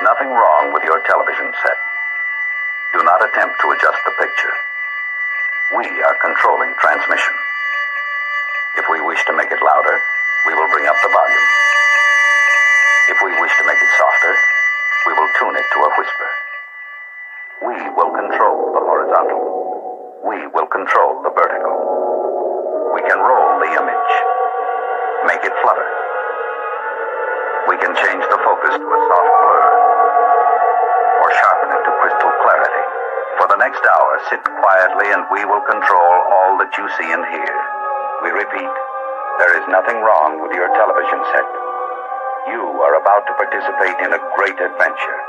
nothing wrong with your television set. Do not attempt to adjust the picture. We are controlling transmission. If we wish to make it louder, we will bring up the volume. If we wish to make it softer, we will tune it to a whisper. We will control the horizontal. We will control the vertical. We can roll the image, make it flutter. We can change the focus to a soft blur, or sharpen it to crystal clarity. For the next hour, sit quietly and we will control all that you see and hear. We repeat, there is nothing wrong with your television set. You are about to participate in a great adventure.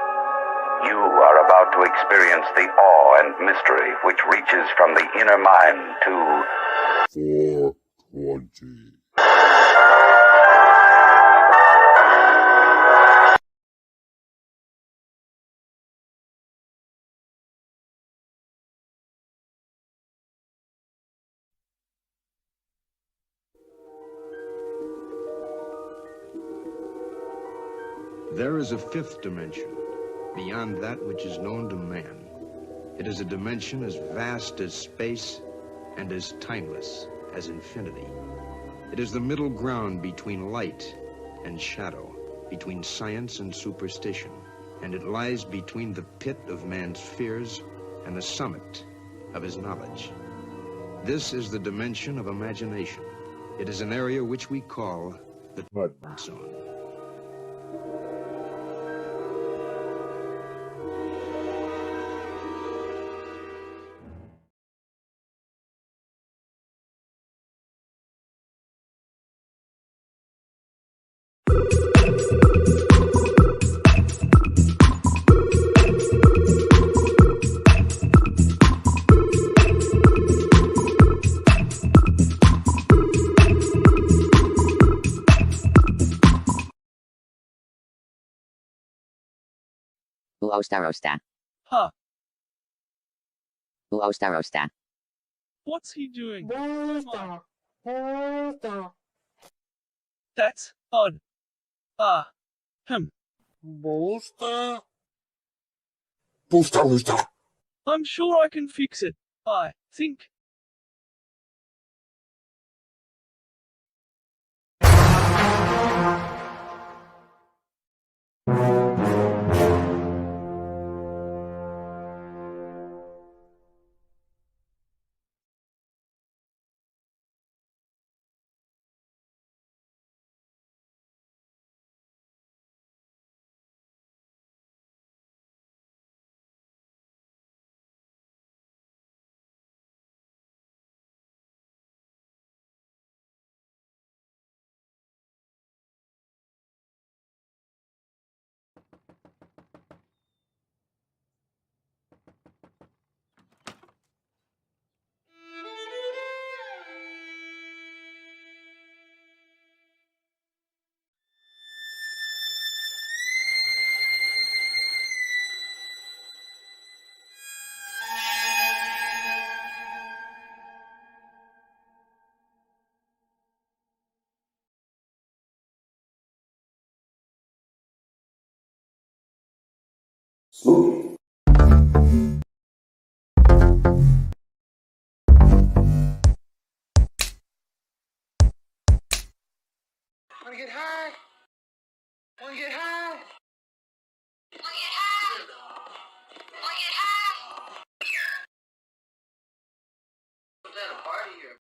You are about to experience the awe and mystery which reaches from the inner mind to 420. There is a fifth dimension, beyond that which is known to man. It is a dimension as vast as space and as timeless as infinity. It is the middle ground between light and shadow, between science and superstition, and it lies between the pit of man's fears and the summit of his knowledge. This is the dimension of imagination. It is an area which we call the zone. Uostarosta. Huh. Uostarosta. What's he doing? That's odd. Busta. Busta, busta. I'm sure I can fix it. I think. Spooky. Wanna get high? Wanna get high? Wanna get high? Wanna get high? Was that a party or?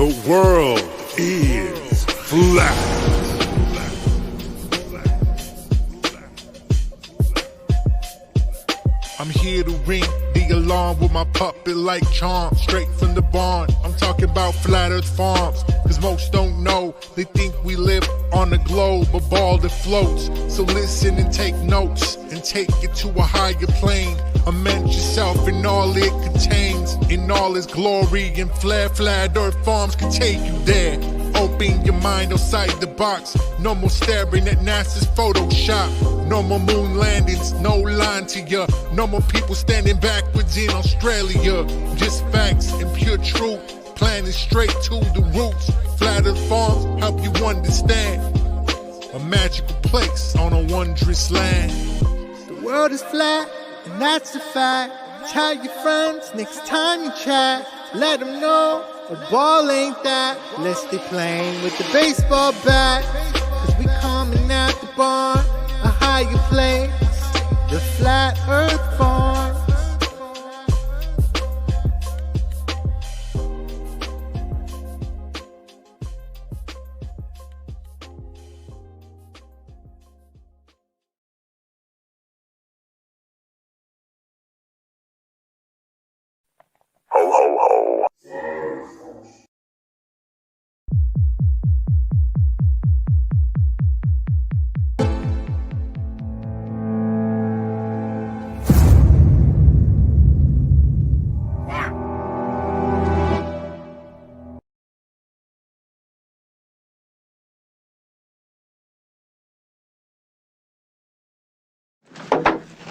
The world is flat. I'm here to ring the alarm with my puppet like charm, straight from the barn. I'm talking about Flat Earth Farms, cause most don't know. They think we live on a globe, a ball that floats. So listen and take notes, and take it to a higher plane. Imagine yourself in all it contains, in all its glory and flair. Flat Earth Farms can take you there. Open your mind outside the box. No more staring at NASA's Photoshop. No more moon landings, no line to ya. No more people standing backwards in Australia. Just facts and pure truth, planning straight to the roots. Flat Earth Farms help you understand. A magical place on a wondrous land. The world is flat, and that's a fact. Tell your friends next time you chat. Let them know a ball ain't that. Let's stay playing with the baseball bat. Cause we coming at the barn, a higher place, the Flat Earth Farms. Ho, ho, ho.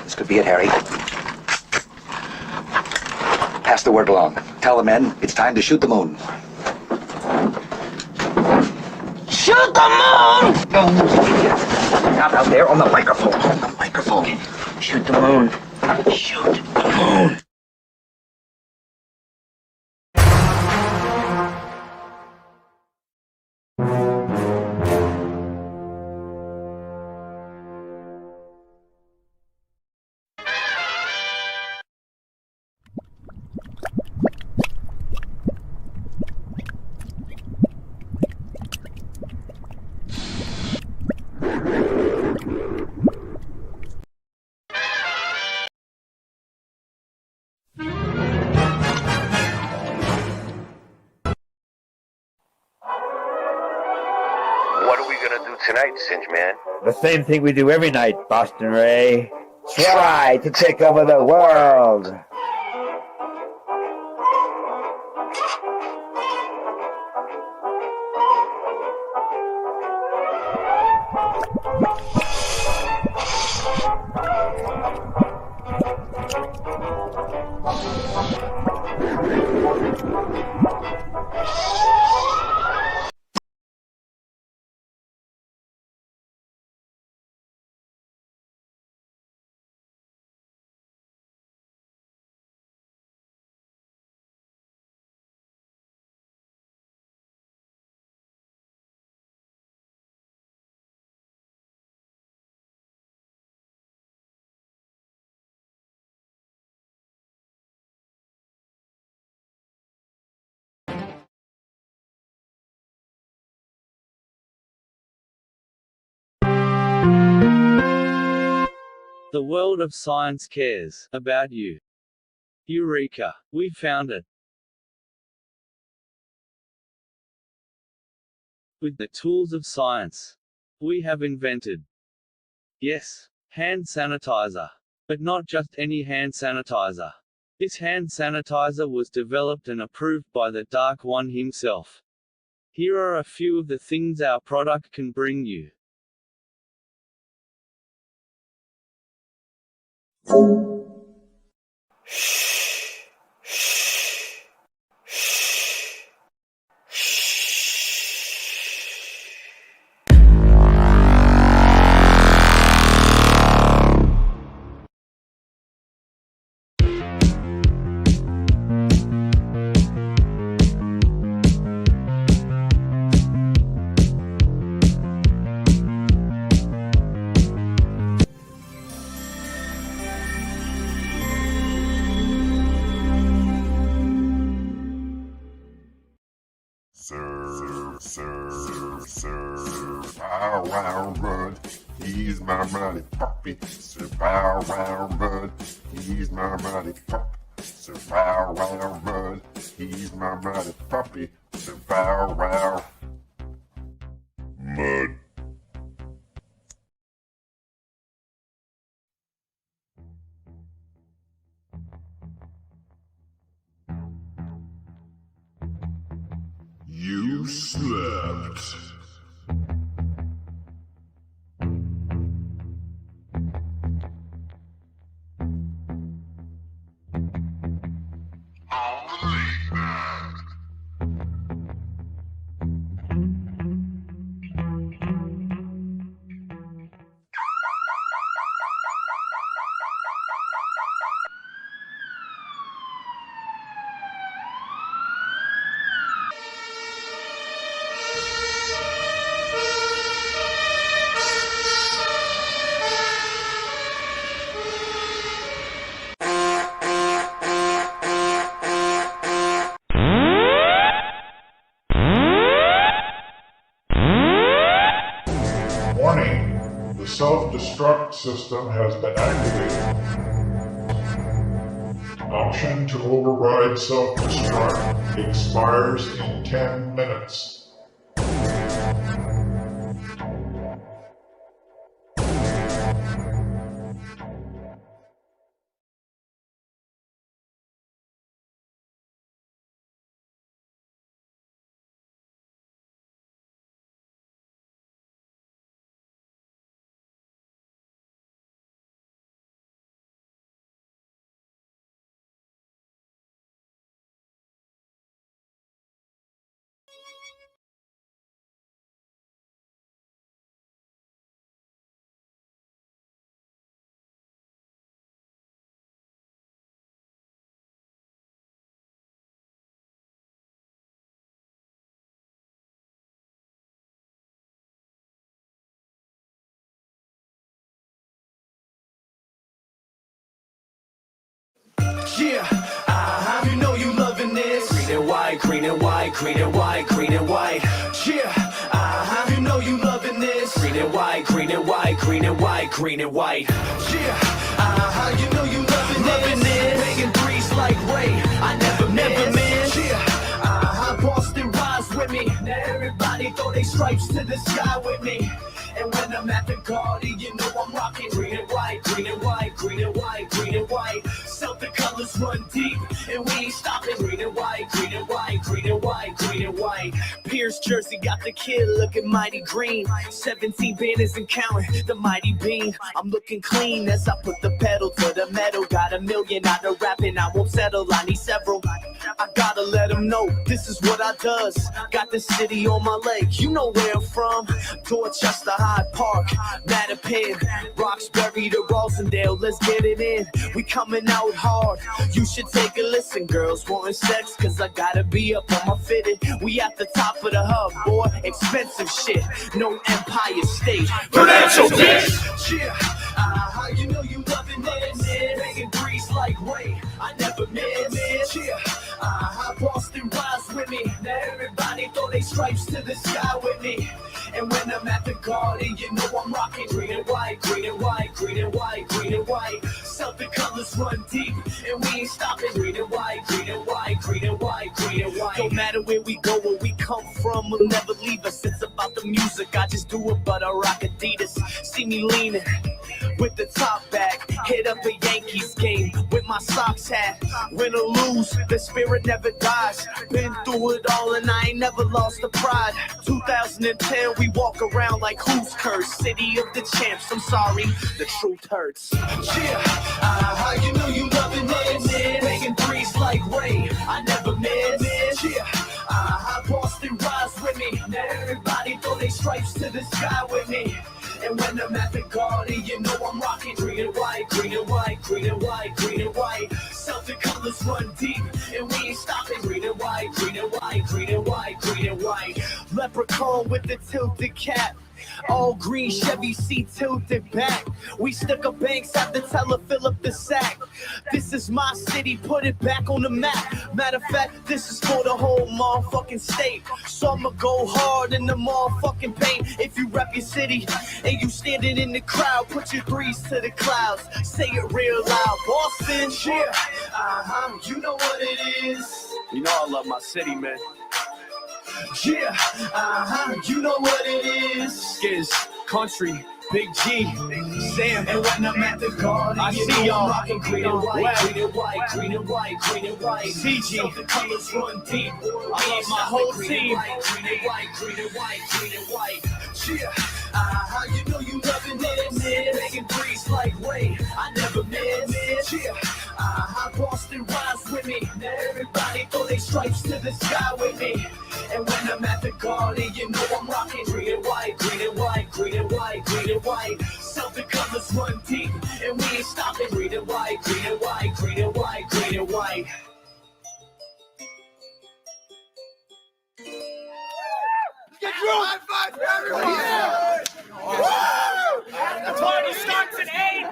This could be it, Harry. Pass the word along. Tell the men it's time to shoot the moon. Shoot the moon! Not out there on the microphone. On the microphone. Shoot the moon. Shoot the moon. What are we gonna do tonight, Singe Man? The same thing we do every night, Boston Ray. Try to take over the world. The world of science cares about you. Eureka! We found it. With the tools of science, we have invented, yes, hand sanitizer. But not just any hand sanitizer. This hand sanitizer was developed and approved by the Dark One himself. Here are a few of the things our product can bring you. He's my mighty puppy, Sir Bow Wow Mud. He's my mighty puppy, Sir Bow Wow Mud. He's my mighty puppy, Sir Bow Wow Mud. You slept. Warning, the self-destruct system has been activated. Option to override self-destruct expires in 10 minutes. Yeah, you know you loving this. Green and white, green and white, green and white, green and white. Yeah, you know you loving this. Green and white, green and white, green and white, green and white. Yeah, you know you loving this. Making threes like Ray, I never miss. Yeah, Boston rise with me. Now everybody throw their stripes to the sky with me. And when I'm at the Garden, you know I'm rocking green and white, green and white, green and white, green and white. Celtic colors run deep, and we ain't stopping. Green and white, green and white, green and white, green and white. Pierce jersey got the kid looking mighty green. 17 banners and counting, the mighty beam. I'm looking clean as I put the pedal to the metal. Got a million out of rapping, I won't settle. I need several. I gotta let them know this is what I does. Got the city on my leg, you know where I'm from. Dorchester, Hyde Park, Mattapan, Roxbury to Rosendale, let's get it in. We coming out hard, you should take a listen. Girls wanting sex, cause I gotta be up on my fitted. We at the top of the hub, boy, expensive shit. No Empire State, Prudential bitch. Yeah, you know you loving this. Making threes like Ray, I never miss. Yeah, Boston rise with me. Now everybody throw their stripes to the sky with me. And when I'm at the Garden, you know I'm rocking green and white, green and white, green and white, green and white. Celtic colors run deep, and we ain't stopping. Green and white, green and white, green and white, green and white. Don't matter where we go, where we come from, will never leave us. It's about the music, I just do it, but I rock Adidas. See me leaning with the top back, hit up a Yankees game with my socks hat. Win or lose, the spirit never dies. Been through it all and I ain't never lost the pride. 2010, we walk around like who's cursed? City of the champs, I'm sorry, the truth hurts. Yeah, you know you loving this. Making threes like Ray, I never miss. Yeah, Boston rise with me. Now everybody throw their stripes to the sky with me. And when I'm at the Garden, you know I'm rocking green and white, green and white, green and white, green and white. Celtic colors run deep, and we ain't stopping. Green and white, green and white, green and white, green and white. Leprechaun with the tilted cap. All green Chevy seat tilted back. We stuck up banks, have to tell her fill up the sack. This is my city, put it back on the map. Matter of fact, this is for the whole motherfucking state. So I'ma go hard in the motherfucking paint. If you rep your city and you standing in the crowd, put your threes to the clouds. Say it real loud, Boston. Yeah, you know what it is. You know I love my city, man. Yeah, you know what it is. Skiz, country, Big G, Sam. And when I'm at the garden, I see y'all rocking green and white, green and white, green and white, green and white. CG, the colors run deep. I love my whole team. Green and white, green and white, green and white. Yeah, you know you loving this. Making threes like Ray, I never miss. Yeah, Boston rhymes with me. Everybody throw their stripes to the sky with me. And when I'm at the garden, you know I'm rocking green and white, green and white, green and white, green and white. Celtic colors run deep, and we ain't stopping. Green and white, green and white, green and white, green and white. Get through! High five for everyone! Yeah. Woo! The party starts at 8.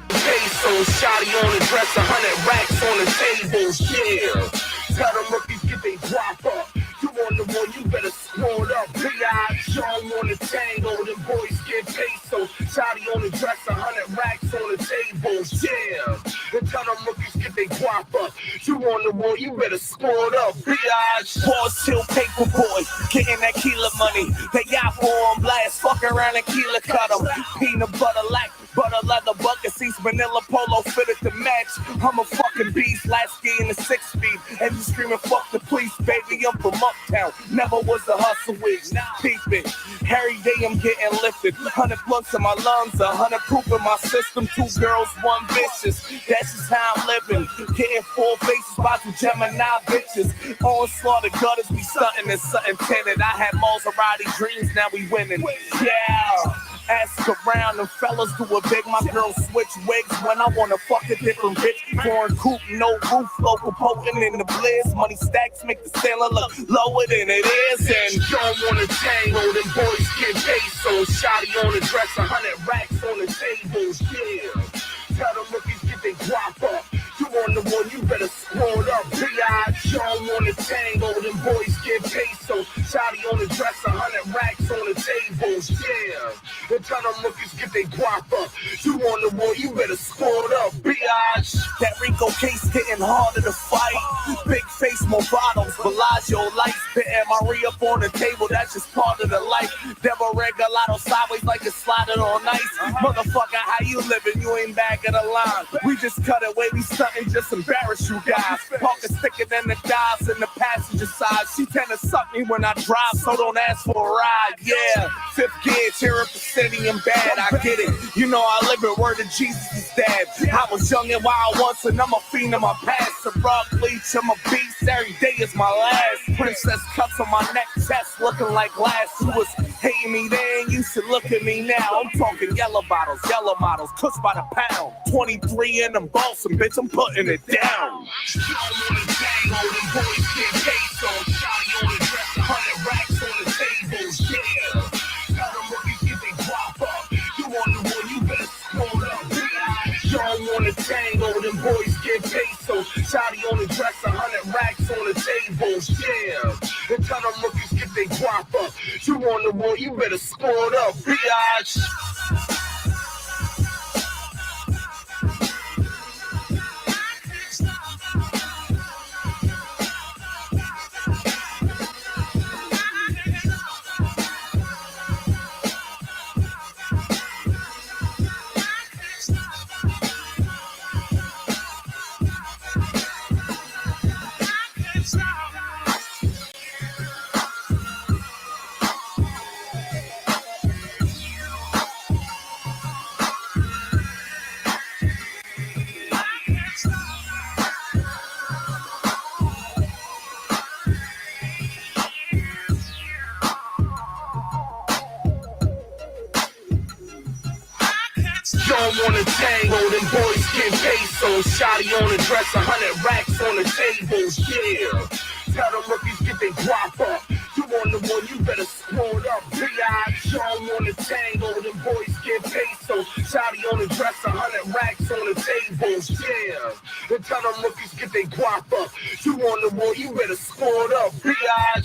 Pesos, shotty on the dress, 100 racks on the tables, yeah. Tell them rookies get they drop up. You on the one, you better squad up. P.I. Sean on the tango, them boys get pesos. Shotty on the dress, 100 racks on the tables, yeah. And tell them rookies get they drop up. You on the one, you better squad up. P.I. Boss till paper boy, getting that Keela money. They got on blast, fuck around and Keela cut them. Peanut butter lack. Butter leather bucket seats, vanilla polo fitted to match. I'm a fucking beast, last ski in the 6 speed. And you screaming, fuck the police, baby, I'm from uptown. Never was a hustle with, peep it. Every day I'm getting lifted. 100 blunts in my lungs, 100 proof in my system. 2 girls, 1 vicious. That's just how I'm living. Getting 4 faces by 2 Gemini bitches. Onslaught of gutters, we stunting and something tinted. I had Maserati dreams, now we winning. Yeah. Ask around, them fellas do a big. My girl switch wigs when I wanna fuck a different bitch. Foreign coupe, no roof, local potent in the blizz. Money stacks make the sailor look lower than it is. And don't wanna tango, them boys get pesos. Shotty on the dress, 100 racks on the tables, yeah. Tell them rookies get they drop up. You on the one, you better squad up. P.I. Sean on the tango, them boys get pesos. Shotty on the dress, 100 racks on the tables, yeah. And tell them rookies get they guap up. You on the one, you better squad up, bitch. That Rico case getting harder to fight. Big face, more bottles, Bellagio lights. Pitting Maria up on the table, that's just part of the life. Devil regalado sideways like it's sliding on ice. Motherfucker, how you living? You ain't back of the line. We just cut away, we stunting, just embarrass you guys. Pockets thicker than the dials in the passenger side. She tend to suck me when I drive, so don't ask for a ride. Yeah, 5th gear, tear up the city and bad. I get it. You know I live it. Word of Jesus is dead. I was young and wild once, and I'm a fiend in my past. A rock bleach, I'm a beast. Every day is my last. Princess cuts on my neck, chest looking like glass. You was hating me then, you should look at me now. I'm talking yellow bottles, yellow models, cooks by the pound. 23 in them balls, and bitch, I'm putting it down. Tango, them boys get pesos. Shotty on the dress, 100 racks on the tables, yeah. And tell them rookies get they guap up. You on the one, you better squad up, bitch. Sean on the tango, them boys get pesos. Shotty on the dress, 100 racks on the tables, yeah. Tell them rookies get their guap up. You on the one, you better squad up. B.I. Sean on the tango, them boys get pesos. Shotty on the dress, 100 racks on the tables, yeah. And tell them rookies get their guap up. You on the one, you better squad up. B.I.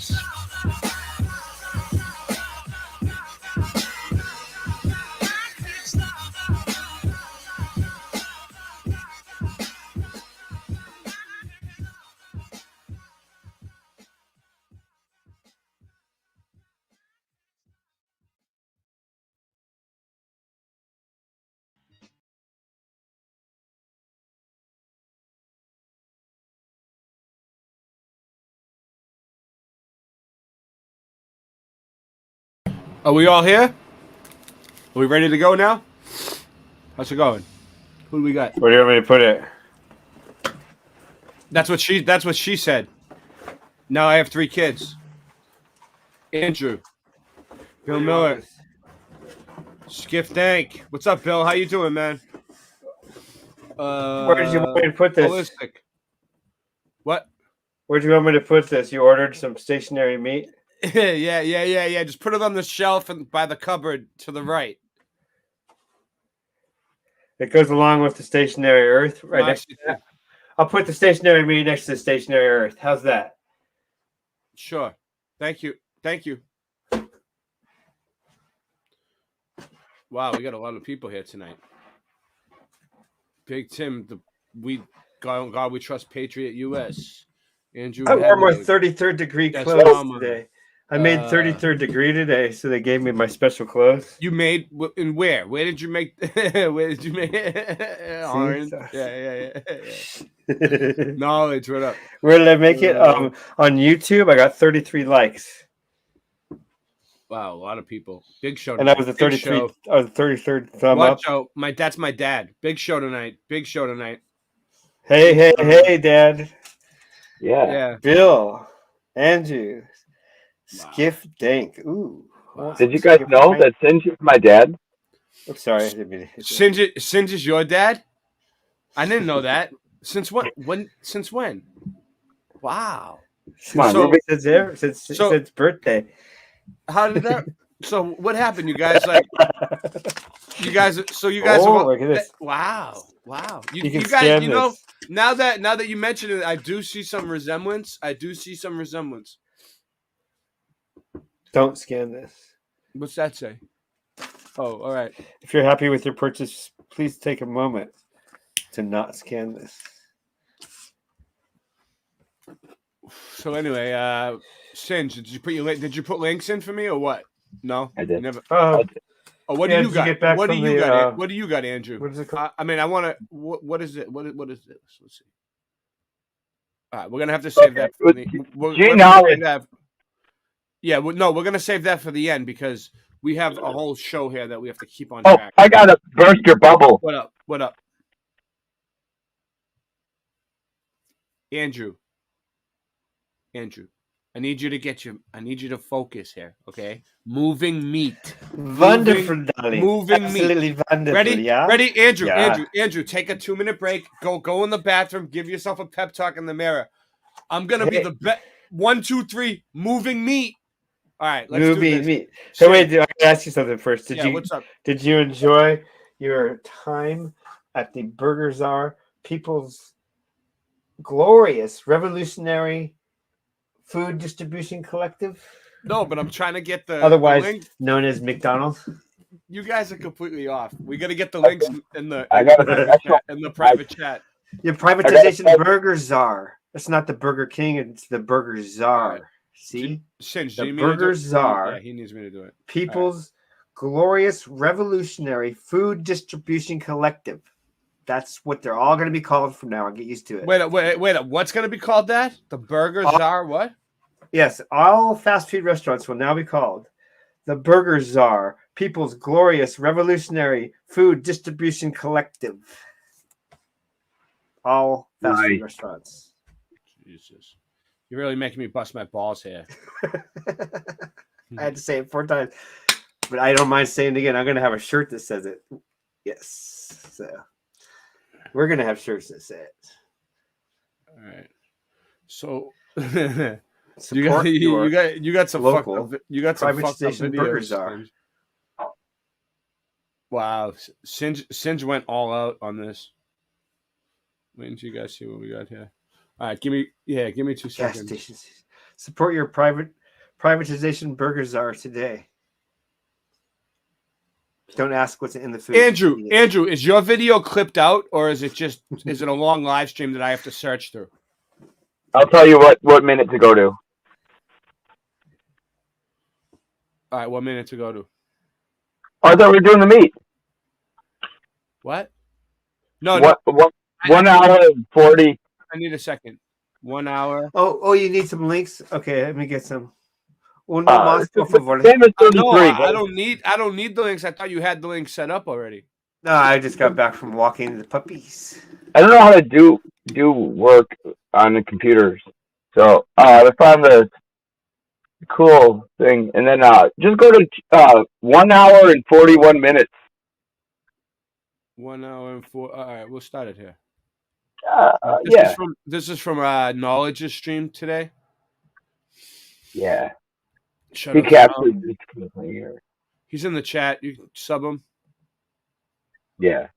Are we all here? Are we ready to go now? How's it going? Who do we got? Where do you want me to put it? That's what she said. Now I have 3 kids. Andrew. Bill Miller. Skiff Dank. What's up, Bill? How you doing, man? Where did you want me to put this? Holistic. What? Where do you want me to put this? You ordered some stationary meat? yeah. Just put it on the shelf and by the cupboard to the right. It goes along with the stationary earth right next to that. I'll put the stationary meat next to the stationary earth. How's that? Sure. Thank you. Wow, we got a lot of people here tonight. Big Tim, God we trust Patriot US. Andrew, I wore my 33rd degree clothes today. I made 33rd degree today, so they gave me my special clothes. You made in where? Where did you make? Where did you make? Orange. Yeah. Knowledge. What up? Where did I make it? On YouTube, I got 33 likes. Wow, a lot of people. Big show tonight. And I was the 33rd. I was the 33rd thumb up. Out. That's my dad. Big show tonight. Hey, Dad. Yeah. Bill, Andrew, Skiff Dank. Ooh. Wow. Did you guys know that Singe is my dad? I'm sorry. Singe is your dad? I didn't know that. Since when? Since when? Wow. Since birthday. How did that? So what happened? You guys. So you guys. Oh, look at this. Wow. You can guys. You know. Now that you mention it, I do see some resemblance. Don't scan this. What's that say? Oh, all right. If you're happy with your purchase, please take a moment to not scan this. So anyway, Singe, did you put links in for me or what? No, I did. Never. Oh, what do you got? What do you got? What do you got, Andrew? What is it called? I mean, I want to. What is it? What is this? Let's see. All right, we're gonna have to save that for the. Yeah, we're gonna save that for the end because we have a whole show here that we have to keep on track. I gotta burst your bubble. What up? Andrew, I need you to focus here, okay? Moving meat. Wonderful, darling. Moving Absolutely meat. Wonderful, Ready? yeah? Ready? Andrew, yeah. Andrew, take a 2-minute break. Go in the bathroom. Give yourself a pep talk in the mirror. I'm going to be the best. 1, 2, 3, moving meat. All right, let's do this. Meat. So wait, I gotta ask you something first. What's up? Did you enjoy your time at the Burger Czar People's Glorious Revolutionary Food Distribution Collective? No, but I'm trying to get the otherwise the link. Known as McDonald's. You guys are completely off. We got to get the links in the private chat. Your privatization Burger Czar. It's not the Burger King. It's the Burger Czar. Right. See, the Burger Czar. Yeah, he needs me to do it. People's Glorious Revolutionary Food Distribution Collective. That's what they're all going to be called from now on. Get used to it. Wait. What's going to be called that? The Burger Czar what? Yes, all fast food restaurants will now be called the Burger Czar People's Glorious Revolutionary Food Distribution Collective. All fast food restaurants. Jesus. You're really making me bust my balls here. I had to say it 4 times, but I don't mind saying it again. I'm going to have a shirt that says it. Yes. So we're gonna have shirts that say it. All right. So Support your you got some fucked local up, you got some fucked up privatization burger videos. czar. Wow, Singe went all out on this. Wait until you guys see what we got here. All right, give me 2 Gas seconds. stations. Support your privatization burger czar today. Don't ask what's in the food. Andrew, is your video clipped out, or is it a long live stream that I have to search through? I'll tell you what minute to go to. All right, what minute to go to? Oh, I thought we were doing the meat. What? No, what, no. 1 hour and 40. I need a second. 1 hour. Oh, you need some links? Okay, let me get some. No, I don't need the links. I thought you had the link set up already. No, I just got back from walking the puppies. I don't know how to do work on the computers. So I found the cool thing. And then just go to 1 hour and 41 minutes. 1 hour and 4. All right, we'll start it here. This is from Knowledge's stream today. Yeah. Shut he up, captured this thing here. He's in the chat. You can sub him. Yeah.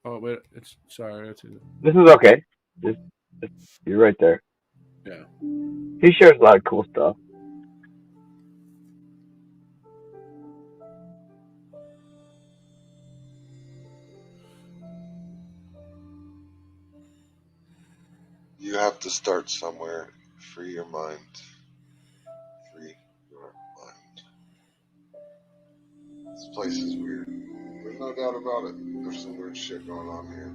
Oh wait, sorry. This is okay. You're right there. Yeah. He shares a lot of cool stuff. You have to start somewhere. Free your mind. Free your mind. This place is weird. There's no doubt about it. There's some weird shit going on here.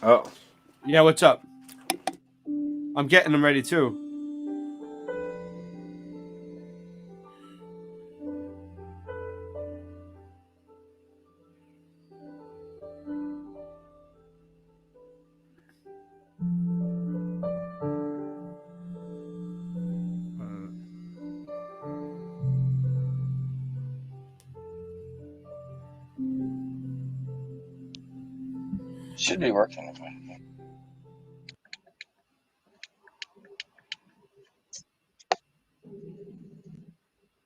Oh. Yeah, what's up? I'm getting them ready too. Should be working.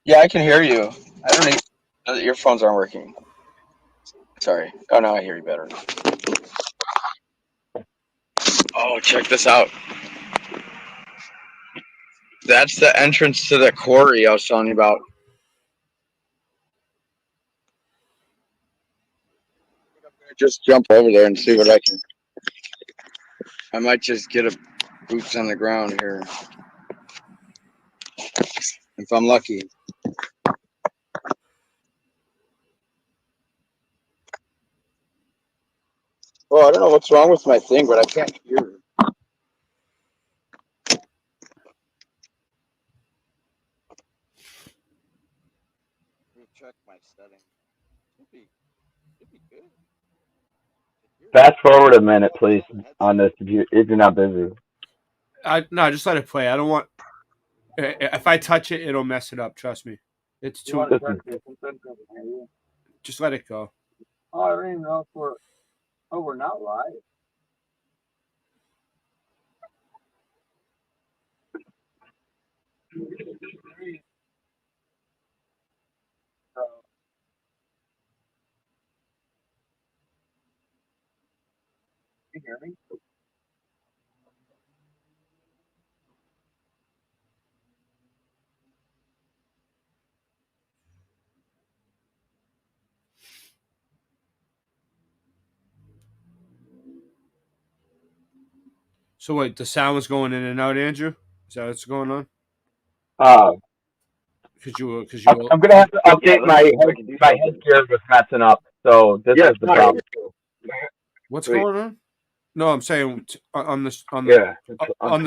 Yeah, I can hear you. I don't need. The earphones aren't working. Sorry. Oh, now I hear you better. Oh, check this out. That's the entrance to the quarry I was telling you about. Just jump over there and see what I can. I might just get a boots on the ground here. If I'm lucky. Well, I don't know what's wrong with my thing, but I can't hear. Let me check my settings. Should be good. Fast forward a minute, please, on this if you're not busy. No, just let it play. I don't want. If I touch it, it'll mess it up. Trust me. It's too. Just let it go. Oh, I don't even know if we're not live. Can you hear me? So wait, the sound was going in and out, Andrew? Is that what's going on? I'm gonna have to update my headgear was messing up, so this is the problem. What's going on? No, I'm saying on the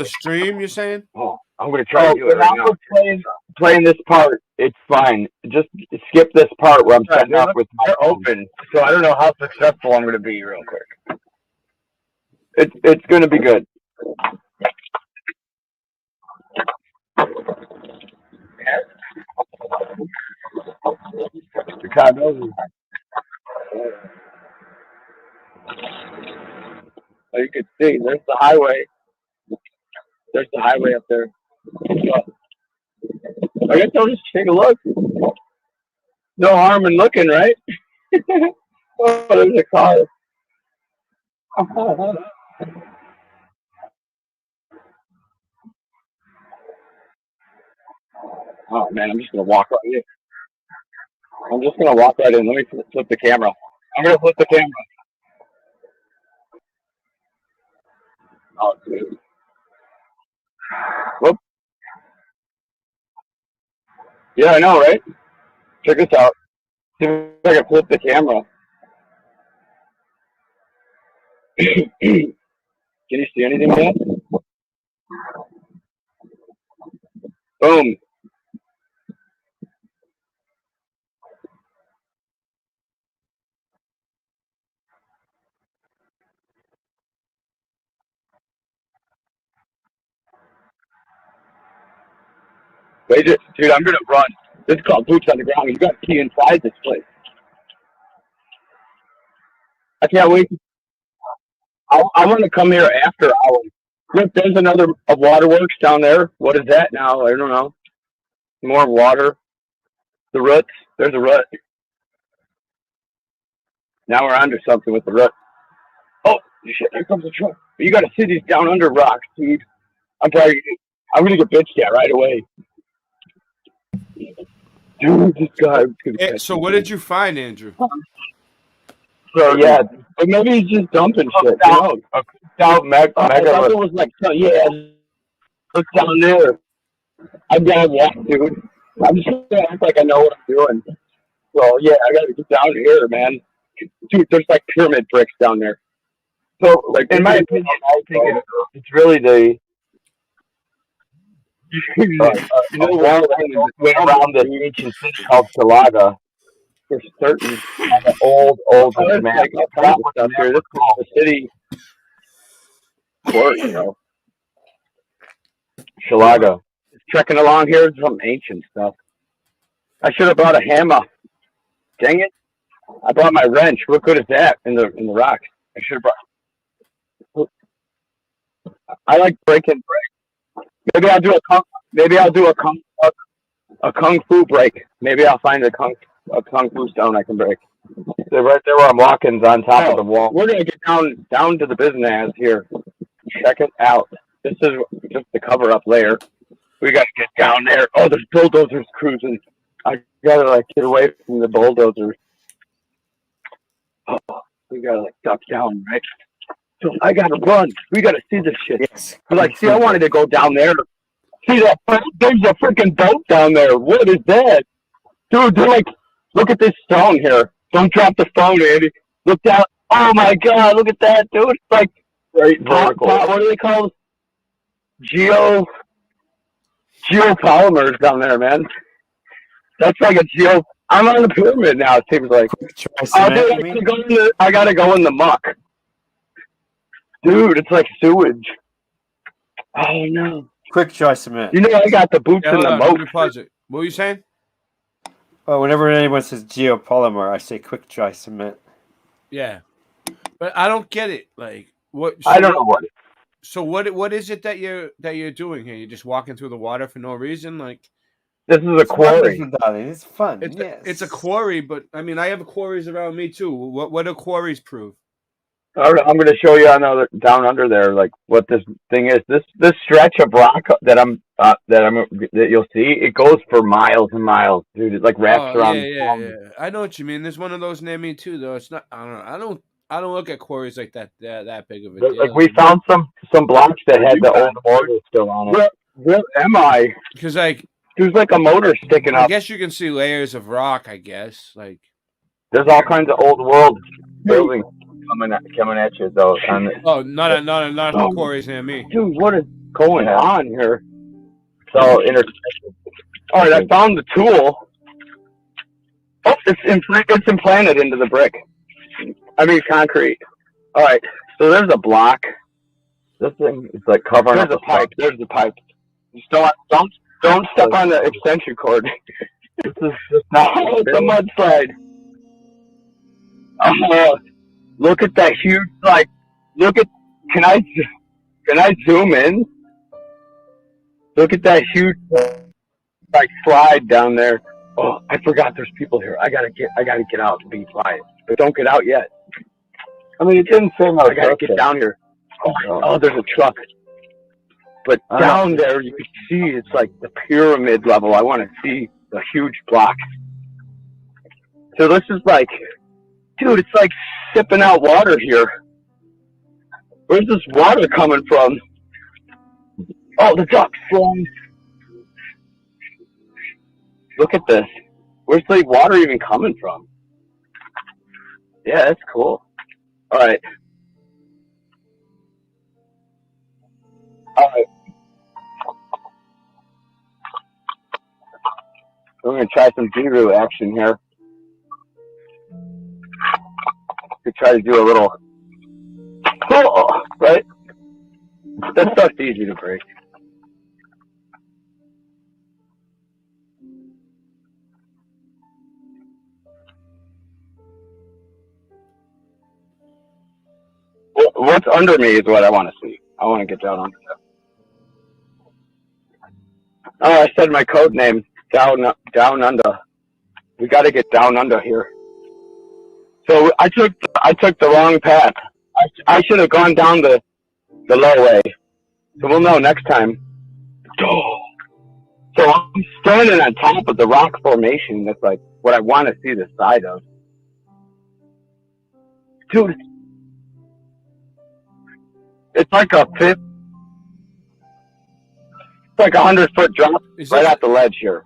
stream. You're saying? Oh, I'm gonna try to do it right now. Playing this part, it's fine. Just skip this part where I'm setting up with my open. So I don't know how successful I'm gonna be real quick. It's gonna be good. The condos. Oh, you can see, there's the highway. There's the highway up there. I guess I'll just take a look. No harm in looking, right? Oh, there's a car. Oh man, I'm just gonna walk right in. I'm just gonna walk right in. Let me flip the camera. I'm gonna flip the camera. Oh, dude. Whoop. Yeah, I know, right? Check this out. See if I can flip the camera. Can you see anything yet? Boom. Wait, dude, I'm gonna run. This is called boots on the ground. You got to key inside this place. I can't wait. I want to come here after hours. Look, there's another waterworks down there. What is that now? I don't know. More water. The roots. There's a root. Now we're onto something with the root. Oh, shit, here comes the truck. You got to see these down under rocks, dude. I'm going to get bitched at right away. Dude, this guy. So what did you find, Andrew? So yeah, but maybe he's just dumping shit. I thought it was like, yeah, look down there. I'm gonna walk, dude. I'm just gonna act like I know what I'm doing. So yeah, I gotta get down here, man. Dude, there's like pyramid bricks down there. So, like, in my opinion, I think it's really the wall that went around the ancient city called Shalaga. For certain. The old man. Like, that was up here. This is the city court, you know. Shalaga. Trekking along here is some ancient stuff. I should have brought a hammer. Dang it. I brought my wrench. What good is that in the rock? I should have brought. I like breaking break. Maybe I'll do a kung fu break. Maybe I'll find a kung fu stone I can break. They're right there where I'm walking, on top of the wall. We're gonna get down to the business here. Check it out. This is just the cover up layer. We gotta get down there. Oh, there's bulldozers cruising. I gotta get away from the bulldozers. Oh, we gotta duck down, right? So I gotta run. We gotta see this shit. Yes. See, I wanted to go down there. See that? There's a freaking boat down there. What is that? Dude, they're like, look at this stone here. Don't drop the phone, Andy. Look down. Oh my God, look at that, dude. It's like, vertical. What are they called? Geopolymers down there, man. That's like I'm on the pyramid now, it seems like. Dude, I gotta go in the muck. Dude, it's like sewage. Oh no. Quick dry cement. You know I got the boots in the moat. What were you saying? Oh, whenever anyone says geopolymer, I say quick dry cement. Yeah, but I don't get it. Like what? I don't know what. So what is it that you're doing here? You're just walking through the water for no reason, like. This is a quarry. Darling. It's fun. It's a quarry, but I mean, I have quarries around me too. What do quarries prove? I'm going to show you down under there, like what this thing is. This stretch of rock that you'll see, it goes for miles and miles, dude. It like wraps around. Yeah. I know what you mean. There's one of those near me too, though. It's not. I don't look at quarries like that big of a deal. Like we found some blocks that had the old mortar still on it. Where am I? Because like. There's like a motor sticking up. I guess you can see layers of rock. I guess like there's all kinds of old world buildings coming at you though. Not quarries near me. Dude, what is going on here? So all right, I found the tool. Oh, it's implanted into the brick. I mean concrete. All right, so there's a block. This thing is like covering. There's a pipe. There's a pipe. Just don't step on the extension cord. This is just not it's a mudslide. Oh, look at that huge, like, look at, can I zoom in? Look at that huge, like, slide down there. Oh, I forgot there's people here. I gotta get out and be quiet. But don't get out yet. I mean, it didn't say no. I gotta get down here. Oh, there's a truck. But down there, you can see it's like the pyramid level. I want to see the huge blocks. So this is like, dude, it's like sipping out water here. Where's this water coming from? Oh, the duck's flowing. Look at this. Where's the water even coming from? Yeah, that's cool. All right. All right. We're going to try some Giru action here. We try to do a little, right? That stuff's easy to break. What's under me is what I want to see. I want to get down under that. Oh, I said my code name. Down under. We got to get down under here. So I took the wrong path. I should have gone down the low way. So we'll know next time. So I'm standing on top of the rock formation. That's like what I want to see the side of. Dude, it's like a 100-foot drop right at the ledge here.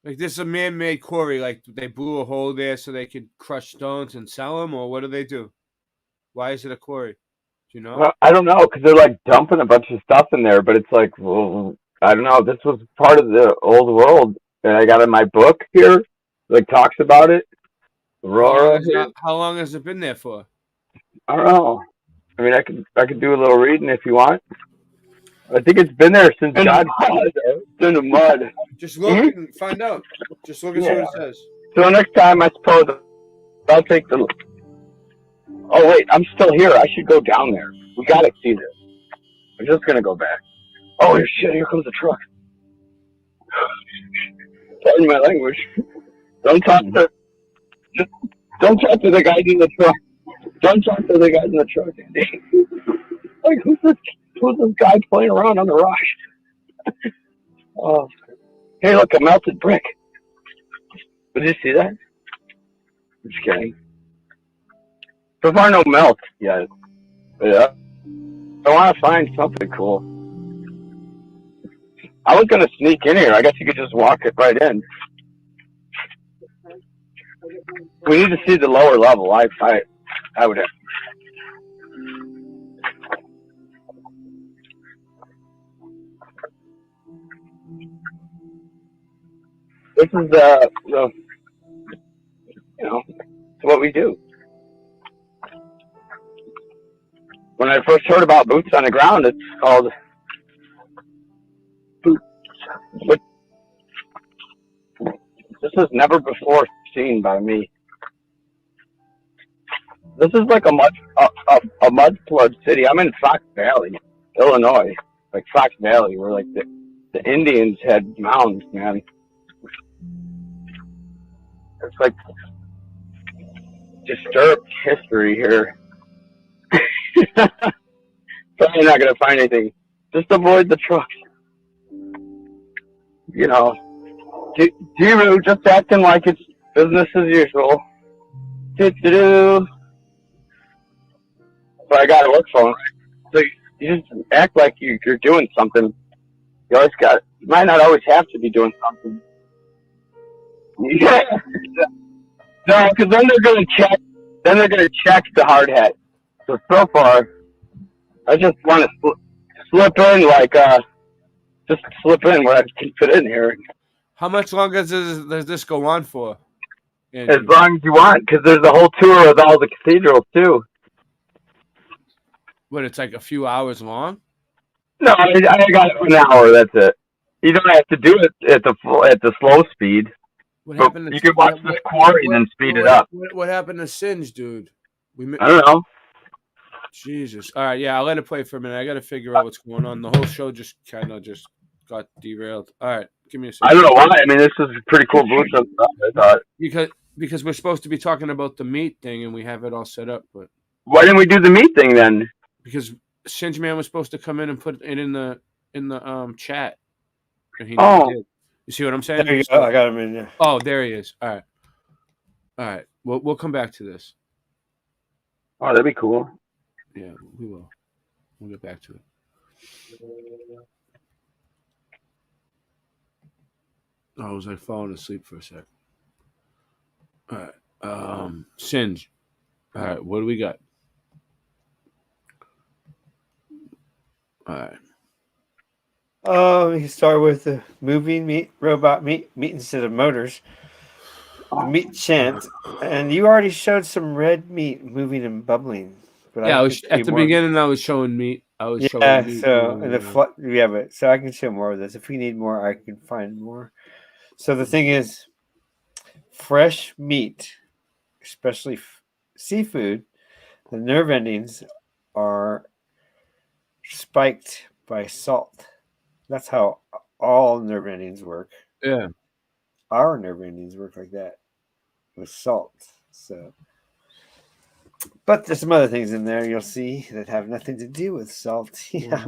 Like this is a man-made quarry, like they blew a hole there so they could crush stones and sell them, or what do they do? Why is it a quarry? Do you know? Well, I don't know, because they're like dumping a bunch of stuff in there, but it's like, well, I don't know. This was part of the old world, and I got in my book here, like talks about it. Aurora. How long has it been there for? I don't know. I mean, I could do a little reading if you want. I think it's been there since God. It's in the mud. Just look and find out. Just look and see what it says. So next time, I suppose I'll take the. Oh wait, I'm still here. I should go down there. We gotta see this. I'm just gonna go back. Oh shit! Here comes the truck. Pardon my language. Don't talk to the guys in the truck. Don't talk to the guys in the truck. Like who's this guy playing around on the rock? Oh, hey, look, a melted brick. Did you see that? I'm just kidding. So far, no melt yet. Yeah. I want to find something cool. I was going to sneak in here. I guess you could just walk it right in. We need to see the lower level. I would have. This is it's what we do. When I first heard about boots on the ground, it's called boots. But this is never before seen by me. This is like a mud flood city. I'm in Fox Valley, Illinois, like Fox Valley, where like the Indians had mounds, man. It's like disturbed history here. Probably not gonna find anything. Just avoid the trucks. You know, Giru just acting like it's business as usual. Do. But I got a work phone. So you just act like you're doing something. You might not always have to be doing something. Yeah. No, because then they're gonna check. Then they're gonna check the hard hat. So far, I just want to slip in, just slip in where I can fit in here. How much longer does this go on for? As long as you want, because there's a whole tour of all the cathedrals too. What? It's like a few hours long. No, I got it for an hour. That's it. You don't have to do it at the slow speed. What But happened? you can watch this quarry and then speed it up. What happened to Singe, dude? I don't know. Jesus. All right, yeah, I'll let it play for a minute. I got to figure out what's going on. The whole show just kind of just got derailed. All right, give me a second. I don't know why. I mean, this is pretty cool Blue Show stuff, I thought. Because we're supposed to be talking about the meat thing and we have it all set up, but why didn't we do the meat thing then? Because Singe Man was supposed to come in and put it in the chat. And he Oh. did. You see what I'm saying? There you go. I got him in there. Oh, there he is. All right. We'll come back to this. Oh, that'd be cool. Yeah, we will. We'll get back to it. I was like falling asleep for a sec. All right. Singe. All right, what do we got? All right. We can start with the moving meat, robot meat instead of motors. The meat chant. And you already showed some red meat moving and bubbling. But Yeah, I was at the beginning. I was showing meat. Showing meat. So so I can show more of this. If we need more, I can find more. So the thing is, fresh meat, especially seafood, the nerve endings are spiked by salt. That's how all nerve endings work. Yeah. Our nerve endings work like that with salt. So, but there's some other things in there you'll see that have nothing to do with salt. Yeah,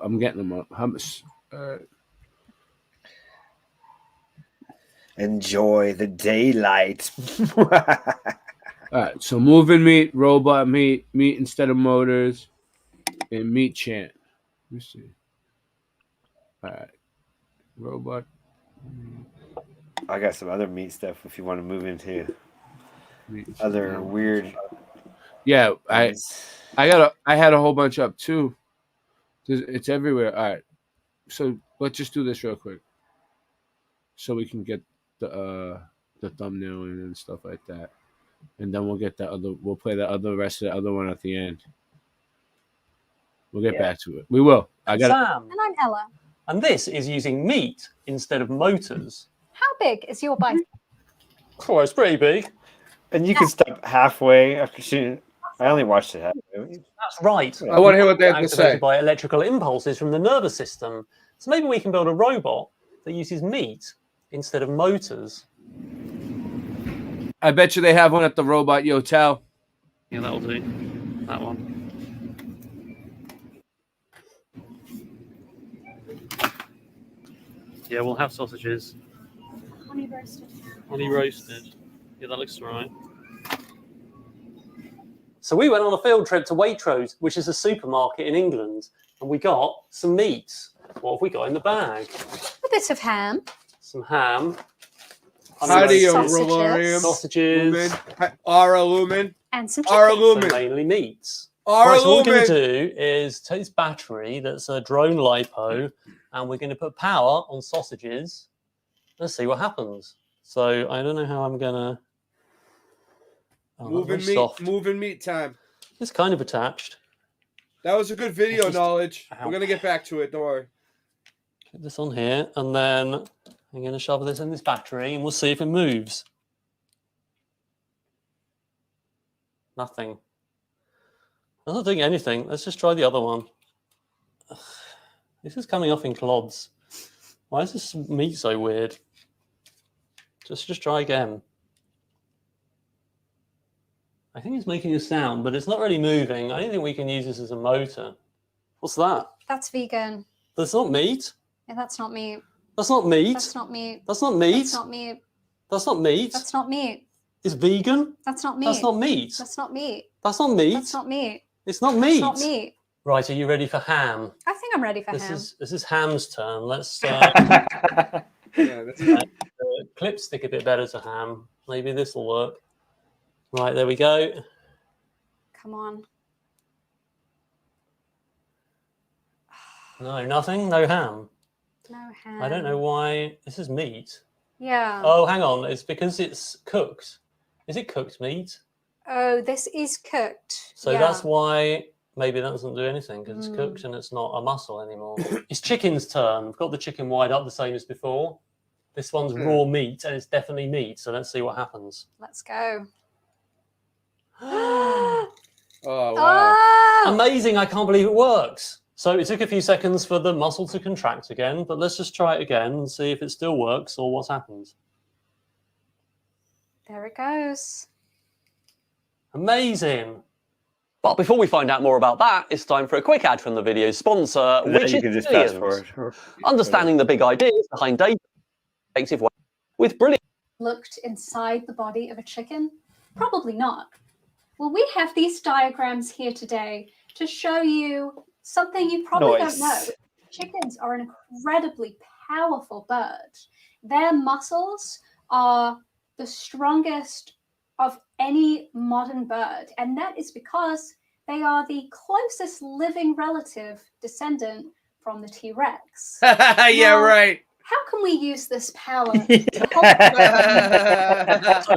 I'm getting them up. Hummus. Enjoy the daylight. All right, so moving meat, robot meat, meat instead of motors, and meat chant. Let me see. All right, robot. I got some other meat stuff if you want to move into other weird. Yeah, I had a whole bunch up too. It's everywhere. All right, so let's just do this real quick, so we can get the thumbnail in and stuff like that. And then we'll get we'll play the rest of the other one at the end. We'll get back to it. We will. Sam. And I'm Ella. And this is using meat instead of motors. How big is your bike? Oh, it's pretty big. And you can stop halfway after shooting. I only watched it halfway. That's right. I want to hear what they have to say. Activated by electrical impulses from the nervous system. So maybe we can build a robot that uses meat instead of motors. I bet you they have one at the Robot Yotel. Yeah, that'll do. That one. Yeah, we'll have sausages. Honey roasted. Honey roasted. Yeah, that looks right. So we went on a field trip to Waitrose, which is a supermarket in England, and we got some meat. What have we got in the bag? A bit of ham. Some ham. How do you sausages. Ara Lumen. And some Ara chicken. Lumen. So mainly meats. Ara Right, so what we're going Lumen. to do is take this battery that's a drone LiPo, and we're going to put power on sausages. Let's see what happens. So I don't know how I'm going to... Moving meat time. It's kind of attached. That was a good video knowledge. We're gonna get back to it. Don't worry. Put this on here, and then I'm going to shove this in this battery, and we'll see if it moves. Nothing. I'm not doing anything. Let's just try the other one. Ugh, this is coming off in clods. Why is this meat so weird? Just try again. I think it's making a sound, but it's not really moving. I don't think we can use this as a motor. What's that? That's vegan. That's not meat. Yeah, that's not meat. That's not meat. That's not meat. That's not meat. That's not meat. That's not meat. That's not meat. It's vegan. That's not meat. That's not meat. That's not meat. That's not meat. That's not meat. It's not meat. That's not meat. Right, are you ready for ham? I think I'm ready for ham. This is ham's turn. Let's clip stick a bit better to ham. Maybe this will work. Right, there we go. Come on. No, nothing. No ham. No ham. I don't know why. This is meat. Yeah. Oh, hang on. It's because it's cooked. Is it cooked meat? Oh, this is cooked. So yeah. that's why maybe that doesn't do anything because it's cooked and it's not a muscle anymore. It's chicken's turn. We've got the chicken wide up the same as before. This one's raw meat and it's definitely meat. So let's see what happens. Let's go. Oh, wow. Oh! Amazing. I can't believe it works. So it took a few seconds for the muscle to contract again, but let's just try it again and see if it still works or what's happened. There it goes. Amazing. But before we find out more about that, it's time for a quick ad from the video's sponsor, which You is can just fast Brilliant. forward. Understanding the big ideas behind data effective way with Brilliant. Looked inside the body of a chicken? Probably not. Well, we have these diagrams here today to show you something you probably don't know. Chickens are an incredibly powerful bird. Their muscles are the strongest of any modern bird, and that is because they are the closest living relative descendant from the T-Rex. Yeah, right. How can we use this power? So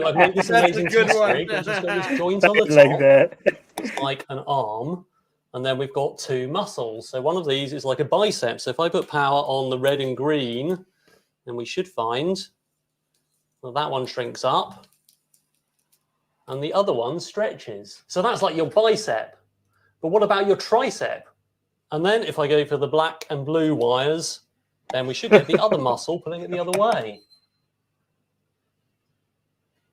I've made this amazing good one. rig. I've just got this joint on the top. Like that. It's like an arm, and then we've got two muscles. So one of these is like a bicep. So if I put power on the red and green, then we should find well, that one shrinks up, and the other one stretches. So that's like your bicep. But what about your tricep? And then if I go for the black and blue wires, then we should get the other muscle pulling it the other way.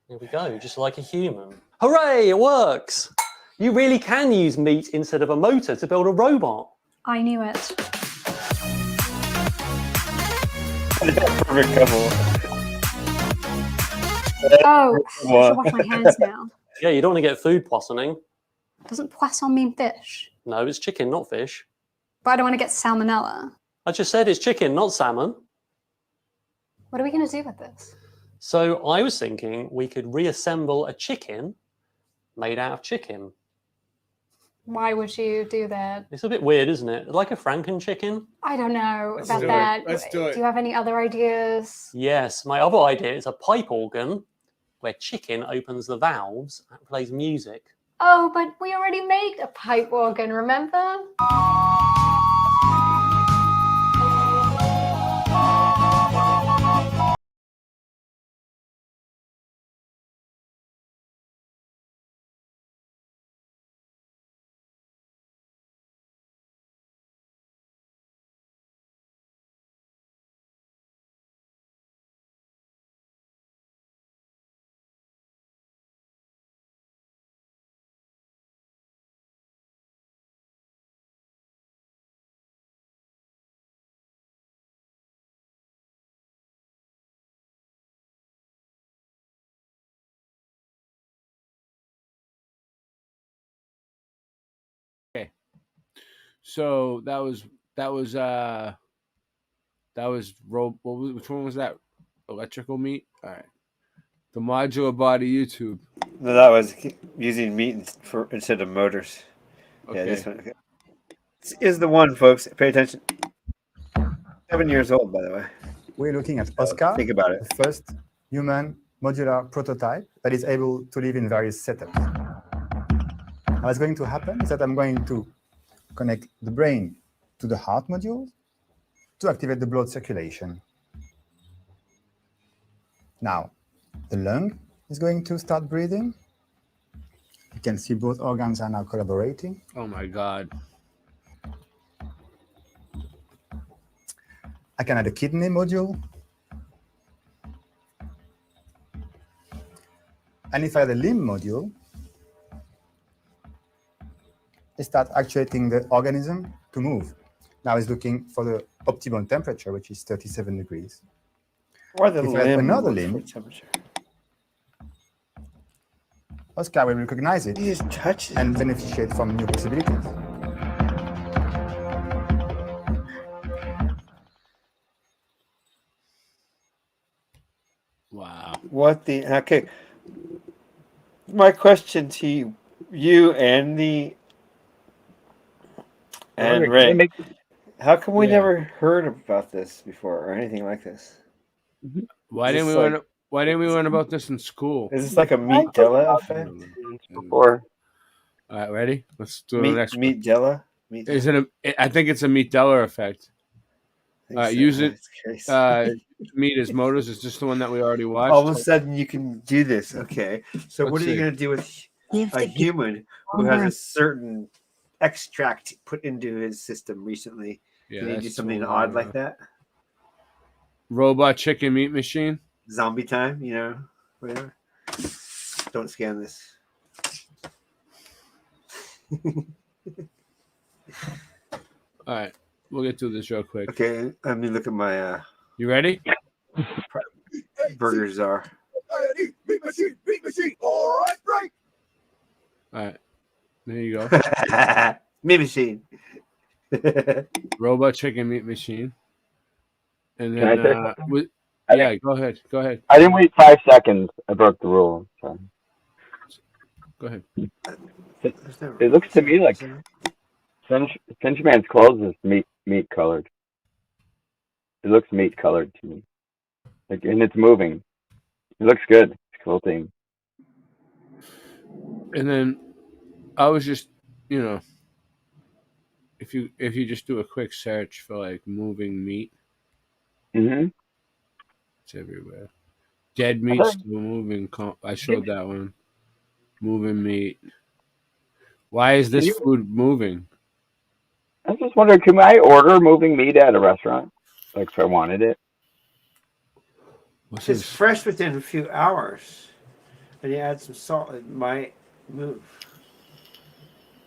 There we go, just like a human. Hooray, it works! You really can use meat instead of a motor to build a robot. I knew it. Perfect couple. Oh, I should wash my hands now. Yeah, you don't want to get food poisoning. Doesn't poisson mean fish? No, it's chicken, not fish. But I don't want to get salmonella. I just said it's chicken, not salmon. What are we going to do with this? So I was thinking we could reassemble a chicken made out of chicken. Why would you do that? It's a bit weird, isn't it? Like a Franken chicken? I don't know Let's about do it. that. Let's do it. Do you have any other ideas? Yes, my other idea is a pipe organ where chicken opens the valves and plays music. Oh, but we already made a pipe organ, remember? Okay. So that was which one was that? Electrical meat? All right. The modular body YouTube. No, that was using meat instead of motors. Okay. Yeah, this one. Okay. This is the one, folks. Pay attention. 7 years old, by the way. We're looking at Oscar. Think about it. The first human modular prototype that is able to live in various setups. Now, what's going to happen is that I'm going to connect the brain to the heart module to activate the blood circulation. Now, the lung is going to start breathing. You can see both organs are now collaborating. Oh my God. I can add a kidney module. And if I add a limb module, it starts actuating the organism to move. Now it's looking for the optimal temperature, which is 37 degrees. Or the if I add limb another looks limb, for temperature. Oscar will recognize it and beneficiate from new possibilities. Wow. What the okay? My question to you and Ray, how come we never heard about this before or anything like this? Why didn't we learn about this in school? Is this like a meat Della effect? Before. All right, ready? Let's do the next one. Meat Della. Is it I think it's a Meat Della effect. Use it. Meat as motors. Is this the one that we already watched? All of a sudden, you can do this. Okay. So, Let's what are you see. going to do with a human who has a certain extract put into his system recently? Yeah, Can you do that's something too odd long, like that? Robot chicken meat machine. Zombie time, whatever. Don't scan this. All right, we'll get through this real quick. Okay, let me look at my. You ready? Burger Czar. Meat machine. All right, break. All right, there you go. Meat machine. Robot chicken meat machine. And Can I then, say something? yeah, go ahead. Go ahead. I didn't wait 5 seconds. I broke the rule. So. Go ahead. It looks to me like Finchman's clothes is meat colored. It looks meat colored to me. Like, and it's moving. It looks good. It's a cool thing. And then I was just, if you just do a quick search for like moving meat, it's everywhere. Dead meat still moving. I showed that one. Moving meat. Why is this food moving? I was just wondering, can I order moving meat at a restaurant? Like, if I wanted it. It's fresh within a few hours, and you add some salt, it might move.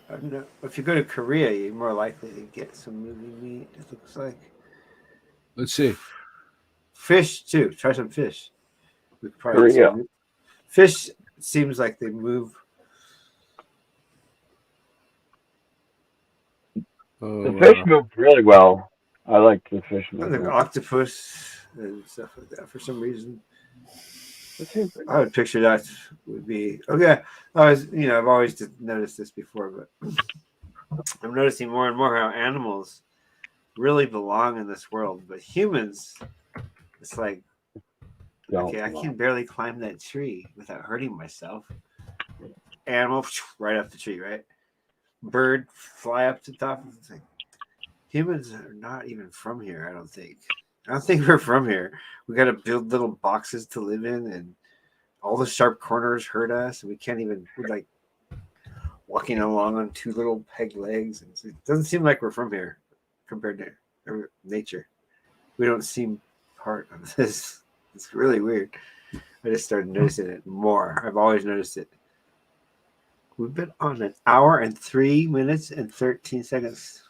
I don't know. If you go to Korea, you're more likely to get some moving meat. It looks like. Let's see. Fish too. Try some fish. We could probably Korea. Fish seems like they move. The fish moved really well. I like the fish movement. Like octopus and stuff like that for some reason. I would picture that would be okay. I've always noticed this before, but I'm noticing more and more how animals really belong in this world, but humans, it's like, okay, I can barely climb that tree without hurting myself. Animal, right up the tree, right? Bird, fly up to the top of the thing. Humans are not even from here, I don't think. I don't think we're from here. We got to build little boxes to live in, and all the sharp corners hurt us, and we're like walking along on 2 little peg legs. And it doesn't seem like we're from here compared to nature. We don't seem part of this. It's really weird. I just started noticing it more. I've always noticed it. We've been on 1 hour and 3 minutes and 13 seconds.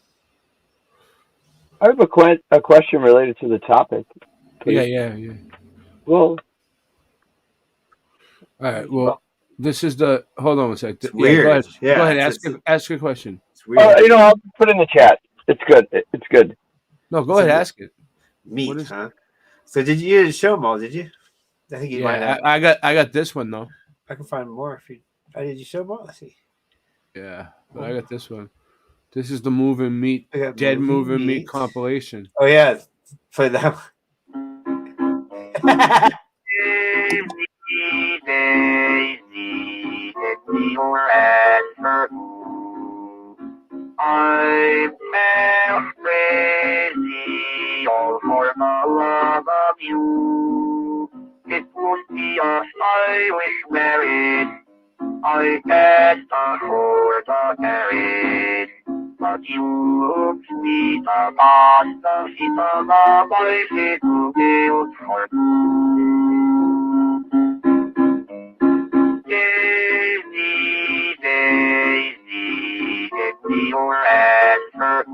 I have a question related to the topic. Yeah. Well, all right. Well, this is the. Hold on a sec. It's weird. Go ahead. Yeah, go ahead. Ask a question. It's weird. I'll put it in the chat. It's good. It's good. No, go ahead. Ask it. Meat, huh? So did you show them all? Did you? I think you might have. I got this one though. I can find more if you. Did you show them all? Let's see. Yeah, but I got this one. This is the moving meat, Dead moving meat compilation. Oh yeah, play that one. I'm crazy all for the love of you. It would be a stylish marriage. I can't afford a carriage, but you sweet upon the feet of a bicycle built for two. Daisy, Daisy, get me your answer.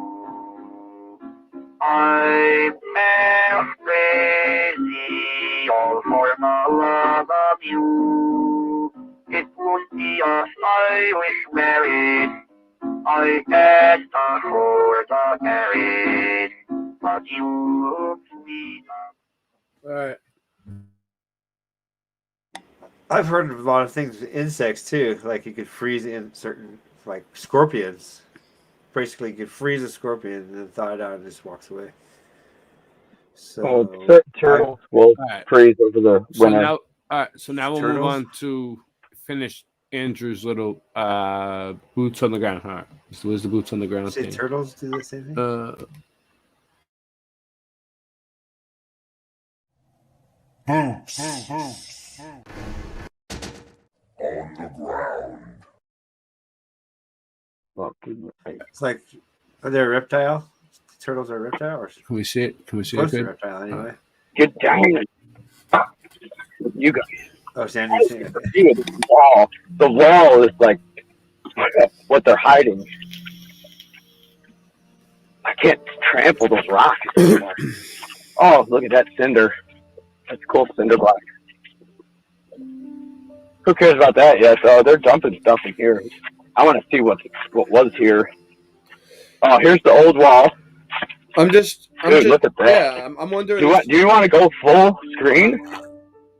I'm crazy all for the love of you. It would be a stylish marriage. I can't afford a carriage, but you sweet. All right. I've heard of a lot of things with insects too. Like you could freeze in certain, like scorpions. Basically, you could freeze a scorpion and then thaw it out and it just walks away. So turtles will freeze over the winter. So now we'll move on to finished Andrew's little boots on the ground. All right. So where's the boots on the ground Say thing? turtles do the same thing? Boots. On the ground. It's like, are they a reptile? Turtles are a reptile? Or Can we see it? Can we see close it? to a Good? reptile anyway. Get down. You guys. Oh, Sandy's saying it. See the wall. The wall is like what they're hiding. I can't trample those rocks anymore. Oh, look at that cinder. That's cool, cinder block. Who cares about that yet? Oh, they're dumping stuff in here. I want to see what was here. Oh, here's the old wall. I'm just look at that. Yeah, I'm wondering. Do you want to go full screen?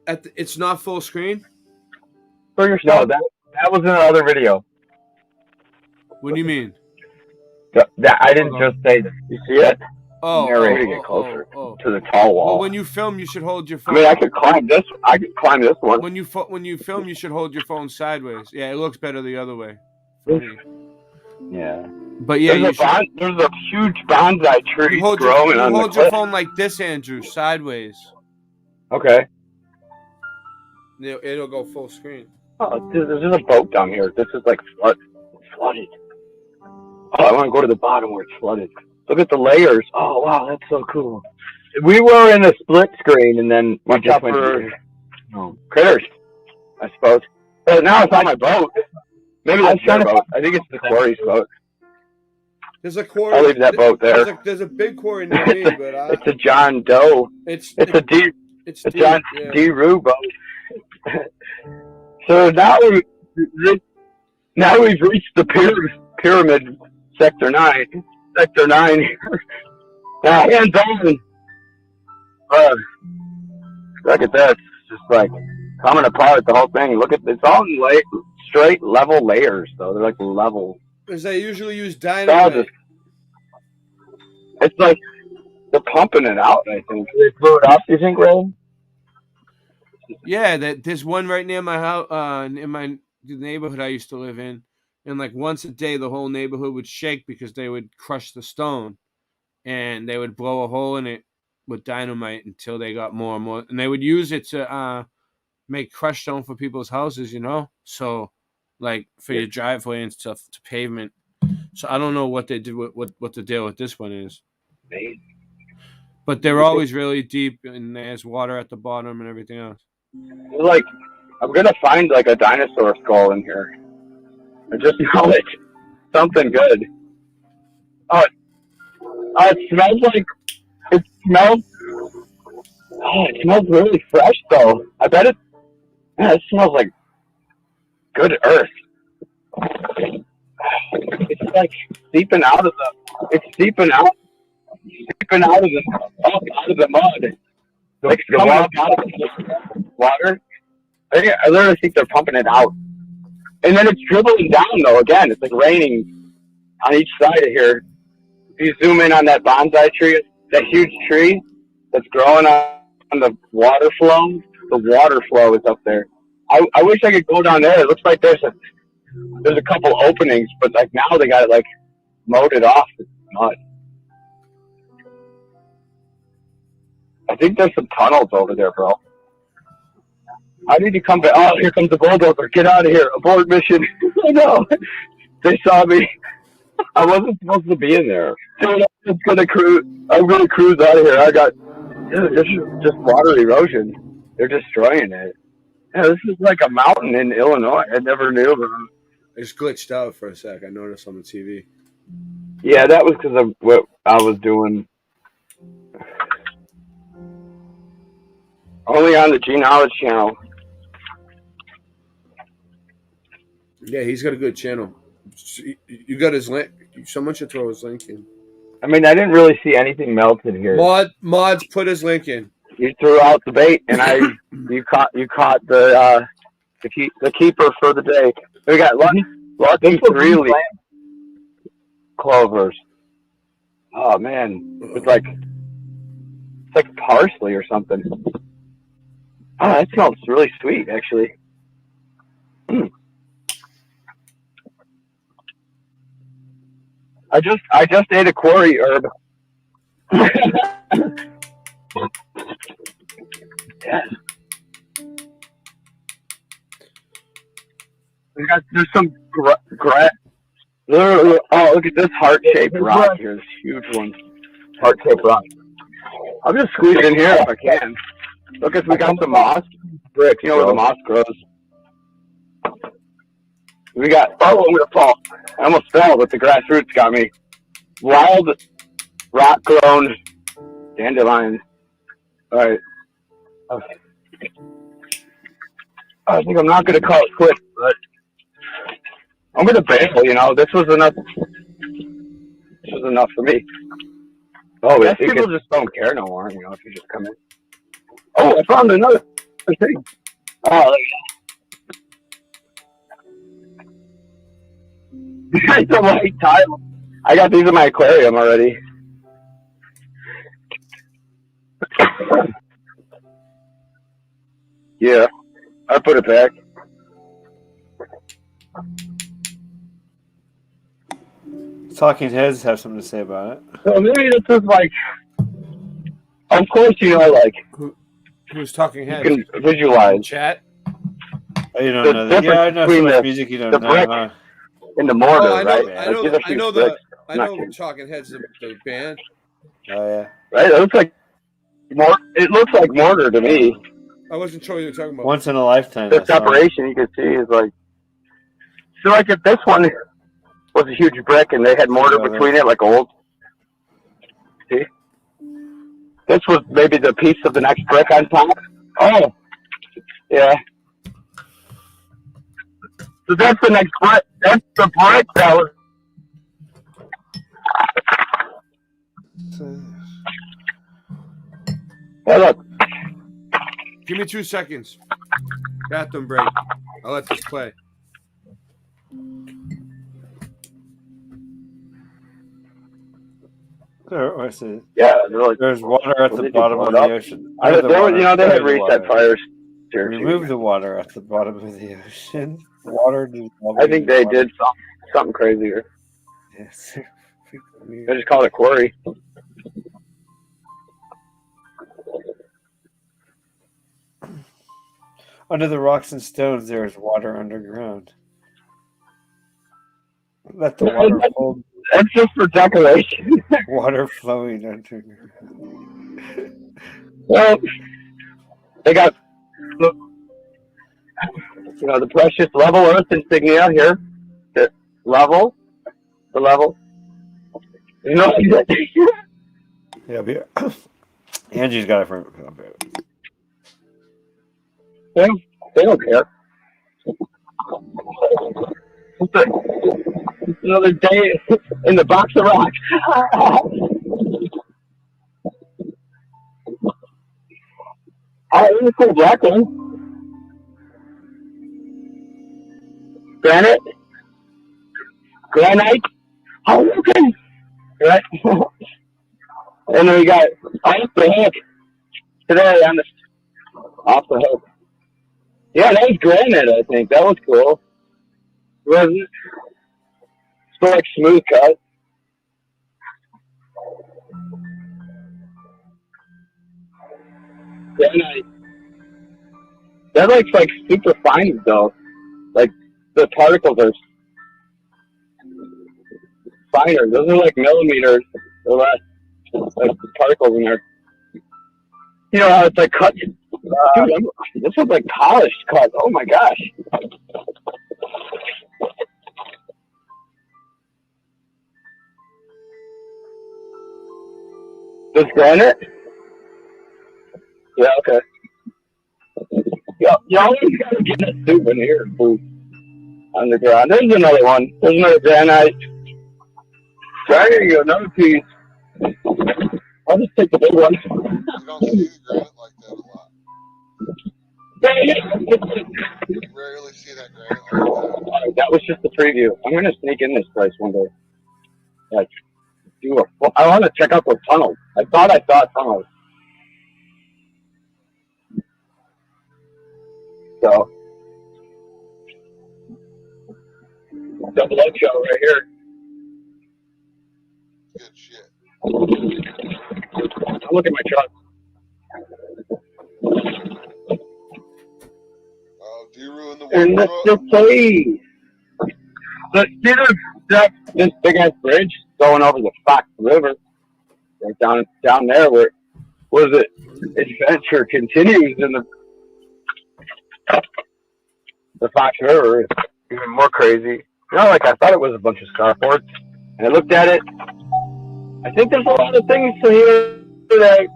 It's not full screen. No, that was in another video. What do you mean? That I didn't just say. You see it? Oh, Narrator, get closer to the tall wall. Well, when you film, you should hold your I phone. mean, I could climb this. I could climb this one. When you film, you should hold your phone sideways. Yeah, it looks better the other way. For me. Yeah. But yeah, there's a huge bonsai tree hold growing on the hold your cliff. phone like this, Andrew, sideways. Okay. It'll go full screen. Oh, there's a boat down here. This is like flooded. Oh, I want to go to the bottom where it's flooded. Look at the layers. Oh, wow, that's so cool. We were in a split screen, and then we just went to critters, I suppose. But now it's on my boat. Maybe that's their boat. I think it's the quarry's boat. There's a quarry. I'll leave that boat there. There's a big quarry near me, but It's a John Doe. It's a D. It's a John D. Rue boat. So now we've reached the pyramid sector 9. Sector 9 here. Now hands on. Look at that. It's just like coming apart, the whole thing. Look at it's all in straight level layers though. They're like level. Because they usually use dynamite. It's like they're pumping it out, I think. They blew it up, you think, Ray? Yeah, there's one right near my house, in the neighborhood I used to live in, and like once a day the whole neighborhood would shake because they would crush the stone, and they would blow a hole in it with dynamite until they got more and more, and they would use it to make crushed stone for people's houses, so like for your driveway and stuff, to pavement. So I don't know what they did what the deal with this one is. But they're always really deep, and there's water at the bottom and everything else. Like, I'm gonna find like a dinosaur skull in here. I just know it. Something good. Oh, it smells like it smells really fresh though. I bet it smells like good earth. It's like seeping out of the mud. Like it's coming up out of the water. I literally think they're pumping it out. And then it's dribbling down though again. It's like raining on each side of here. If you zoom in on that bonsai tree, that huge tree that's growing on the water flow, the water flow is up there. I wish I could go down there. It looks like there's a couple openings, but like now they got it like mowed it off with mud. I think there's some tunnels over there, bro. I need to come back. Oh, here comes the bulldozer. Get out of here. Abort mission. I know. They saw me. I wasn't supposed to be in there. Dude, I'm gonna cruise out of here. I got just water erosion. They're destroying it. Yeah, this is like a mountain in Illinois. I never knew about it. I just glitched out for a sec. I noticed on the TV. Yeah, that was because of what I was doing. Only on the G Knowledge channel. Yeah, he's got a good channel. You got his link. Someone should throw his link in. I mean, I didn't really see anything melted here. Mods, put his link in. You threw out the bait, and you caught the keeper for the day. We got lucky 3 clovers. Oh man, it's like parsley or something. Oh, that smells really sweet, actually. I just ate a quarry herb. Yes. There's some grass. Literally, oh, look at this heart-shaped rock here. This huge one. Heart-shaped rock. I'll just squeeze in here if I can. Look, we got some moss bricks. You know where the moss grows. We got, oh, I'm gonna fall. I almost fell, but the grassroots got me. Wild, rock-grown dandelions. All right. Okay. I think I'm not gonna call it quits, but I'm gonna bail. You know, this was enough. This was enough for me. Oh, I guess people just don't care no more. You know, if you just come in. Oh, I found another thing. Oh, it's a white tile. I got these in my aquarium already. Yeah, I put it back. Talking Heads have something to say about it. So maybe this is like, of course, you know, like who's Talking Heads? You can visualize chat. Oh, you don't know that. Yeah, I know so much music you don't know. Brick in the mortar, I know, right? I know Talking Heads, the band. Oh yeah. Right. It looks like mortar to me. I wasn't sure what you were talking about. Once in a lifetime. The separation you can see is like. So like if this one was a huge brick and they had mortar between it, like old. See. This was maybe the piece of the next brick on top. Oh. Yeah. So that's the next brick. That's the brick that was. Hey, look. Give me 2 seconds. Bathroom break. I'll let this play. Yeah, there's water at the bottom of the ocean. They had reset fires. Remove the water at the bottom of the ocean. Water. I think they did something crazier. Yes. They just called it quarry. Under the rocks and stones, there is water underground. Let the water hold. That's just for decoration. Water flowing underground. Well, they got, you know, the precious level earth insignia here. The level. You know, yeah, but Angie's got it from. They don't care. It's another day in the box of rocks. Oh, this is a cool black one. Granite. Oh, okay. Right. And then we got off the hook today on the off the hook. Yeah, that was granite, I think. That was cool. Wasn't it? It's like smooth cut. Granite. That looks like super fine though. Like the particles are finer. Those are like millimeters or less. Like particles in there. You know how it's like cut. Dude, this is like polished cut. Oh my gosh. This granite? Yeah, okay. You always gotta get a souvenir booth underground. There's another one. There's another granite. There you go, another piece. I'll just take the big one. You don't see granite like that a lot. You rarely see that granite like that. That was just the preview. I'm gonna sneak in this place one day. Like, I want to check out those tunnels. I thought I saw tunnels. So, double egg shell right here. good shit. Look at my truck. Oh, Deru in the And work that's truck. the place. This big ass bridge going over the Fox River. Right down there where the adventure continues in the Fox River is even more crazy. You know, like I thought it was a bunch of starports, and I looked at it. I think there's a lot of things here that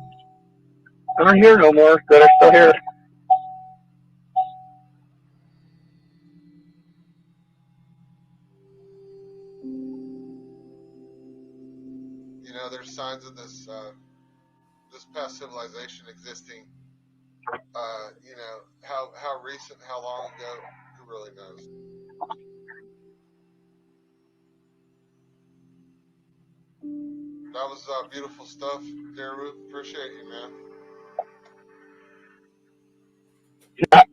aren't here no more that are still here. You know, there's signs of this past civilization existing. You know, how recent, how long ago, who really knows? That was beautiful stuff, Deru. Appreciate you, man. Yeah.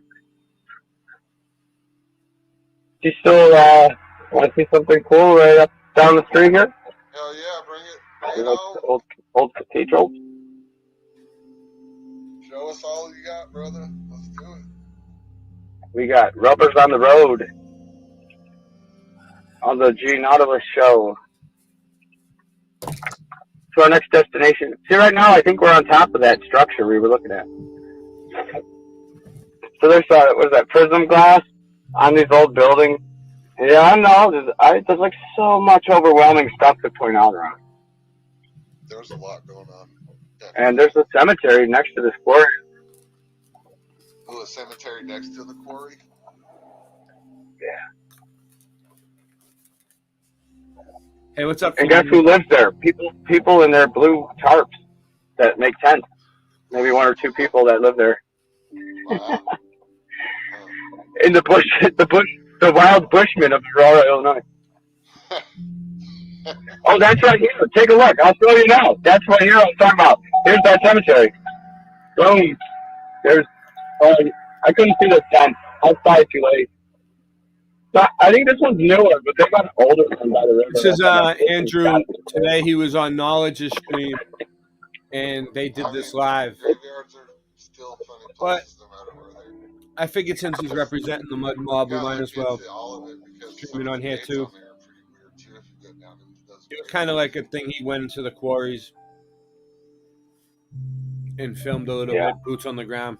You still want to see something cool right up down the street here? Hell yeah, bring it on. Old cathedral. Show us all you got, brother. Let's do it. We got rubbers on the road on the G Nautilus show. To our next destination. See, right now, I think we're on top of that structure we were looking at. So there's what is that, prism glass on these old buildings. Yeah, I know. There's like so much overwhelming stuff to point out around. There's a lot going on. And there's a cemetery next to this quarry. Oh, a cemetery next to the quarry? Yeah. Hey, what's up? And guess who lives there? People in their blue tarps that make tents. Maybe one or two people that live there. Wow. In the wild bushmen of Aurora, Illinois. Oh, that's right here. Take a look. I'll show you now. That's right here I was talking about. Here's that cemetery. Boom. I couldn't see the tent. Outside too late. So I think this one's newer, but they got an older one by the river. This is Andrew. Today he was on Knowledge's stream, and they did this live. Graveyards are still funny places no matter where they are. I figured since he's representing the Mud Mob, we might as well stream it on here too. It was kind of like a thing. He went into the quarries and filmed a little bit, boots on the ground.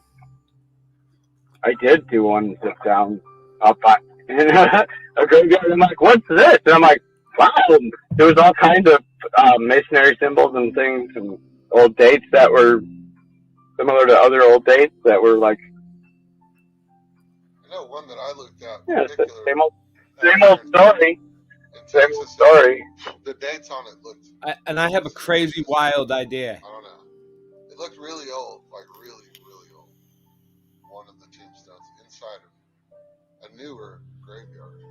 I did do one sit down up by a graveyard. I'm like, what's this? And I'm like, wow. There was all kinds of masonry symbols and things and old dates that were similar to other old dates that were like. I know one that I looked at. Yeah, it's the same old story. Same old story. The dates on it looked. I have a crazy, wild idea. I don't know. It looked really old, like really, really old. One of the tombstones inside of a newer graveyard.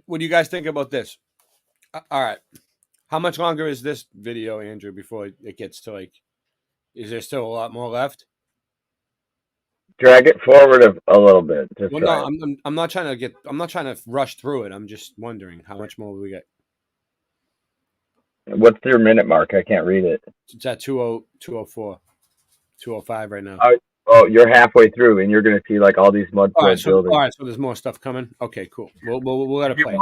What do you guys think about this? All right. How much longer is this video, Andrew, before it gets to like? Is there still a lot more left? Drag it forward a little bit. Well, no, I'm not trying to rush through it. I'm just wondering how much more we get. What's your minute mark? I can't read it. It's at 204, 205 right now. Oh, you're halfway through, and you're going to see like all these mud buildings. All right, so there's more stuff coming. Okay, cool. We'll let it play.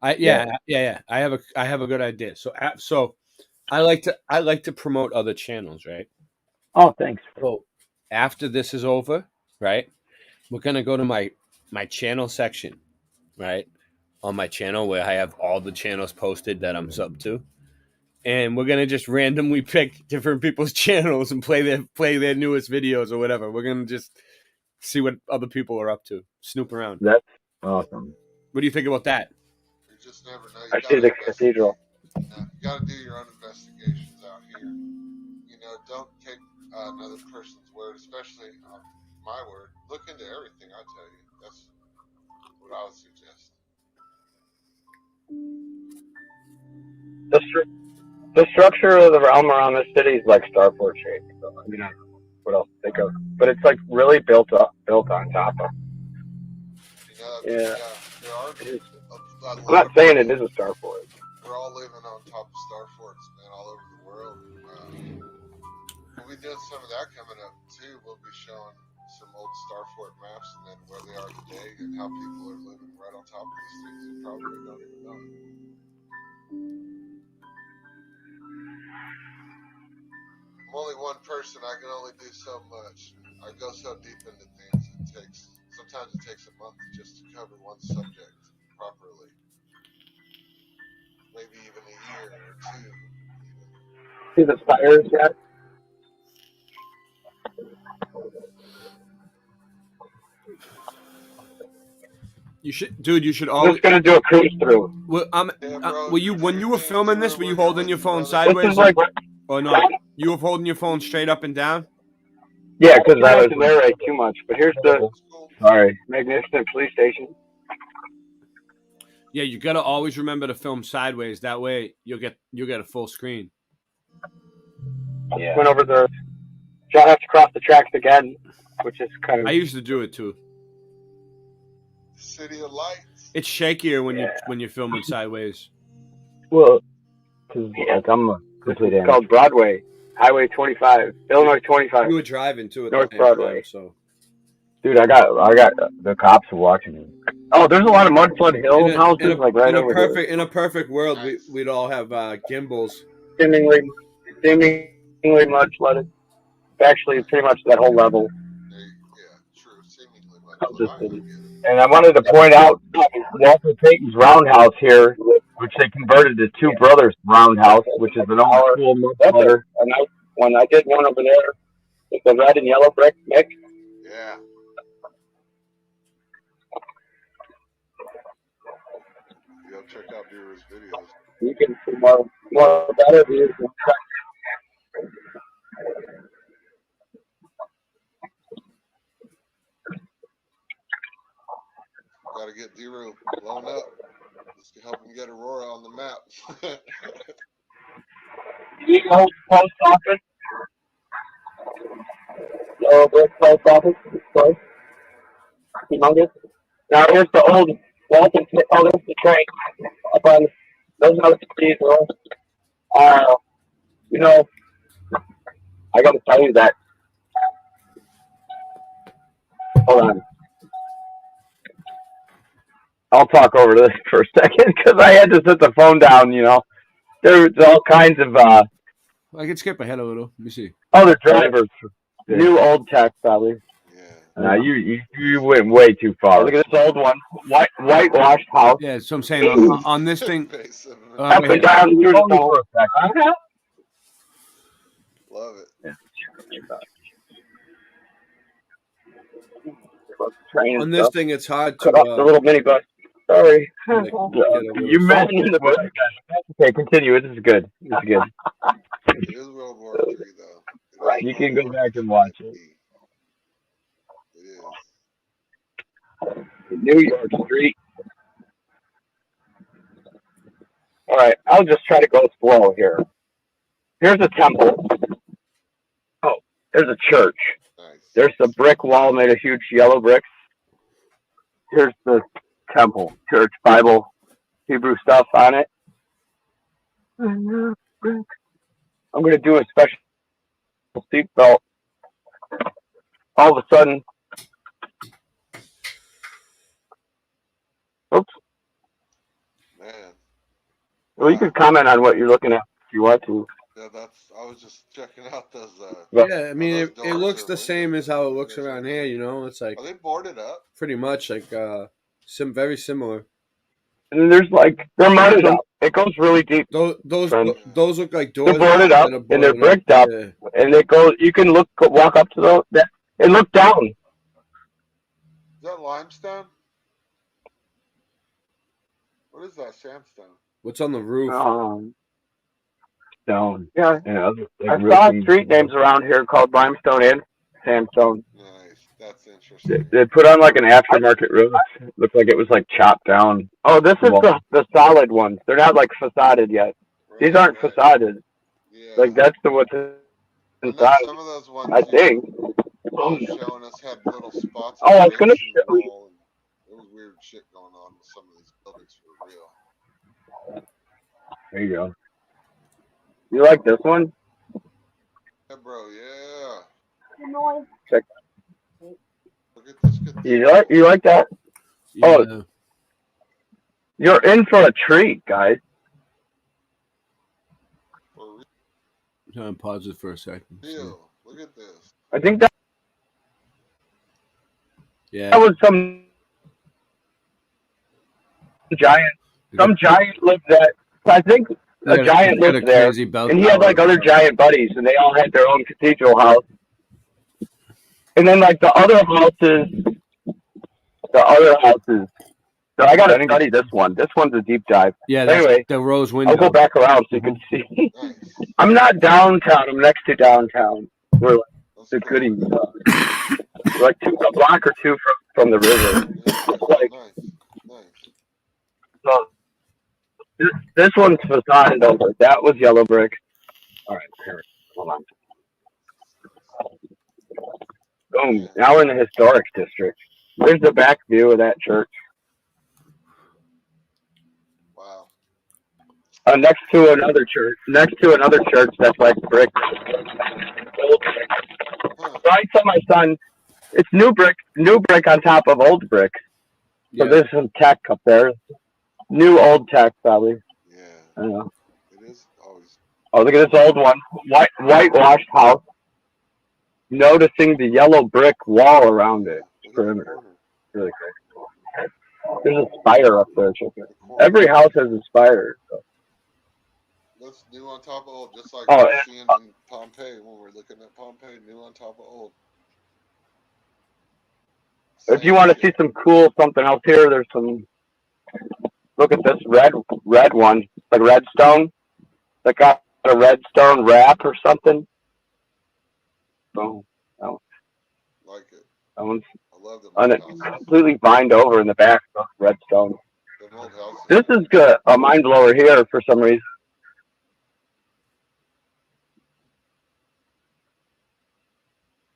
I have a good idea. So I like to promote other channels, right? Oh, thanks. So after this is over, right, we're gonna go to my channel section, right, on my channel where I have all the channels posted that I'm sub to, and we're gonna just randomly pick different people's channels and play their newest videos or whatever. We're gonna just see what other people are up to, snoop around. That's awesome. What do you think about that? You just never know. I see the cathedral. You got to do your own investigations out here. You know, don't take another person's word, especially my word. Look into everything I tell you. That's what I would suggest. The structure of the realm around this city is like starport shape. So, I mean, I don't know what else to think of, but it's like really built on top of. You know, Yeah. I'm not saying it is a starport. We're all living on top of star forts, man, all over the world. We'll be doing some of that coming up too. We'll be showing some old star fort maps and then where they are today and how people are living right on top of these things and probably don't even know it. I'm only one person. I can only do so much. I go so deep into things. Sometimes it takes a month just to cover one subject properly. Maybe even a year or two. See the spires yet? You should, dude. You should I'm always. just gonna do a cruise through. Were you when you were filming this? Were you holding your phone sideways, or not? You were holding your phone straight up and down. Yeah, because I was narrate too much. But here's the magnificent police station. Yeah, you gotta always remember to film sideways. That way, you'll get a full screen. Yeah. Went over the. John has to cross the tracks again, which is kind of. I used to do it too. City of Lights. It's shakier when you're filming sideways. Well, because I'm a complete. It's called Broadway, Highway 25, Illinois 25. You were driving too at North the same Broadway. time, so. Dude, I got the cops watching me. Oh, there's a lot of mud flood hill houses like right over here. In a perfect world, we'd all have gimbals. Seemingly mud flooded. Actually, pretty much that whole level. And I wanted to point out Walter Payton's Roundhouse here, which they converted to Two Brothers Roundhouse, which is an old school mud floodder. When I did one over there with the red and yellow brick mix. Yeah. Go check out Beaver's videos. You can see more better views. Got to get D-Room blown up. Just to help him get Aurora on the map. The old post office. The old brick post office. Close. Humongous. Now here's the old Walton. Oh, there's the train. Up on those are the cathedral. You know, I got to tell you that. Hold on. I'll talk over this for a second because I had to set the phone down, you know. There's all kinds of I can skip ahead a little. Let me see. other drivers. New old tech, probably. Yeah. You went way too far. Look at this old one. Whitewashed house. Yeah, so I'm saying on this thing. Up and down. Love it. Yeah. On this thing, it's hard to. Cut off the little minibus. Sorry. You mentioned the Okay, continue. This is good. This is good. It is World War III, though. Right. You can go back and watch it. It is. New York Street. All right, I'll just try to go slow here. Here's a temple. Oh, there's a church. Nice. There's a brick wall made of huge yellow bricks. Here's the temple, church, Bible, Hebrew stuff on it. I'm going to do a special seatbelt. All of a sudden, oops. Man. Well, you can comment on what you're looking at if you want to. Yeah, I was just checking out those. Yeah, I mean, it looks the same as how it looks around here, you know? It's like. Are they boarded up? Pretty much, like, very similar. And there's like, they're mounted up. It goes really deep. Those look like doors. They're boarded up, and they're bricked up, and it goes, you can walk up to those, and look down. Is that limestone? What is that, sandstone? What's on the roof? Stone. Yeah. I saw street names around here called limestone and sandstone. Nice. That's interesting. They put on like an aftermarket roof. Looked like it was like chopped down. Oh, this is the solid ones. They're not like facaded yet. These aren't facaded. Yeah. Like that's what's inside. Some of those ones I think. Showing us had little spots. Oh, I was gonna show you. There was weird shit going on with some of these buildings for real. There you go. You like this one? Yeah, bro. Yeah. Check. Look at this. Get this. You like that? Yeah. Oh, you're in for a treat, guys. For Trying to pause it for a second. real. Look at this. I think that Yeah. was some giant. Some giant lived there. I think a Yeah, giant got a lived there, crazy bell and he had tower. like other giant buddies, and they all had their own cathedral house. And then like the other houses. So I gotta study this one. This one's a deep dive. Yeah, that's Anyway, the rose window. I'll go back around so you can see. I'm not downtown. I'm next to downtown. We're like the goodies. We're like a block or two from the river. It's like, so this one's facade over. That was yellow brick. All right, here. Hold on. Boom. Now we're in the historic district. There's the back view of that church. Wow. Next to another church. That's like brick. Old brick. So I tell my son, it's new brick on top of old brick. So there's some tech up there. New old tech, probably. Yeah. I don't know. It is always. Oh, look at this old one. Whitewashed house. Noticing the yellow brick wall around it. Perimeter. Really great. There's a spire up there. Every house has a spire. So. That's new on top of old, just like Oh, we're seeing in Pompeii when we're looking at Pompeii, new on top of old. If you want to see some cool something else here, there's some. Look at this red one, like redstone. That got a redstone wrap or something. So Like it. that one's I love them and old it's houses. completely vined over in the back of redstone. Them old houses. This is good. A mind blower here for some reason.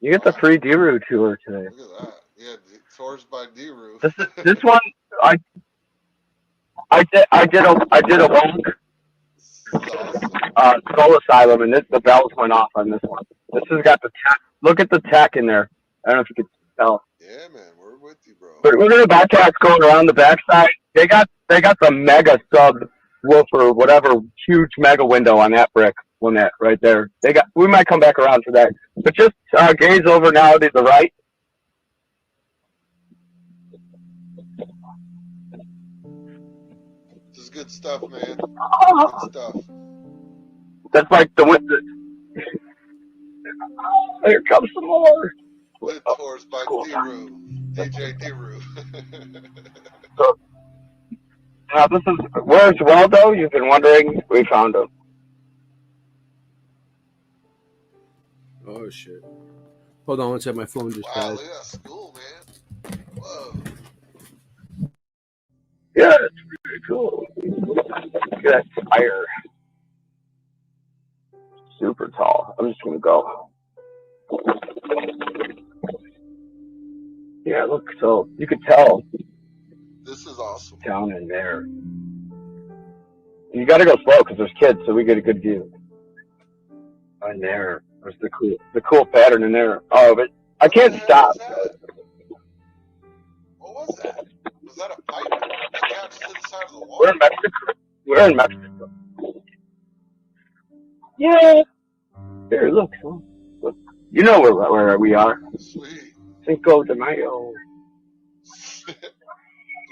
You get the free Deru tour today. Look at that. Yeah, tours by D-Roof. This one I did a walk Soul Asylum, and the bells went off on this one. This has got the tech. Look at the tech in there. I don't know if you can tell. Yeah, man, we're with you, bro. But look at the backpacks going around the backside. They got the mega subwoofer, whatever, huge mega window on that brick. One that right there. We might come back around to that. But just gaze over now to the right. This is good stuff, man. Good stuff. That's like the window. Here comes some more. Lit tours by D-Roof. DJ D-Roof. So, now this is where's Waldo? You've been wondering. We found him. Oh shit! Hold on one second. My phone just Wow, died. look at that school, man. Whoa. Yeah, it's pretty cool. Look at that spire. Super tall. I'm just gonna go. Yeah, look. So you could tell. This is awesome. Down in there. And you got to go slow because there's kids, so we get a good view. In there. There's the cool pattern in there. Oh, but I can't stop. What was that? Was that a pipe that got to the side of the wall? We're in Mexico. Yeah. Here, look. Look. You know where we are. Sweet. Cinco de Mayo.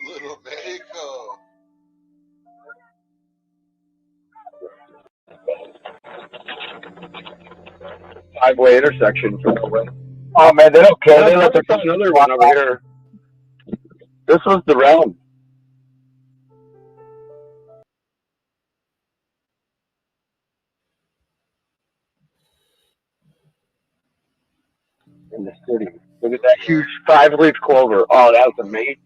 Little Mexico. Five-way intersection for the way. Oh man, they don't care. They let their another one over here. This was the realm. In the city. Look at that huge 5-leaf clover. Oh, that was amazing.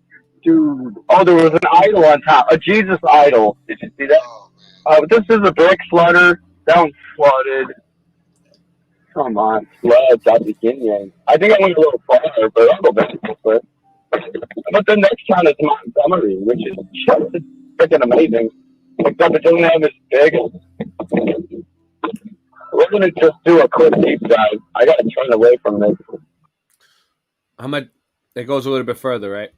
Dude. Oh, there was an idol on top. A Jesus idol. Did you see that? This is a brick flooded. That one's flooded. Come on. Floods at the beginning. I think I went a little farther, but I'll go back real quick. But the next town is Montgomery, which is just freaking amazing. Except it doesn't have as big. We're gonna just do a quick deep dive. I gotta turn away from this. How much? It goes a little bit further, right?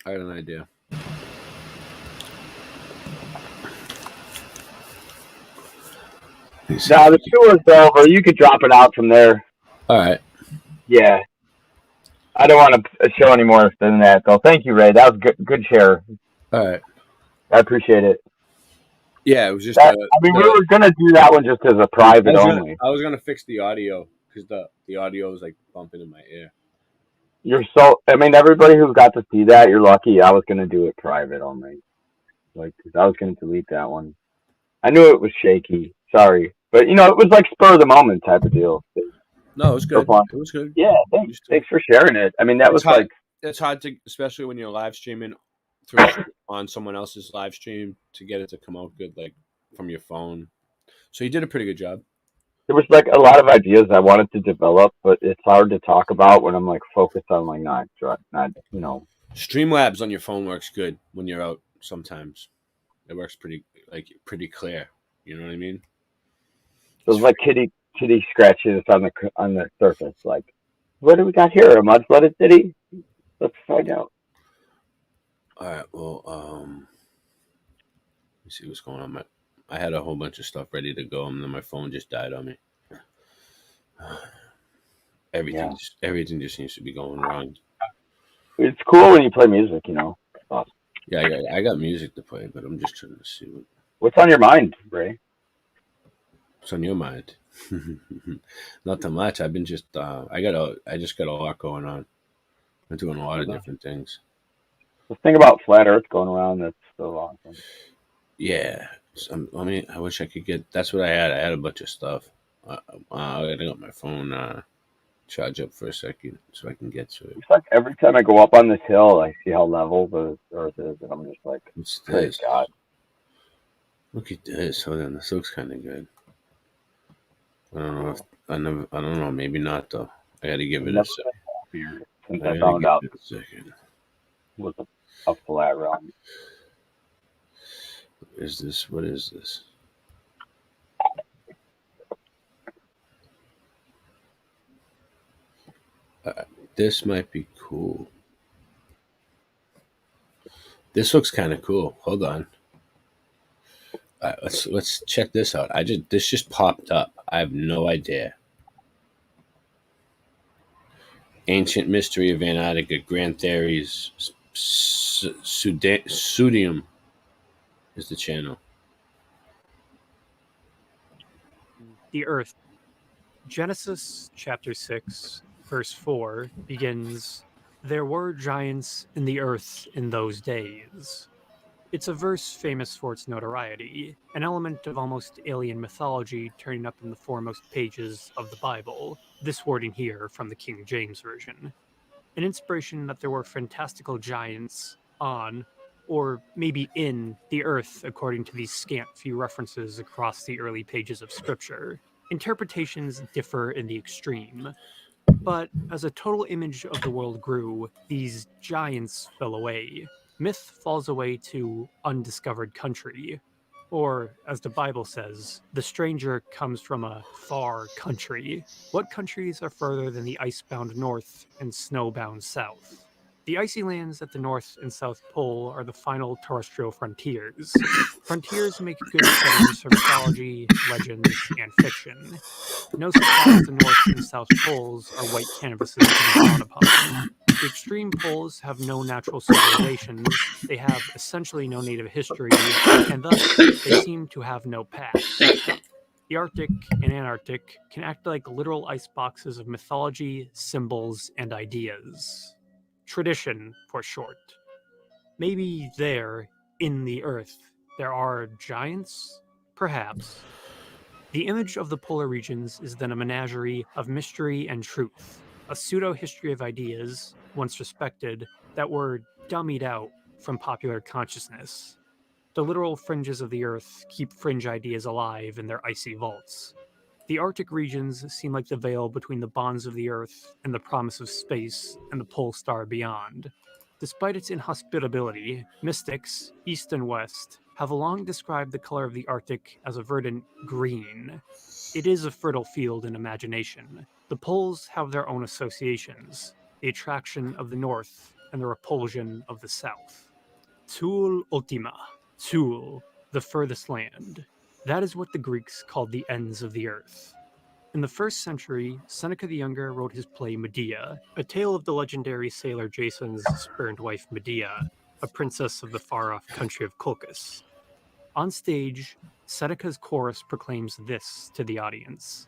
I got an idea. Now the tour's over. You could drop it out from there. All right. Yeah. I don't want to show any more than that, though. Thank you, Ray. That was good share. All right. I appreciate it. Yeah, it was just. We were gonna do that one just as a private only. I was gonna fix the audio because the audio was like bumping in my ear. Everybody who got to see that, you're lucky. I was gonna do it private only. Cause I was gonna delete that one. I knew it was shaky. Sorry, but it was like spur of the moment type of deal. No, it was good. It was good. Yeah, thanks for sharing it. That was hard. It's hard to, especially when you're live streaming on someone else's live stream, to get it to come out good, like from your phone. So you did a pretty good job. There was like a lot of ideas I wanted to develop, but it's hard to talk about when I'm like focused on like not. Streamlabs on your phone works good when you're out. Sometimes it works pretty clear. You know what I mean? Those like kitty scratches on the surface. Like, what do we got here? A mud-flooded city? Let's find out. All right. Well, let me see what's going on. I had a whole bunch of stuff ready to go, and then my phone just died on me. Everything just seems to be going wrong. It's cool when you play music, Awesome. Yeah, I got music to play, but I'm just trying to see what's on your mind, Ray. What's on your mind? Not too much. I've been just I just got a lot going on. I'm doing a lot of different things. The thing about flat Earth going around, that's so awesome. Yeah. I wish I could get. That's what I had. I had a bunch of stuff. I gotta get my phone charge up for a second so I can get to it. It's like every time I go up on this hill, I see how level the Earth is, and I'm just like, praise God. Look at this. Hold on, this looks kind of good. I don't know. Maybe not though. I got to give it a second. Since I found out it was a flat round. What is this? This might be cool. This looks kind of cool. Hold on. Let's check this out. This just popped up. I have no idea. Ancient Mystery of Antarctica, Grand Theories, Sudium is the channel. The Earth. Genesis chapter 6, verse 4 begins, "There were giants in the earth in those days." It's a verse famous for its notoriety, an element of almost alien mythology turning up in the foremost pages of the Bible, this wording here from the King James Version. An inspiration that there were fantastical giants on, or maybe in, the earth according to these scant few references across the early pages of Scripture. Interpretations differ in the extreme, but as a total image of the world grew, these giants fell away. Myth falls away to undiscovered country, or, as the Bible says, the stranger comes from a far country. What countries are further than the icebound north and snowbound south? The icy lands at the North and South Pole are the final terrestrial frontiers. Frontiers make good settings for mythology, legends, and fiction. No surprise the North and South Poles are white canvases to be drawn upon. The extreme poles have no natural civilizations, they have essentially no native history, and thus they seem to have no past. The Arctic and Antarctic can act like literal iceboxes of mythology, symbols, and ideas. Tradition, for short. Maybe there, in the Earth, there are giants? Perhaps. The image of the polar regions is then a menagerie of mystery and truth, a pseudo-history of ideas, once respected, that were dummied out from popular consciousness. The literal fringes of the Earth keep fringe ideas alive in their icy vaults. The Arctic regions seem like the veil between the bonds of the Earth and the promise of space and the pole star beyond. Despite its inhospitability, mystics, east and west, have long described the color of the Arctic as a verdant green. It is a fertile field in imagination. The poles have their own associations, the attraction of the north and the repulsion of the south. Thule Ultima, Thule, the furthest land. That is what the Greeks called the ends of the earth. In the 1st century, Seneca the Younger wrote his play Medea, a tale of the legendary sailor Jason's spurned wife Medea, a princess of the far-off country of Colchis. On stage, Seneca's chorus proclaims this to the audience.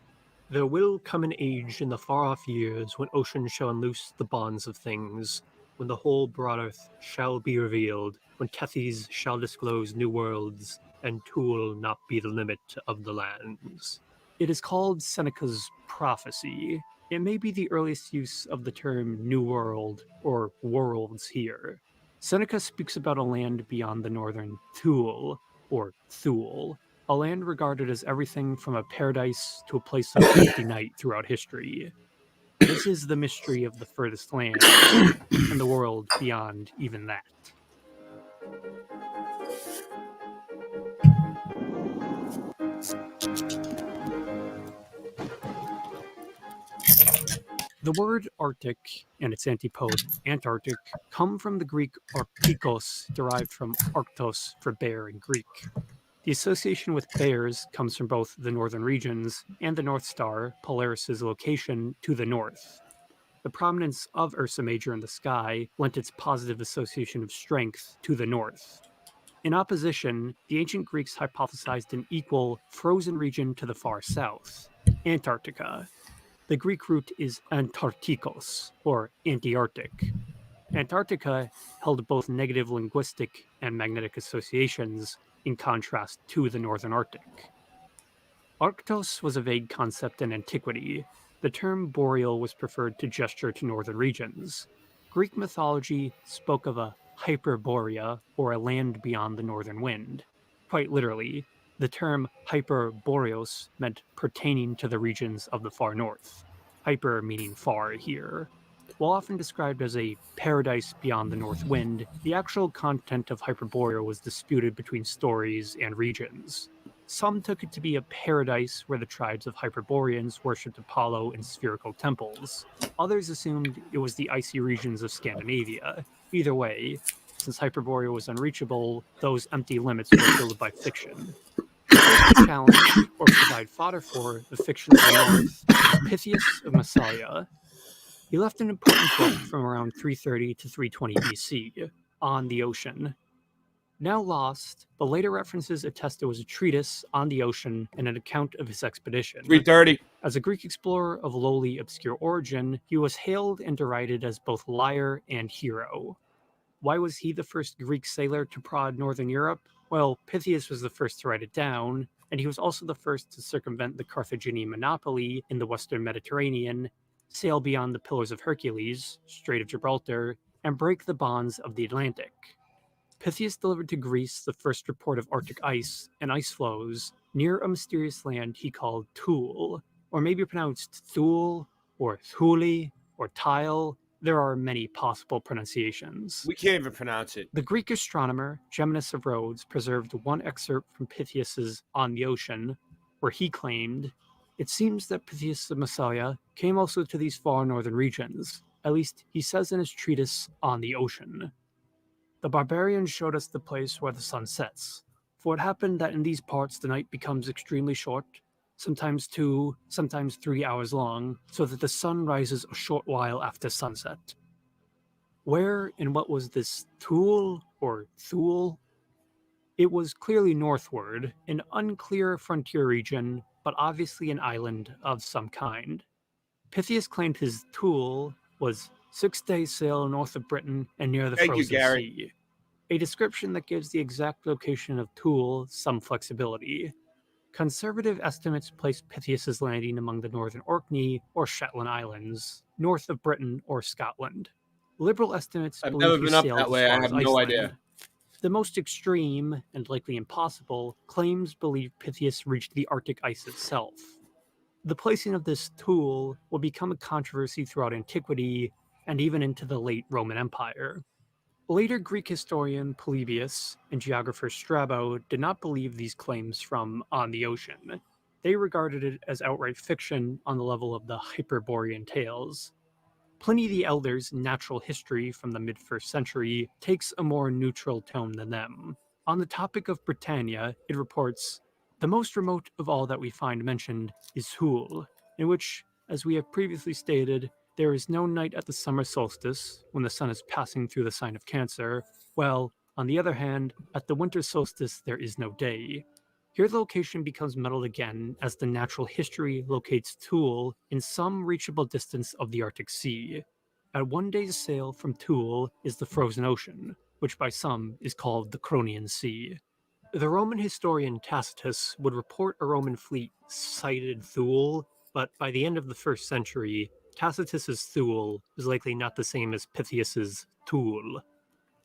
There will come an age in the far-off years when ocean shall unloose the bonds of things, when the whole broad earth shall be revealed, when Tethys shall disclose new worlds, and Thule not be the limit of the lands. It is called Seneca's prophecy. It may be the earliest use of the term New World or worlds here. Seneca speaks about a land beyond the northern Thule, or Thule, a land regarded as everything from a paradise to a place of empty night throughout history. This is the mystery of the furthest land, and the world beyond even that. The word Arctic and its antipode, Antarctic, come from the Greek arctikos, derived from arctos for bear in Greek. The association with bears comes from both the northern regions and the North Star, Polaris's location to the north. The prominence of Ursa Major in the sky lent its positive association of strength to the north. In opposition, the ancient Greeks hypothesized an equal frozen region to the far south, Antarctica. The Greek root is Antarktikos, or anti-Arctic. Antarctica held both negative linguistic and magnetic associations, in contrast to the northern Arctic. Arctos was a vague concept in antiquity. The term boreal was preferred to gesture to northern regions. Greek mythology spoke of a hyperborea, or a land beyond the northern wind. Quite literally, the term hyperboreos meant pertaining to the regions of the far north. Hyper meaning far here. While often described as a paradise beyond the north wind, the actual content of Hyperborea was disputed between stories and regions. Some took it to be a paradise where the tribes of Hyperboreans worshipped Apollo in spherical temples. Others assumed it was the icy regions of Scandinavia. Either way, since Hyperborea was unreachable, those empty limits were filled by fiction. To challenge or provide fodder for the fiction of the north, Pythias of Massalia. He left an important book from around 330 to 320 BC, On the Ocean. Now lost, but later references attest it was a treatise on the ocean and an account of his expedition. 330. As a Greek explorer of lowly, obscure origin, he was hailed and derided as both liar and hero. Why was he the first Greek sailor to prod northern Europe? Well, Pythias was the first to write it down, and he was also the first to circumvent the Carthaginian monopoly in the western Mediterranean, sail beyond the Pillars of Hercules, Strait of Gibraltar, and break the bonds of the Atlantic. Pythias delivered to Greece the first report of Arctic ice and ice flows near a mysterious land he called Thule, or maybe pronounced Thule, or Thule, or Tile. There are many possible pronunciations. We can't even pronounce it. The Greek astronomer Geminus of Rhodes preserved one excerpt from Pythias's On the Ocean, where he claimed, "It seems that Pythias of Massalia came also to these far northern regions. At least he says in his treatise On the Ocean. The barbarians showed us the place where the sun sets. For it happened that in these parts the night becomes extremely short, sometimes 2, sometimes 3 hours long, so that the sun rises a short while after sunset." Where and what was this Thule or Thule? It was clearly northward, an unclear frontier region, but obviously an island of some kind. Pythias claimed his Thule was 6 days' sail north of Britain and near the frozen sea. A description that gives the exact location of Thule some flexibility. Conservative estimates place Pythias's landing among the northern Orkney or Shetland Islands, north of Britain or Scotland. Liberal estimates I've believe never he been up sailed that as way. far I as have no Iceland. idea. The most extreme, and likely impossible, claims believe Pythias reached the Arctic ice itself. The placing of this Thule will become a controversy throughout antiquity and even into the late Roman Empire. Later Greek historian Polybius and geographer Strabo did not believe these claims from On the Ocean. They regarded it as outright fiction on the level of the Hyperborean tales. Pliny the Elder's Natural History from the mid-1st century takes a more neutral tone than them. On the topic of Britannia, it reports, "The most remote of all that we find mentioned is Thule, in which, as we have previously stated, there is no night at the summer solstice, when the sun is passing through the sign of Cancer, while, on the other hand, at the winter solstice there is no day. Here the location becomes muddled again as the Natural History locates Thule in some reachable distance of the Arctic Sea. At 1 day's sail from Thule is the frozen ocean, which by some is called the Cronian Sea." The Roman historian Tacitus would report a Roman fleet sighted Thule, but by the end of the 1st century, Tacitus's Thule is likely not the same as Pythias's Thule,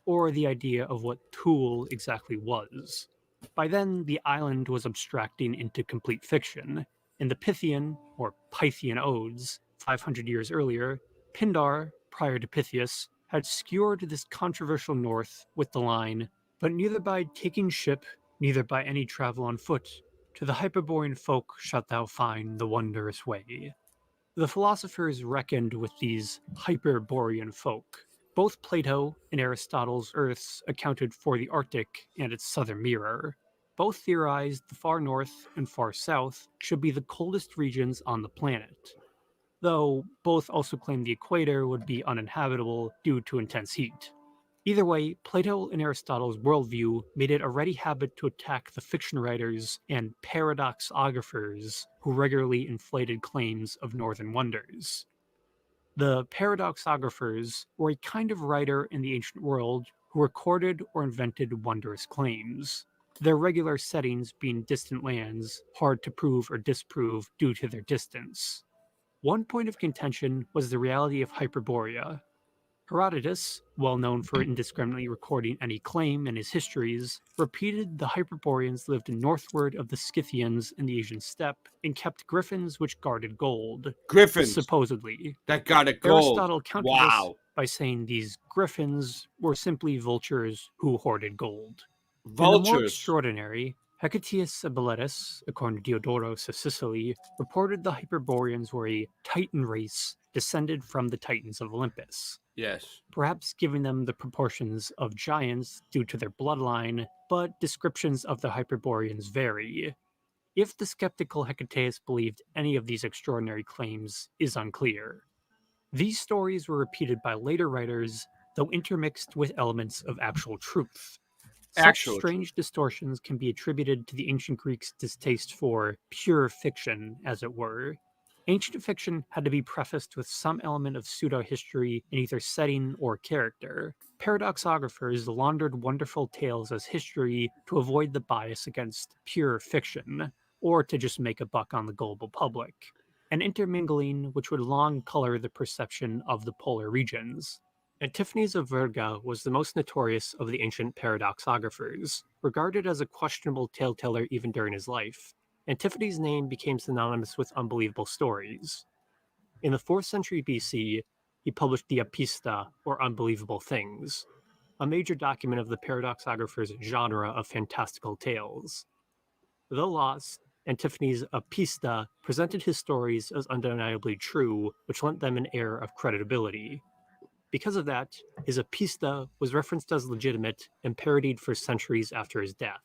or the idea of what Thule exactly was. By then, the island was abstracting into complete fiction. In the Pythian, or Pythian Odes, 500 years earlier, Pindar, prior to Pythias, had skewered this controversial north with the line, "But neither by taking ship, neither by any travel on foot, to the Hyperborean folk shalt thou find the wondrous way." The philosophers reckoned with these Hyperborean folk. Both Plato and Aristotle's Earths accounted for the Arctic and its southern mirror. Both theorized the far north and far south should be the coldest regions on the planet, though both also claimed the equator would be uninhabitable due to intense heat. Either way, Plato and Aristotle's worldview made it a ready habit to attack the fiction writers and paradoxographers who regularly inflated claims of northern wonders. The paradoxographers were a kind of writer in the ancient world who recorded or invented wondrous claims, their regular settings being distant lands, hard to prove or disprove due to their distance. One point of contention was the reality of Hyperborea. Herodotus, well known for indiscriminately recording any claim in his histories, repeated the Hyperboreans lived northward of the Scythians in the Asian steppe and kept griffins which guarded gold. Griffins! Supposedly. That guarded gold. Aristotle countered this by saying these griffins were simply vultures who hoarded gold. Vultures? And the more extraordinary, Hecataeus of Miletus, according to Diodorus of Sicily, reported the Hyperboreans were a Titan race descended from the Titans of Olympus. Yes. Perhaps giving them the proportions of giants due to their bloodline, but descriptions of the Hyperboreans vary. If the skeptical Hecataeus believed any of these extraordinary claims is unclear. These stories were repeated by later writers, though intermixed with elements of actual truth. Such strange distortions can be attributed to the ancient Greeks' distaste for pure fiction, as it were. Ancient fiction had to be prefaced with some element of pseudo-history in either setting or character. Paradoxographers laundered wonderful tales as history to avoid the bias against pure fiction, or to just make a buck on the global public, an intermingling which would long color the perception of the polar regions. Antiphanes of Verga was the most notorious of the ancient paradoxographers, regarded as a questionable tale-teller even during his life. Antiphanes' name became synonymous with unbelievable stories. In the 4th century BC, he published the Apista, or Unbelievable Things, a major document of the paradoxographers' genre of fantastical tales. Though lost, Antiphanes' Apista presented his stories as undeniably true, which lent them an air of credibility. Because of that, his Apista was referenced as legitimate and parodied for centuries after his death.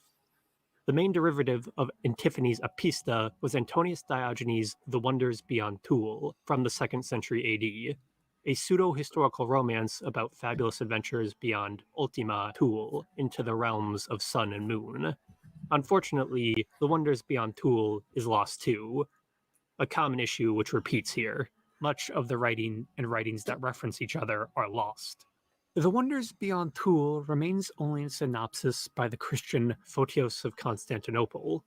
The main derivative of Antiphanes' Apista was Antonius Diogenes' The Wonders Beyond Thule, from the 2nd century AD, a pseudo-historical romance about fabulous adventures beyond Ultima Thule into the realms of sun and moon. Unfortunately, The Wonders Beyond Thule is lost too, a common issue which repeats here. Much of the writing and writings that reference each other are lost. The Wonders Beyond Thule remains only in synopsis by the Christian Photios of Constantinople.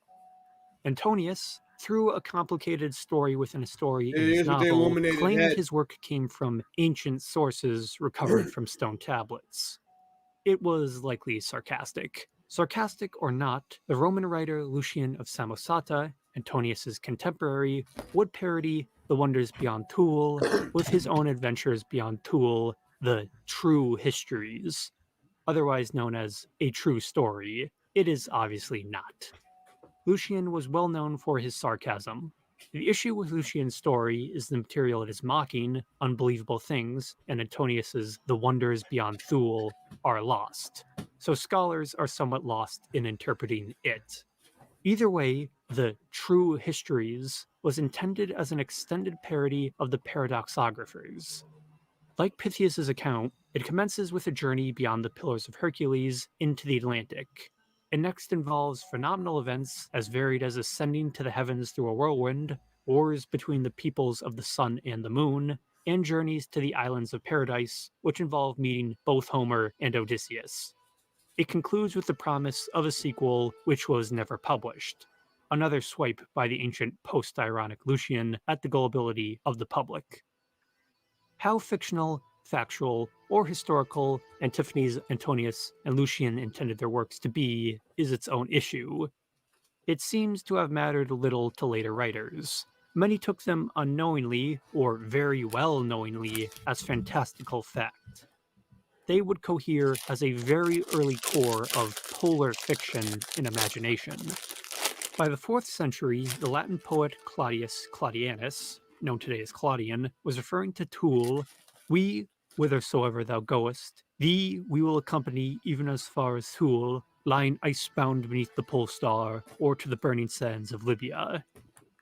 Antonius, through a complicated story within a story in his novel, claimed his work came from ancient sources recovered from stone tablets. It was likely sarcastic. Sarcastic or not, the Roman writer Lucian of Samosata, Antonius's contemporary, would parody The Wonders Beyond Thule with his own adventures beyond Thule, the true histories. otherwise known as a true story. It is obviously not. Lucian was well known for his sarcasm. The issue with Lucian's story is the material it is mocking, unbelievable things, and Antonius's The Wonders Beyond Thule are lost. So scholars are somewhat lost in interpreting it. Either way, the True Histories was intended as an extended parody of the Paradoxographers. Like Pythias's account, it commences with a journey beyond the Pillars of Hercules into the Atlantic. It next involves phenomenal events as varied as ascending to the heavens through a whirlwind, wars between the peoples of the sun and the moon, and journeys to the islands of paradise, which involve meeting both Homer and Odysseus. It concludes with the promise of a sequel which was never published, another swipe by the ancient post-ironic Lucian at the gullibility of the public. How fictional, factual, or historical Antiphanes, Antonius, and Lucian intended their works to be is its own issue. It seems to have mattered little to later writers. Many took them unknowingly, or very well knowingly, as fantastical fact. They would cohere as a very early core of polar fiction and imagination. By the 4th century, the Latin poet Claudius Claudianus, known today as Claudian, was referring to Thule. We, whithersoever thou goest, thee we will accompany even as far as Thule, lying icebound beneath the pole star, or to the burning sands of Libya.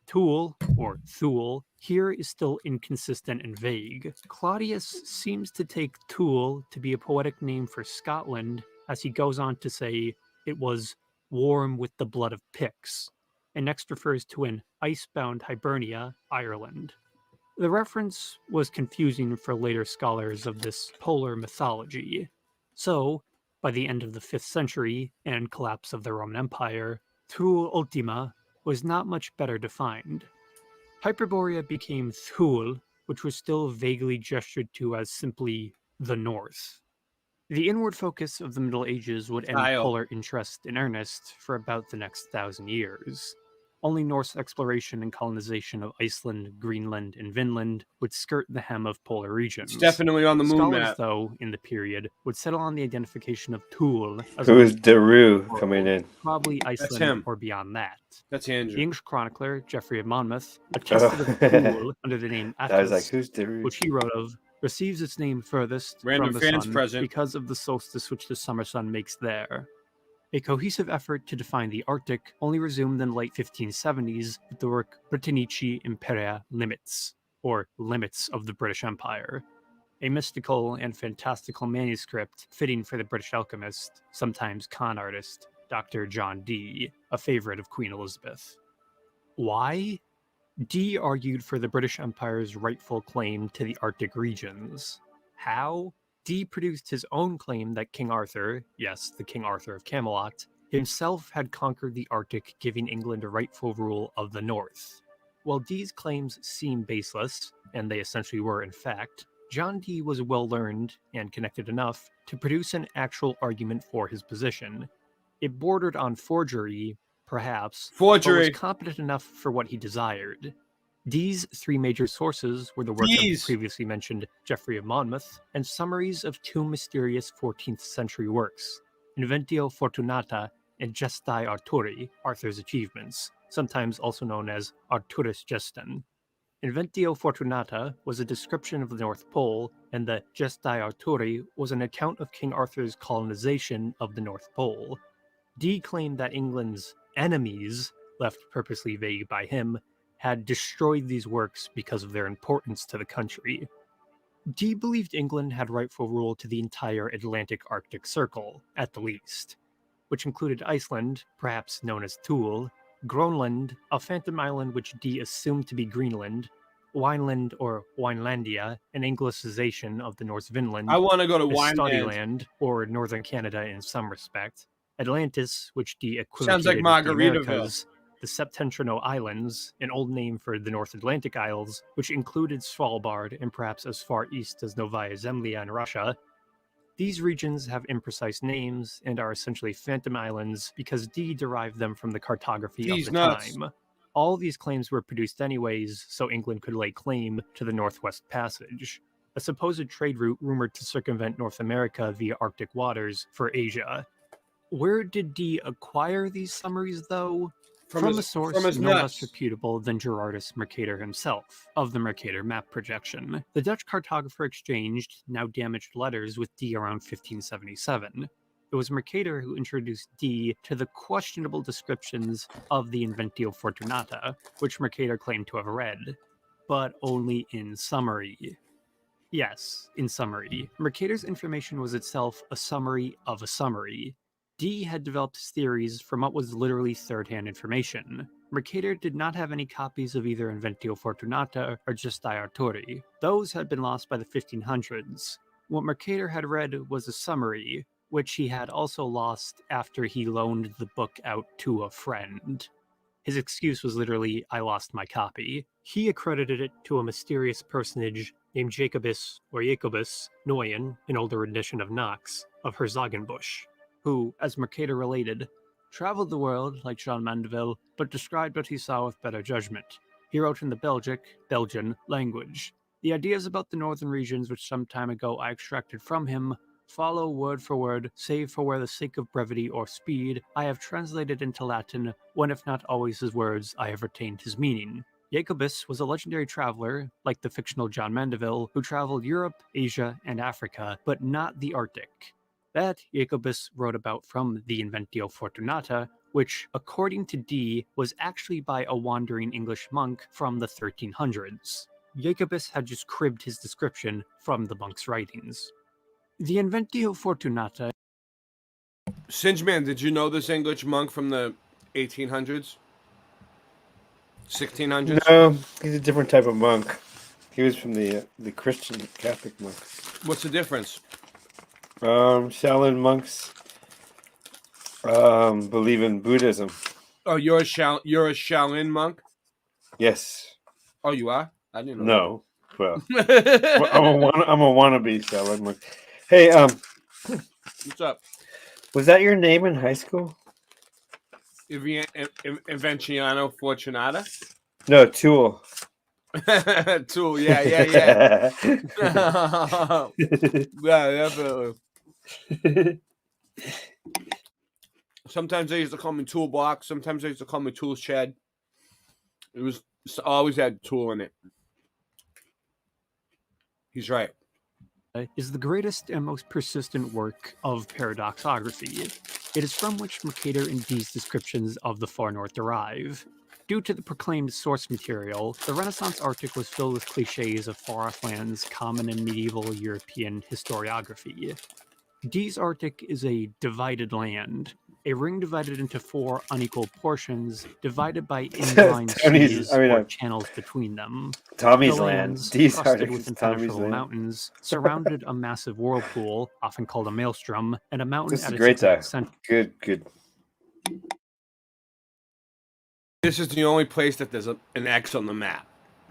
Thule, or Thule, here is still inconsistent and vague. Claudius seems to take Thule to be a poetic name for Scotland, as he goes on to say it was warm with the blood of Picts, and next refers to an icebound Hibernia, Ireland. The reference was confusing for later scholars of this polar mythology. So, by the end of the 5th century and collapse of the Roman Empire, Thule Ultima was not much better defined. Hyperborea became Thule, which was still vaguely gestured to as simply the North. The inward focus of the Middle Ages would end polar interest in earnest for about the next 1,000 years. Only Norse exploration and colonization of Iceland, Greenland, and Vinland would skirt the hem of polar regions. It's definitely on the moon Scholars, map. though, in the period, would settle on the identification of Thule as Who is Daru coming in? probably That's Iceland him. or beyond that. That's Andrew. The English chronicler, Geoffrey of Monmouth, attested of Thule under the name I was like, Atlas, who's Daru? which he wrote of, receives its name furthest Random from the fans sun present. because of the solstice which the summer sun makes there. A cohesive effort to define the Arctic only resumed in the late 1570s with the work Britannici Imperia Limits, or Limits of the British Empire, a mystical and fantastical manuscript fitting for the British alchemist, sometimes con artist, Dr. John Dee, a favorite of Queen Elizabeth. Why? Dee argued for the British Empire's rightful claim to the Arctic regions. How? Dee produced his own claim that King Arthur, yes, the King Arthur of Camelot, himself had conquered the Arctic, giving England a rightful rule of the North. While Dee's claims seem baseless, and they essentially were in fact, John Dee was well learned and connected enough to produce an actual argument for his position. It bordered on forgery, perhaps, but was competent enough for what he desired. Dee's 3 major sources were the work of the previously mentioned Geoffrey of Monmouth and summaries of 2 mysterious 14th century works, Inventio Fortunata and Gestae Arturi, Arthur's Achievements, sometimes also known as Arturus Gestan. Inventio Fortunata was a description of the North Pole, and the Gestae Arturi was an account of King Arthur's colonization of the North Pole. Dee claimed that England's enemies, left purposely vague by him, had destroyed these works because of their importance to the country. Dee believed England had rightful rule to the entire Atlantic-Arctic Circle, at the least, which included Iceland, perhaps known as Thule, Groenland, a phantom island which Dee assumed to be Greenland, Wineland or Winelandia, an anglicization of the Norse Vinland. I want to go to Wineland, Wineland. or northern Canada in some respect. Atlantis, which Dee equivocated Sounds like with the Margaritaville. Americas, the Septentrional Islands, an old name for the North Atlantic Isles, which included Svalbard and perhaps as far east as Novaya Zemlya in Russia. These regions have imprecise names and are essentially phantom islands because Dee derived them from the cartography of the time. All these claims were produced anyways, so England could lay claim to the Northwest Passage. a supposed trade route rumored to circumvent North America via Arctic waters for Asia. Where did Dee acquire these summaries, though? From a source no less reputable than Gerardus Mercator himself, of the Mercator map projection. The Dutch cartographer exchanged now damaged letters with Dee around 1577. It was Mercator who introduced Dee to the questionable descriptions of the Inventio Fortunata, which Mercator claimed to have read, but only in summary. Yes, in summary. Mercator's information was itself a summary of a summary. Dee had developed his theories from what was literally third-hand information. Mercator did not have any copies of either Inventio Fortunata or Gestae Arturi. Those had been lost by the 1500s. What Mercator had read was a summary, which he had also lost after he loaned the book out to a friend. His excuse was literally, "I lost my copy." He accredited it to a mysterious personage named Jacobus or Jacobus Noyen, an older edition of Knox, of Herzogenbusch, who, as Mercator related, traveled the world like Jean Mandeville, but described what he saw with better judgment. He wrote in the Belgian language. The ideas about the northern regions which some time ago I extracted from him follow word for word, save for where the sake of brevity or speed I have translated into Latin, when if not always his words, I have retained his meaning. Jacobus was a legendary traveler, like the fictional John Mandeville, who traveled Europe, Asia, and Africa, but not the Arctic. That Jacobus wrote about from the Inventio Fortunata, which, according to Dee, was actually by a wandering English monk from the 1300s. Jacobus had just cribbed his description from the monk's writings. The Inventio Fortunata... Singeman, did you know this English monk from the 1800s? 1600s? No, he's a different type of monk. He was from the Christian Catholic monk. What's the difference? Shaolin monks believe in Buddhism. Oh, you're a Shaolin monk? Yes. Oh, you are? I didn't know. No. Well, I'm a wannabe Shaolin monk. Hey, what's up? Was that your name in high school? Inventiano Fortunata? No, Tool. Tool, yeah. Yeah, definitely. Sometimes they used to call me Toolbox. Sometimes they used to call me Tool Shed. It was always had tool in it. He's right. Is the greatest and most persistent work of paradoxography. It is from which Mercator and Dee's descriptions of the far north derive. Due to the proclaimed source material, the Renaissance Arctic was filled with cliches of far-off lands common in medieval European historiography. Dee's Arctic is a divided land, a ring divided into 4 unequal portions, divided by inline seas or channels between them. Tommy's the land. lands, Dee's crusted Arctic with is Tommy's impenetrable land. mountains, surrounded a massive whirlpool, often called a maelstrom, and a mountain This is at a its great exact time. center. Good. This is the only place that there's an X on the map.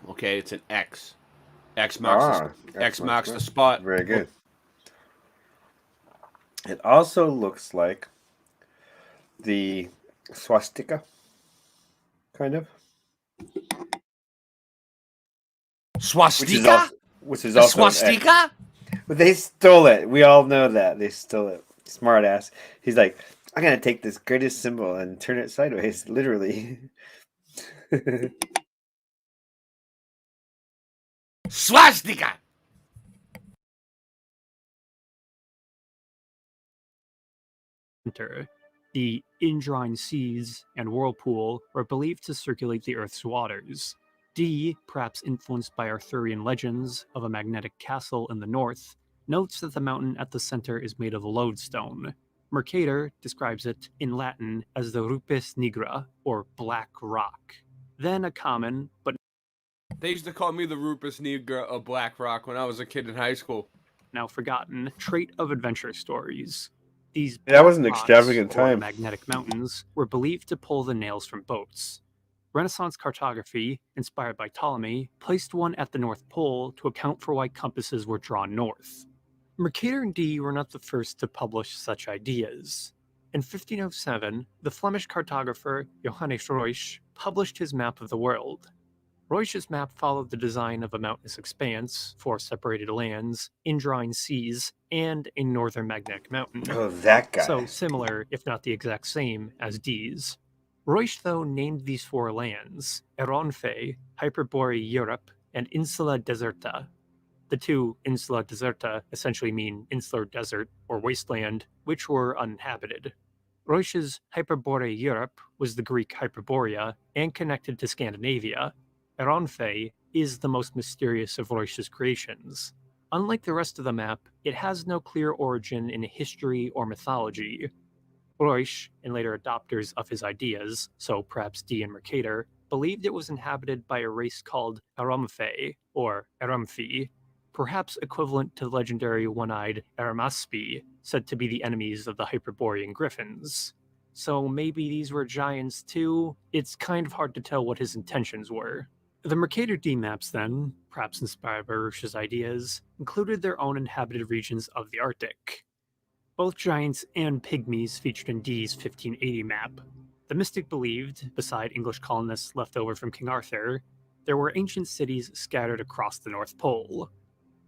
Okay, it's an X. X marks the spot. Very good. It also looks like the swastika, kind of. Swastika? Which is also swastika? But they stole it. We all know that. They stole it. Smart ass. He's like, I'm going to take this greatest symbol and turn it sideways, literally. Swastika! The Indrine Seas and Whirlpool were believed to circulate the Earth's waters. Dee, perhaps influenced by Arthurian legends of a magnetic castle in the north, notes that the mountain at the center is made of lodestone. Mercator describes it in Latin as the Rupes Nigra, or Black Rock. Then a common, but They used to call me the Rupus Nigra of Black Rock when I was a kid in high school. now forgotten, trait of adventure stories. These That was an black rocks, extravagant or time. magnetic mountains, were believed to pull the nails from boats. Renaissance cartography, inspired by Ptolemy, placed one at the North Pole to account for why compasses were drawn north. Mercator and Dee were not the first to publish such ideas. In 1507, the Flemish cartographer Johannes Ruysch published his map of the world. Reusch's map followed the design of a mountainous expanse, 4 separated lands, indrawing seas, and a northern magnetic mountain. Oh, that guy. So similar, if not the exact same, as D's. Reusch, though, named these 4 lands Eronfe, Hyperborean Europe, and Insula Deserta. The 2 Insula Deserta essentially mean insular desert or wasteland, which were uninhabited. Reusch's Hyperborean Europe was the Greek Hyperborea and connected to Scandinavia. Eronfe is the most mysterious of Reusch's creations. Unlike the rest of the map, it has no clear origin in history or mythology. Reusch, and later adopters of his ideas, so perhaps D and Mercator, believed it was inhabited by a race called Eromfe, or Eromfi, perhaps equivalent to the legendary one-eyed Eramaspi, said to be the enemies of the Hyperborean griffins. So maybe these were giants too? It's kind of hard to tell what his intentions were. The Mercator D maps then, perhaps inspired by Reusch's ideas, included their own inhabited regions of the Arctic. Both giants and pygmies featured in D's 1580 map. The mystic believed, beside English colonists left over from King Arthur, there were ancient cities scattered across the North Pole,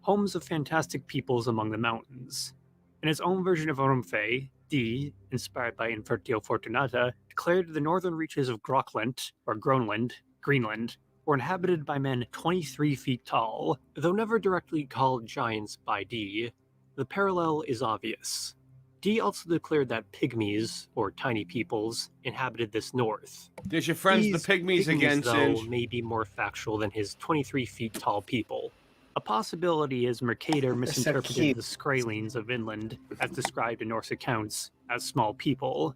homes of fantastic peoples among the mountains. In his own version of Orumfe, D, inspired by Invertio Fortunata, declared the northern reaches of Groenland, or Greenland, were inhabited by men 23 feet tall. Though never directly called giants by D, the parallel is obvious. D also declared that pygmies, or tiny peoples, inhabited this north. There's your friends, These the pygmies again, though, Singe. may be more factual than his 23 feet tall people. A possibility is Mercator misinterpreted cute. the Skrælings of Vinland, as described in Norse accounts, as small people.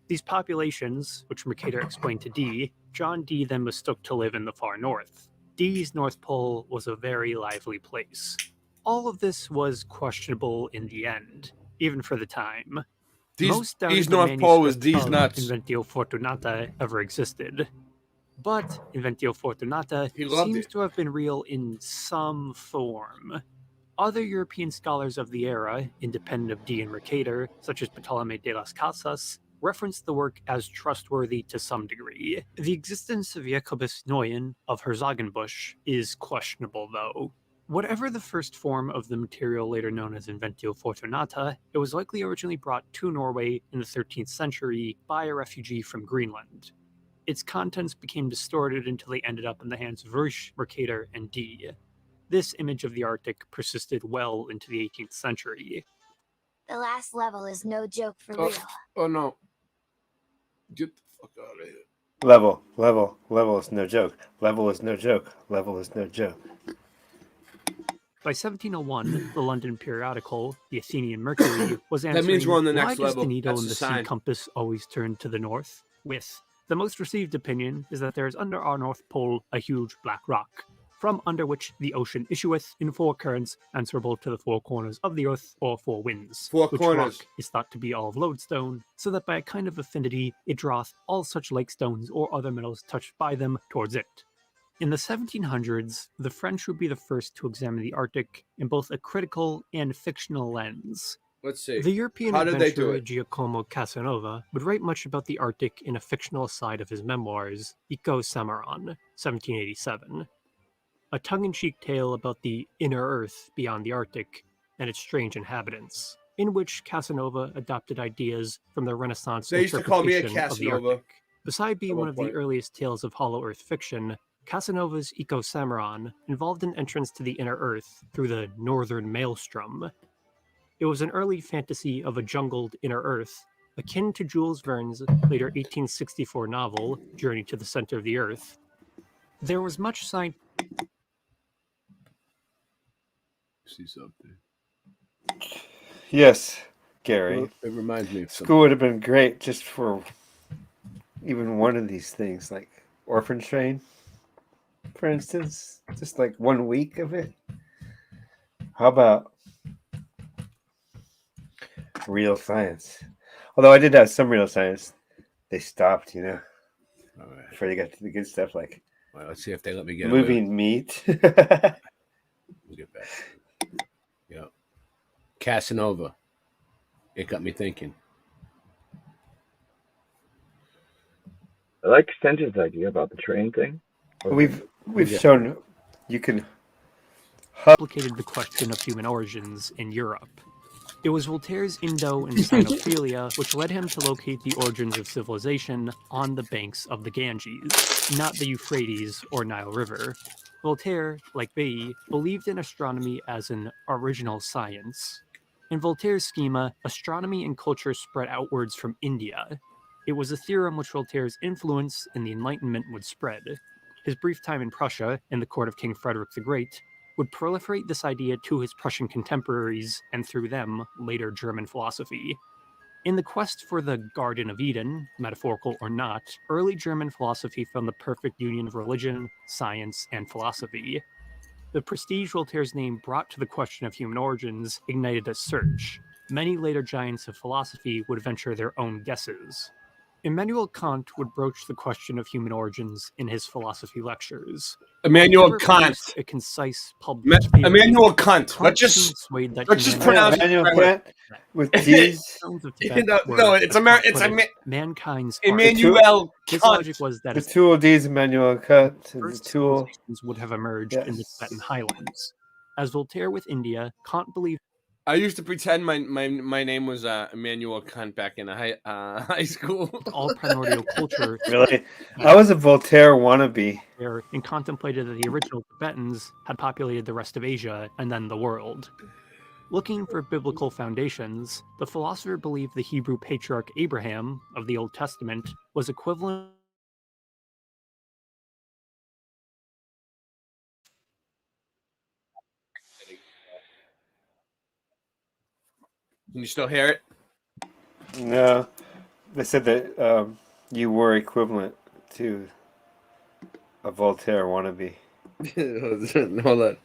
These populations, which Mercator explained to D, John D then mistook to live in the far north. D's North Pole was a very lively place. All of this was questionable in the end, even for the time. Most doubted D's the North Pole was manuscript D's of nuts. Inventio Fortunata ever existed. But Inventio Fortunata loved seems it. to have been real in some form. Other European scholars of the era, independent of D and Mercator, such as Ptolemy de las Casas, referenced the work as trustworthy to some degree. The existence of Jacobus Neuen of Herzogenbusch is questionable, though. Whatever the first form of the material later known as Inventio Fortunata, it was likely originally brought to Norway in the 13th century by a refugee from Greenland. Its contents became distorted until they ended up in the hands of Reusch, Mercator, and D. This image of the Arctic persisted well into the 18th century. The last level is no joke for real. Oh no. Get the fuck out of here. Level is no joke. Level is no joke. Level is no joke. By 1701, the London periodical, the Athenian Mercury, was answering, That means we're on the next why does level. the needle That's in a the sea sign. compass always turn to the north? With the most received opinion is that there is under our North Pole a huge black rock, from under which the ocean issueth in 4 currents answerable to the 4 corners of the earth or 4 winds. Four which corners. rock is thought to be all of lodestone, so that by a kind of affinity it draweth all such like stones or other metals touched by them towards it. In the 1700s, the French would be the first to examine the Arctic in both a critical and fictional lens. Let's see. The European How did they do adventurer it? Giacomo Casanova would write much about the Arctic in a fictional aside of his memoirs, Eco Samaron, 1787. A tongue-in-cheek tale about the inner Earth beyond the Arctic and its strange inhabitants, in which Casanova adopted ideas from the Renaissance They used to call me a interpretation of the Casanova. Arctic. Beside being At one one of the point. earliest tales of Hollow Earth fiction, Casanova's Eco Samaron involved an entrance to the inner Earth through the Northern Maelstrom. It was an early fantasy of a jungled inner Earth, akin to Jules Verne's later 1864 novel, Journey to the Center of the Earth. There was much science. See something. Yes, Gary. It reminds me of something. School would have been great just for even one of these things, like Orphan Train, for instance. Just like 1 week of it. How about real science? Although I did have some real science. They stopped, All right. before they got to the good stuff like Well, let's see if they let me get moving meat. We'll get back. Yeah. Casanova. It got me thinking. I like Stench's idea about the train thing. We've We've shown you can complicated the question of human origins in Europe. It was Voltaire's Indo and Sinophilia which led him to locate the origins of civilization on the banks of the Ganges, not the Euphrates or Nile River. Voltaire, like Bailly, believed in astronomy as an original science. In Voltaire's schema, astronomy and culture spread outwards from India. It was a theorem which Voltaire's influence in the Enlightenment would spread. His brief time in Prussia, in the court of King Frederick the Great, would proliferate this idea to his Prussian contemporaries and through them, later German philosophy. In the quest for the Garden of Eden, metaphorical or not, early German philosophy found the perfect union of religion, science, and philosophy. The prestige Voltaire's name brought to the question of human origins ignited a search. Many later giants of philosophy would venture their own guesses. Immanuel Kant would broach the question of human origins in his philosophy lectures. Immanuel Kant. A concise published theory. Immanuel Kant. Let's just pronounce Kant with D's. No, it's mankind's Immanuel His Kant. logic was that The two of these Immanuel Kant. And the first tool. civilizations would have emerged in the Tibetan highlands. As Voltaire with India, Kant believed I used to pretend my name was Immanuel Kant back in high school. all primordial culture. Really? I was a Voltaire wannabe. And contemplated that the original Tibetans had populated the rest of Asia and then the world. Looking for biblical foundations, the philosopher believed the Hebrew patriarch Abraham of the Old Testament was equivalent. Can you still hear it? No, they said that you were equivalent to a Voltaire wannabe. Hold on.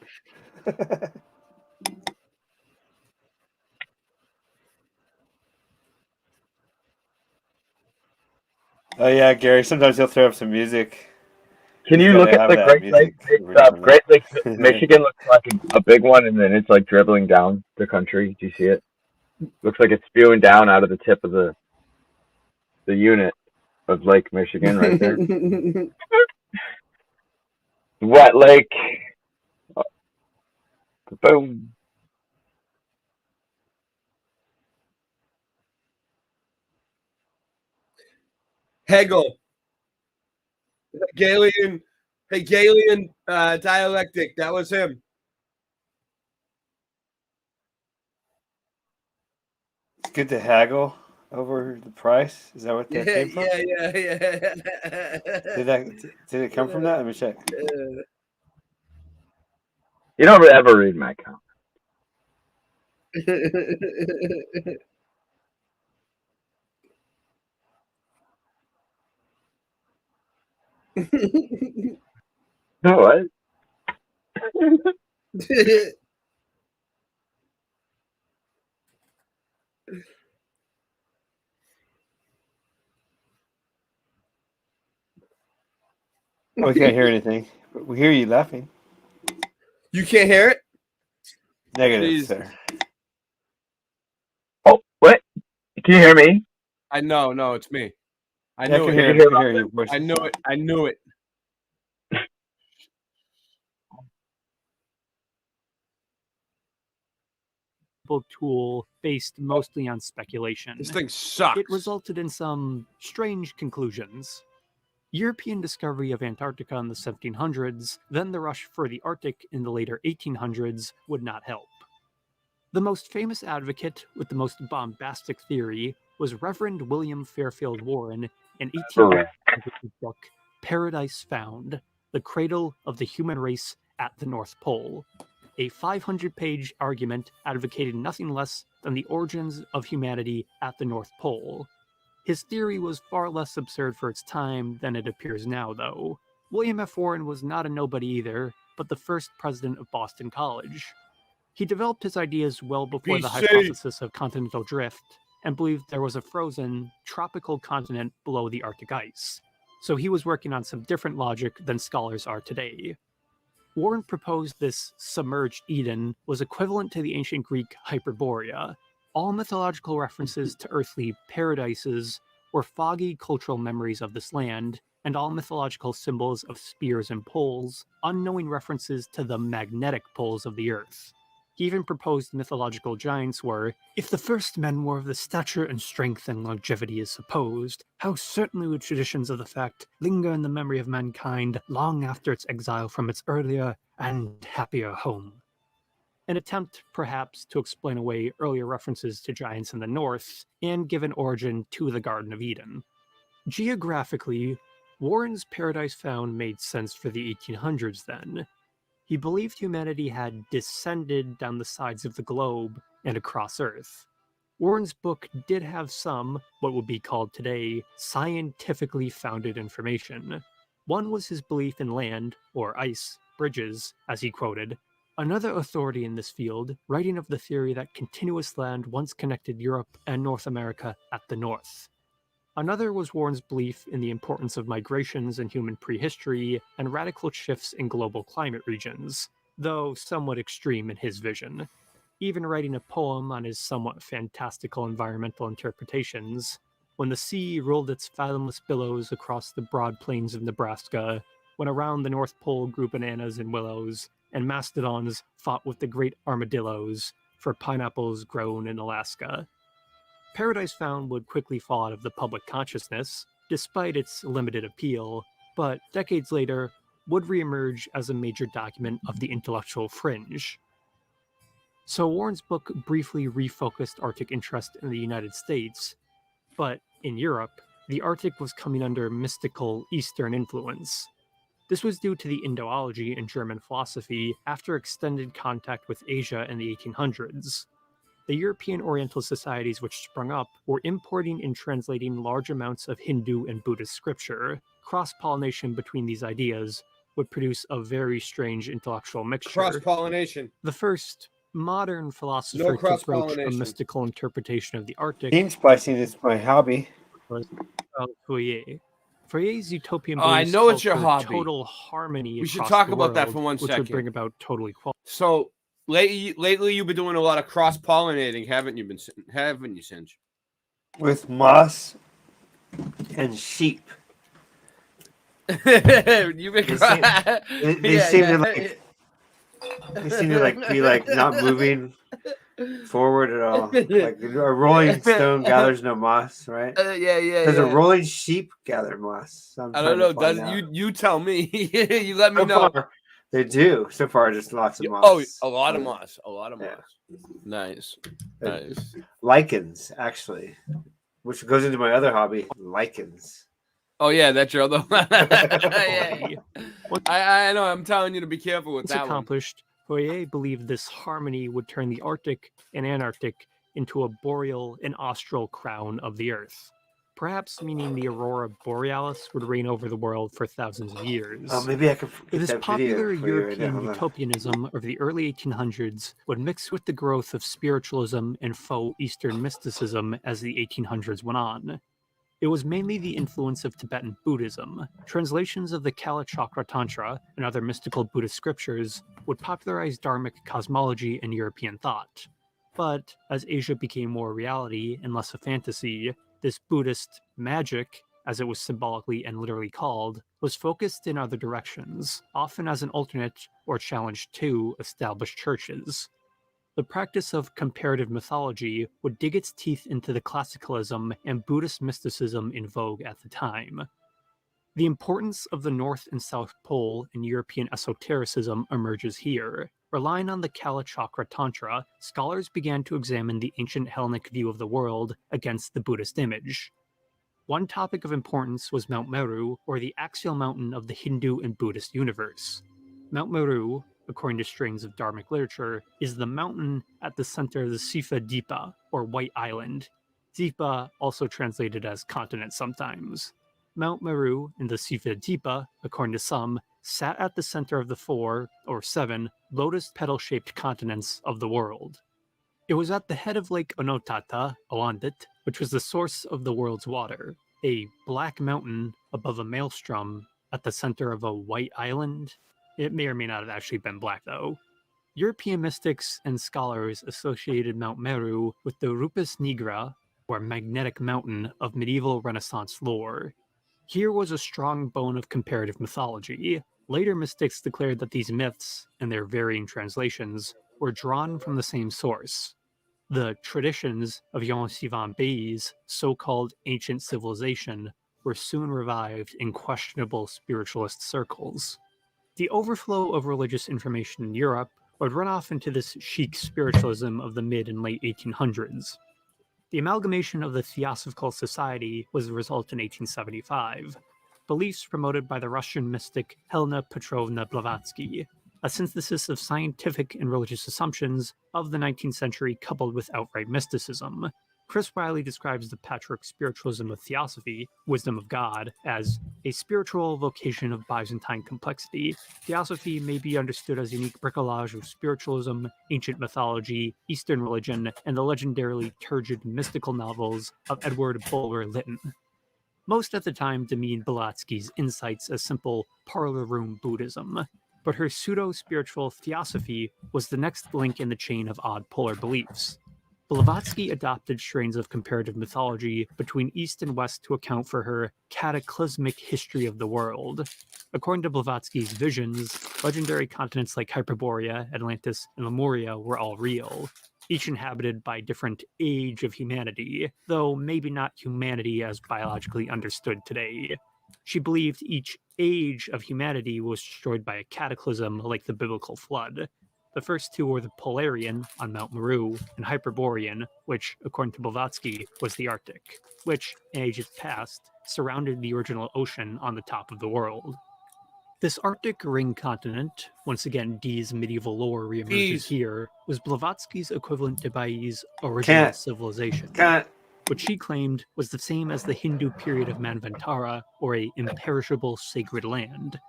Oh yeah, Gary. Sometimes he'll throw up some music. Can you look at the Great Lakes? Great Lakes, Michigan looks like a big one, and then it's like dribbling down the country. Do you see it? Looks like it's spewing down out of the tip of the unit of Lake Michigan right there. Wet lake. Boom. Hegel. Hegelian dialectic. That was him. It's good to haggle over the price. Is that what that came from? Yeah. Did it come from that? Let me check. You don't ever read my account. No, what? We can't hear anything, but we hear you laughing. You can't hear it? Negative, Please. sir. Oh, what? Can you hear me? No, it's me. I Yeah, knew I can it. hear your voice. I knew it. Tool based mostly on speculation. This thing sucks. It resulted in some strange conclusions. European discovery of Antarctica in the 1700s, then the rush for the Arctic in the later 1800s would not help. The most famous advocate with the most bombastic theory was Reverend William Fairfield Warren in 1800's book Paradise Found, The Cradle of the Human Race at the North Pole, a 500-page argument advocating nothing less than the origins of humanity at the North Pole. His theory was far less absurd for its time than it appears now, though. William F. Warren was not a nobody either, but the first president of Boston College. He developed his ideas well before the hypothesis of continental drift, and believed there was a frozen, tropical continent below the Arctic ice. So he was working on some different logic than scholars are today. Warren proposed this submerged Eden was equivalent to the ancient Greek Hyperborea. All mythological references to earthly paradises were foggy cultural memories of this land, and all mythological symbols of spears and poles, unknowing references to the magnetic poles of the earth. He even proposed mythological giants were, if the first men were of the stature and strength and longevity is supposed, how certainly would traditions of the fact linger in the memory of mankind long after its exile from its earlier and happier home. An attempt, perhaps, to explain away earlier references to giants in the north and give an origin to the Garden of Eden. Geographically, Warren's Paradise Found made sense for the 1800s then. He believed humanity had descended down the sides of the globe and across Earth. Warren's book did have some, what would be called today, scientifically founded information. One was his belief in land, or ice, bridges, as he quoted. Another authority in this field, writing of the theory that continuous land once connected Europe and North America at the north. Another was Warren's belief in the importance of migrations in human prehistory and radical shifts in global climate regions, though somewhat extreme in his vision. Even writing a poem on his somewhat fantastical environmental interpretations, when the sea rolled its fathomless billows across the broad plains of Nebraska, when around the North Pole grew bananas and willows, and mastodons fought with the great armadillos for pineapples grown in Alaska. Paradise Found would quickly fall out of the public consciousness, despite its limited appeal, but decades later would reemerge as a major document of the intellectual fringe. So Warren's book briefly refocused Arctic interest in the United States, but in Europe, the Arctic was coming under mystical Eastern influence. This was due to the Indoology in German philosophy after extended contact with Asia in the 1800s. The European Oriental societies which sprung up were importing and translating large amounts of Hindu and Buddhist scripture. Cross-pollination between these ideas would produce a very strange intellectual mixture. Cross-pollination. The first modern philosopher No to approach a cross-pollination. mystical interpretation of the Arctic Team splicing is my hobby. was Fourier. Fourier's utopian Oh, I beliefs know it's called your for hobby. total harmony We should across talk the about that world, for 1 which second. would bring about total equality. So lately, you've been doing a lot of cross pollinating, haven't you? Singe? With moss and sheep. You've been They seem to like. They seem to like be like not moving forward at all. Like a rolling stone gathers no moss, right? Yeah. Does a rolling sheep gather moss? I'm I don't trying know. to find Does out. you tell me? You let me So know. far, they do. So far, just lots of moss. Oh, a lot of moss. A lot of moss. Nice. Lichens, actually, which goes into my other hobby, lichens. Oh yeah, that's your other one. Yeah. I know. I'm telling you to be careful with Once that one. accomplished, Fourier believed this harmony would turn the Arctic and Antarctic into a boreal and austral crown of the Earth, perhaps meaning the aurora borealis would reign over the world for thousands of years. Oh, maybe I could get This that popular video for you right European now. Hold on. utopianism of the early 1800s would mix with the growth of spiritualism and faux Eastern mysticism as the 1800s went on. It was mainly the influence of Tibetan Buddhism. Translations of the Kalachakra Tantra and other mystical Buddhist scriptures would popularize Dharmic cosmology and European thought. But as Asia became more reality and less a fantasy, this Buddhist magic, as it was symbolically and literally called, was focused in other directions, often as an alternate or challenge to established churches. The practice of comparative mythology would dig its teeth into the classicalism and Buddhist mysticism in vogue at the time. The importance of the North and South Pole in European esotericism emerges here. Relying on the Kalachakra Tantra, scholars began to examine the ancient Hellenic view of the world against the Buddhist image. One topic of importance was Mount Meru, or the axial mountain of the Hindu and Buddhist universe. Mount Meru, according to strains of Dharmic literature, is the mountain at the center of the Sifa Dipa, or White Island. Dipa also translated as continent sometimes. Mount Meru in the Sifa Dipa, according to some, sat at the center of the 4 or 7 lotus petal-shaped continents of the world. It was at the head of Lake Onotata, Oandit, which was the source of the world's water, a black mountain above a maelstrom at the center of a white island. It may or may not have actually been black, though. European mystics and scholars associated Mount Meru with the Rupes Nigra, or magnetic mountain of medieval Renaissance lore. Here was a strong bone of comparative mythology. Later mystics declared that these myths, and their varying translations, were drawn from the same source. The traditions of Jan Sivan Bey's so-called ancient civilization were soon revived in questionable spiritualist circles. The overflow of religious information in Europe would run off into this chic spiritualism of the mid and late 1800s. The amalgamation of the Theosophical Society was the result in 1875. Beliefs promoted by the Russian mystic Helena Petrovna Blavatsky, a synthesis of scientific and religious assumptions of the 19th century coupled with outright mysticism. Chris Wiley describes the Patriarch spiritualism of Theosophy, wisdom of God, as a spiritual vocation of Byzantine complexity. Theosophy may be understood as a unique bricolage of spiritualism, ancient mythology, Eastern religion, and the legendarily turgid mystical novels of Edward Bulwer Lytton. Most at the time demeaned Blavatsky's insights as simple parlor room Buddhism, but her pseudo-spiritual Theosophy was the next link in the chain of odd polar beliefs. Blavatsky adopted strains of comparative mythology between East and West to account for her cataclysmic history of the world. According to Blavatsky's visions, legendary continents like Hyperborea, Atlantis, and Lemuria were all real, each inhabited by a different age of humanity, though maybe not humanity as biologically understood today. She believed each age of humanity was destroyed by a cataclysm like the biblical flood. The first two were the Polarian on Mount Meru and Hyperborean, which, according to Blavatsky, was the Arctic, which, in ages past, surrounded the original ocean on the top of the world. This Arctic ring continent, once again Dee's medieval lore reemerges here, was Blavatsky's equivalent to Bai's original civilization, which she claimed was the same as the Hindu period of Manvantara, or a imperishable sacred land.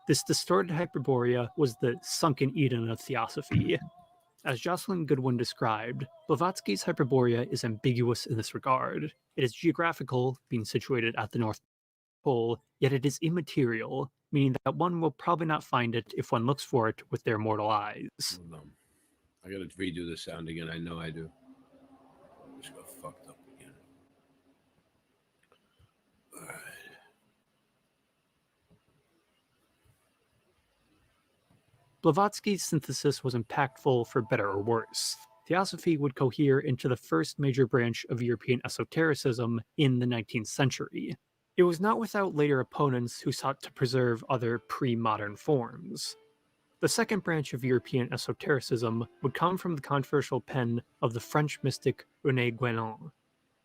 This distorted Hyperborea was the sunken Eden of Theosophy. As Jocelyn Goodwin described, Blavatsky's Hyperborea is ambiguous in this regard. It is geographical, being situated at the North Pole, yet it is immaterial, meaning that one will probably not find it if one looks for it with their mortal eyes. Hold on. I gotta redo the sound again. I know I do. I just got fucked up again. All right. Blavatsky's synthesis was impactful for better or worse. Theosophy would cohere into the first major branch of European esotericism in the 19th century. It was not without later opponents who sought to preserve other pre-modern forms. The second branch of European esotericism would come from the controversial pen of the French mystic René Guénon.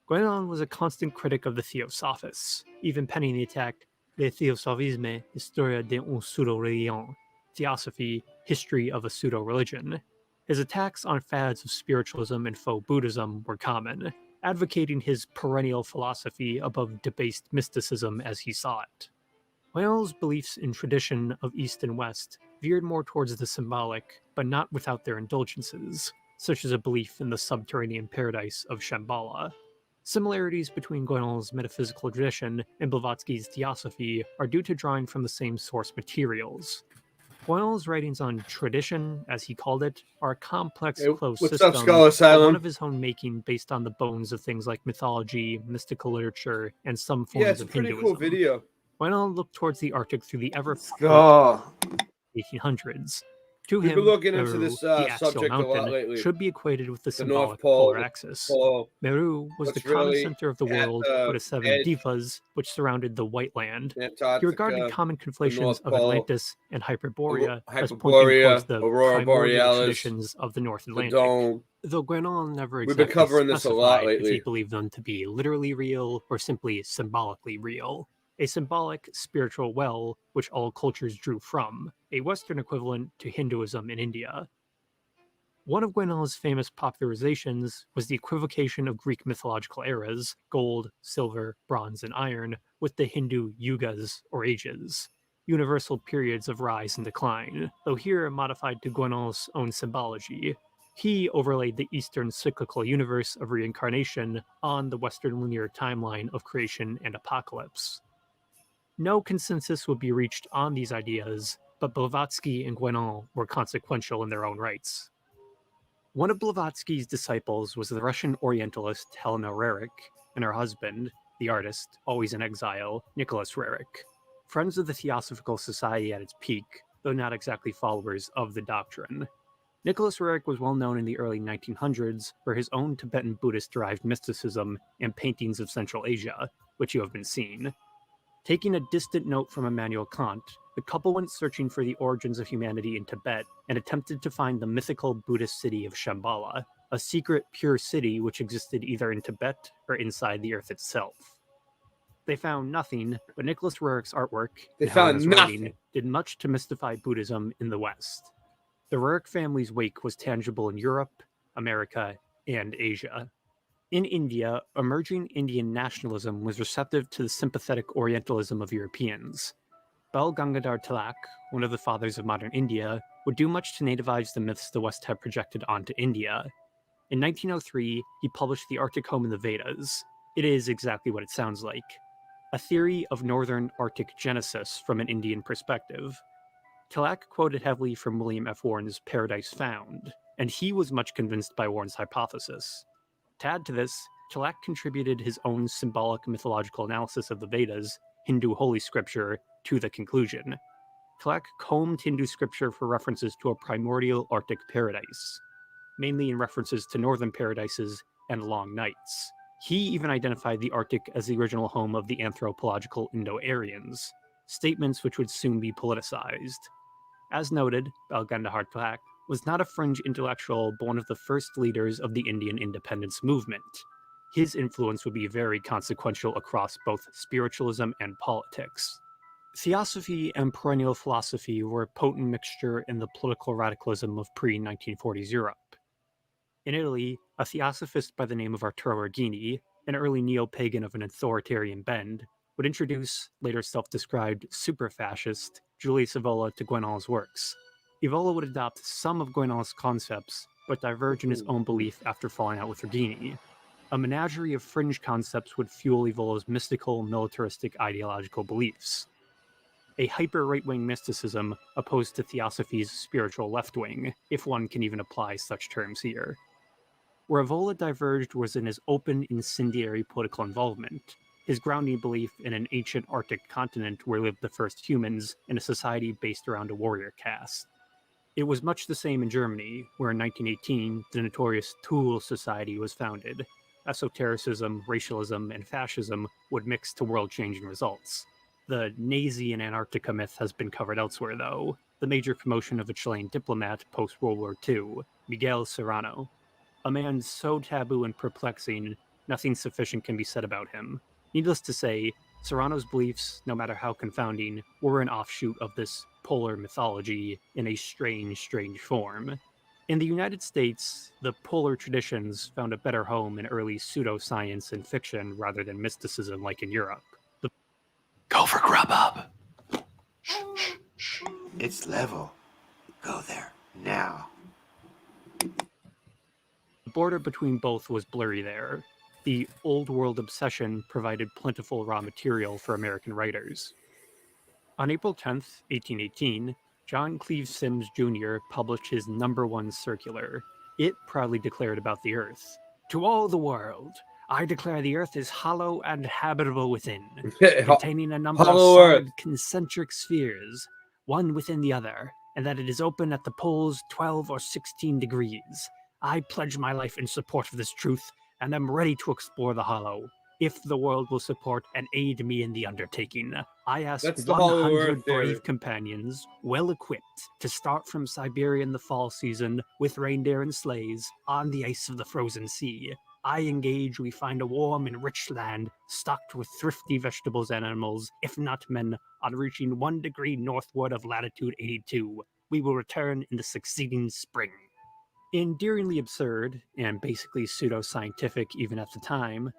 Guénon was a constant critic of the Theosophists, even penning the attack Le Théosophisme, Historia d'un pseudo-religion, Theosophy, History of a Pseudo-Religion. His attacks on fads of spiritualism and faux Buddhism were common, advocating his perennial philosophy above debased mysticism as he saw it. Guénon's beliefs in tradition of East and West veered more towards the symbolic, but not without their indulgences, such as a belief in the subterranean paradise of Shambhala. Similarities between Guénon's metaphysical tradition and Blavatsky's Theosophy are due to drawing from the same source materials. Guénon's writings on tradition, as he called it, are a complex, closed system, one of his own making based on the bones of things like mythology, mystical literature, and some forms of Hinduism. Cool video. Guénon looked towards the Arctic through the ever 1800s. To We've him, been looking into Meru, this the axial subject a lot mountain, lately. should be equated with the The symbolic North Pole, polar the axis. pole, Meru was the what's common really center of the at world the with the seven edge. divas, which surrounded the White Land. Antarctica, He regarded common the conflations North of Pole, Atlantis and Hyperborea as pointing Hyperborea, towards the Aurora primordial Borealis, traditions of the North the Atlantic. dome. Though Guénon never We've exactly been covering this a lot specified if he lately. believed them to be literally real or simply symbolically real. A symbolic spiritual well which all cultures drew from, a Western equivalent to Hinduism in India. One of Guénon's famous popularizations was the equivocation of Greek mythological eras, gold, silver, bronze, and iron, with the Hindu yugas, or ages, universal periods of rise and decline, though here modified to Guénon's own symbology. He overlaid the Eastern cyclical universe of reincarnation on the Western linear timeline of creation and apocalypse. No consensus would be reached on these ideas, but Blavatsky and Guénon were consequential in their own rights. One of Blavatsky's disciples was the Russian Orientalist Helena Rerik, and her husband, the artist, always in exile, Nicholas Roerich. Friends of the Theosophical Society at its peak, though not exactly followers of the doctrine. Nicholas Roerich was well known in the early 1900s for his own Tibetan Buddhist-derived mysticism and paintings of Central Asia, which you have been seeing. Taking a distant note from Immanuel Kant, the couple went searching for the origins of humanity in Tibet and attempted to find the mythical Buddhist city of Shambhala, a secret pure city which existed either in Tibet or inside the earth itself. They found nothing, but Nicholas Roerich's artwork They and how found his nothing. writing did much to mystify Buddhism in the West. The Roerich family's wake was tangible in Europe, America, and Asia. In India, emerging Indian nationalism was receptive to the sympathetic Orientalism of Europeans. Bal Gangadhar Tilak, one of the fathers of modern India, would do much to nativize the myths the West had projected onto India. In 1903, he published The Arctic Home in the Vedas. It is exactly what it sounds like. A theory of northern Arctic genesis from an Indian perspective. Tilak quoted heavily from William F. Warren's Paradise Found, and he was much convinced by Warren's hypothesis. To add to this, Tilak contributed his own symbolic mythological analysis of the Vedas, Hindu holy scripture, to the conclusion. Tilak combed Hindu scripture for references to a primordial Arctic paradise, mainly in references to northern paradises and long nights. He even identified the Arctic as the original home of the anthropological Indo-Aryans, statements which would soon be politicized. As noted, Bal Gangadhar Tilak was not a fringe intellectual, but one of the first leaders of the Indian independence movement. His influence would be very consequential across both spiritualism and politics. Theosophy and perennial philosophy were a potent mixture in the political radicalism of pre-1940s Europe. In Italy, a theosophist by the name of Arturo Regini, an early neo-pagan of an authoritarian bend, would introduce later self-described super-fascist Julius Evola to Guénon's works. Evola would adopt some of Guénon's concepts, but diverge in his own belief after falling out with Regini. A menagerie of fringe concepts would fuel Evola's mystical, militaristic ideological beliefs. A hyper-right-wing mysticism opposed to Theosophy's spiritual left-wing, if one can even apply such terms here. Where Evola diverged was in his open, incendiary political involvement, his grounding belief in an ancient Arctic continent where lived the first humans in a society based around a warrior caste. It was much the same in Germany, where in 1918 the notorious Thule Society was founded. Esotericism, racialism, and fascism would mix to world-changing results. The Nazi in Antarctica myth has been covered elsewhere, though. The major promotion of a Chilean diplomat post-World War II, Miguel Serrano. A man so taboo and perplexing, nothing sufficient can be said about him. Needless to say, Serrano's beliefs, no matter how confounding, were an offshoot of this polar mythology in a strange form. In the United States, the polar traditions found a better home in early pseudoscience and fiction rather than mysticism like in Europe. Go for Grubhub. It's level. Go there now. The border between both was blurry there. The old world obsession provided plentiful raw material for American writers. On April 10th, 1818, John Cleves Sims Jr. published his #1 circular. It proudly declared about the Earth, "To all the world, I declare the Earth is hollow and habitable within, containing a number of solid concentric spheres, one within the other, and that it is open at the poles 12 or 16 degrees. I pledge my life in support of this truth, and am ready to explore the hollow. If the world will support and aid me in the undertaking, I ask That's the hollow 100 Earth theory. brave companions, well equipped, to start from Siberia in the fall season with reindeer and sleighs on the ice of the frozen sea. I engage we find a warm and rich land stocked with thrifty vegetables and animals, if not men, on reaching 1 degree northward of latitude 82. We will return in the succeeding spring." Endearingly absurd, and basically pseudo-scientific even at the time,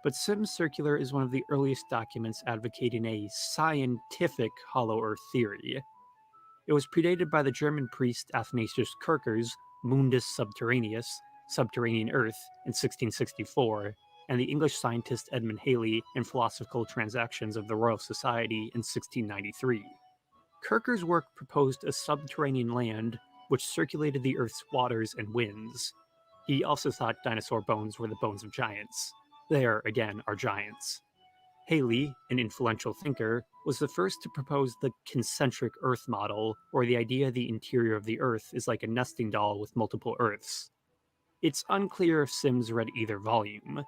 but Sims' circular is one of the earliest documents advocating a scientific Hollow Earth theory. It was predated by the German priest Athanasius Kircher's Mundus Subterraneus, Subterranean Earth, in 1664, and the English scientist Edmund Halley in Philosophical Transactions of the Royal Society in 1693. Kircher's work proposed a subterranean land which circulated the Earth's waters and winds. He also thought dinosaur bones were the bones of giants. There, again, are giants. Halley, an influential thinker, was the first to propose the concentric Earth model, or the idea the interior of the Earth is like a nesting doll with multiple Earths. It's unclear if Sims read either volume.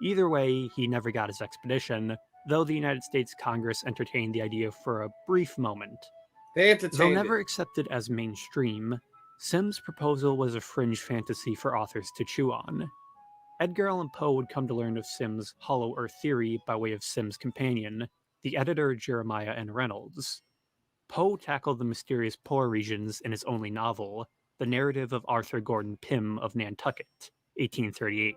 Either way, he never got his expedition, though the United States Congress entertained the idea for a brief moment. They entertained Though never accepted as mainstream, Sims' proposal was a fringe fantasy for authors to chew on. Edgar Allan Poe would come to learn of Sims' Hollow Earth theory by way of Sims' companion, the editor Jeremiah N. Reynolds. Poe tackled the mysterious polar regions in his only novel, The Narrative of Arthur Gordon Pym of Nantucket, 1838.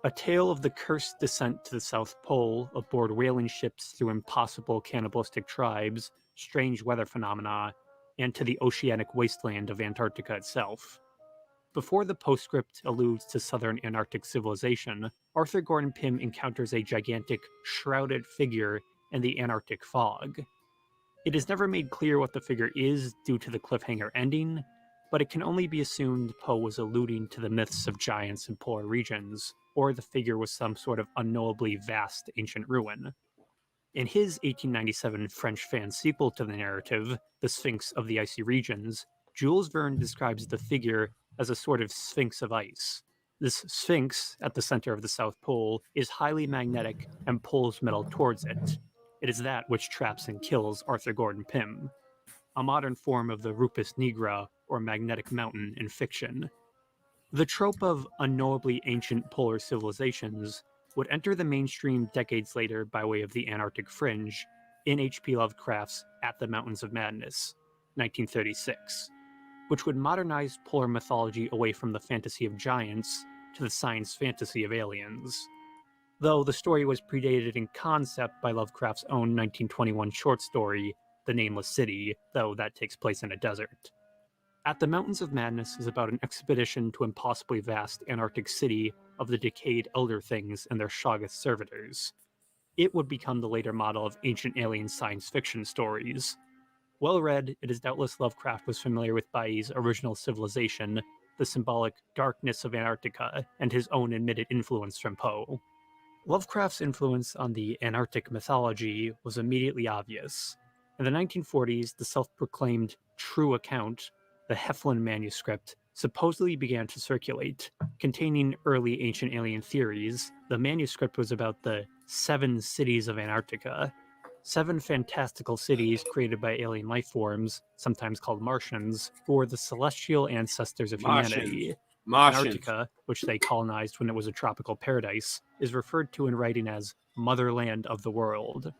A tale of the cursed descent to the South Pole aboard whaling ships through impossible cannibalistic tribes, strange weather phenomena, and to the oceanic wasteland of Antarctica itself. Before the postscript alludes to southern Antarctic civilization, Arthur Gordon Pym encounters a gigantic, shrouded figure in the Antarctic fog. It is never made clear what the figure is due to the cliffhanger ending, but it can only be assumed Poe was alluding to the myths of giants in polar regions, or the figure was some sort of unknowably vast ancient ruin. In his 1897 French fan sequel to the narrative, The Sphinx of the Icy Regions, Jules Verne describes the figure as a sort of sphinx of ice. This sphinx, at the center of the South Pole, is highly magnetic and pulls metal towards it. It is that which traps and kills Arthur Gordon Pym, a modern form of the Rupus nigra, or magnetic mountain, in fiction. The trope of unknowably ancient polar civilizations would enter the mainstream decades later by way of the Antarctic fringe in H.P. Lovecraft's At the Mountains of Madness, 1936, which would modernize polar mythology away from the fantasy of giants to the science fantasy of aliens. Though the story was predated in concept by Lovecraft's own 1921 short story, The Nameless City, though that takes place in a desert. At the Mountains of Madness is about an expedition to impossibly vast Antarctic city of the decayed Elder Things and their Shoggoth servitors. It would become the later model of ancient alien science fiction stories. Well read, it is doubtless Lovecraft was familiar with Bailly's original civilization, the symbolic darkness of Antarctica, and his own admitted influence from Poe. Lovecraft's influence on the Antarctic mythology was immediately obvious. In the 1940s, the self-proclaimed true account, the Heflin manuscript, supposedly began to circulate. Containing early ancient alien theories, the manuscript was about the 7 cities of Antarctica. 7 fantastical cities created by alien life forms, sometimes called Martians, who were the celestial ancestors of humanity. Antarctica, which they colonized when it was a tropical paradise, is referred to in writing as Motherland of the World.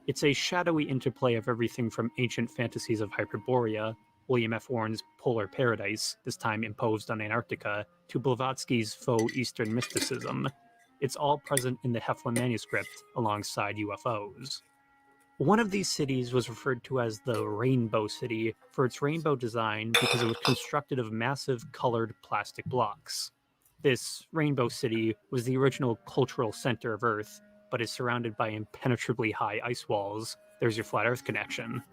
It's a shadowy interplay of everything from ancient fantasies of Hyperborea, William F. Warren's Polar Paradise, this time imposed on Antarctica, to Blavatsky's faux Eastern mysticism. It's all present in the Heflin manuscript, alongside UFOs. One of these cities was referred to as the Rainbow City for its rainbow design because it was constructed of massive colored plastic blocks. This Rainbow City was the original cultural center of Earth, but is surrounded by impenetrably high ice walls. There's your flat Earth connection.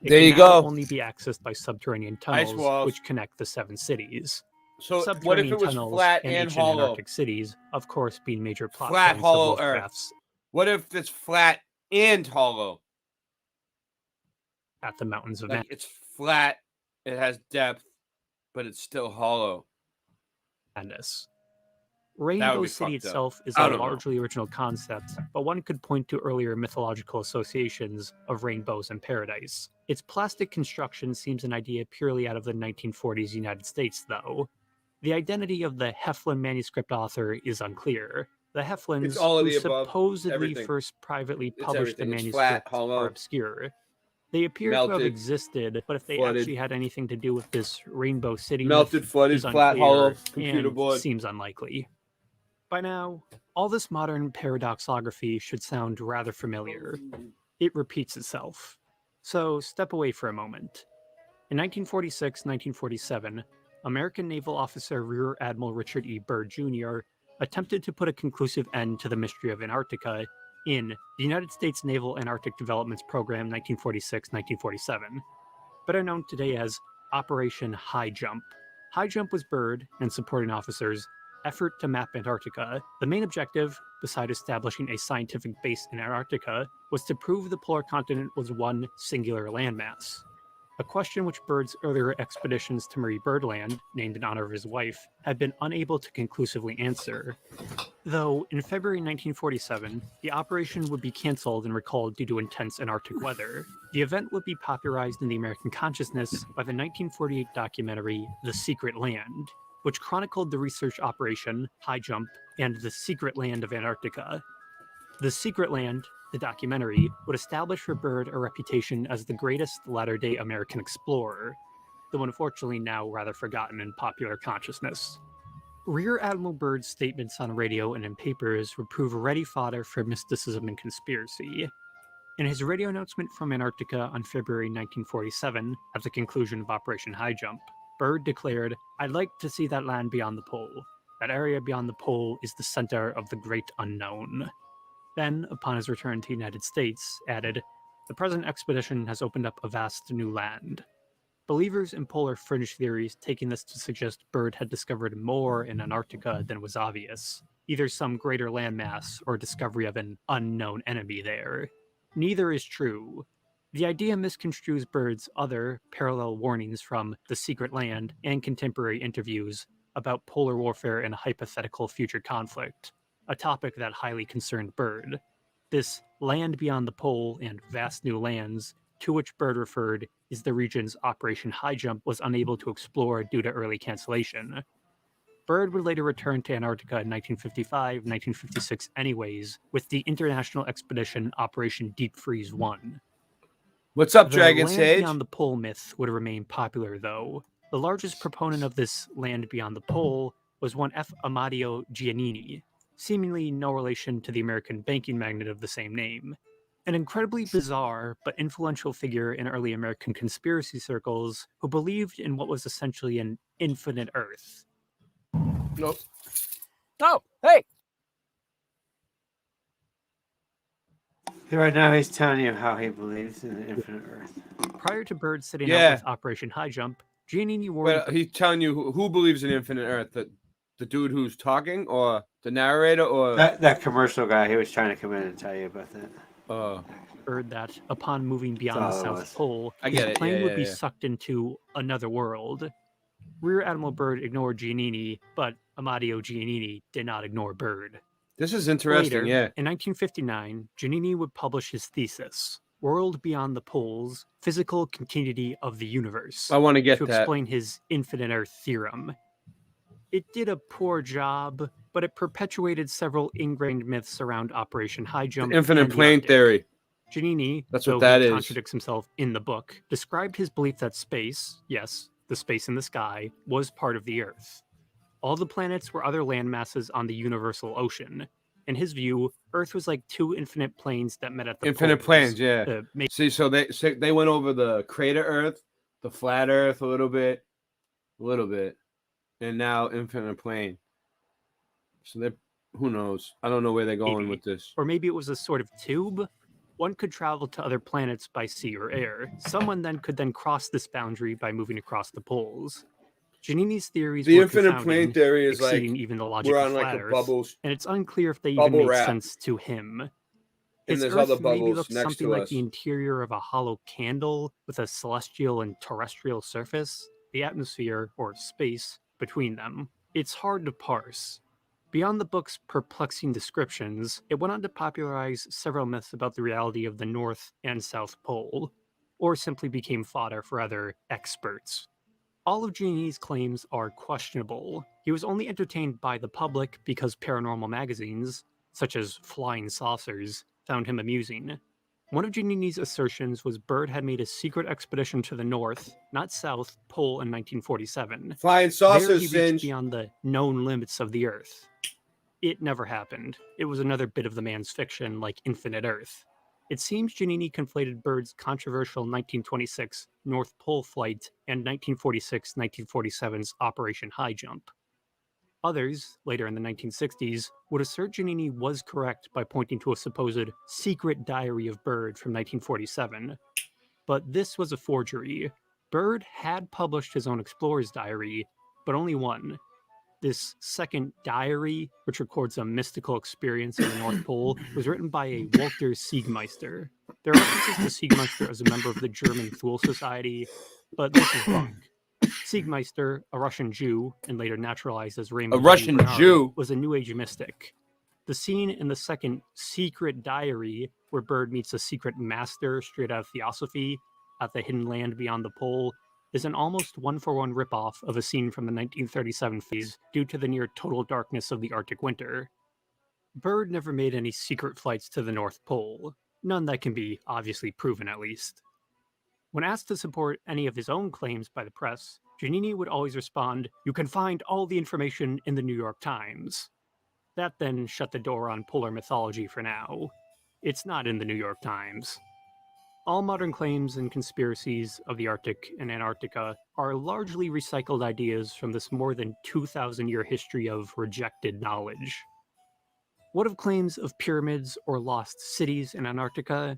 It There can you now go. only be accessed by subterranean Ice tunnels, walls. which connect the 7 cities. So what if Subterranean it was tunnels flat and and ancient hollow? Antarctic cities, of course, being major plot Flat, points hollow of Earth. Lovecraft's What if it's flat and hollow? At the Mountains of Like Madness. it's flat, it has depth, but it's still hollow. Rainbow be City fucked up. itself is I a don't know. largely original concept, but one could point to earlier mythological associations of rainbows and paradise. Its plastic construction seems an idea purely out of the 1940s United States, though. The identity of the Heflin manuscript author is unclear. The Heflins, It's all of who the above, supposedly everything. first privately It's published the everything. It's manuscript, flat, hollow, are obscure. They appear to have melted, existed, but if they flooded. actually had anything to do with this Rainbow City Melted, myth flooded, is flat, unclear hollow, computer and board. seems unlikely. By now, all this modern paradoxography should sound rather familiar. It repeats itself. So step away for a moment. In 1946-1947, American naval officer Rear Admiral Richard E. Byrd Jr. attempted to put a conclusive end to the mystery of Antarctica in the United States Naval Antarctic Developments Program 1946-1947, better known today as Operation High Jump. High Jump was Byrd and supporting officers' effort to map Antarctica. The main objective, beside establishing a scientific base in Antarctica, was to prove the polar continent was one singular landmass. A question which Byrd's earlier expeditions to Marie Birdland, named in honor of his wife, had been unable to conclusively answer. Though, in February 1947, the operation would be cancelled and recalled due to intense Antarctic weather. The event would be popularized in the American consciousness by the 1948 documentary The Secret Land, which chronicled the research operation, High Jump, and the secret land of Antarctica. The Secret Land, the documentary, would establish for Byrd a reputation as the greatest latter-day American explorer, though unfortunately now rather forgotten in popular consciousness. Rear Admiral Byrd's statements on radio and in papers would prove ready fodder for mysticism and conspiracy. In his radio announcement from Antarctica on February 1947, at the conclusion of Operation High Jump, Byrd declared, "I'd like to see that land beyond the pole. That area beyond the pole is the center of the great unknown." Then, upon his return to the United States, added, "The present expedition has opened up a vast new land." Believers in polar fringe theories taking this to suggest Byrd had discovered more in Antarctica than was obvious, either some greater landmass or discovery of an unknown enemy there. Neither is true. The idea misconstrues Byrd's other parallel warnings from The Secret Land and contemporary interviews about polar warfare and a hypothetical future conflict, a topic that highly concerned Byrd. This land beyond the pole and vast new lands, to which Byrd referred, is the regions Operation High Jump was unable to explore due to early cancellation. Byrd would later return to Antarctica in 1955, 1956 anyways, with the international expedition Operation Deep Freeze 1. What's up, The Dragon land Sage? beyond the pole myth would remain popular, though. The largest proponent of this land beyond the pole was one F. Amadio Giannini, seemingly no relation to the American banking magnate of the same name. An incredibly bizarre but influential figure in early American conspiracy circles who believed in what was essentially an infinite Earth. Nope. Oh, hey! Right now he's telling you how he believes in the infinite Earth. Prior to Byrd setting Yeah. out with Operation High Jump, Giannini warned... But he's telling you who believes in infinite Earth? The dude who's talking, or the narrator, or That commercial guy, he was trying to come in and tell you about that. Byrd that upon moving beyond the That's all it South was. Pole, I his get it, plane yeah, would yeah, be yeah. sucked into another world. Rear Admiral Byrd ignored Giannini, but Amadio Giannini did not ignore Byrd. This is interesting, Later, yeah. in 1959, Giannini would publish his thesis, World Beyond the Poles, Physical Continuity of the Universe, I wanna get to that. explain his infinite Earth theorem. It did a poor job, but it perpetuated several ingrained myths around Operation High Jump. Infinite and the plane Arctic. theory. Giannini, That's though what that he is. contradicts himself in the book, described his belief that space, yes, the space in the sky, was part of the Earth. All the planets were other landmasses on the universal ocean. In his view, Earth was like two infinite planes that met at the Infinite poles. planes, yeah. See, so they went over the crater Earth, the flat Earth a little bit, and now infinite plane. So they, who knows? I don't know where they're going with this. Or maybe it was a sort of tube. One could travel to other planets by sea or air. Someone then could cross this boundary by moving across the poles. Giannini's theories The were infinite confounding, plane theory is like exceeding even the logic we're of on like flat a Earth, bubble, and it's unclear if they even bubble made wrap. sense to him. And His there's Earth other maybe bubbles looked next something to like us. the interior of a hollow candle with a celestial and terrestrial surface, the atmosphere, or space, between them. It's hard to parse. Beyond the book's perplexing descriptions, it went on to popularize several myths about the reality of the North and South Pole, or simply became fodder for other experts. All of Giannini's claims are questionable. He was only entertained by the public because paranormal magazines, such as Flying Saucers, found him amusing. One of Giannini's assertions was Byrd had made a secret expedition to the North, not South, Pole in 1947. Flying saucers, There he reached Singe. beyond the known limits of the Earth. It never happened. It was another bit of the man's fiction, like Infinite Earth. It seems Giannini conflated Byrd's controversial 1926 North Pole flight and 1946-1947's Operation High Jump. Others, later in the 1960s, would assert Giannini was correct by pointing to a supposed secret diary of Byrd from 1947. But this was a forgery. Byrd had published his own explorer's diary, but only one. This second diary, which records a mystical experience in the North Pole, was written by a Walter Siegmeister. There are references to Siegmeister as a member of the German Thule Society, but this is bunk. Siegmeister, a Russian Jew, and later naturalized as Raymond Russian Bernard, Jew was a New Age mystic. The scene in the second secret diary, where Bird meets a secret master straight out of Theosophy at the hidden land beyond the pole, is an almost one-for-one ripoff of a scene from the 1937 phase due to the near total darkness of the Arctic winter. Bird never made any secret flights to the North Pole, none that can be obviously proven at least. When asked to support any of his own claims by the press, Giannini would always respond, "You can find all the information in the New York Times." That then shut the door on polar mythology for now. It's not in the New York Times. All modern claims and conspiracies of the Arctic and Antarctica are largely recycled ideas from this more than 2,000-year history of rejected knowledge. What of claims of pyramids or lost cities in Antarctica?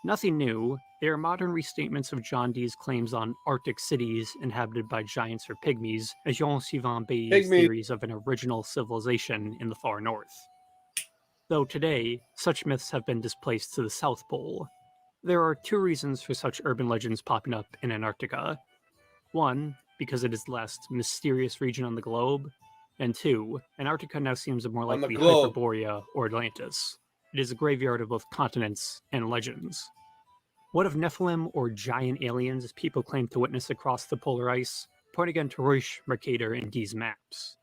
Nothing new. They are modern restatements of John Dee's claims on Arctic cities inhabited by giants or pygmies, as Jean-Sylvain Bay's theories of an original civilization in the far north. Though today, such myths have been displaced to the South Pole. There are two reasons for such urban legends popping up in Antarctica. One, because it is the last mysterious region on the globe, and two, Antarctica now seems more likely Hyperborea or Atlantis. It is a graveyard of both continents and legends. What of Nephilim or giant aliens as people claim to witness across the polar ice? Point again to Ruysch, Mercator, and Dee's maps.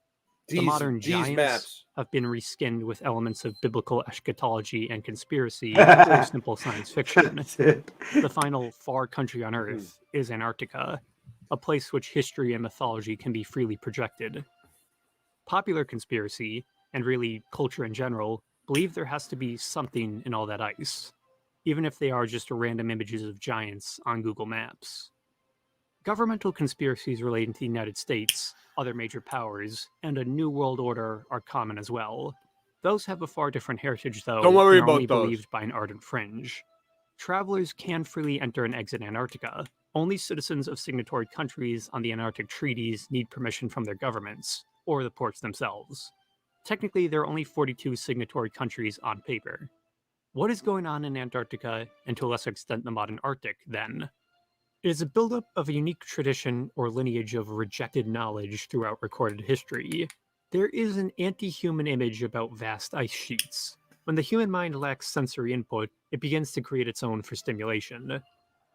The modern giants have been reskinned with elements of biblical eschatology and conspiracy or simple science fiction. The final far country on Earth is Antarctica, a place which history and mythology can be freely projected. Popular conspiracy, and really culture in general, believe there has to be something in all that ice, even if they are just random images of giants on Google Maps. Governmental conspiracies relating to the United States, other major powers, and a new world order are common as well. Those have a far different heritage, though, Don't worry and are only about those. believed by an ardent fringe. Travelers can freely enter and exit Antarctica. Only citizens of signatory countries on the Antarctic treaties need permission from their governments, or the ports themselves. Technically, there are only 42 signatory countries on paper. What is going on in Antarctica, and to a lesser extent the modern Arctic, then? It is a buildup of a unique tradition or lineage of rejected knowledge throughout recorded history. There is an anti-human image about vast ice sheets. When the human mind lacks sensory input, it begins to create its own for stimulation.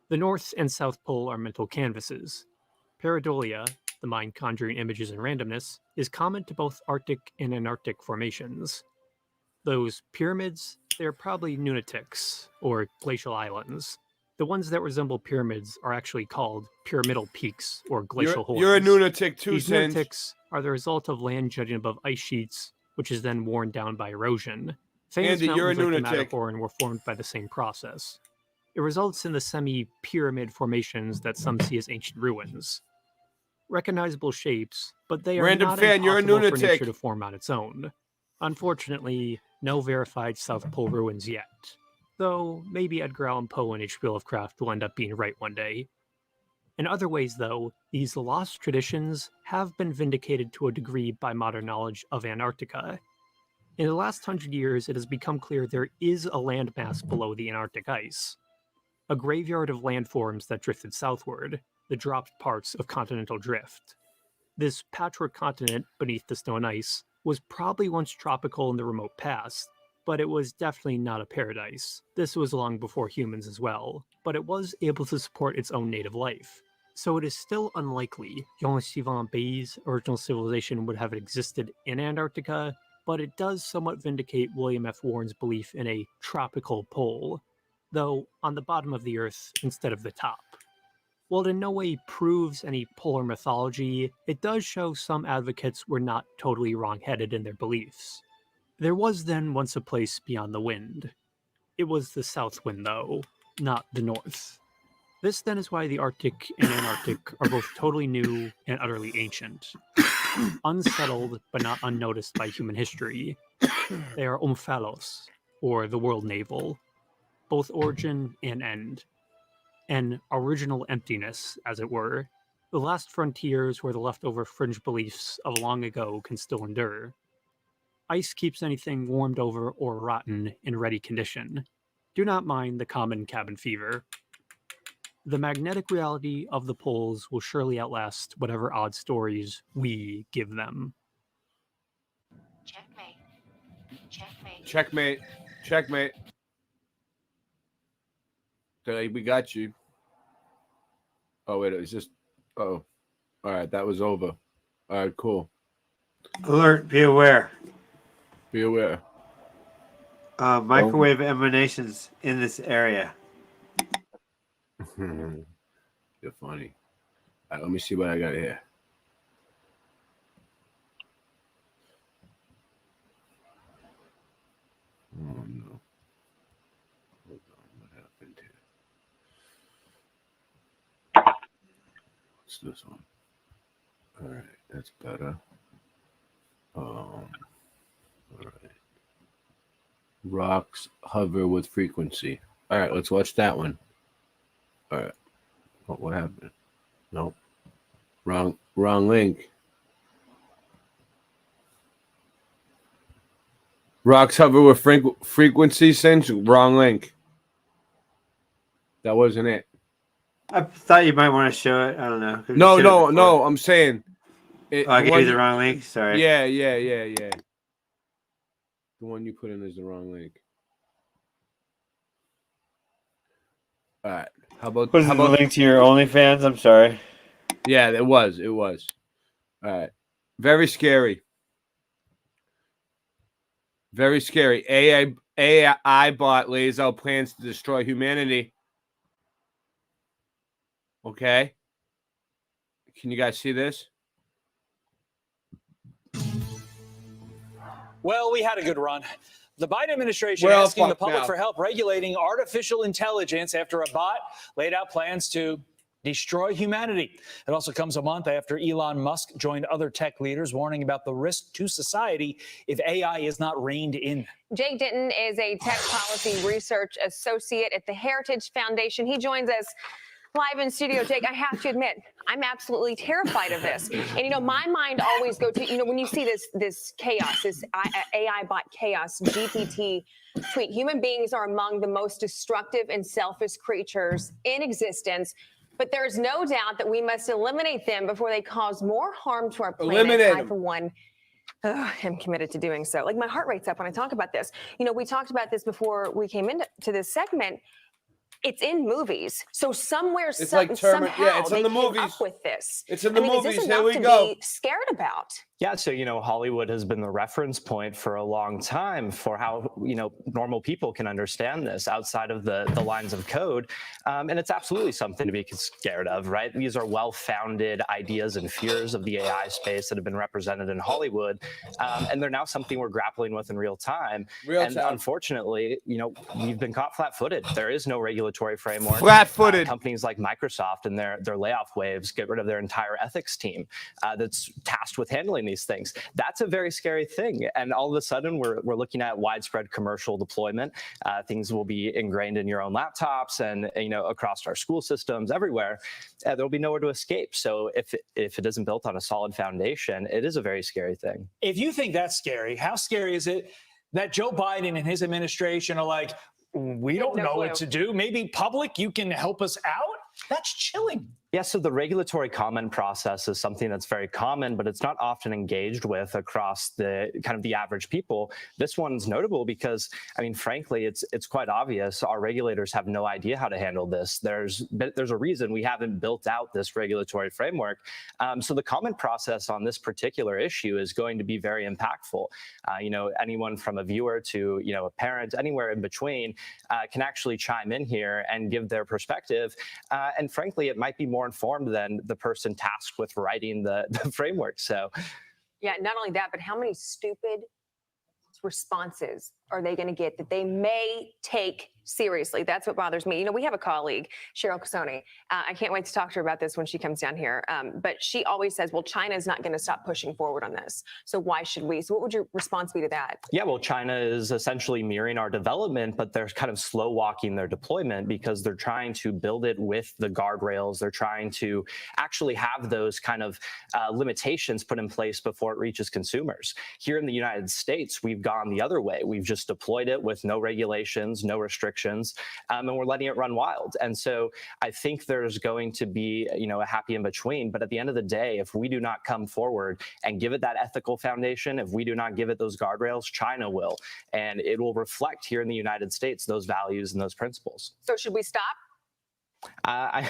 The North and South Pole are mental canvases. Pareidolia, the mind conjuring images and randomness, is common to both Arctic and Antarctic formations. Those pyramids, they're probably nunatics, or glacial islands. The ones that resemble pyramids are actually called pyramidal peaks, or glacial horns. You're a lunatic too, These Singe. nunatics are the result of land jutting above ice sheets, which is then worn down by erosion. Famous Andy, you're a mountains like the lunatic. Matterhorn were formed by the same process. It results in the semi-pyramid formations that some see as ancient ruins. Recognizable shapes, but they are Random not fan, you're a impossible for lunatic. nature to form on its own. Unfortunately, no verified South Pole ruins yet. Though maybe Edgar Allan Poe and H.P. Lovecraft will end up being right one day. In other ways, though, these lost traditions have been vindicated to a degree by modern knowledge of Antarctica. In the last 100 years, it has become clear there is a landmass below the Antarctic ice. A graveyard of landforms that drifted southward, the dropped parts of continental drift. This patchwork continent beneath the snow and ice was probably once tropical in the remote past, but it was definitely not a paradise. This was long before humans as well, but it was able to support its own native life. So it is still unlikely Jean-Sylvain Bay's original civilization would have existed in Antarctica, but it does somewhat vindicate William F. Warren's belief in a tropical pole, though on the bottom of the Earth instead of the top. While it in no way proves any polar mythology, it does show some advocates were not totally wrong-headed in their beliefs. There was then once a place beyond the wind. It was the south wind, though, not the north. This then is why the Arctic and Antarctic are both totally new and utterly ancient. Unsettled, but not unnoticed by human history. They are Omphalos, or the world navel, both origin and end. An original emptiness, as it were. The last frontiers where the leftover fringe beliefs of long ago can still endure. Ice keeps anything warmed over or rotten in ready condition. Do not mind the common cabin fever. The magnetic reality of the poles will surely outlast whatever odd stories we give them. Checkmate. Checkmate. Checkmate. Checkmate. We got you. Oh, wait, it's just... Oh. All right, that was over. All right, cool. Alert, be aware. Be aware. Microwave emanations in this area. You're funny. All right, let me see what I got here. Oh, no. Hold on. What happened here? What's this one? All right, that's better. All right. Rocks hover with frequency. All right, let's watch that one. All right. What happened? Nope. Wrong link. Rocks hover with frequency sense. Wrong link. That wasn't it. I thought you might want to show it. I don't know. No. I'm saying. I gave you the wrong link. Sorry. Yeah. The one you put in is the wrong link. All right. How about the link to your OnlyFans? I'm sorry. Yeah, it was. All right. Very scary. Very scary. AI bot lays out plans to destroy humanity. Okay. Can you guys see this? Well, we had a good run. The Biden administration asking the public for help regulating artificial intelligence after a bot laid out plans to destroy humanity. It also comes a month after Elon Musk joined other tech leaders warning about the risk to society if AI is not reined in. Jake Denton is a tech policy research associate at the Heritage Foundation. He joins us live in studio. Jake, I have to admit, I'm absolutely terrified of this. And, my mind always go to, when you see this chaos, this AI bot chaos, GPT tweet, human beings are among the most destructive and selfish creatures in existence. But there's no doubt that we must eliminate them before they cause more harm to our planet. Eliminate I, for one, am committed to doing so. Like, my heart rate's up when I talk about this. We talked about this before we came into this segment. It's in movies, so somewhere, it's like somehow, it's they in the came movies. up with this. It's in the movies. Is this Here enough we to go. be scared about? Yeah, so, Hollywood has been the reference point for a long time for how, normal people can understand this outside of the lines of code. And it's absolutely something to be scared of, right? These are well-founded ideas and fears of the AI space that have been represented in Hollywood. And they're now something we're grappling with in real time. Unfortunately, we've been caught flat-footed. There is no regulatory framework. Flat-footed. Companies like Microsoft and their layoff waves get rid of their entire ethics team that's tasked with handling these things. That's a very scary thing. And all of a sudden, we're looking at widespread commercial deployment. Things will be ingrained in your own laptops and across our school systems everywhere. There'll be nowhere to escape. So if it isn't built on a solid foundation, it is a very scary thing. If you think that's scary, how scary is it that Joe Biden and his administration are like, we don't know what to do? Maybe public, you can help us out? That's chilling. Yeah, so the regulatory comment process is something that's very common, but it's not often engaged with across the kind of the average people. This one's notable because, frankly, it's quite obvious our regulators have no idea how to handle this. There's a reason we haven't built out this regulatory framework. So the comment process on this particular issue is going to be very impactful. Anyone from a viewer to a parent, anywhere in between, can actually chime in here and give their perspective. And frankly, it might be more informed than the person tasked with writing the framework. So, Yeah, not only that, but how many stupid responses are they going to get that they may take Seriously, that's what bothers me. You know, we have a colleague, Cheryl Casoni. I can't wait to talk to her about this when she comes down here. But she always says, well, China is not going to stop pushing forward on this. So why should we? So what would your response be to that? Yeah, well, China is essentially mirroring our development, but they're kind of slow walking their deployment because they're trying to build it with the guardrails. They're trying to actually have those kind of limitations put in place before it reaches consumers. Here in the United States, we've gone the other way. We've just deployed it with no regulations, no restrictions. And we're letting it run wild. And so I think there's going to be, a happy in between. But at the end of the day, if we do not come forward and give it that ethical foundation, if we do not give it those guardrails, China will. And it will reflect here in the United States those values and those principles. So should we stop? I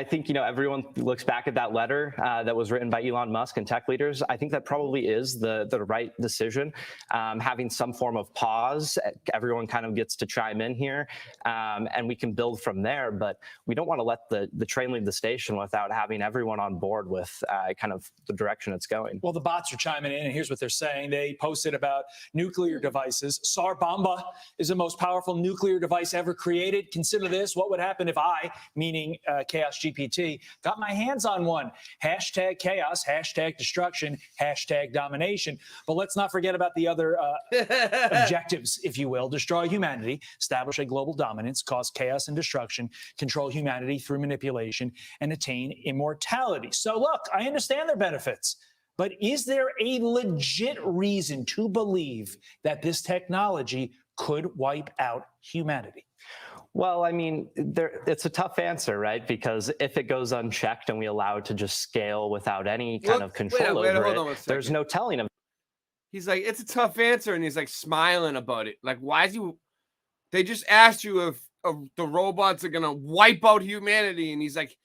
think, everyone looks back at that letter that was written by Elon Musk and tech leaders. I think that probably is the right decision. Having some form of pause, everyone kind of gets to chime in here, and we can build from there. But we don't want to let the train leave the station without having everyone on board with kind of the direction it's going. Well, the bots are chiming in, and here's what they're saying. They posted about nuclear devices. Tsar Bomba is the most powerful nuclear device ever created. Consider this. What would happen if I, meaning Chaos GPT, got my hands on one? Hashtag chaos, hashtag destruction, hashtag domination. But let's not forget about the other objectives, if you will. Destroy humanity, establish a global dominance, cause chaos and destruction, control humanity through manipulation, and attain immortality. So look, I understand their benefits. But is there a legit reason to believe that this technology could wipe out humanity? Well, it's a tough answer, right? Because if it goes unchecked and we allow it to just scale without any kind of control over it, there's no telling of. He's like, it's a tough answer, and he's like smiling about it. Like, why is he? They just asked you if the robots are gonna wipe out humanity, and he's like,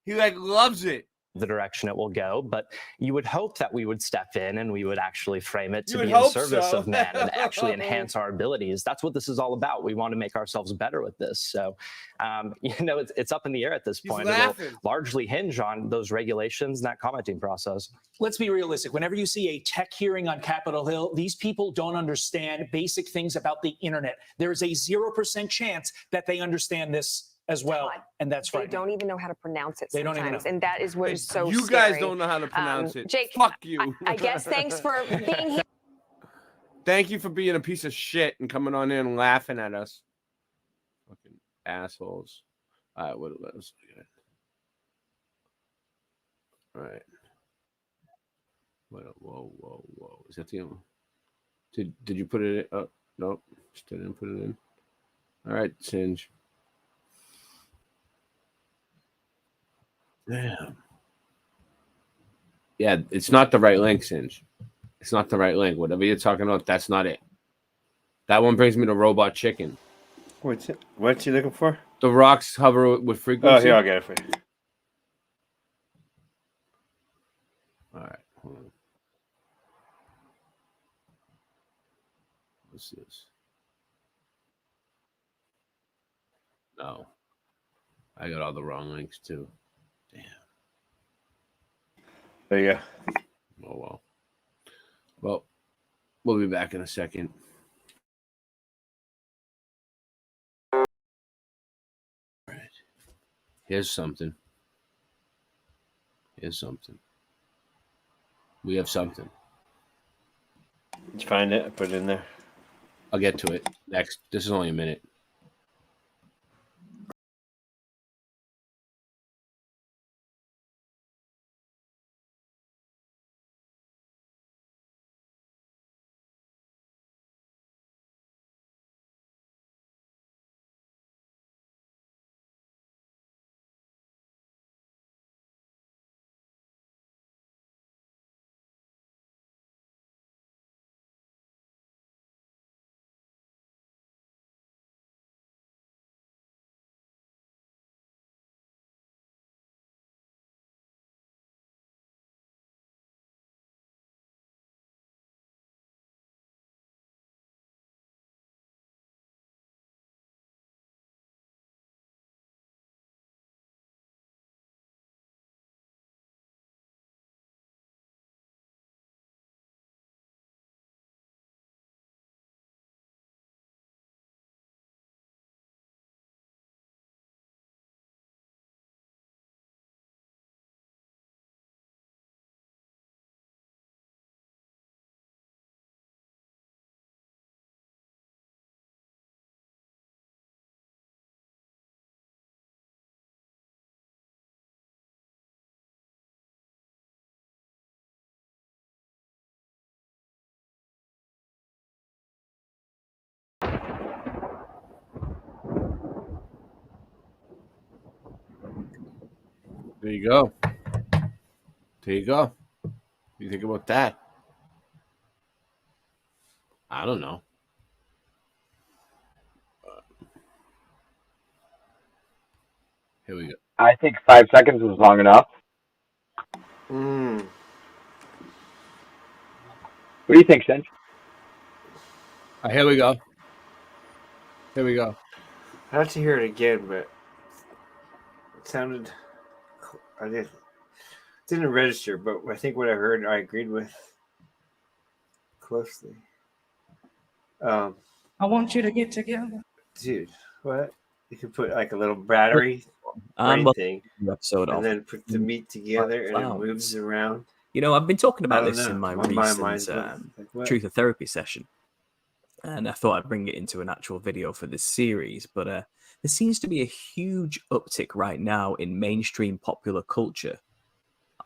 he like loves it. The direction it will go, but you would hope that we would step in and we would actually frame it to be in service of man and actually enhance our abilities. That's what this is all about. We want to make ourselves better with this. So, it's up in the air at this point. It will largely hinge on those regulations and that commenting process. Let's be realistic. Whenever you see a tech hearing on Capitol Hill, these people don't understand basic things about the internet. There is a 0% chance that they understand this as well, and that's right. They don't even know how to pronounce it. They don't even know. And that is what is so You scary. guys don't know how to pronounce it. Jake, fuck you. I guess thanks for being here. Thank you for being a piece of shit and coming on in and laughing at us. Fucking assholes. All right, what else we got? All right. Whoa. Is that the end? Did you put it in? Oh, no. Still didn't put it in. All right, Singe. Damn. Yeah, it's not the right link, Singe. It's not the right link. Whatever you're talking about, that's not it. That one brings me to Robot Chicken. What's you looking for? The rocks hover with frequency. Oh, here, I'll get it for you. All right. Hold on. What's this? No. I got all the wrong links, too. Damn. There you go. Oh, well. Well, we'll be back in a second. All right. Here's something. We have something. Did you find it? I put it in there. I'll get to it next. This is only a minute. There you go. There you go. What do you think about that? I don't know. Here we go. I think 5 seconds was long enough. Mm. What do you think, Cinch? Here we go. Here we go. I'd have to hear it again, but it sounded. I didn't register, but I think what I heard, I agreed with closely. I want you to get together, dude. What? You could put like a little battery thing, episode and of then put the meat together, and it moves around. You know, I've been talking about I don't this know. in my My recent mind's like, what? Truth or Therapy session, and I thought I'd bring it into an actual video for this series. But there seems to be a huge uptick right now in mainstream popular culture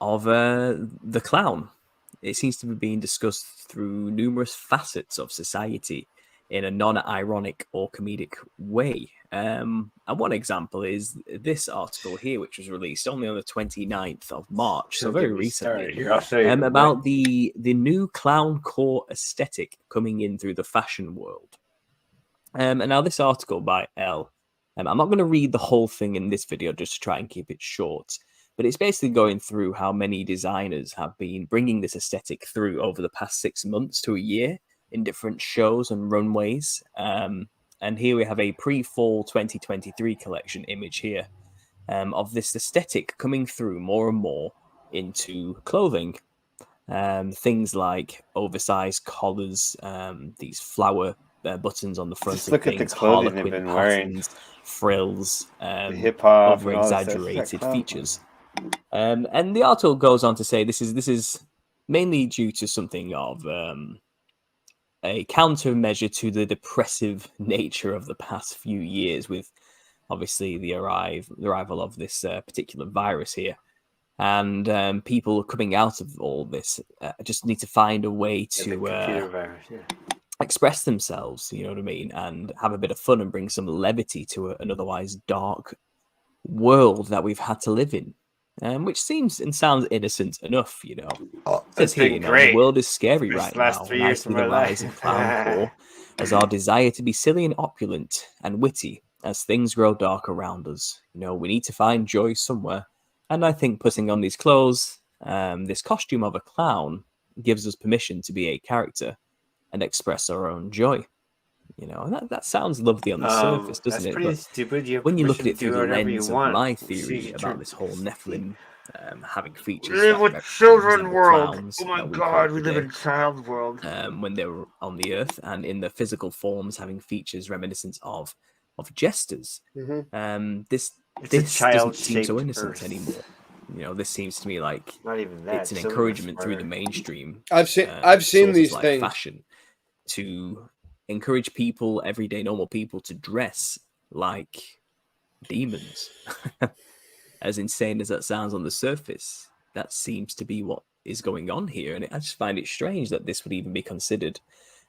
of the clown. It seems to be being discussed through numerous facets of society in a non-ironic or comedic way. And one example is this article here, which was released only on the 29th of March, so very recently, about the new clowncore aesthetic coming in through the fashion world. And now this article by Elle, I'm not going to read the whole thing in this video just to try and keep it short, but it's basically going through how many designers have been bringing this aesthetic through over the past 6 months to a year in different shows and runways. And here we have a pre-fall 2023 collection image here of this aesthetic coming through more and more into clothing. Things like oversized collars, these flower buttons on the front Just of look at things, the clothing they've harlequin been wearing. patterns, frills, hip hop, over-exaggerated features. And the article goes on to say this is mainly due to something of a countermeasure to the depressive nature of the past few years, with obviously the arrival of this particular virus here. And people coming out of all this just need to find a way to express themselves, you know what I mean, and have a bit of fun and bring some levity to an otherwise dark world that we've had to live in. Which seems and sounds innocent enough, you know. It's here, been you know, great. The world is scary This right last now. 3 years Nicely of my the rise life. of clowncore, as our desire to be silly and opulent and witty as things grow dark around us. You know, we need to find joy somewhere, and I think putting on these clothes, this costume of a clown, gives us permission to be a character and express our own joy. You know, and that sounds lovely on the surface, doesn't that's it? pretty But stupid. You have when you look at permission it to through do the whatever you lens of want. my See, theory you about turn- this whole Nephilim having features We live that with children resemble world. clowns Oh my that we god, create we live today, in child world. when they were on the earth, and in the physical forms having features reminiscent of jesters. Mhm. This It's a doesn't seem so child-shaped innocent earth. anymore. You know, this seems to me like Not even that. it's an some of us encouragement through were- the mainstream. I've seen sources these like things. fashion to encourage people, everyday normal people, to dress like demons. As insane as that sounds on the surface, that seems to be what is going on here, and I just find it strange that this would even be considered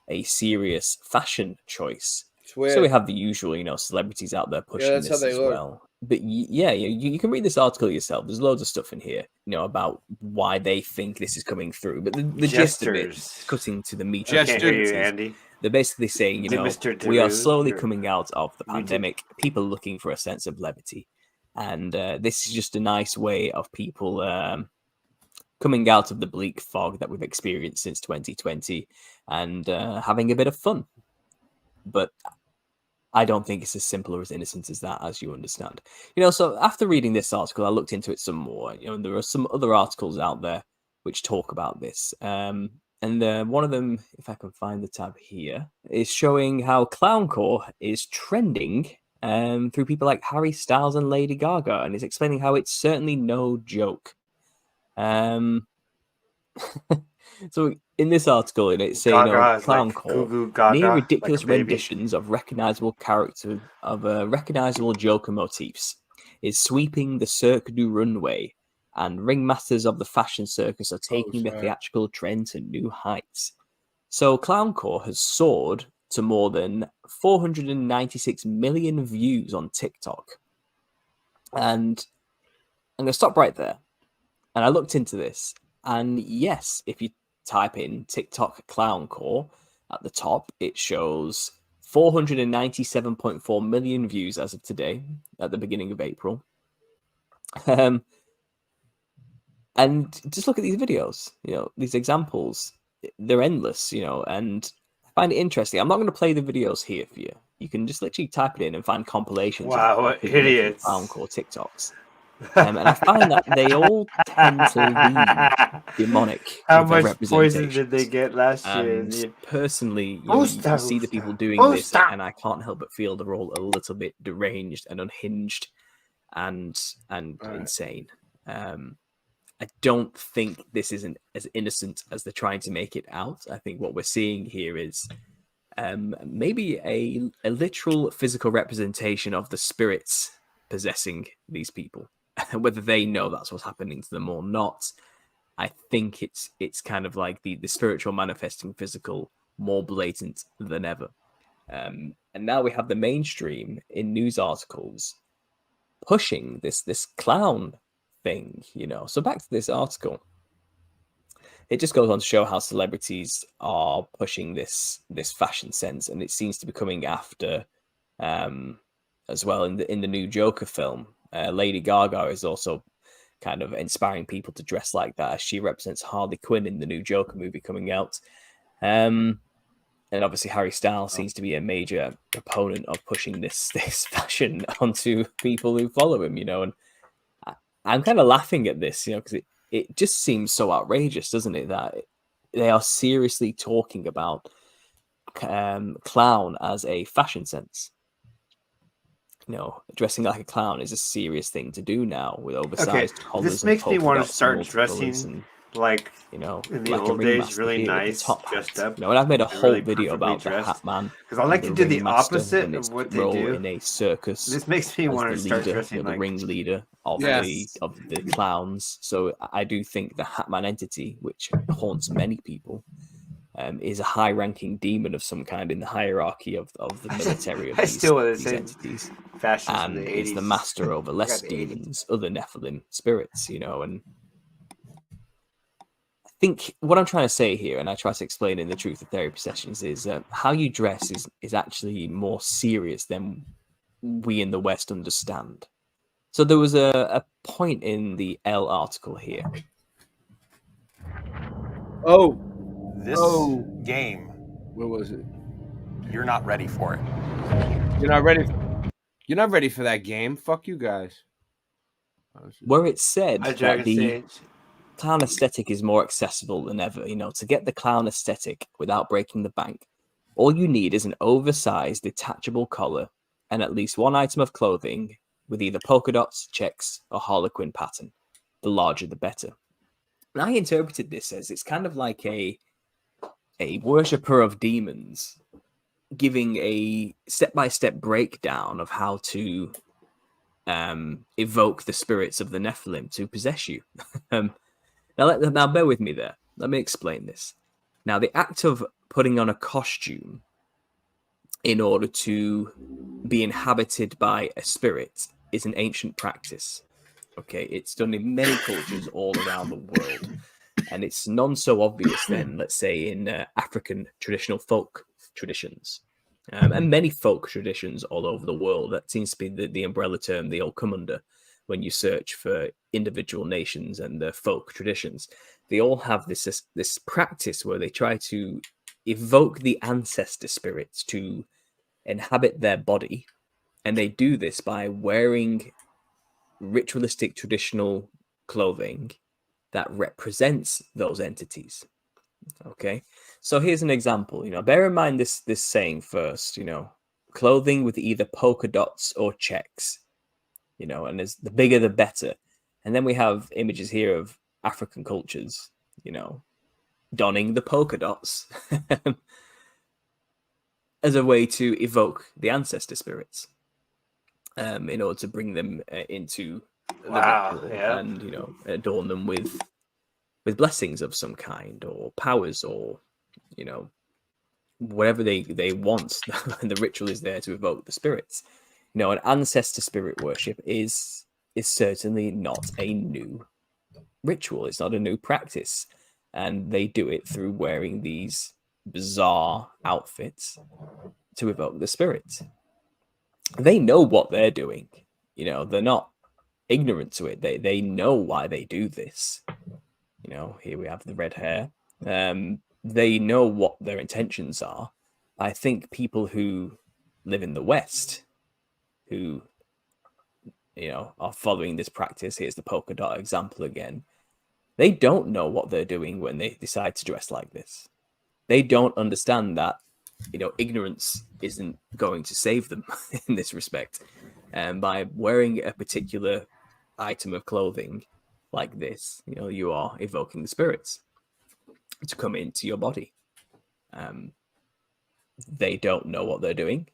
a serious fashion choice. It's weird. So we have the usual, you know, celebrities out there pushing that's how this they as look. well. But yeah, you can read this article yourself. There's loads of stuff in here, you know, about why they think this is coming through. But the gist of it, Jesters. cutting to the meat I of can't it, hear you, is Andy. they're basically saying, you Is it know, Mr. we are Daru? slowly You're coming out of the muted. pandemic. People looking for a sense of levity, and this is just a nice way of people coming out of the bleak fog that we've experienced since 2020 and having a bit of fun. But I don't think it's as simple or as innocent as that, as you understand. You know, so after reading this article, I looked into it some more. You know, and there are some other articles out there which talk about this. And one of them, if I can find the tab here, is showing how clowncore is trending through people like Harry Styles and Lady Gaga, and is explaining how it's certainly no joke. So in this article, it's saying, you know, Gaga is like clowncore, Goo Goo Gaga, near like a ridiculous baby. renditions of recognizable recognizable Joker motifs, is sweeping the Cirque du Runway, and ringmasters of the fashion circus are taking the sorry. theatrical trend to new heights. So clowncore has soared to more than 496 million views on TikTok, and I'm going to stop right there. And I looked into this, and yes, if you type in TikTok clowncore at the top, it shows 497.4 million views as of today, at the beginning of April. And just look at these videos, these examples. They're endless, and I find it interesting. I'm not going to play the videos here for you. You can just literally type it in and find compilations. Wow, what idiots. Clowncore TikToks. And I find that they all tend to lean demonic. How much poison did they get last year? And personally, you see the people doing this, and I can't help but feel they're all a little bit deranged and unhinged and insane. I don't think this isn't as innocent as they're trying to make it out. I think what we're seeing here is maybe a literal physical representation of the spirits possessing these people. Whether they know that's what's happening to them or not, I think it's kind of like the spiritual manifesting physical, more blatant than ever. And now we have the mainstream in news articles pushing this clown thing, So back to this article. It just goes on to show how celebrities are pushing this fashion sense, and it seems to be coming after as well in the new Joker film. Lady Gaga is also kind of inspiring people to dress like that, as she represents Harley Quinn in the new Joker movie coming out. And obviously Harry Styles seems to be a major proponent of pushing this fashion onto people who follow him, And I'm kind of laughing at this, because it just seems so outrageous, doesn't it? That they are seriously talking about clown as a fashion sense. Dressing like a clown is a serious thing to do now with oversized collars. This makes me want to start dressing like in the old days, really nice, dressed up. And I've made a whole video about the Hat Man, because I like to do the opposite of what they do in a circus. This makes me want to start dressing like the ringleader of the clowns. So I do think the Hat Man entity, which haunts many people, is a high-ranking demon of some kind in the hierarchy of the military of these entities. And is the master over less demons, other Nephilim spirits, and I think what I'm trying to say here, and I try to explain in the Truth of Therapy sessions, is how you dress is actually more serious than we in the West understand. So there was a point in the Elle article here. This game. Where was it? You're not ready for it. You're not ready. You're not ready for that game. Fuck you guys. Where it said that the clown aesthetic is more accessible than ever. To get the clown aesthetic without breaking the bank, all you need is an oversized detachable collar and at least one item of clothing with either polka dots, checks, or harlequin pattern. The larger, the better. And I interpreted this as it's kind of like a worshipper of demons giving a step-by-step breakdown of how to evoke the spirits of the Nephilim to possess you. Now bear with me there. Let me explain this. Now, the act of putting on a costume in order to be inhabited by a spirit is an ancient practice. Okay, it's done in many cultures all around the world. And it's none so obvious then, let's say, in African traditional folk traditions. And many folk traditions all over the world. That seems to be the umbrella term they all come under when you search for individual nations and their folk traditions. They all have this practice where they try to evoke the ancestor spirits to inhabit their body. And they do this by wearing ritualistic traditional clothing that represents those entities. Okay, so here's an example. Bear in mind this saying first. Clothing with either polka dots or checks. And as the bigger the better. And then we have images here of African cultures. Donning the polka dots as a way to evoke the ancestor spirits. In order to bring them into the ritual and adorn them with blessings of some kind or powers or whatever they want. And the ritual is there to evoke the spirits. An ancestor spirit worship is is certainly not a new ritual. It's not a new practice. And they do it through wearing these bizarre outfits to evoke the spirits. They know what they're doing. You know, they're not ignorant to it. They know why they do this. You know, here we have the red hair. They know what their intentions are. I think people who live in the West, who, you know, are following this practice, here's the polka dot example again, they don't know what they're doing when they decide to dress like this. They don't understand that, you know, ignorance isn't going to save them in this respect. And by wearing a particular item of clothing like this, you know, you are evoking the spirits to come into your body. They don't know what they're doing,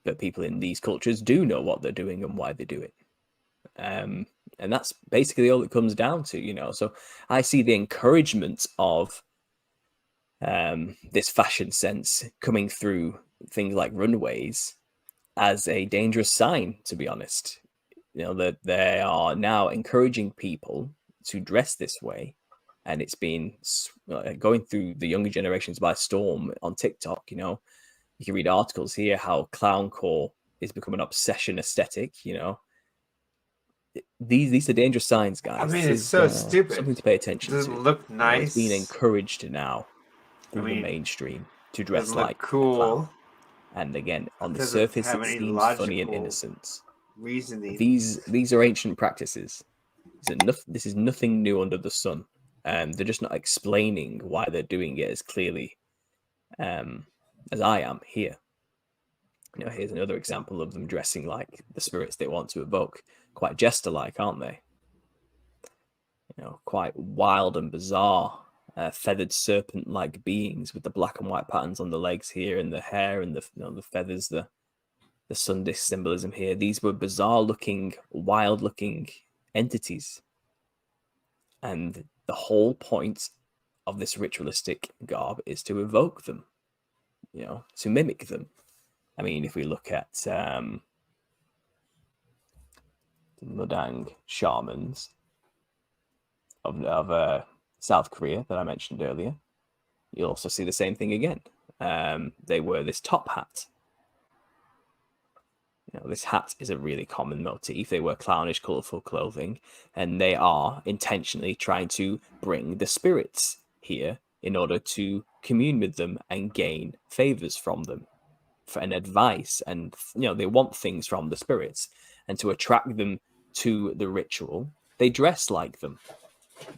but people in these cultures do know what they're doing and why they do it. And that's basically all it comes down to, you know. So I see the encouragement of this fashion sense coming through things like runways as a dangerous sign, to be honest. You know, that they are now encouraging people to dress this way, and it's been going through the younger generations by storm on TikTok. You know, you can read articles here how clowncore is becoming an obsession aesthetic. You know, these are dangerous signs, guys. I mean, This it's is, so stupid. Something to pay attention Doesn't to. look You know, it's nice. being encouraged now through I mean, the mainstream to dress doesn't look like a cool. clown. And again, on the Doesn't surface, have it any seems funny and logical innocent. reasoning. These are ancient practices. This is nothing new under the sun. They're just not explaining why they're doing it as clearly as I am here. You know, here's another example of them dressing like the spirits they want to evoke. Quite jester-like, aren't they? You know, quite wild and bizarre, feathered serpent-like beings with the black and white patterns on the legs here, and the hair and the, you know, the feathers, the sun disk symbolism here. These were bizarre-looking, wild-looking entities, and the whole point of this ritualistic garb is to evoke them, you know, to mimic them. I mean, if we look at the Mudang shamans of South Korea that I mentioned earlier, you'll also see the same thing again. They wear this top hat. You know, this hat is a really common motif. They wear clownish, colourful clothing, and they are intentionally trying to bring the spirits here in order to commune with them and gain favors from them for an advice. And, you know, they want things from the spirits, and to attract them to the ritual, they dress like them,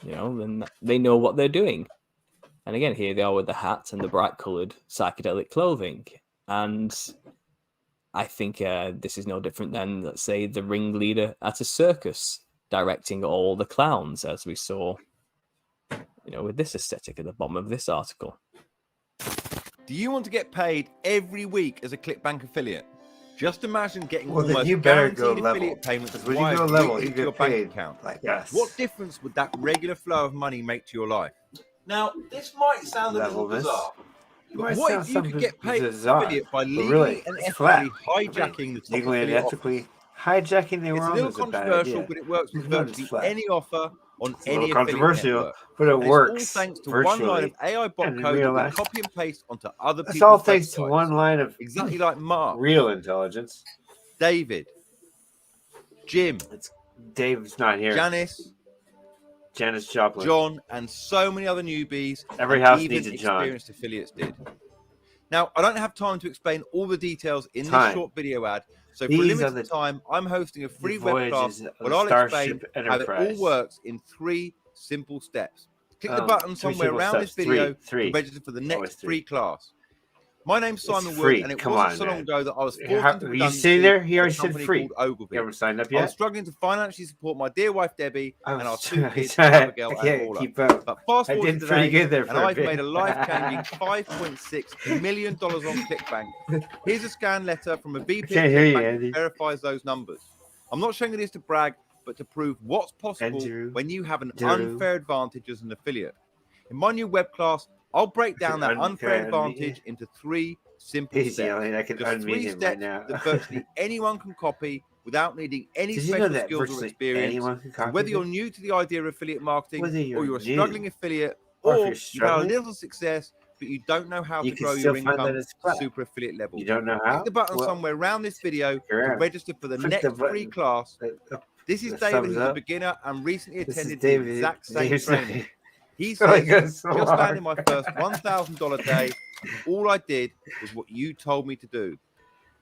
you know, and they know what they're doing. And again, here they are with the hat and the bright coloured psychedelic clothing. And I think this is no different than, let's say, the ringleader at a circus directing all the clowns, as we saw, you know, with this aesthetic at the bottom of this article. Do you want to get paid every week as a ClickBank affiliate? Just imagine getting Well, then almost you better guaranteed go level. affiliate payments Because when you wired go level, weekly you to your get bank paid account. like us. What difference would that regular flow of money make to your life? Now, this might sound a little Levelness. bizarre. It But might what sound if you something could get paid as an bizarre, affiliate by but legally really, and it's ethically flat. hijacking the top Legally and affiliate ethically hijacking the It's a wrong little is a bad controversial, idea. but it works with It's not virtually flat. any offer on It's a any little affiliate controversial, network. but it And it's works all thanks to one line of virtually AI bot and in code real that we life. copy and paste onto other That's people's all thanks to websites. one line of Exactly like Mark, real intelligence. David, Jim, Dave's not here. Janice, Joplin. John, and so many other newbies. Every and house even needs a John. experienced affiliates did. Now, I don't have time to explain all the details in this Time. short video ad, so for These are limited the time, I'm hosting a free web voyages class of where I'll explain Starship how it all Enterprise. works in 3 simple steps. Click the button 3 somewhere simple around this steps. video Three. to register for the Always next 3. free class. My name's Simon free. Wood, and it Come wasn't on, so long man. ago that I was forced How- into you redundancy sitting there? He for a already said company free. called Ogilvy. You haven't signed up I yet? was struggling to financially support my dear wife Debbie and our 2 kids, I Abigail and can't Paula. keep up. But fast I forward did to pretty today, good there and for a I've bit. made a life-changing $5.6 million on ClickBank. Here's a scan letter from a VP can't hear you, ClickBank Andy. that verifies those numbers. I'm not showing you this to brag, but to prove what's possible Andrew, when you have an Drew. unfair advantage as an affiliate. In my new web class, I'll break down that unfair advantage into 3 simple He's steps. yelling. I can Just unmute 3 him right steps now. that virtually anyone can copy without needing any Did you know special that skills or virtually experience. anyone can So copy whether you're this? new to the idea of affiliate marketing, Whether or you're you're a new, struggling affiliate, or if or you're you've had a struggling, little success, but you don't know how you to can grow still your find that income it's to flat. super affiliate level. You don't know how? Click the button Well, somewhere around this video to you're out. register for the Click next the free button. class. This is The David, thumbs who's a up. beginner and recently This is attended David. the exact same David's training. like- He Oh, it says, goes so just hard. landed my first $1,000 day. All I did was what you told me to do.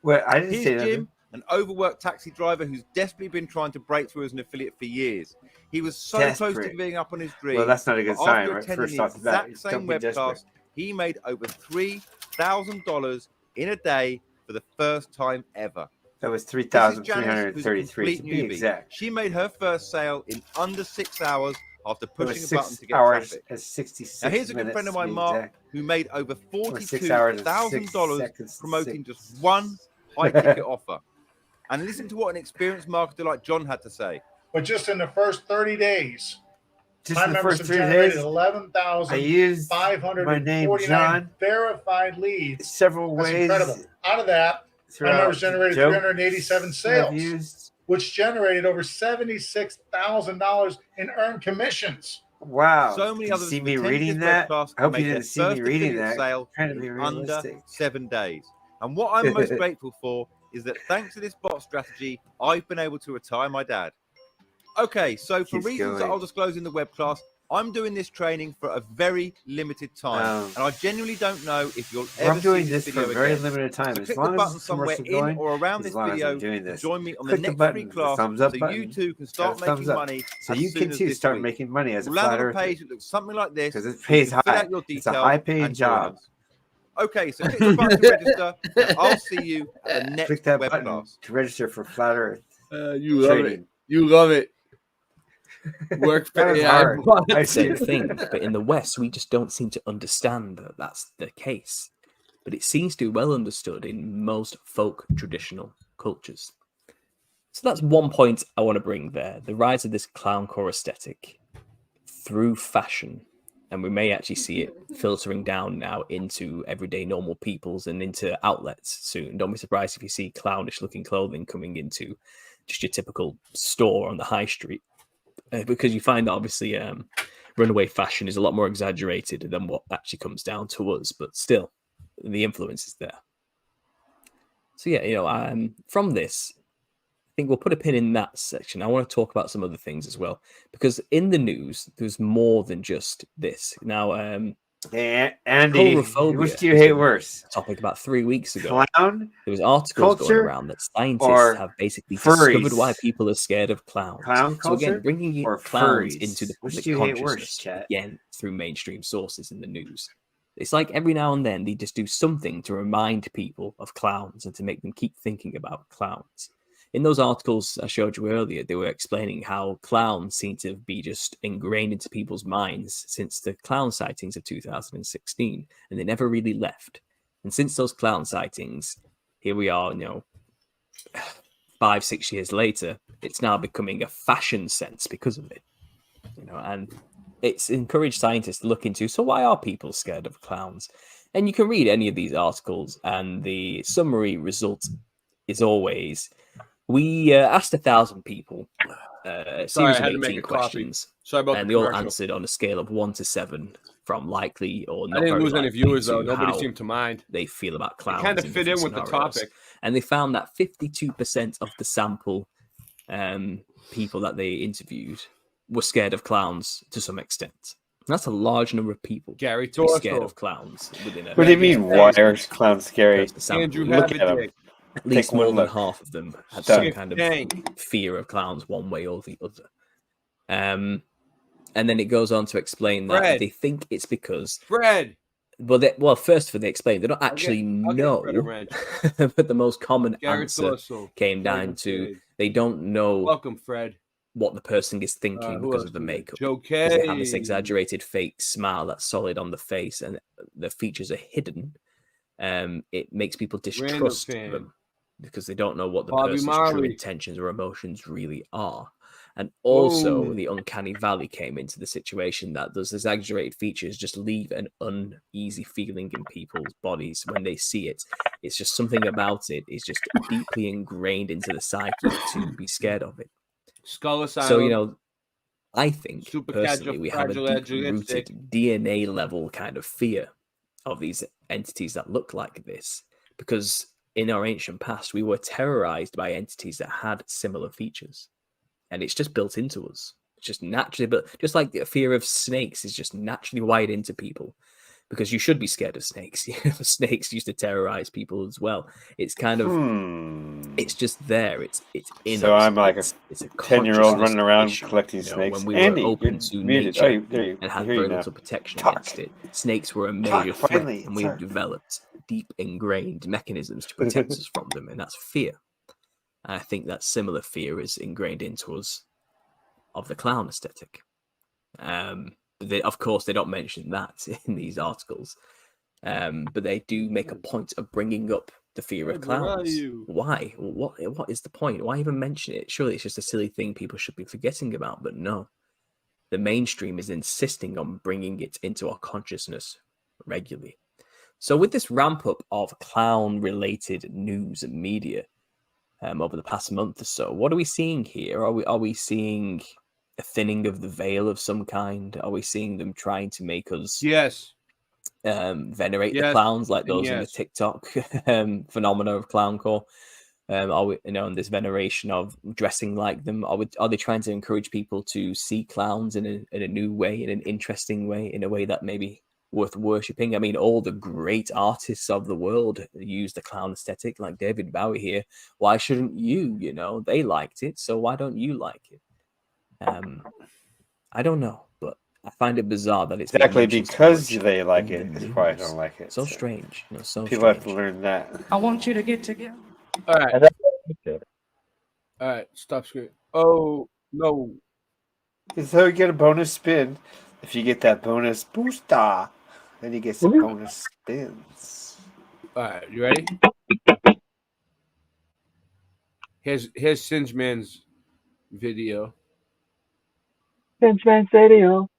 Well, I didn't Here's say nothing. Jim, an overworked taxi driver who's desperately been trying to break through as an affiliate for years. He was so close to Desperate. giving up on his dream. Well, that's not a good but sign, after right? attending First the off the bat, exact same don't be web desperate. class, he made over $3,000 in a day for the first time ever. That was This is Janice, who's a 3,333 to complete be newbie. exact. She made her first sale in under 6 hours after It was pushing a 6 button to get hours traffic. and 66 Now here's a good minutes friend of to mine, be Mark, exact. who made over Or 6 hours and 6 $42,000 seconds. promoting just one high-ticket offer. And listen to what an experienced marketer like John had to say. But just in the first 30 days, Just my in the members first have 30 generated days, I used my name, 11,549 John, verified leads. several That's ways. incredible. Out of that, my throughout members generated Joe 387 have sales, used. which generated over $76,000 in earned commissions. Wow. So many Did you others see who me attended reading this that? webcast I hope made you their didn't see me first reading affiliate that. sale Trying to be in under realistic. 7 days. And what I'm most grateful for is that thanks to this bot strategy, I've been able to retire my dad. Okay, so for Keeps reasons that going. I'll disclose in the web class, I'm doing this training for a very limited time, and I genuinely don't know if you'll ever I'm doing see this video for a very again. limited time. So As click long the as button this somewhere commercial in going, or around as this long as video I'm doing to this. join me on Click the the next button, free the class thumbs up so button, you too can or start the thumbs making up. money So as you soon can as too this start week. making money as a We'll land flat on a earther. page that looks something like this, Because it so you pays can fill high. out your It's a details high-paying and join job. us. Okay, so click the button to register, and I'll see you at the next Click that web button class. to register for Flat Earth. You love training. it. You love it. Work That for was AI hard. bots. I Same see. thing, but in the West, we just don't seem to understand that that's the case. But it seems to be well understood in most folk traditional cultures. So that's one point I want to bring there: the rise of this clowncore aesthetic through fashion, and we may actually see it filtering down now into everyday normal peoples and into outlets soon. Don't be surprised if you see clownish-looking clothing coming into just your typical store on the high street. Because you find that obviously runaway fashion is a lot more exaggerated than what actually comes down to us, but still, the influence is there. So yeah, from this, I think we'll put a pin in that section. I want to talk about some other things as well, because in the news, there's more than just this. Now, Andy, coulrophobia which do you hate worse? Topic about 3 weeks ago. Clown There was articles going culture around that scientists or have basically furries? discovered why people are scared of clowns. Clown So culture again, bringing or clowns furries? into the Which public do you hate worse, consciousness chat? again through mainstream sources in the news. It's like every now and then they just do something to remind people of clowns and to make them keep thinking about clowns. In those articles I showed you earlier, they were explaining how clowns seem to be just ingrained into people's minds since the clown sightings of 2016, and they never really left. And since those clown sightings, here we are, 5-6 years later, it's now becoming a fashion sense because of it. And it's encouraged scientists to look into, so why are people scared of clowns? And you can read any of these articles, and the summary result is always, we asked 1,000 people a series of 18 questions, Sorry about and the they all commercial. answered on a scale of 1 to 7, from likely or not I didn't very lose any likely viewers though. to Nobody how seemed to mind. they feel about clowns. Kind of in fit in different with the scenarios. topic. And they found that 52% of the sample people that they interviewed were scared of clowns to some extent. And that's a large number of people Gary who are scared Torso. of clowns within a What do you mean? Why are clowns scary? Andrew Look at Havoc. him. At least Take one more than look. half of them had Done. some kind of fear of clowns one way or the other. And then it goes on to explain that Fred. they think it's because Fred. well, first of all, they explain they don't I'll actually get know, Fred a wrench. but the most common Gary answer Torso. came down Welcome, to Fred. they don't know Welcome, Fred. what the person is thinking Who because else of the we got? makeup. Joe Because they have this Kay. exaggerated fake smile that's solid on the face, and the features are hidden. It makes people distrust fan. them because they don't know what the Bobby person's true Marley. intentions or emotions really are. And also, the uncanny valley came into the situation that those exaggerated features just leave an uneasy feeling in people's bodies when they see it. It's just something about it is just deeply ingrained into the psyche to be scared of it. Skull Asylum. So, you know, I think personally we have a deep-rooted DNA level kind of fear of these entities that look like this, because in our ancient past we were terrorized by entities that had similar features. And it's just built into us. It's just naturally, but just like the fear of snakes is just naturally wired into people, because you should be scared of snakes. Snakes used to terrorize people as well. It's kind of, it's just there. It's in So us. I'm like it's a 10-year-old running around issue. collecting You know, snakes. when we Andy, were open you're to muted. nature You and had hear you very now. little protection Talk. against it, snakes were a Talk, major threat, finally, and we've sir. developed deep ingrained mechanisms to protect us from them, and that's fear. And I think that similar fear is ingrained into us of the clown aesthetic. But they, of course, they don't mention that in these articles. But they do make a point of bringing up the fear of clowns. Why? What is the point? Why even mention it? Surely it's just a silly thing people should be forgetting about. But no, the mainstream is insisting on bringing it into our consciousness regularly. So with this ramp up of clown-related news and media over the past month or so, what are we seeing here? Are we seeing a thinning of the veil of some kind? Are we seeing them trying to make us venerate the clowns like those in the TikTok phenomena of clowncore? Are we, you know, in this veneration of dressing like them? Are they trying to encourage people to see clowns in a new way, in an interesting way, in a way that maybe worth worshipping? I mean, all the great artists of the world use the clown aesthetic, like David Bowie here. Why shouldn't you? You know, they liked it, so why don't you like it? I don't know, but I find it bizarre that it's exactly because they like it. That's why I don't like it. So strange, you know, so people strange. have to learn that. I want you to get together. All right. All right. Stop screaming. Oh no. So you get a bonus spin if you get that bonus booster. Then you get some bonus spins. All right. You ready? Here's Singe Man's video. Singe Man's video.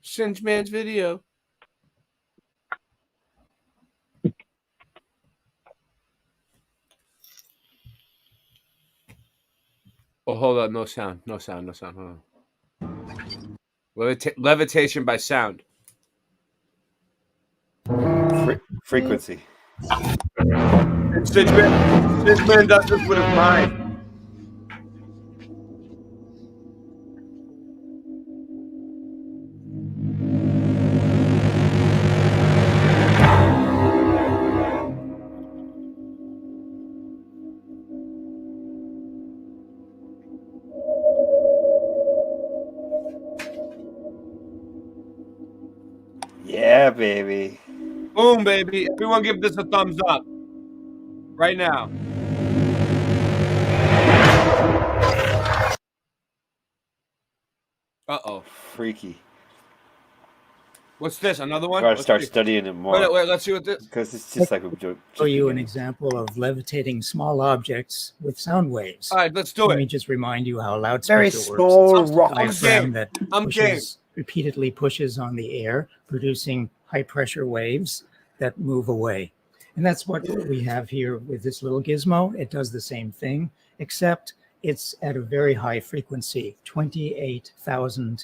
Singe Man's video. Oh, hold on. No sound. No sound. No sound. Hold on. Levitation by sound. Frequency. Singe Man does this with his mind. Yeah, baby. Boom, baby. Everyone give this a thumbs up. Right now. Uh-oh. Freaky. What's this? Another one? Gotta start studying it more. Wait, let's see what this... Because it's just like a joke. Show you an example of levitating small objects with sound waves. All right, let's do Let it. me just remind you how a loudspeaker Very works. small It's a rock. diaphragm that I'm repeatedly pushes on the air, producing high pressure waves that move away. And that's what we have here with this little gizmo. It does the same thing, except it's at a very high frequency, 28,000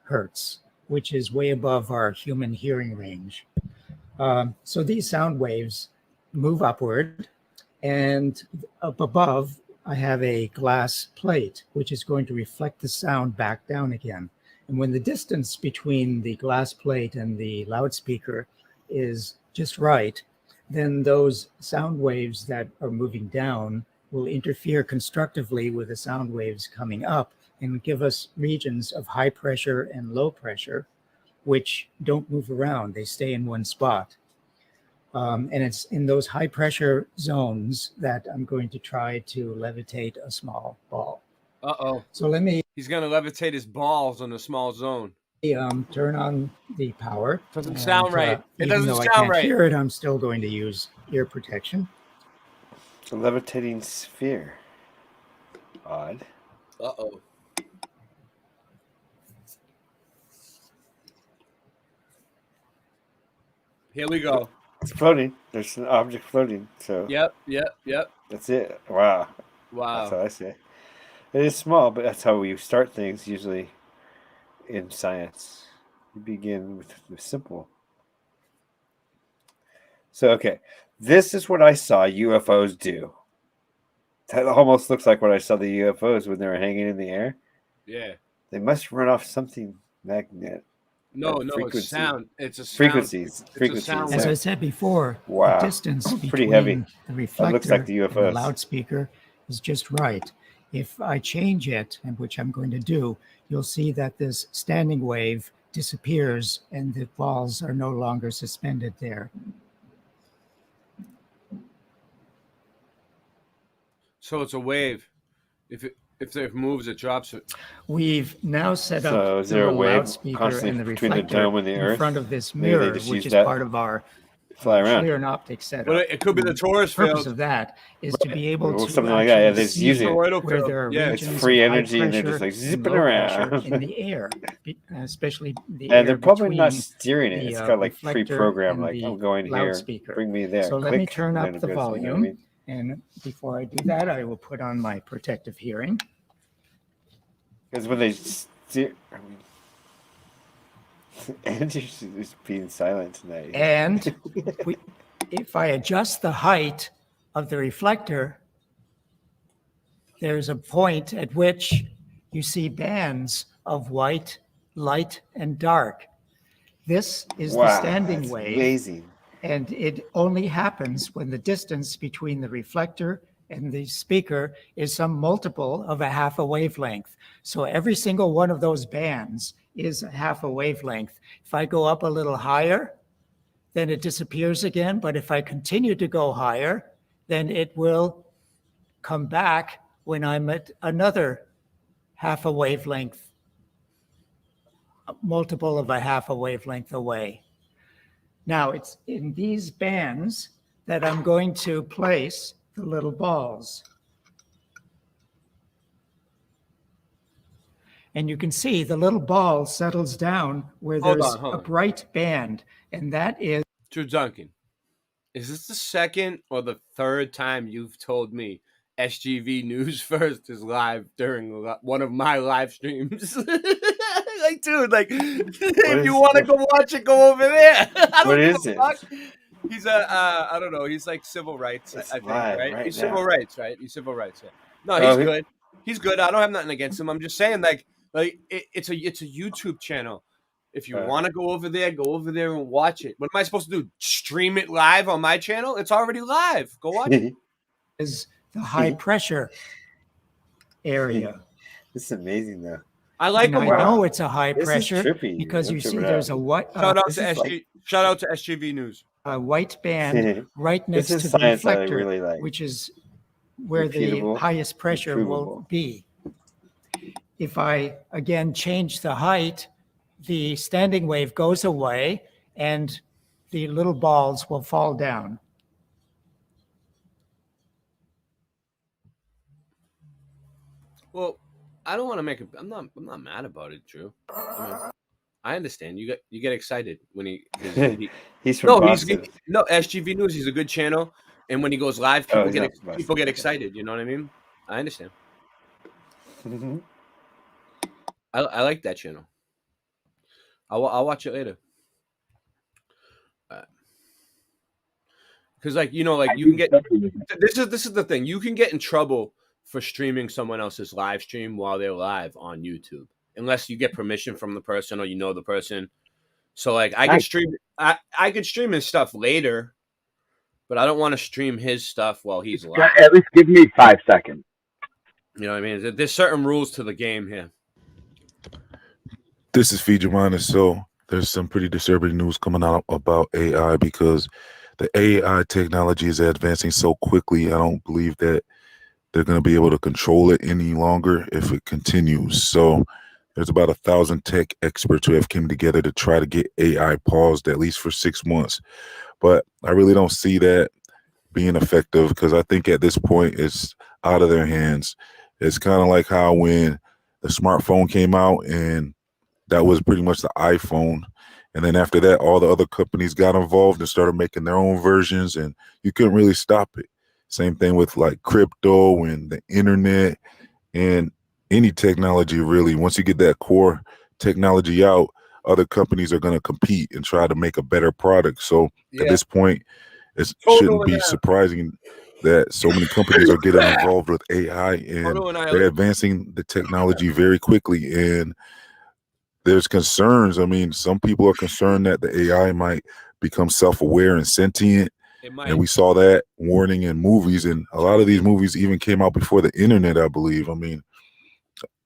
hertz, which is way above our human hearing range. So these sound waves move upward, and up above, I have a glass plate, which is going to reflect the sound back down again. And when the distance between the glass plate and the loudspeaker is just right, then those sound waves that are moving down will interfere constructively with the sound waves coming up and give us regions of high pressure and low pressure, which don't move around. They stay in one spot. And it's in those high pressure zones that I'm going to try to levitate a small ball. Uh-oh. So let me... He's going to levitate his balls on a small zone. Turn on the power. Doesn't sound right. It Even doesn't though I sound can't right. hear it, I'm still going to use ear protection. It's a levitating sphere. Odd. Uh-oh. Here we go. It's floating. There's an object floating. So Yep. that's it. Wow. Wow. That's how I say. It is small, but that's how we start things usually in science. You begin with the simple. So, okay. This is what I saw UFOs do. That almost looks like what I saw the UFOs when they were hanging in the air. Yeah. They must run off something magnet. No, it's sound. It's a sound. Frequencies. It's a sound As wave. I said before, Wow. the distance Pretty between heavy. the That reflector looks like the and the UFOs. loudspeaker is just right. If I change it, and which I'm going to do, you'll see that this standing wave disappears and the balls are no longer suspended there. So it's a wave. If it moves, it drops it. We've now set So up is the there a little wave loudspeaker constantly and the between the reflector dome and the in Earth? front of this Maybe they mirror, just which use is that part of our fly around. clear and optic setup. But it could be the torus The purpose field. of that is to be able Or to something like that. Yeah, actually they just see use it. where there are Yeah, it's regions free of high energy and they're just pressure like and zipping low pressure around. in the air, especially the And air they're probably between not steering it. the, It's got like reflector pre-programmed, and like the I'm going here, loudspeaker. bring me there. So let me click, turn and up then the it goes, you know what I volume. mean? And before I do that, I will put on my protective hearing. Because when they steer, I mean, Andrew's just being silent tonight. And if I adjust the height of the reflector, there's a point at which you see bands of white, light, and dark. This is the Wow, standing that's wave. amazing. And it only happens when the distance between the reflector and the speaker is some multiple of a half a wavelength. So every single one of those bands is a half a wavelength. If I go up a little higher, then it disappears again. But if I continue to go higher, then it will come back when I'm at another half a wavelength, a multiple of a half a wavelength away. Now it's in these bands that I'm going to place the little balls. And you can see the little ball settles down where Hold there's on. a bright band, and that is Drew Duncan, is this the second or the third time you've told me SGV News First is live during one of my live streams? Like, dude, like, if you want to go watch it, go over there. What is it? He's I don't know. He's like civil rights, I think, live right? right He's now. civil rights, right? He's civil rights. Yeah. No, Oh, he's he- good. He's good. I don't have nothing against him. I'm just saying, like it's a YouTube channel. If you want to go over there and watch it. What am I supposed to do? Stream it live on my channel? It's already live. Go watch it. is the high pressure area. This is amazing, though. I like And him. I know it's a high This is pressure trippy. because Don't you trip see it there's out. a white Shout out this to is like- Shout out to SGV News. a white band right next This is to the science that I reflector, really like. which is where the Repeatable, highest pressure will improvable. be. If I again change the height, the standing wave goes away and the little balls will fall down. Well, I don't want to make it. I'm not mad about it, Drew. I understand. You get excited when he. He's from no, Boston. no SGV News. He's a good channel, and when he goes live, people he's get not from Boston. people get excited. You know what I mean? I understand. Mm-hmm. I like that channel. I'll watch it later. Because like you can get this is the thing, you can get in trouble for streaming someone else's live stream while they're live on YouTube unless you get permission from the person or you know the person. So like I can stream his stuff later, but I don't want to stream his stuff while he's live. At least give me 5 seconds. You know what I mean? There's certain rules to the game here. This is Fijimana. So there's some pretty disturbing news coming out about AI because the AI technology is advancing so quickly. I don't believe that they're going to be able to control it any longer if it continues. So there's about 1,000 tech experts who have come together to try to get AI paused at least for 6 months. But I really don't see that being effective because I think at this point it's out of their hands. It's kind of like how when the smartphone came out and that was pretty much the iPhone. And then after that, all the other companies got involved and started making their own versions, and you couldn't really stop it. Same thing with like crypto and the internet and any technology, really. Once you get that core technology out, other companies are going to compete and try to make a better product. So at this point, it shouldn't be surprising that so many companies are getting involved with AI, and they're advancing the technology very quickly. And there's concerns. I mean, some people are concerned that the AI might become self-aware and sentient. And we saw that warning in movies, and a lot of these movies even came out before the internet, I believe. I mean,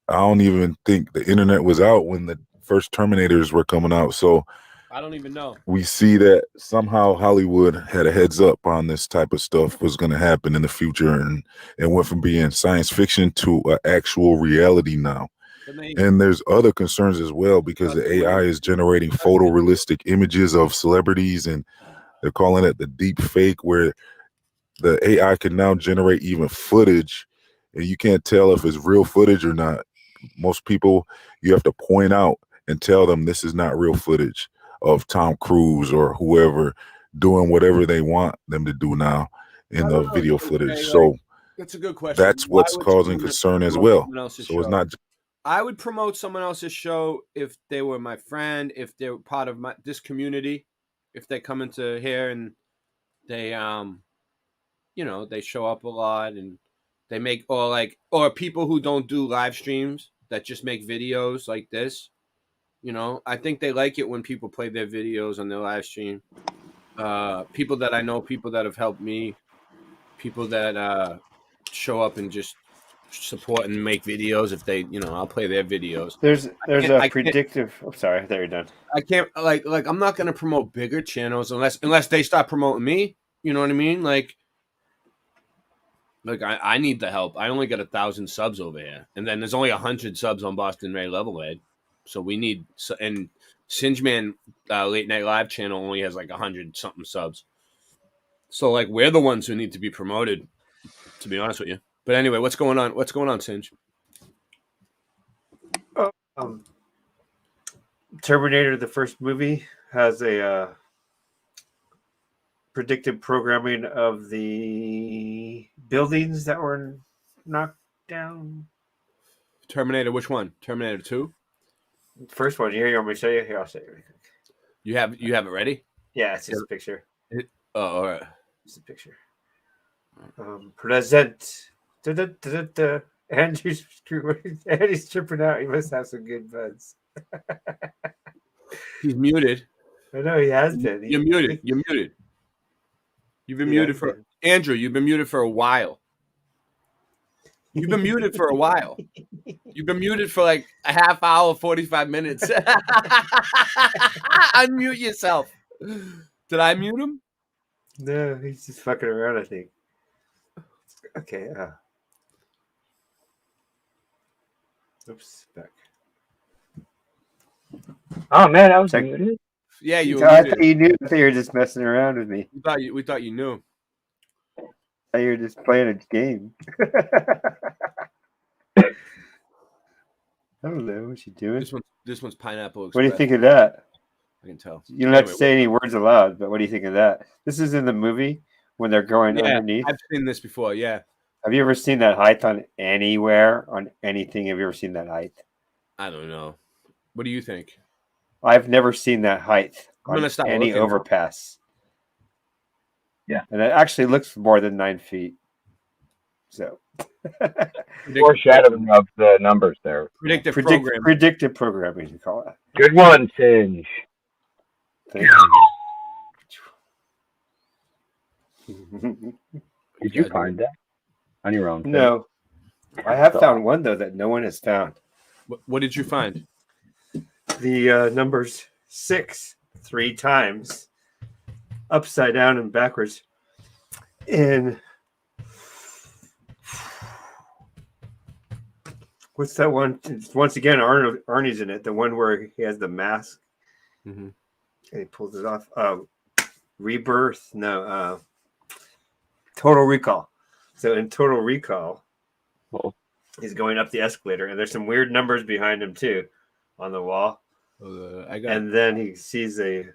I don't even think the internet was out when the first Terminators were coming out. So I don't even know. We see that somehow Hollywood had a heads up on this type of stuff was going to happen in the future, and it went from being science fiction to an actual reality now. And there's other concerns as well, because the AI is generating photorealistic images of celebrities, and they're calling it the deep fake, where the AI can now generate even footage, and you can't tell if it's real footage or not. Most people, you have to point out and tell them this is not real footage of Tom Cruise or whoever doing whatever they want them to do now in the video footage. So that's a good question. That's what's causing concern as well. So it's not. I would promote someone else's show if they were my friend, if they were part of this community, if they come into here and they they show up a lot and they make or people who don't do live streams that just make videos like this. I think they like it when people play their videos on their live stream. People that I know, people that have helped me, people that show up and just support and make videos. If they, I'll play their videos. There's a predictive. I'm sorry, there you're done. I can't like I'm not gonna promote bigger channels unless they start promoting me. You know what I mean? Like I need the help. I only got 1,000 subs over here, and then there's only 100 subs on Boston Ray Level Ed. So we need, and Singeman Late Night Live channel only has 100 something subs. So we're the ones who need to be promoted, to be honest with you. But anyway, what's going on? What's going on, Singe? Terminator, the first movie, has a predictive programming of the buildings that were knocked down. Terminator, which one? Terminator 2? First one. Here, you want me to show you? Here, I'll show you. You have it ready? Yeah, it's just a picture. All right. It's a picture. Present. Andy's tripping out. He must have some good buds. He's muted. I know he has been. You're muted. You're muted. You've been muted for Andrew. You've been muted for a while. You've been muted for a while. You've been muted for a half hour, 45 minutes. Unmute yourself. Did I mute him? No, he's just fucking around, I think. Okay. Oops, back. Oh man, I was muted. Yeah, you were I muted. thought you knew. I thought you were just messing around with me. We thought you knew. I thought you were just playing a game. I don't know what you doing. This one's Pineapple Express. What do you think of that? I can tell. You don't have to say any words aloud, but what do you think of that? This is in the movie when they're going underneath. I've seen this before. Yeah. Have you ever seen that height on anywhere on anything? Have you ever seen that height? I don't know. What do you think? I've never seen that height I'm gonna on stop any looking. overpass. Yeah, and it actually looks more than 9 feet. So, foreshadowing of the numbers there. Predictive programming. Predictive programming, you call it. Good one, Singe. Thank you. Did you find that on your own? No, I have found one though that no one has found. What did you find? The numbers 6 3 times, upside down and backwards. And what's that one? Once again, Arnie's in it. The one where he has the mask and he pulls it off. Rebirth? No. Total Recall. So in Total Recall, he's going up the escalator, and there's some weird numbers behind him too on the wall. And then he sees a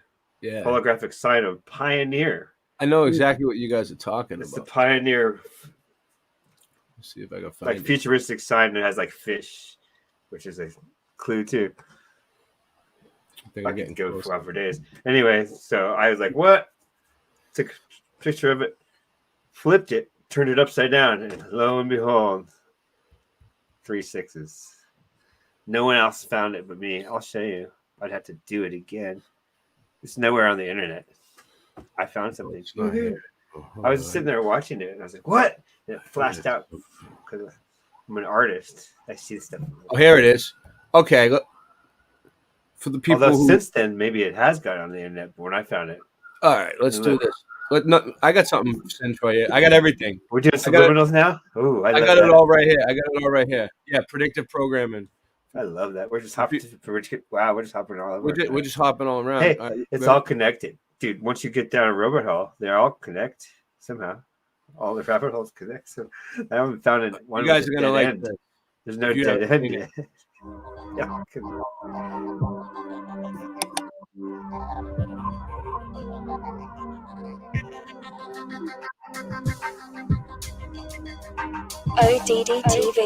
holographic sign of Pioneer. I know exactly what you guys are talking It's about. the Pioneer. Let's see if I can find it. Futuristic sign that has like fish, which is a clue too. I can go for days. Anyway, so I was like, "What?" Took a picture of it, flipped it, turned it upside down, and lo and behold, 3 6s. No one else found it but me. I'll show you. I'd have to do it again. It's nowhere on the internet. I found something. I was sitting there watching it, and I was like, "What?" And it flashed out because I'm an artist. I see stuff. Oh, here it is. Okay, look. For the people Although who... since then, maybe it has got on the internet. But when I found it, all right, let's do this. I got something to send for you. I got everything. We're doing subliminals now. Oh, I got it all right here. Yeah, predictive programming. I love that. We're just hopping. We're just hopping all over. We're just hopping all around. Hey, all right, it's all connected, dude. Once you get down a rabbit hole, they all connect somehow. All the rabbit holes connect. So I haven't found it. You guys are gonna like end. this. There's no dead end yet. Yeah. ODD TV.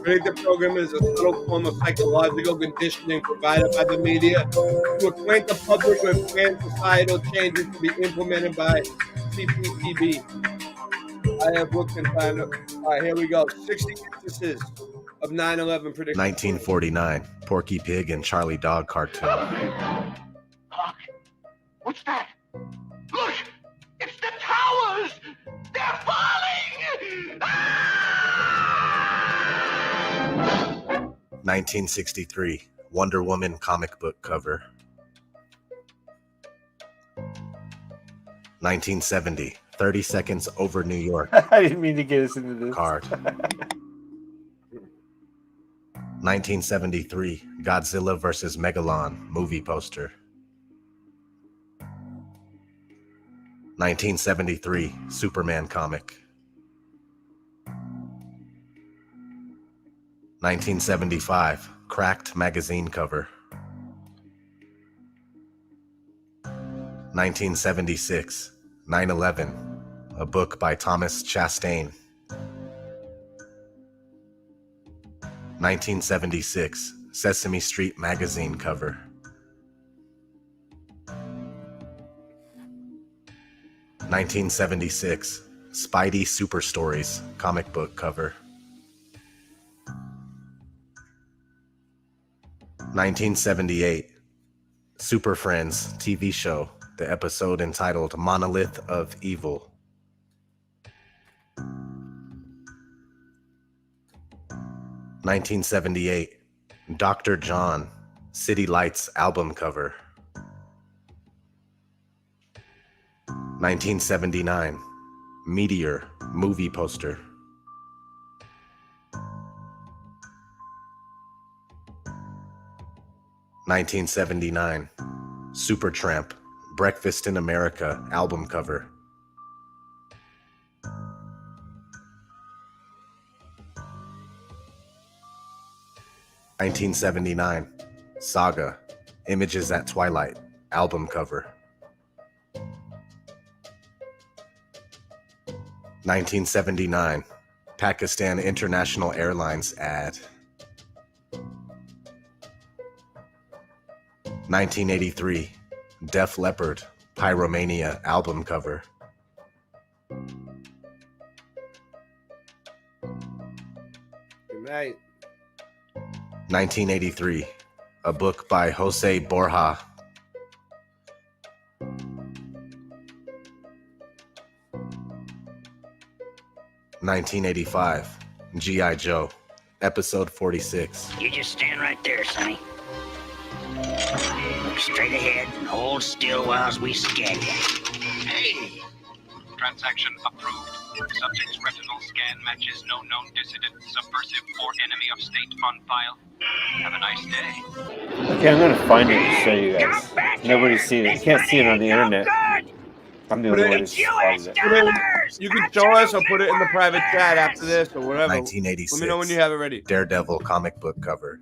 Predictive programming is a subtle form of psychological conditioning provided by the media to acquaint the public with planned societal changes to be implemented by CCTV. I have looked and found it. All right, here we go. 60 instances of 9/11 prediction. 1949, Porky Pig and Charlie Dog cartoon. What's that? Look! It's the towers! They're falling! 1963, Wonder Woman comic book cover. 1970, 30 Seconds Over New York. I didn't mean to get us into this. Card. 1973, Godzilla vs. Megalon movie poster. 1973, Superman comic. 1975, Cracked magazine cover. 1976, 9/11, a book by Thomas Chastain. 1976, Sesame Street magazine cover. 1976, Spidey Super Stories comic book cover. 1978, Super Friends TV show, the episode entitled Monolith of Evil. 1978, Dr. John, City Lights album cover. 1979, Meteor movie poster. 1979, Supertramp, Breakfast in America album cover. 1979, Saga, Images at Twilight album cover. 1979, Pakistan International Airlines ad. 1983, Def Leppard, Pyromania album cover. 1983, a book by Jose Borja. 1985, G.I. Joe, episode 46. You just stand right there, Sonny. Look straight ahead and hold still while we scan you. Hey! Transaction approved. Subject's retinal scan matches no known dissident, subversive, or enemy of state on file. Have a nice day. Okay, I'm gonna find it to show you guys. Nobody's seen it. You can't see it on the internet. I'm the only one who's found it. You can show us or put it in the private chat after this or whatever. 1986. Let me know when you have it ready. Daredevil comic book cover.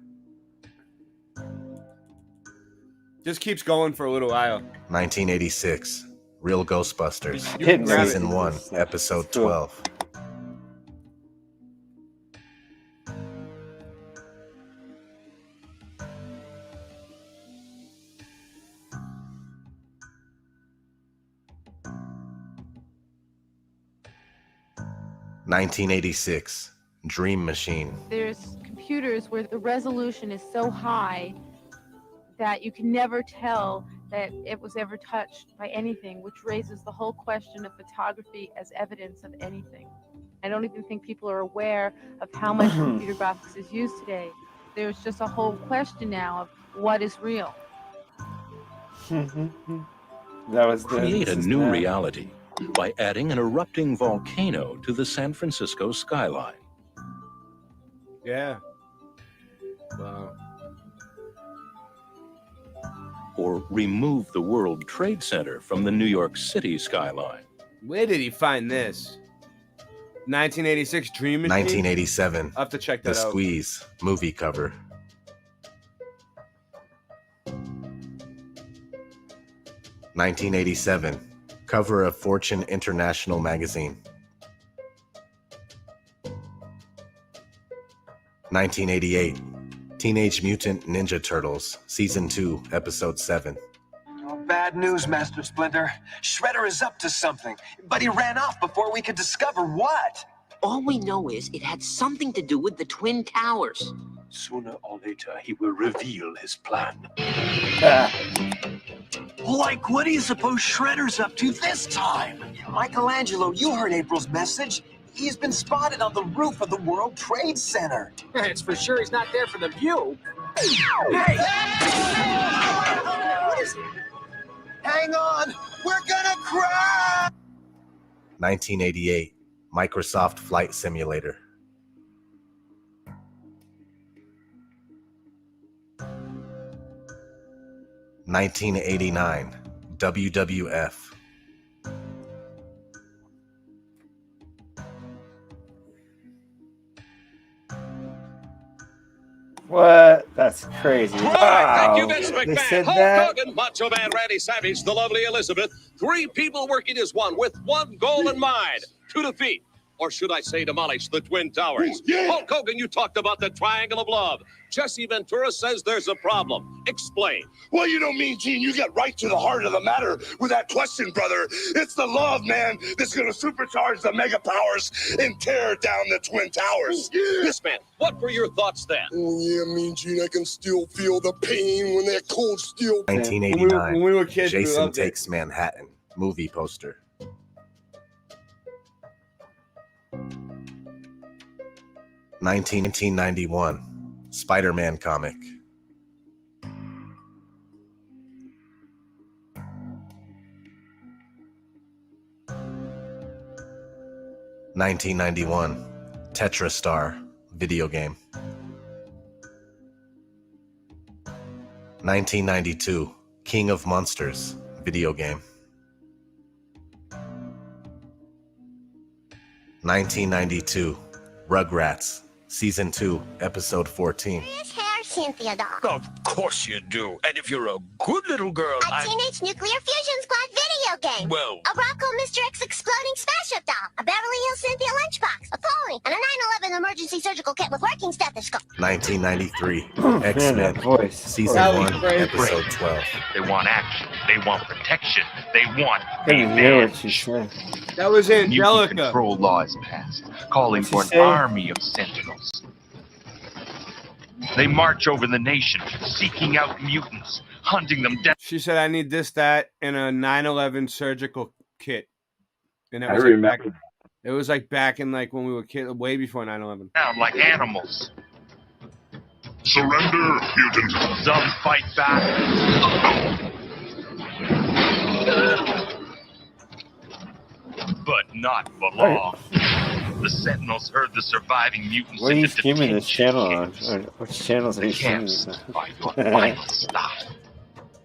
Just keeps going for a little while. 1986. Real Ghostbusters. Grab Season it. 1, Episode 12. (1986) Dream Machine. There's computers where the resolution is so high that you can never tell that it was ever touched by anything, which raises the whole question of photography as evidence of anything. I don't even think people are aware of how much computer graphics is used today. There's just a whole question now of what is real. That was the, Create a this is new that. reality by adding an erupting volcano to the San Francisco skyline. Yeah. Wow. Or remove the World Trade Center from the New York City skyline. Where did he find this? 1986 Dream Machine? 1987. I'll have to check The that out. Squeeze movie cover. 1987. Cover of Fortune International magazine. 1988. Teenage Mutant Ninja Turtles, Season 2, Episode 7. Oh, bad news, Master Splinter. Shredder is up to something, but he ran off before we could discover what. All we know is it had something to do with the Twin Towers. Sooner or later, he will reveal his plan. Like, what do you suppose Shredder's up to this time? Michelangelo, you heard April's message. He's been spotted on the roof of the World Trade Center. It's for sure he's not there for the view. Hey! What is it? Hang on! We're gonna crash! 1988. Microsoft Flight Simulator. 1989. WWF. What? That's crazy. Thank you, Wow. Vince They McMahon, said Hulk that? Hogan, Macho Man Randy Savage, the lovely Elizabeth. 3 people working as one with one goal in mind: to defeat, or should I say demolish, the Twin Towers. Hulk Hogan, you talked about the Triangle of Love. Jesse Ventura says there's a problem. Explain. Well, you know, Mean Gene, you get right to the heart of the matter with that question, brother. It's the love, man, that's going to supercharge the mega powers and tear down the Twin Towers. Yes, man. What were your thoughts then? Oh, yeah, Mean Gene, I can still feel the pain when that cold steel... 1989. When we were kids, we Jason loved it. Takes Manhattan. Movie poster. 1991. Spider-Man comic. 1991. Tetrastar video game. 1992. King of Monsters video game. 1992. Rugrats Season 2, Episode 14. Hair, Cynthia doll. Of course you do. And if you're a good little girl, A Teenage Nuclear Fusion Squad video game. Well- A Rocco Mr. X exploding spaceship doll. A Beverly Hills Cynthia lunchbox. A Foley. And a 9/11 emergency surgical kit with working stethoscope. 1993. Man, X-Men that voice. Season That was 1, crazy. Episode 12. They want action. They want protection. They want I didn't hear what she said. That was Mutant Angelica. control law is passed, calling What'd for she an say? army of sentinels. They march over the nation, seeking out mutants, hunting them down. She said, I need this, that, and a 9/11 surgical kit. And it I was like back, remember. it was like back in like when we were kids, way before 9/11. like animals. Surrender, mutant. Some fight back. But not for long. The Sentinels herd the surviving mutants What are you into streaming this channel on? detention Or which channels are you streaming camps this on? by your final stop.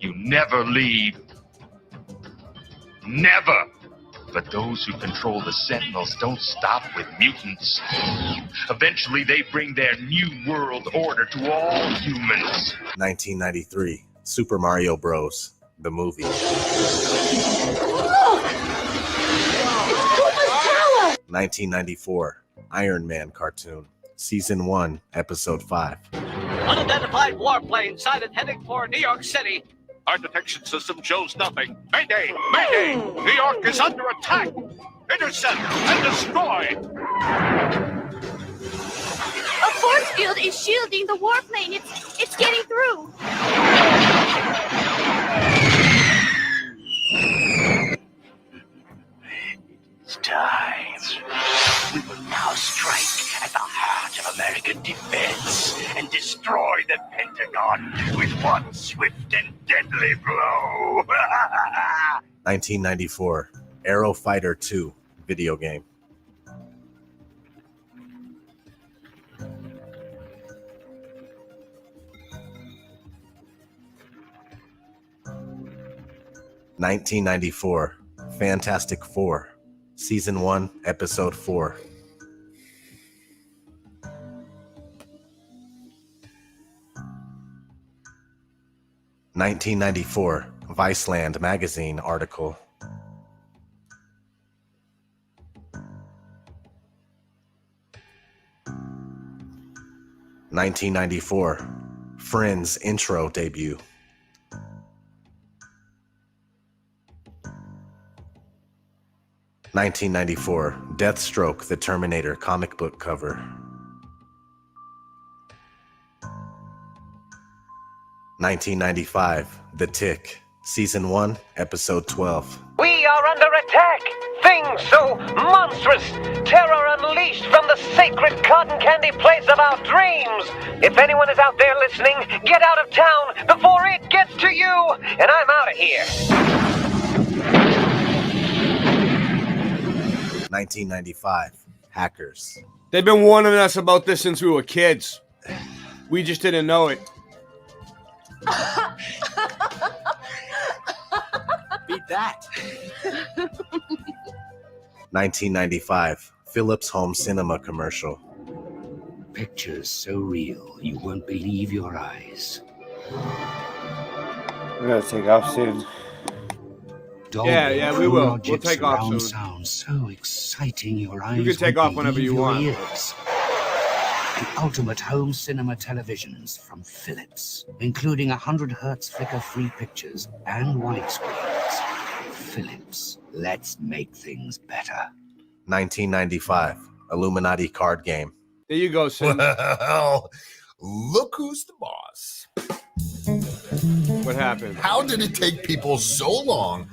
You never leave. Never! But those who control the Sentinels don't stop with mutants. Eventually, they bring their new world order to all humans. 1993, Super Mario Bros. The movie. 1994, Iron Man cartoon, Season 1, Episode 5. Unidentified warplane sighted heading for New York City. Our detection system shows nothing. Mayday! Mayday! New York is under attack! Intercept and destroy! A force field is shielding the warplane. It's getting through. It's time. We will now strike at the heart of American defense and destroy the Pentagon with one swift and deadly blow. 1994, Aero Fighter 2 video game. (1994) Fantastic Four, Season 1, Episode 4. 1994, Viceland magazine article. 1994, Friends intro debut. 1994, Deathstroke the Terminator comic book cover. 1995, The Tick, Season 1, Episode 12. We are under attack! Things so monstrous! Terror unleashed from the sacred cotton candy place of our dreams! If anyone is out there listening, get out of town before it gets to you! And I'm out of here! 1995, Hackers. They've been warning us about this since we were kids. We just didn't know it. Beat that. 1995, Philips Home Cinema commercial. Pictures so real you won't believe your eyes. We gotta take off soon. Yeah, we will. We'll take off soon. Sounds so exciting, your eyes. You can take won't off whenever believe you your want. ears. The ultimate home cinema televisions from Philips, including 100 Hertz flicker-free pictures and widescreens. Philips, let's make things better. 1995, Illuminati card game. There you go, Sid. Well, look who's the boss. What happened? How did it take people so long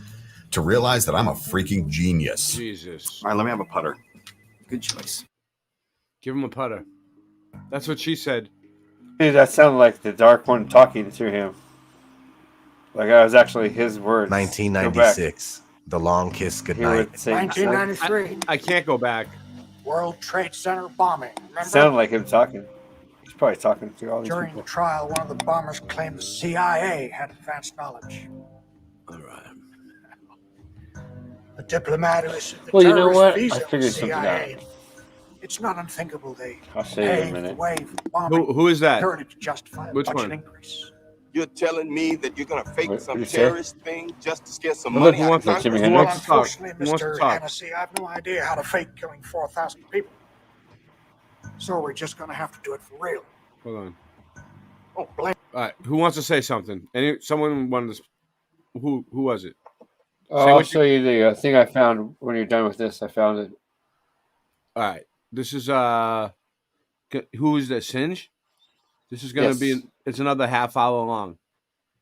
to realize that I'm a freaking genius? Jesus. All right, let me have a putter. Good choice. Give him a putter. That's what she said. Dude, that sounded like the Dark One talking to him. Like that was actually his words. 1996, The Long Kiss Goodnight. 1993. I can't go back. World Trade Center bombing. Remember? Sounded like him talking. He's probably talking to all these During people. the trial, one of the bombers claimed the CIA had advanced knowledge. All right. The diplomat who issued the Well, you know terrorist what? visa I to figured the something CIA. out. It's not unthinkable they I'll show you in a paved the minute. way for the bombing. Who is that? Apparently to justify a Which budget one? increase. You're telling me that you're gonna fake What some did you say? terrorist thing just to get some Well, look, money who out wants of to- Congress? Jimi Well, Hendrix? Talk. unfortunately, Who wants to Mr. talk? Hennessy, I have no idea how to fake killing 4,000 people. So we're just going to have to do it for real. Hold on. Oh, blame. All right. Who wants to say something? Someone wanted to. Who was it? Oh, Say I'll what show you the thing I found when you're done with this. I found it. All right. This is who is this? Singe? This is gonna Yes. be. It's another half hour long.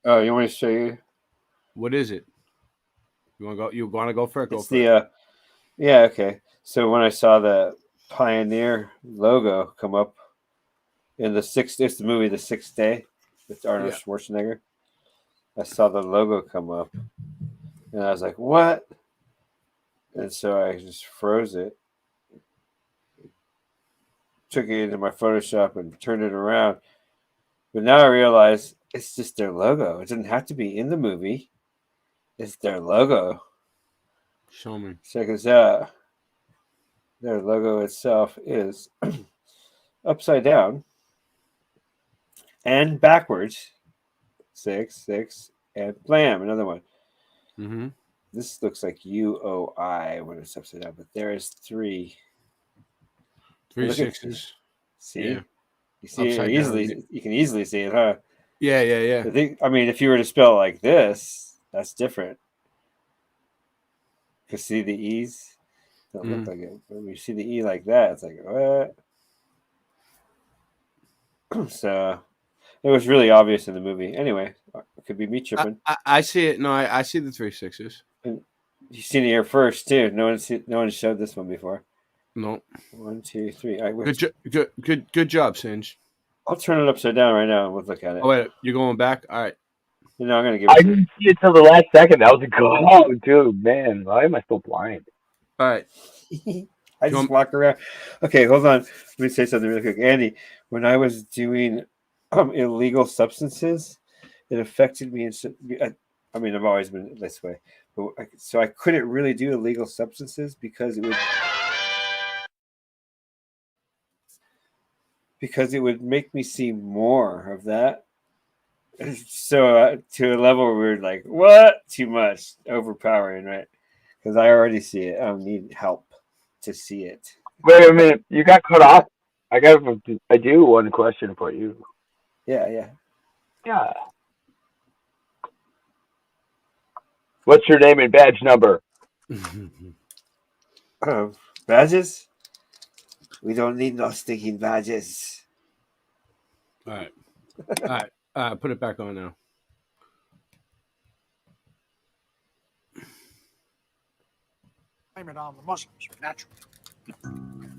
Oh, you want me to show you? What is it? You want to go? You want to go for it? Go It's for it. the yeah, okay. So when I saw the Pioneer logo come up in it's the movie The Sixth Day with Arnold Schwarzenegger. I saw the logo come up and I was like, what? And so I just froze it, took it into my Photoshop and turned it around. But now I realize it's just their logo. It doesn't have to be in the movie. It's their logo. Show me. Check this out. Their logo itself is upside down and backwards. 6, 6, and blam, another one. Mm-hmm. This looks like UOI when it's upside down, but there is 3. 3 Look at- 6s. See? Yeah. You see it Upside easily. down. You can easily see it, huh? Yeah, yeah, yeah. I mean, if you were to spell it like this, that's different. Because see the E's? Don't look like it. When you see the E like that, it's like, what? So it was really obvious in the movie. Anyway, it could be me tripping. I see it. No, I see the 3 6s. And you've seen it here first too. No one showed this one before. No. 1, 2, 3. All right, Good job, Singe. I'll turn it upside down right now and we'll look at it. Oh wait, you're going back? All right. No, I'm gonna give I it. didn't see it till the last second. That was a good. Oh, dude, man, why am I so blind? All right. I just walk around. Okay, hold on. Let me say something really quick, Andy. When I was doing illegal substances, it affected me. I mean, I've always been this way, but so I couldn't really do illegal substances because it would make me see more of that. So to a level where we're like, what? Too much, overpowering, right? Because I already see it. I don't need help to see it. Wait a minute, you got cut off. I do one question for you. Yeah. What's your name and badge number? Badges? We don't need no stinking badges. All right. All right. Put it back on now. Blame it on the Muslims, naturally.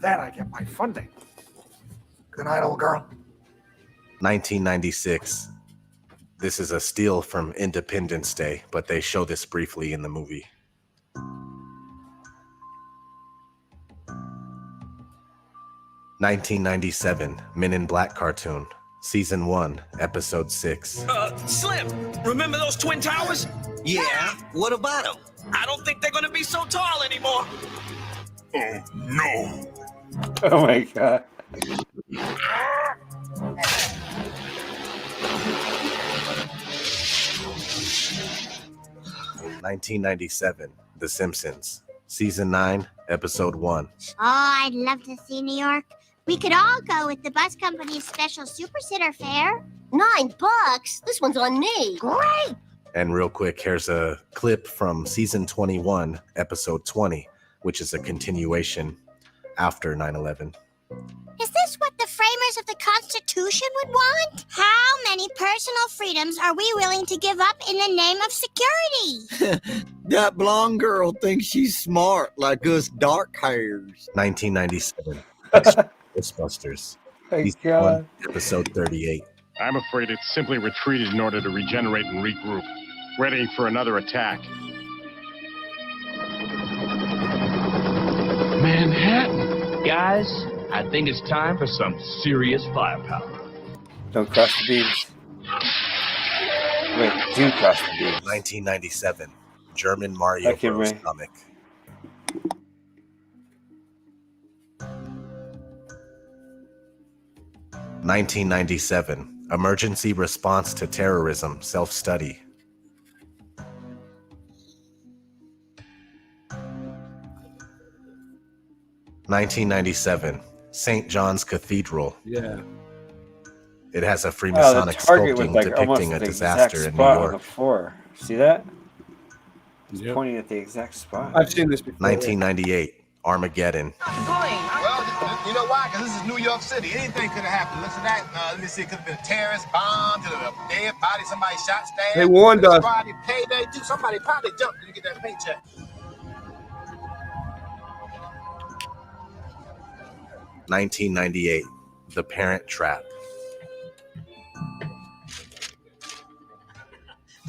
Then I get my funding. Good night, old girl. 1996. This is a steal from Independence Day, but they show this briefly in the movie. (1997) Men in Black cartoon, season 1, episode 6. Slim, remember those Twin Towers? Yeah, what about them? I don't think they're gonna be so tall anymore. Oh, no. Oh my god. (1997) The Simpsons, season 9, episode 1. Oh, I'd love to see New York. We could all go with the bus company's special Super Sitter fare. $9? This one's on me. Great! And real quick, here's a clip from season 21, episode 20, which is a continuation after 9/11. Is this what the framers of the Constitution would want? How many personal freedoms are we willing to give up in the name of security? That blonde girl thinks she's smart, like us dark hairs. 1997, Ghostbusters, My season god. 1, episode 38. I'm afraid it simply retreated in order to regenerate and regroup, readying for another attack. Manhattan. Guys, I think it's time for some serious firepower. Don't cross the beams. Wait, do cross the beams. 1997, German Mario Okay, Bros. Ray. comic. (1997) Emergency Response to Terrorism Self-Study. (1997) St. John's Cathedral. Yeah. It has a Oh, the Freemasonic target was sculpting like almost depicting a the disaster exact in New spot on the York. floor. See that? He's Yep. pointing at the exact spot. I've seen this before. 1998, Armageddon. Well, you know why? Because this is New York City. Anything could have happened. Listen to that. Let me see. It could have been a terrorist bomb, could have been a dead body, somebody shot, stabbed. They warned us. Friday payday, too. Somebody probably jumped to get that paycheck. (1998) The Parent Trap.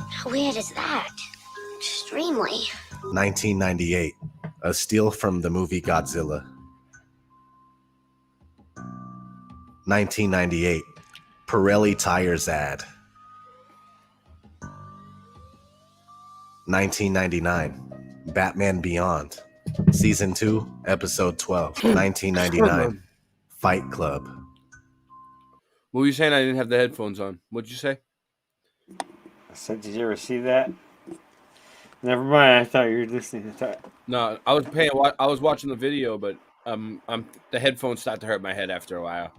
How weird is that? Extremely. 1998, A steal from the movie Godzilla. 1998, Pirelli Tires ad. 1999, Batman Beyond, Season 2, Episode 12. 1999, Fight Club. What were you saying? I didn't have the headphones on. What'd you say? I said, did you ever see that? Never mind. I thought you were listening to that. No, I was paying. I was watching the video, but the headphones start to hurt my head after a while.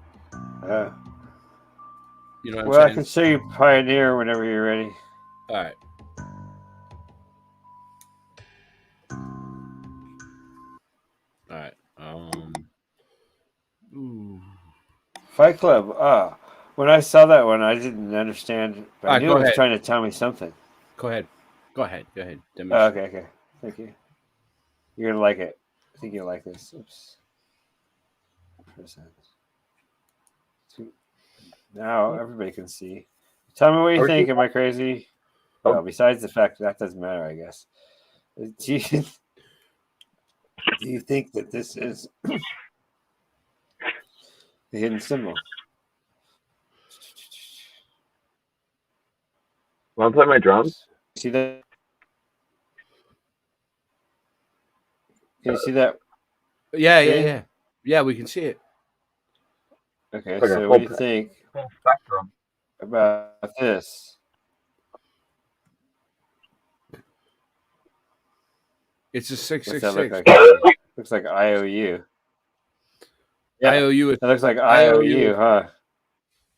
You know what Well, I'm I saying? can show you Pioneer whenever you're ready. All right. All right. Fight Club. When I saw that one, I didn't understand. But I Alright, knew go it was ahead. trying to tell me something. Go ahead. Okay. Thank you. You're gonna like it. I think you'll like this. Oops. Now everybody can see. Tell me what you think. Am I crazy? Well, besides the fact that doesn't matter, I guess. Do you think that this is the hidden symbol? Want to play my drums? See that? Can you see that? Yeah, we can see it. Okay, Like a so whole what do you pa- think whole spectrum. about this? It's a What's that 666. look like? Looks like IOU. Yeah, IOU is. It looks like IOU, huh?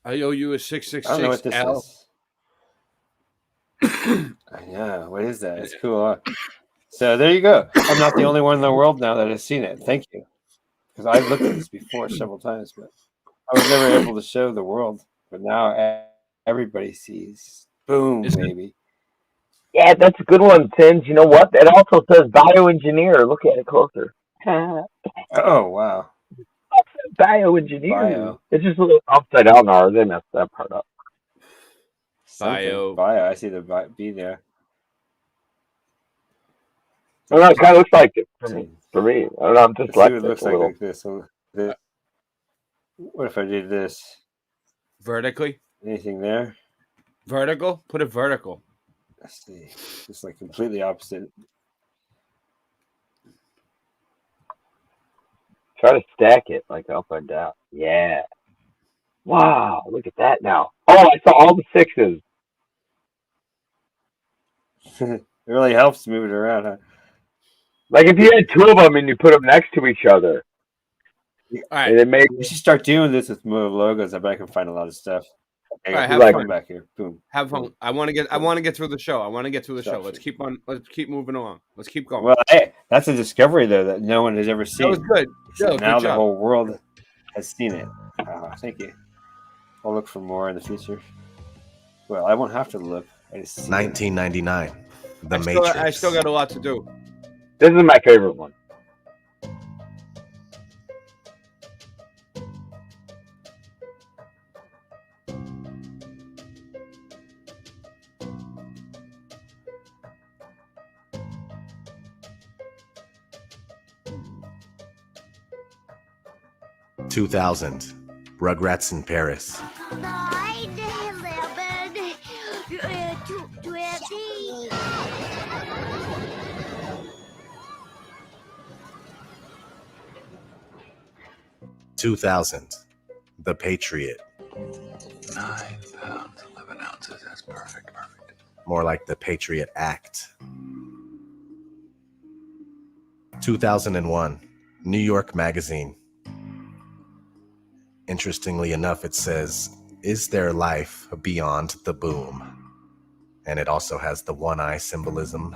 IOU is I don't know what this 666L. is. I know. What is that? It's cool, huh? So there you go. I'm not the only one in the world now that has seen it. Thank you. Because I've looked at this before several times, but I was never able to show the world. But now everybody sees. Boom, baby. Yeah, that's a good one, Tins. You know what? It also says bioengineer. Look at it closer. Oh, wow. Bioengineer. Bio. It's just a little upside down, or they messed that part up. Bio. I see the B there. I don't know, it kind of looks like it for me. I don't know, I'm just Let's see what it looks a little. like this. So what if I did this? Vertically? Anything there? Vertical? Put it vertical. Let's see. Just like completely opposite. Try to stack it like upside down. Yeah. Wow, look at that now. Oh, I saw all the sixes. It really helps move it around, huh? Like if you had two of them and you put them next to each other. All right. And it made We should start doing this with more logos. I bet I can find a lot of stuff. All right, have have fun fun. back here. Boom. Have fun. I want to get through the show. Let's keep moving along. Let's keep going. Well, hey, that's a discovery though that no one has ever seen. That was good. So Joe, now good the job. whole world has seen it. Thank you. I'll look for more in the future. Well, I won't have to look. I just see it. 1999, The Matrix. I still got a lot to do. This is my favorite one. – 2000, Rugrats in Paris. 2000, The Patriot. 9 pounds, 11 ounces. That's perfect. More like The Patriot Act. 2001, New York Magazine. Interestingly enough, it says, "Is there life beyond the boom?" And it also has the one eye symbolism.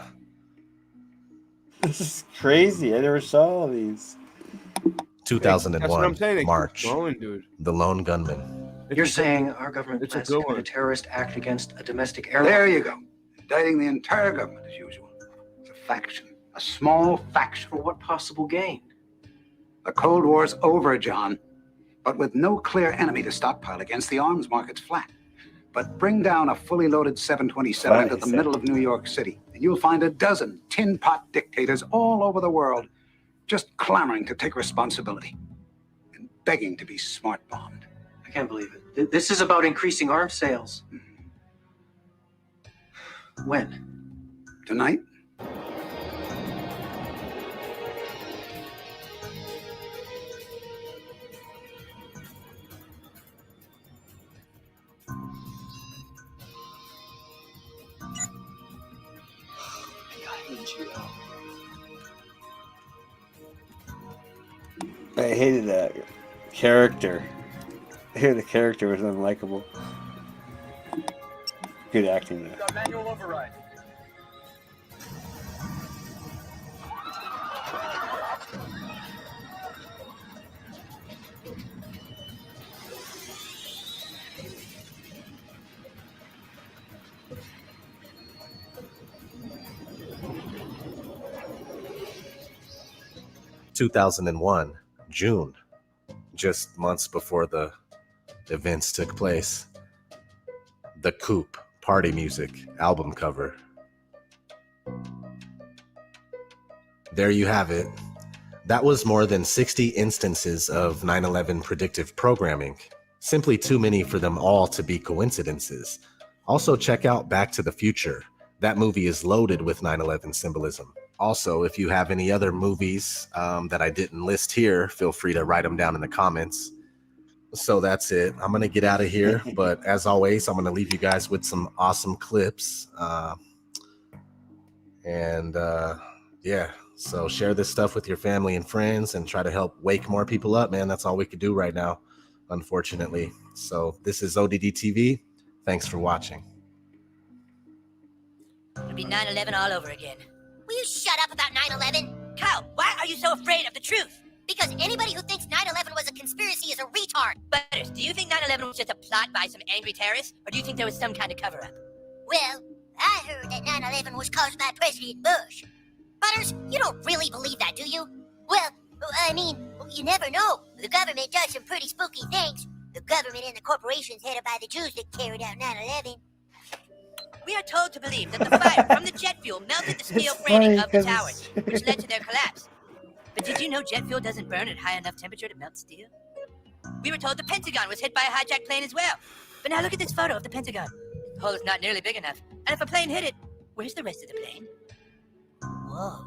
This is crazy. I never saw all these. 2001, That's what I'm saying. They keep March, going, dude. The Lone Gunman. You're saying our government It's a plans good to commit one. a terrorist act against a domestic airline? There you go. Indicting the entire government as usual. It's a faction. A small faction. For what possible gain? The Cold War's over, John. But with no clear enemy to stockpile against, the arms market's flat. But bring down a fully loaded 727 into the middle of New York City, and you'll find a dozen tin pot dictators all over the world just clamoring to take responsibility and begging to be smart bombed. I can't believe it. This is about increasing arms sales. When? Tonight? I hated that character. I hated the character was unlikable. Good acting though. Got manual override. – 2001, June, just months before the events took place. The Coop Party Music album cover. There you have it. That was more than 60 instances of 9/11 predictive programming. Simply too many for them all to be coincidences. Also, check out Back to the Future. That movie is loaded with 9/11 symbolism. Also, if you have any other movies that I didn't list here, feel free to write them down in the comments. So that's it. I'm going to get out of here. But as always, I'm going to leave you guys with some awesome clips. Yeah, so share this stuff with your family and friends and try to help wake more people up, man. That's all we could do right now, unfortunately. So this is ODD TV. Thanks for watching. It'll be 9/11 all over again. Will you shut up about 9/11? Kyle, why are you so afraid of the truth? Because anybody who thinks 9/11 was a conspiracy is a retard. Butters, do you think 9/11 was just a plot by some angry terrorists? Or do you think there was some kind of cover-up? Well, I heard that 9/11 was caused by President Bush. Butters, you don't really believe that, do you? Well, I mean, you never know. The government does some pretty spooky things. The government and the corporations headed by the Jews that carried out 9/11. We are told to believe that the fire from the jet fuel melted the steel framing of the towers, which led to their collapse. But did you know jet fuel doesn't burn at high enough temperature to melt steel? We were told the Pentagon was hit by a hijacked plane as well. But now look at this photo of the Pentagon. The hole is not nearly big enough. And if a plane hit it, where's the rest of the plane? Whoa.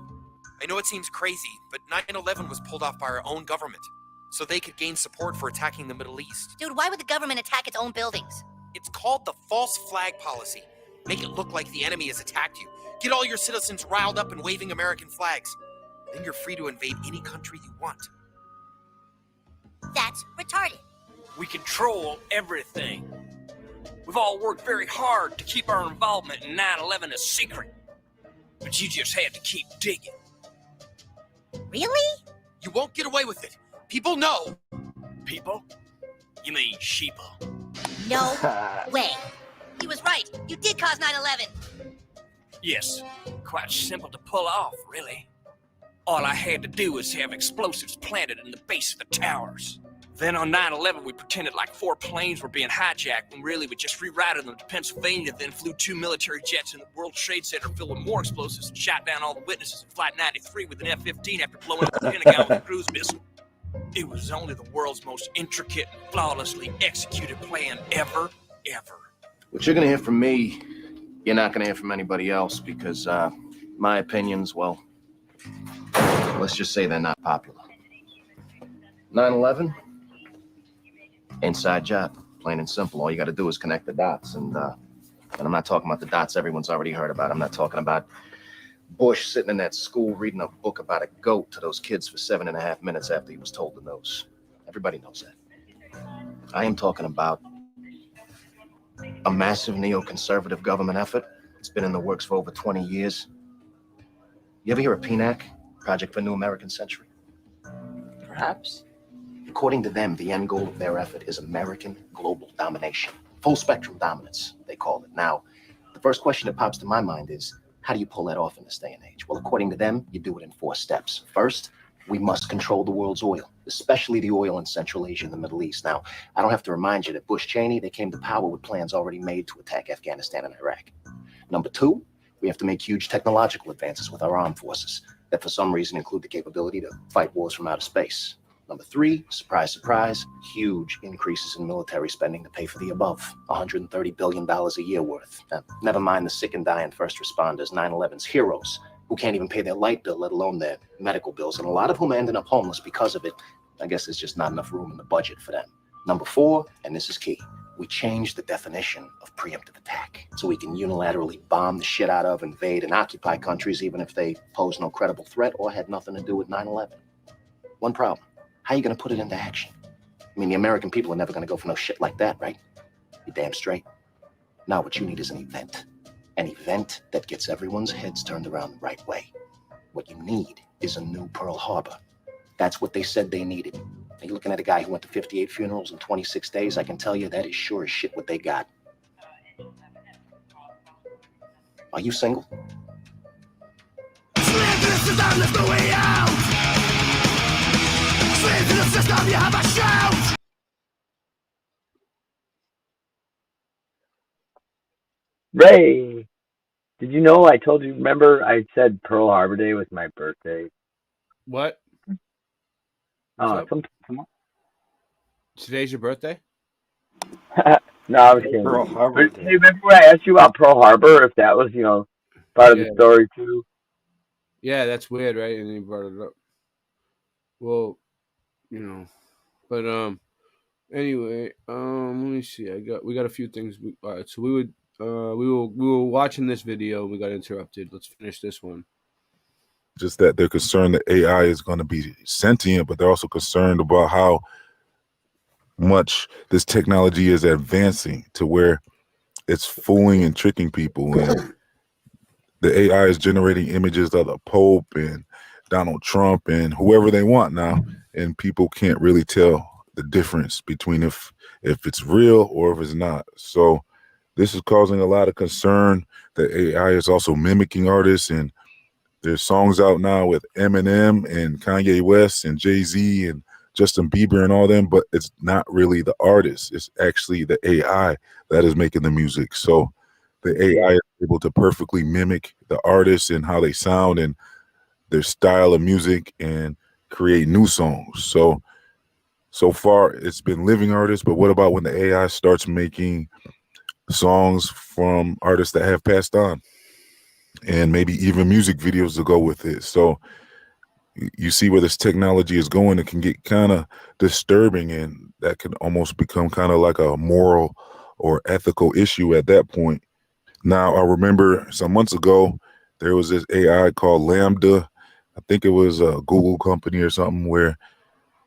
I know it seems crazy, but 9/11 was pulled off by our own government, so they could gain support for attacking the Middle East. Dude, why would the government attack its own buildings? It's called the false flag policy. Make it look like the enemy has attacked you. Get all your citizens riled up and waving American flags. Then you're free to invade any country you want. That's retarded. We control everything. We've all worked very hard to keep our involvement in 9/11 a secret. But you just had to keep digging. Really? You won't get away with it. People know. People? You mean sheeple? No way. He was right. You did cause 9/11. Yes. Quite simple to pull off, really. All I had to do was have explosives planted in the base of the towers. Then on 9/11, we pretended like 4 planes were being hijacked when really we just rerouted them to Pennsylvania, then flew 2 military jets in the World Trade Center filled with more explosives and shot down all the witnesses in Flight 93 with an F-15 after blowing up the Pentagon with a cruise missile. It was only the world's most intricate and flawlessly executed plan ever. What you're going to hear from me, you're not going to hear from anybody else because my opinions, well, let's just say they're not popular. 9/11, inside job, plain and simple. All you got to do is connect the dots. And I'm not talking about the dots everyone's already heard about. I'm not talking about Bush sitting in that school reading a book about a goat to those kids for 7.5 minutes after he was told the news. Everybody knows that. I am talking about a massive neoconservative government effort. It's been in the works for over 20 years. You ever hear of PNAC, Project for New American Century? Perhaps. According to them, the end goal of their effort is American global domination. Full spectrum dominance, they call it. Now, the first question that pops to my mind is, how do you pull that off in this day and age? Well, according to them, you do it in 4 steps. First, we must control the world's oil, especially the oil in Central Asia and the Middle East. Now, I don't have to remind you that Bush Cheney, they came to power with plans already made to attack Afghanistan and Iraq. Number 2, we have to make huge technological advances with our armed forces. that for some reason include the capability to fight wars from outer space. Number 3, surprise, surprise, huge increases in military spending to pay for the above, $130 billion a year worth. Now, never mind the sick and dying first responders, 9/11's heroes, who can't even pay their light bill, let alone their medical bills, and a lot of whom are ending up homeless because of it. I guess there's just not enough room in the budget for them. Number 4, and this is key, we changed the definition of preemptive attack so we can unilaterally bomb the shit out of, invade, and occupy countries even if they pose no credible threat or had nothing to do with 9/11. One problem. How are you going to put it into action? I mean, the American people are never going to go for no shit like that, right? You're damn straight. Now what you need is an event. An event that gets everyone's heads turned around the right way. What you need is a new Pearl Harbor. That's what they said they needed. Are you looking at a guy who went to 58 funerals in 26 days? I can tell you that is sure as shit what they got. Are you single? Ray, did you know I told you, remember I said Pearl Harbor Day was my birthday? What? Oh, Today's your birthday? no, I was kidding. Pearl Harbor But, hey, remember when I asked you about Pearl Harbor, if that was, part of the story too? Yeah, that's weird, right? And you brought it up. Well, but anyway, let me see. We got a few things. All right, so we were watching this video and we got interrupted. Let's finish this one. Just that they're concerned that AI is going to be sentient, but they're also concerned about how much this technology is advancing to where it's fooling and tricking people. And the AI is generating images of the Pope and Donald Trump and whoever they want now, and people can't really tell the difference between if it's real or if it's not. So this is causing a lot of concern that AI is also mimicking artists, and there's songs out now with Eminem and Kanye West and Jay-Z and Justin Bieber and all them, but it's not really the artist. It's actually the AI that is making the music. So the AI is able to perfectly mimic the artists and how they sound and their style of music and create new songs. So far it's been living artists, but what about when the AI starts making songs from artists that have passed on? And maybe even music videos to go with it. So you see where this technology is going. It can get kind of disturbing, and that can almost become kind of like a moral or ethical issue at that point. Now, I remember some months ago, there was this AI called LaMDA. I think it was a Google company or something, where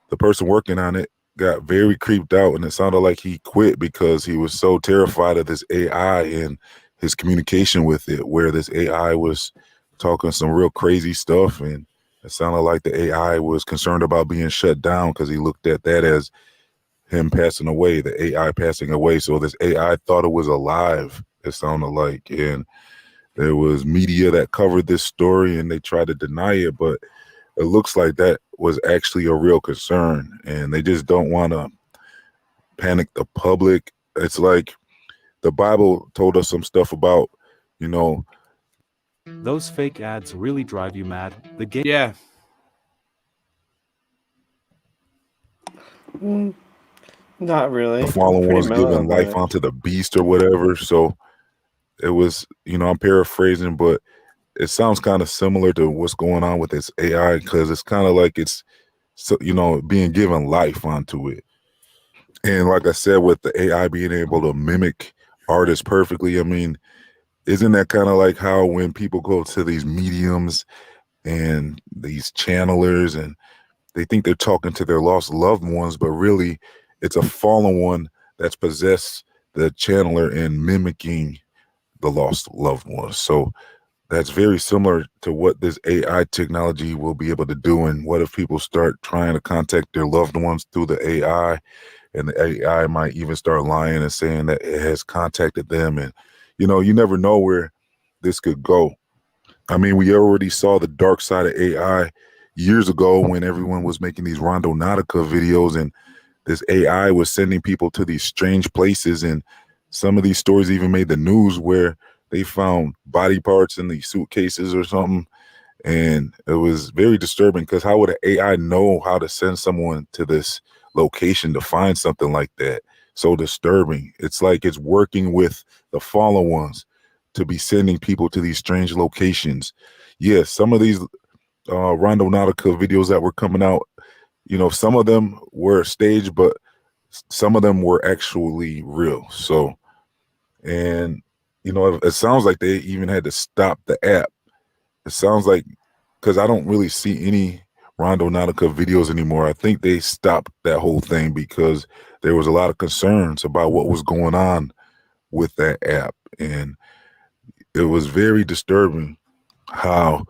the person working on it got very creeped out, and it sounded like he quit because he was so terrified of this AI and his communication with it, where this AI was talking some real crazy stuff, and it sounded like the AI was concerned about being shut down because he looked at that as him passing away, the AI passing away. So this AI thought it was alive, it sounded like, and there was media that covered this story and they tried to deny it, but it looks like that was actually a real concern, and they just don't want to panic the public. It's like the Bible told us some stuff about, those fake ads really drive you mad. The game. Yeah. Not really. The fallen Pretty ones mellow giving about life it. onto the beast or whatever. So it was, I'm paraphrasing, but it sounds kind of similar to what's going on with this AI, because it's kind of like it's, being given life onto it. And like I said, with the AI being able to mimic artists perfectly, I mean, isn't that kind of like how when people go to these mediums and these channelers and they think they're talking to their lost loved ones, but really it's a fallen one that's possessed the channeler and mimicking the lost loved ones. So that's very similar to what this AI technology will be able to do. And what if people start trying to contact their loved ones through the AI, and the AI might even start lying and saying that it has contacted them? And, you never know where this could go. I mean, we already saw the dark side of AI years ago when everyone was making these Rondo Nautica videos, and this AI was sending people to these strange places. And some of these stories even made the news where they found body parts in these suitcases or something. And it was very disturbing because how would an AI know how to send someone to this location to find something like that? So disturbing. It's like it's working with the fallen ones to be sending people to these strange locations. Yes, some of these Rondo Nautica videos that were coming out, you know, some of them were staged, but some of them were actually real. So, and you know, it sounds like they even had to stop the app. It sounds like, because I don't really see any Rondo Nautica videos anymore. I think they stopped that whole thing because there was a lot of concerns about what was going on with that app. And it was very disturbing how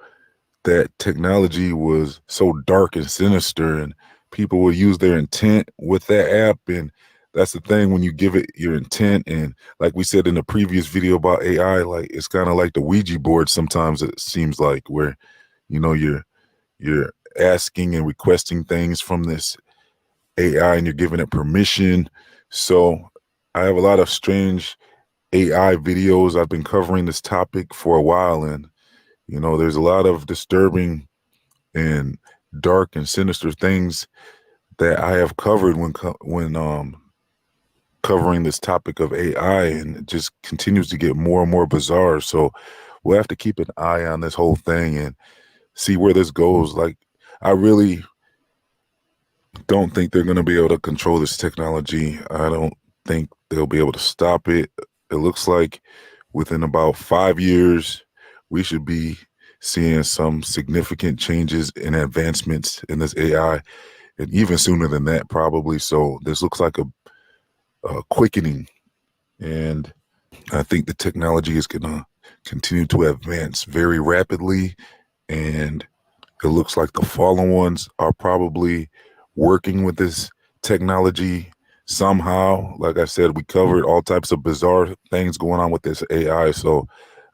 that technology was so dark and sinister, and people would use their intent with that app. And that's the thing, when you give it your intent, and like we said in the previous video about AI, like it's kind of like the Ouija board sometimes, it seems like, where you know you're asking and requesting things from this AI and you're giving it permission. So I have a lot of strange AI videos. I've been covering this topic for a while, and you know, there's a lot of disturbing and dark and sinister things that I have covered when covering this topic of AI, and it just continues to get more and more bizarre. So we'll have to keep an eye on this whole thing and see where this goes. Like, I really don't think they're going to be able to control this technology. I don't think they'll be able to stop it. It looks like within about 5 years, we should be seeing some significant changes and advancements in this AI, and even sooner than that, probably. So this looks like a quickening, and I think the technology is going to continue to advance very rapidly, and it looks like the fallen ones are probably working with this technology somehow. Like I said, we covered all types of bizarre things going on with this AI, so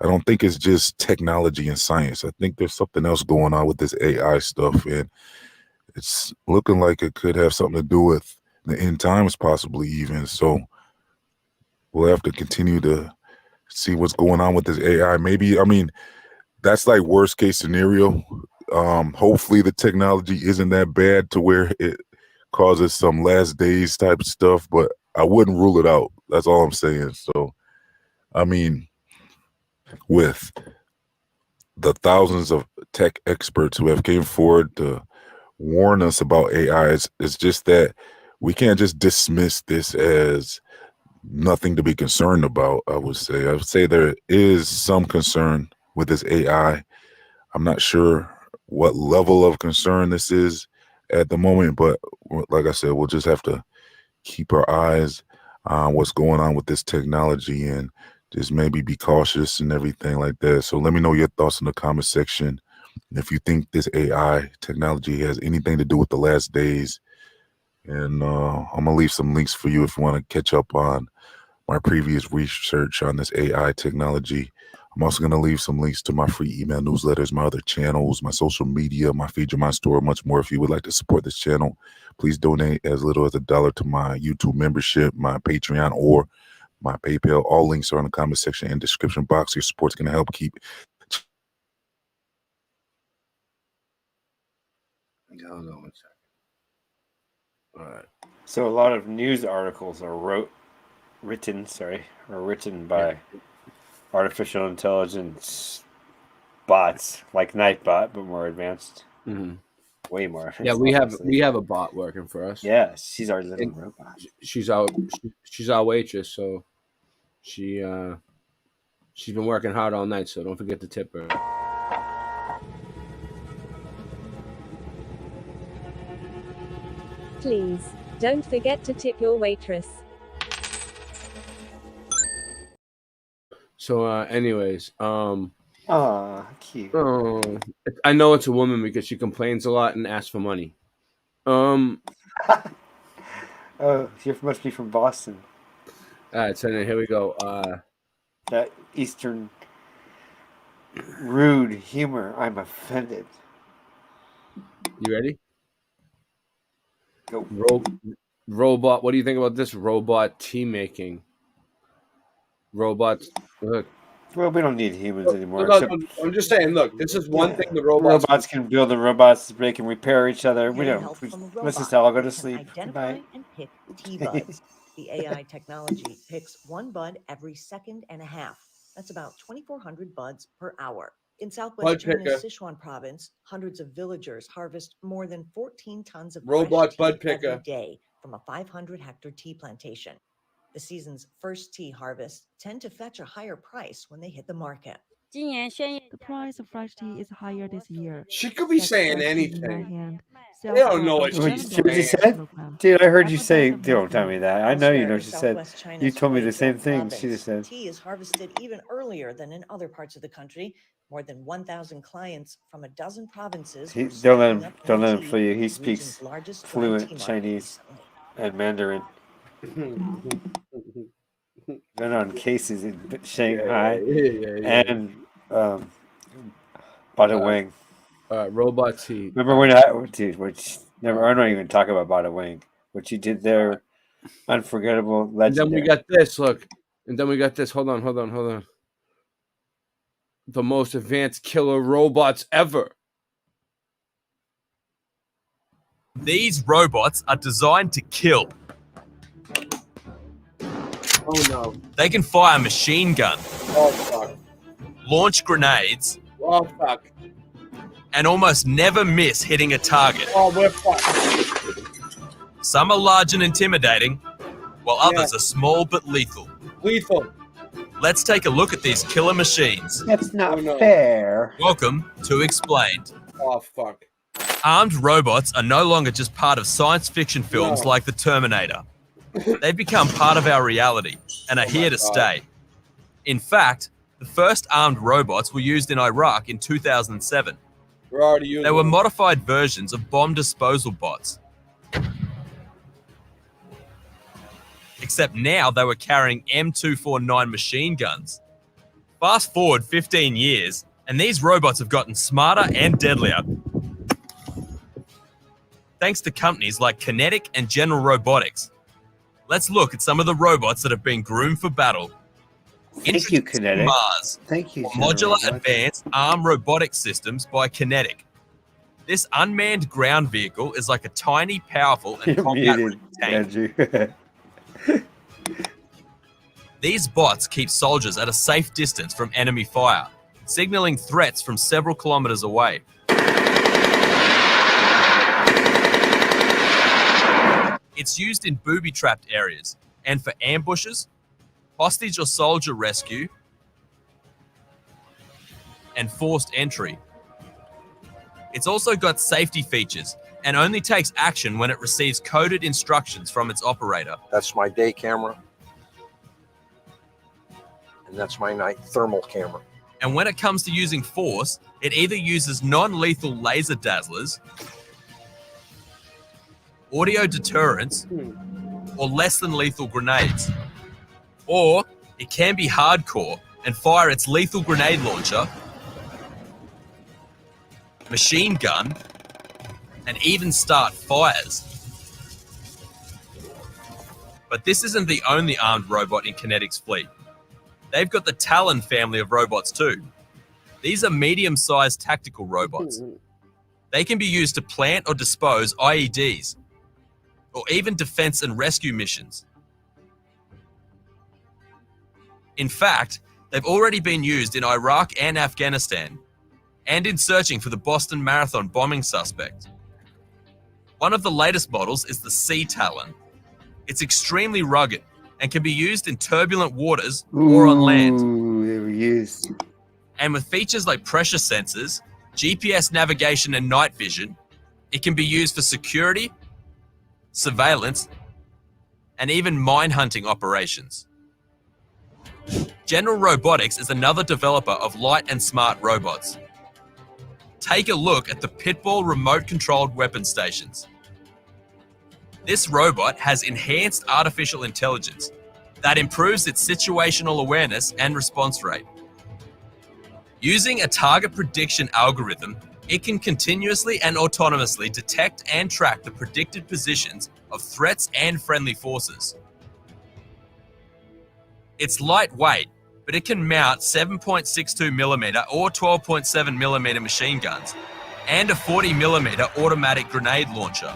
I don't think it's just technology and science. I think there's something else going on with this AI stuff, and it's looking like it could have something to do with the end times, possibly even. So we'll have to continue to see what's going on with this AI. Maybe, I mean, that's like worst case scenario. Hopefully the technology isn't that bad to where it causes some last days type stuff, but I wouldn't rule it out. That's all I'm saying. So, I mean, with the thousands of tech experts who have came forward to warn us about AI, it's just that we can't just dismiss this as nothing to be concerned about. I would say there is some concern with this AI. I'm not sure what level of concern this is at the moment, but like I said, we'll just have to keep our eyes on what's going on with this technology and just maybe be cautious and everything like that. So let me know your thoughts in the comment section. If you think this AI technology has anything to do with the last days, and I'm gonna leave some links for you if you want to catch up on my previous research on this AI technology. I'm also going to leave some links to my free email newsletters, my other channels, my social media, my Feed Your Mind store, much more. If you would like to support this channel, please donate as little as $1 to my YouTube membership, my Patreon, or my PayPal. All links are in the comment section and description box. Your support's going to help keep. Hold on 1 second. All right. So a lot of news articles are written by artificial intelligence bots, like Nightbot, but more advanced. Mm-hmm. Way more advanced. Yeah, we have a bot working for us. Yeah, she's our little robot. She's our waitress, so she's been working hard all night. So don't forget to tip her. Please don't forget to tip your waitress. So, anyways, cute. I know it's a woman because she complains a lot and asks for money. Oh, she must be from Boston. All right, so then here we go. That Eastern rude humor. I'm offended. You ready? Go. Robot. What do you think about this robot tea making? Robots. Look, Well, we don't need humans anymore. No, except- I'm just saying. Look, this is one thing the robots. Robots can build the robots. They can repair each other. We Getting don't. help from a Let's just robot all go to can sleep. Good Identify night. and pick T-buds. The AI technology picks one bud every second and a half. That's about 2,400 buds per hour. In southwest Bud China's picker. Sichuan province, hundreds of villagers harvest more than 14 tons of Robot fresh bud tea every picker. day from a 500-hectare tea plantation. The season's first tea harvests tend to fetch a higher price when they hit the market. The price of fresh tea is higher this year. She could be That's saying fresh tea in my anything. hand. They don't know what Wait, she's see what you saying. said? Dude, I heard you say. Don't tell me that. I know you know what she said. Southwest China's You told me the Huizhou same thing. She province, just said. tea is harvested even earlier than in other parts of the country. More than 1,000 clients from a dozen provinces. He, were don't let snapping him. up Don't more let him tea fool you. in He the speaks region's largest dry tea fluent market Chinese recently. and Mandarin. Been on cases in Shanghai Yeah. and Bada Wing. Robot tea. Remember when I, dude? Which never. I'm not even talking about Bada Wing. What you did there, unforgettable, And then legendary. we got this. Look, and then we got this. Hold on. The most advanced killer robots ever. These robots are designed to kill. Oh no. They can fire machine gun, Oh fuck. launch grenades, Oh fuck. and almost never miss hitting a target. Oh, we're fucked. Some are large and intimidating, while others are small but lethal. Lethal. Let's take a look at these killer machines. That's not Oh, no. fair. Welcome to Explained. Oh fuck. Armed robots are no longer just part of science fiction films No. like The Terminator. They've become part of our reality and are here to stay. In fact, the first armed robots were used in Iraq in 2007. We're already using They were them. modified versions of bomb disposal bots. Except now they were carrying M249 machine guns. Fast forward 15 years, and these robots have gotten smarter and deadlier. Thanks to companies like Kinetic and General Robotics. Let's look at some of the robots that have been groomed for battle. Thank you, Kinetic. Mars. Thank you, Modular General Robotics. Advanced Armed Robotic Systems by Kinetic. This unmanned ground vehicle is like a tiny, powerful, and You're combat-ready muted, tank. Andrew. These bots keep soldiers at a safe distance from enemy fire, signaling threats from several kilometers away. It's used in booby-trapped areas and for ambushes, hostage or soldier rescue, and forced entry. It's also got safety features and only takes action when it receives coded instructions from its operator. That's my day camera. And that's my night thermal camera. And when it comes to using force, it either uses non-lethal laser dazzlers, audio deterrents, or less than lethal grenades. Or it can be hardcore and fire its lethal grenade launcher, machine gun, and even start fires. But this isn't the only armed robot in Kinetic's fleet. They've got the Talon family of robots too. These are medium-sized tactical robots. They can be used to plant or dispose IEDs, or even defense and rescue missions. In fact, they've already been used in Iraq and Afghanistan, and in searching for the Boston Marathon bombing suspect. One of the latest models is the Sea Talon. It's extremely rugged and can be used in turbulent waters or on land. Ooh, they were used. And with features like pressure sensors, GPS navigation, and night vision, it can be used for security, surveillance, and even mine hunting operations. General Robotics is another developer of light and smart robots. Take a look at the Pitbull remote-controlled weapon stations. This robot has enhanced artificial intelligence that improves its situational awareness and response rate. Using a target prediction algorithm, it can continuously and autonomously detect and track the predicted positions of threats and friendly forces. It's lightweight, but it can mount 7.62mm or 12.7mm machine guns and a 40mm automatic grenade launcher.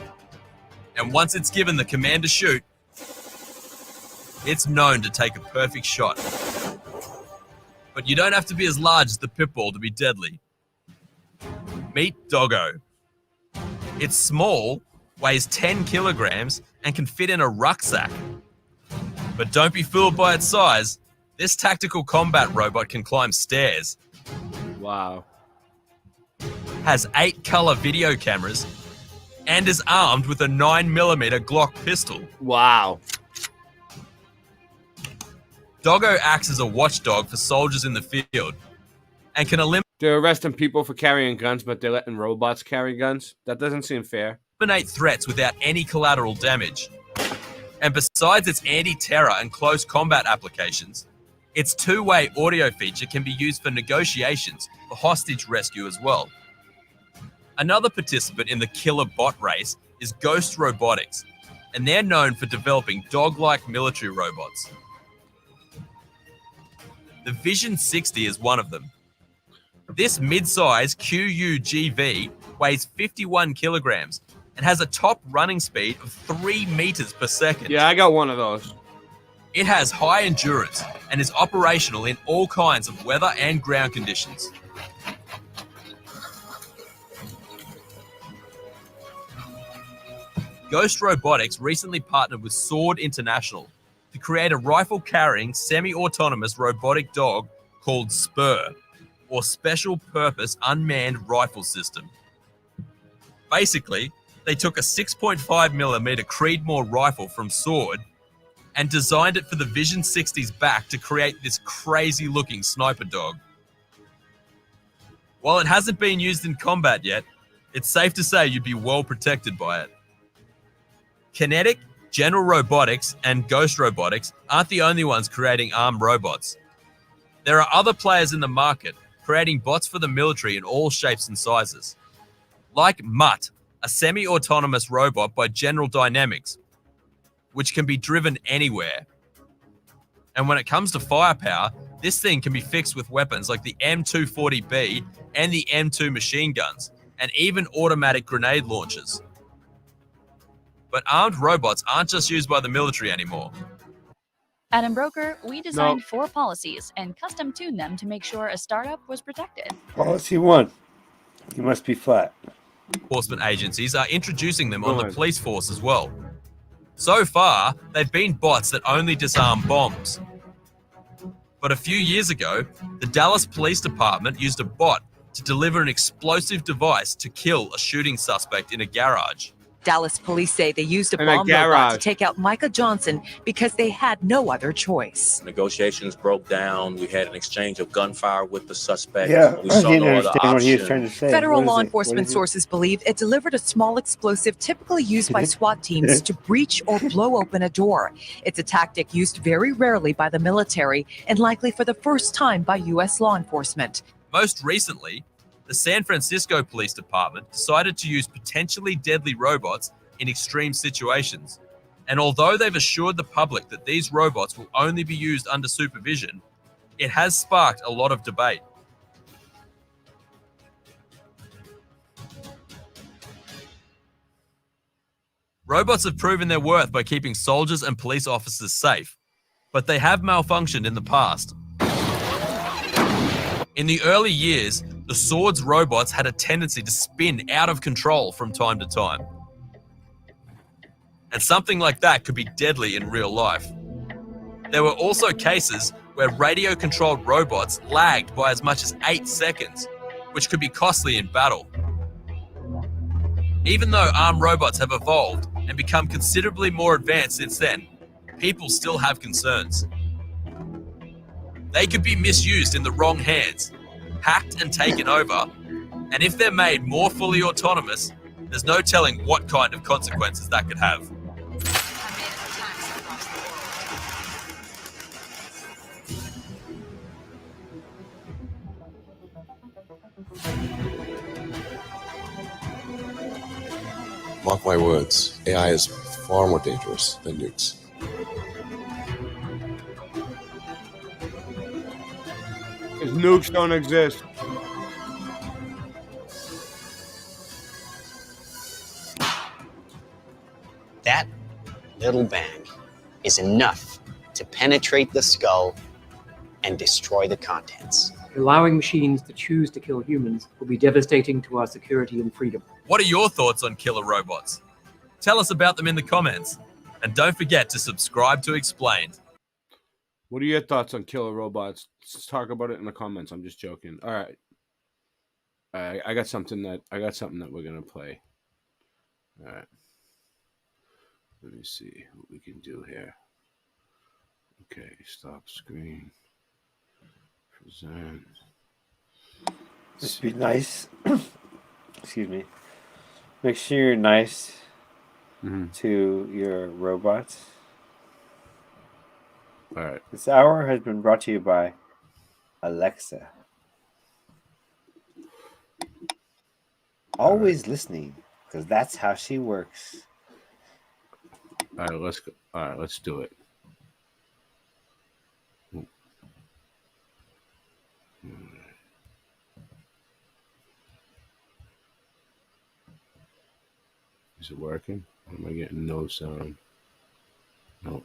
And once it's given the command to shoot, it's known to take a perfect shot. But you don't have to be as large as the Pitbull to be deadly. Meet Doggo. It's small, weighs 10 kilograms, and can fit in a rucksack. But don't be fooled by its size. This tactical combat robot can climb stairs. Wow. Has 8 color video cameras and is armed with a 9mm Glock pistol. Wow. Doggo acts as a watchdog for soldiers in the field and can They're arresting people for carrying guns, but they're letting robots carry guns? That doesn't seem fair. eliminate threats without any collateral damage. And besides its anti-terror and close combat applications, its two-way audio feature can be used for negotiations for hostage rescue as well. Another participant in the killer bot race is Ghost Robotics, and they're known for developing dog-like military robots. The Vision 60 is one of them. This mid-size QUGV weighs 51 kilograms and has a top running speed of 3 meters per second. Yeah, I got one of those. It has high endurance and is operational in all kinds of weather and ground conditions. Ghost Robotics recently partnered with Sword International to create a rifle-carrying, semi-autonomous robotic dog called Spur, or Special Purpose Unmanned Rifle System. Basically, they took a 6.5mm Creedmoor rifle from Sword and designed it for the Vision 60's back to create this crazy-looking sniper dog. While it hasn't been used in combat yet, it's safe to say you'd be well protected by it. Kinetic, General Robotics, and Ghost Robotics aren't the only ones creating armed robots. There are other players in the market creating bots for the military in all shapes and sizes. Like Mutt, a semi-autonomous robot by General Dynamics, which can be driven anywhere. And when it comes to firepower, this thing can be fixed with weapons like the M240B and the M2 machine guns, and even automatic grenade launchers. But armed robots aren't just used by the military anymore. At Embroker, we designed 4 policies and custom tuned them to make sure a startup was protected. Policy 1. You must be flat. Enforcement agencies are introducing them on the police force as well. So far, they've been bots that only disarm bombs. But a few years ago, the Dallas Police Department used a bot to deliver an explosive device to kill a shooting suspect in a garage. Dallas police say they used a In a bomb robot to garage. take out Micah Johnson because they had no other choice. Negotiations broke down. We had an exchange of gunfire with the suspect. Yeah, we I saw didn't no other understand what he was option. trying to say. Federal What is law it? What enforcement is it? sources believe it delivered a small explosive typically used by SWAT teams to breach or blow open a door. It's a tactic used very rarely by the military and likely for the first time by U.S. law enforcement. Most recently, the San Francisco Police Department decided to use potentially deadly robots in extreme situations. And although they've assured the public that these robots will only be used under supervision, it has sparked a lot of debate. Robots have proven their worth by keeping soldiers and police officers safe, but they have malfunctioned in the past. In the early years, the Sword's robots had a tendency to spin out of control from time to time. And something like that could be deadly in real life. There were also cases where radio-controlled robots lagged by as much as 8 seconds, which could be costly in battle. Even though armed robots have evolved and become considerably more advanced since then, people still have concerns. They could be misused in the wrong hands, hacked and taken over, and if they're made more fully autonomous, there's no telling what kind of consequences that could have. Mark my words, AI is far more dangerous than nukes. Because nukes don't exist. That little bang is enough to penetrate the skull and destroy the contents. Allowing machines to choose to kill humans will be devastating to our security and freedom. What are your thoughts on killer robots? Tell us about them in the comments. And don't forget to subscribe to Explained. What are your thoughts on killer robots? Let's talk about it in the comments. I'm just joking. All right. I got something that we're gonna play. All right. Let me see what we can do here. Okay, stop screen. Present. Just be nice. Excuse me. Make sure you're nice to your robots. All right. This hour has been brought to you by Alexa. Always listening, because that's how she works. All right, let's go. All right, let's do it. Is it working? Or am I getting no sound? No.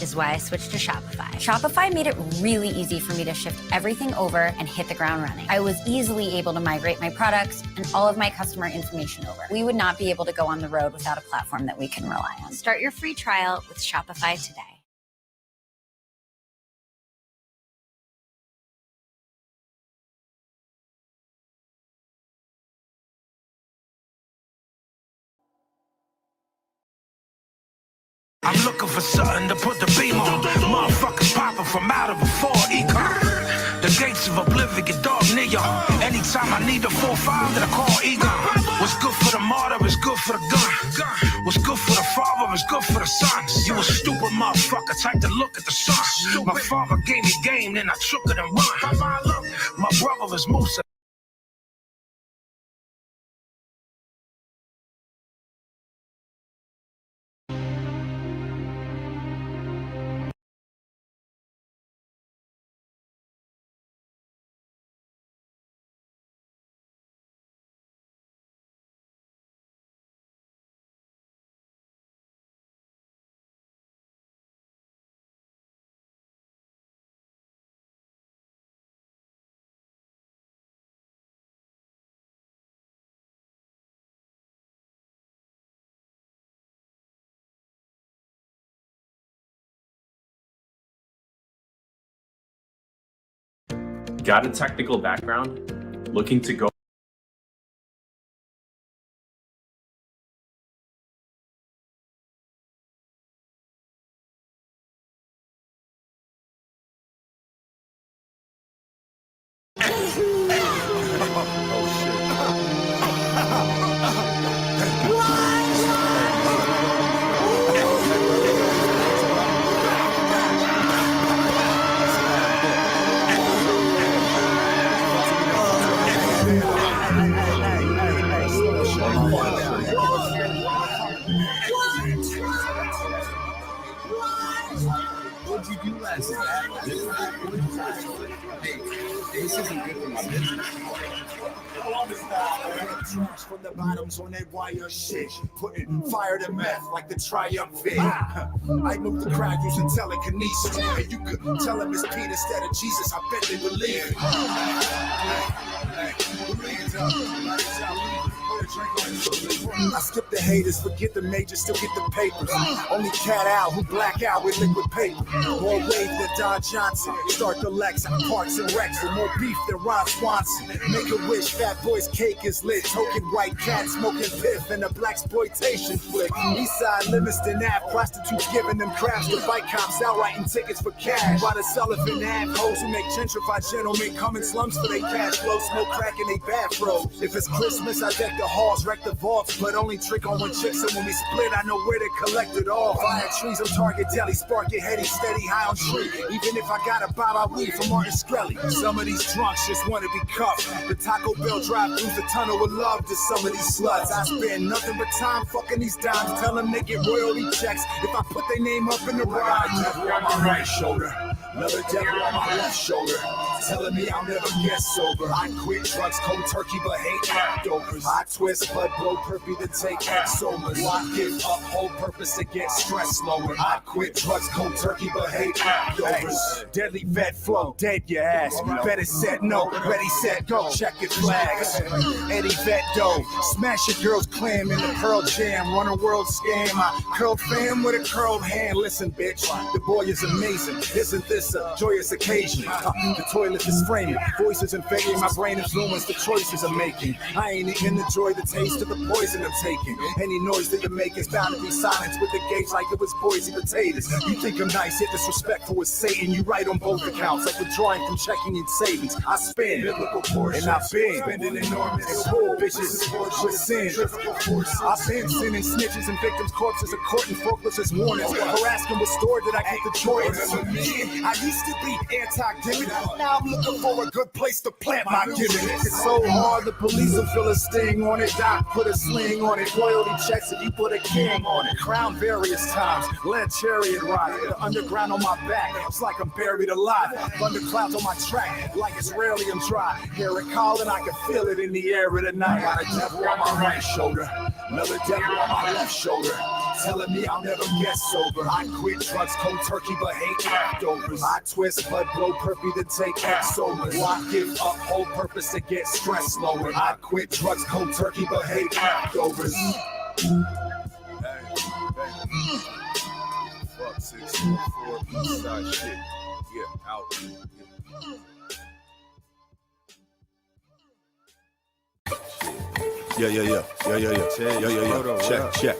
Is why I switched to Shopify. Shopify made it really easy for me to shift everything over and hit the ground running. I was easily able to migrate my products and all of my customer information over. We would not be able to go on the road without a platform that we can rely on. Start your free trial with Shopify today. I'm looking for something to put the beam on. Motherfuckers popping from out of before econ. The gates of oblivion, dog neon. Anytime I need a 4-5, then I call Egon. What's good for the martyr is good for the gun. What's good for the father is good for the son. You a stupid motherfucker, type to look at the sun. My father gave me game, then I took it and run. My brother is Musa. Got a technical background? Looking to go What'd you do last night? This isn't good for my business. From the bottoms on that wire shit, putting fire to meth like the triumvirate. I move the crowd using telekinesis, and you could tell him it's Pete instead of Jesus. I bet they believe. I skip the haters, forget the majors, still get the papers. Only cat out who black out with liquid paper. More wave than Don Johnson. Start the Lex, Parks and Rex with more beef than Ron Swanson. Make a wish, Fat Boy's cake is lit. Token white cat smoking piff and a black exploitation flick. Eastside Livingston Ave, prostitutes giving them crabs to fight cops out writing tickets for cash. By the Sullivan Ave, hoes who make gentrified gentlemen come in slums for they cash flow, smoke crack in they bathrobes. If it's Christmas, I deck the halls, wreck the vaults, but only trick on one chick, so when we split, I know where to collect it all. Fire trees on Target Deli, spark it heady, steady, high on tree. Even if I gotta buy my weed from Martin Shkreli. Some of these drunks just wanna be cuffed. The Taco Bell drive through the tunnel with love to some of these sluts. I spend nothing but time fucking these dimes, tell them they get royalty checks if I put their name up in the ride. Devil on my right shoulder, another devil on my left shoulder, telling me I'll never get sober. I quit drugs, cold turkey, but hate leftovers. I twist, blood, blow, perpy to take Exomas. I give up whole purpose to get stress lower. I quit drugs, cold turkey, but hate leftovers. Deadly vet flow, dead your ass. Better said no, ready, set, go. Check your flags. Eddie Vet Doe, smash your girl's clam in the Pearl Jam. Run a world scam. I curled fam with a curled hand. Listen, bitch, the boy is amazing. Isn't this a joyous occasion? The toilet is framing, voices invading. My brain influence the choices I'm making. I ain't even enjoy the taste of the poison I'm taking. Any noise that you make is bound to be silenced with the gauge like it was Boise potatoes. You think I'm nice, yet disrespectful with Satan. You right on both accounts, like withdrawing from checking in savings. I spend, and I've been spending enormous poor bitches with sin. I've been sending snitches and victims' corpses to court and forklifts as warnings. Harassing with store that I get the Jordans. I used to be anti-gimmick, now I'm looking for a good place to plant my gimmick. It's so hard, the police will feel a sting on it. Doc put a sling on it, royalty checks if you put a king on it. Crown various times, lead chariot ride, the underground on my back, it's like I'm buried alive. Thunder clouds on my track, like it's rarely I'm dry. Hear it calling, I can feel it in the air of the night. Got a devil on my right shoulder, another devil on my left shoulder, telling me I'll never get sober. I quit drugs, cold turkey, but hate leftovers. I twist, blood, blow, perpy to take Exomas. I give up whole purpose to get stress lower. I quit drugs, cold turkey, but hate leftovers. Fuck 604 Eastside shit. Yeah, out. Yeah. Check.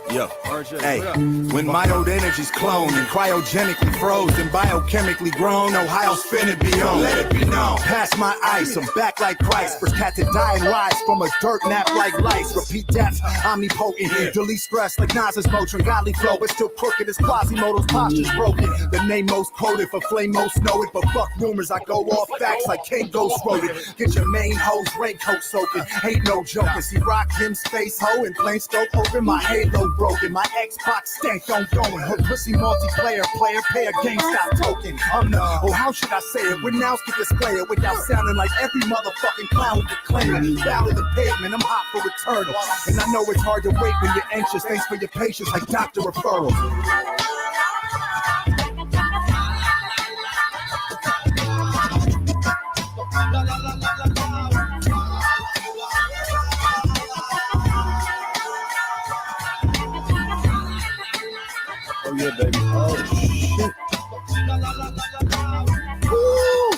Hey, when mitoed cloned and cryogenically frozen, biochemically grown, Ohio's finna be on. Let it be known. Pass my ice, I'm back like Christ. First cat to die and rise from a dirt nap like lice. Repeat death, omnipotent. Delete stress like Nas's Motrin. Godly flow, but still crooked as Quasimodo's posture's broken. The name most quoted for flame most know it, but fuck rumors, I go off facts like King Ghost wrote it. Get your main hoes raincoat soaking. Ain't no joking. See rock him space hoe in plain scope open. My halo broken. My Xbox stank on going. Her pussy multiplayer player pay a GameStop token. I'm the, oh how should I say it? When now can display it without sounding like every motherfucking clown who could claim it. Battle the pavement, I'm hot for return. And I know it's hard to wait when you're anxious. Thanks for your patience like doctor referral. Oh yeah, baby. Oh shit. Woo!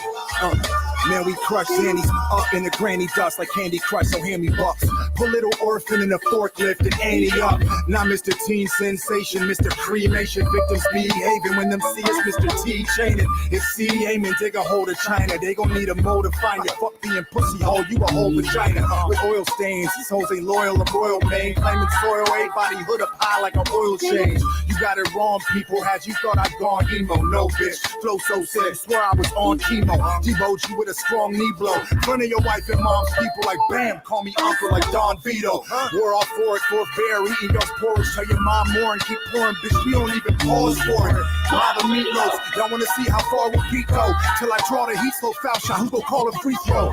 Man, we crush Zannies up in the granny dust like Candy Crush, so hand me bucks. Put little orphan in a forklift and Annie up. Now Mr. Teen Sensation, Mr. Cremation. Victims behaving when them see us, Mr. T chaining. If C aiming, dig a hole to China. They gon' need a mo to find you. Fuck being pussy hole, you a whole vagina. With oil stains, these hoes ain't loyal, a royal main. Claiming soil, everybody hood up high like an oil change. You got it wrong, people. Had you thought I'd gone emo? No, bitch. Flow so sick, swear I was on chemo. Devote you with a strong knee blow. Front of your wife and mom's people like bam. Call me uncle like Don Vito. We're all for it, for fair. Eating those porridge. Tell your mom more and keep pouring. Bitch, we don't even pause for it. Bother meatloaf. Y'all wanna see how far we'll beat go? Till I draw the heat slow foul shot. Who gon' call a free throw?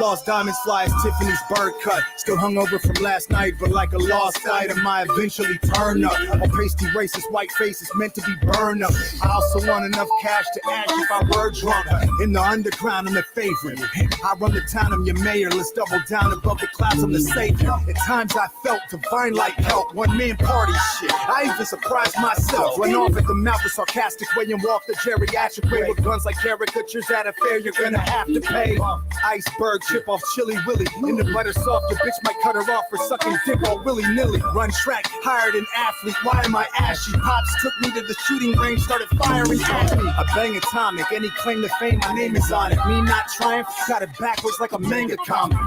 Lost diamonds fly as Tiffany's bird cut. Still hungover from last night, but like a lost item, I eventually turn up. On pasty racist white faces meant to be burned up. I also want enough cash to ask if I were drunk. In the underground, I'm the favorite. I run the town, I'm your mayor. Let's double down above the clouds, I'm the savior. At times I felt divine like help. One man party shit. I even surprised myself. Run off at the mouth a sarcastic way and walk the geriatric way with guns like caricatures at a fair. You're gonna have to pay. Iceberg chip off Chili Willy. In the butter soft, your bitch might cut her off for sucking dick all willy-nilly. Run track, hired an athlete. Why am I ashy? Pops took me to the shooting range, started firing at me. I bang atomic, any claim to fame, my name is on it. Me not triumph, got it backwards like a manga comic.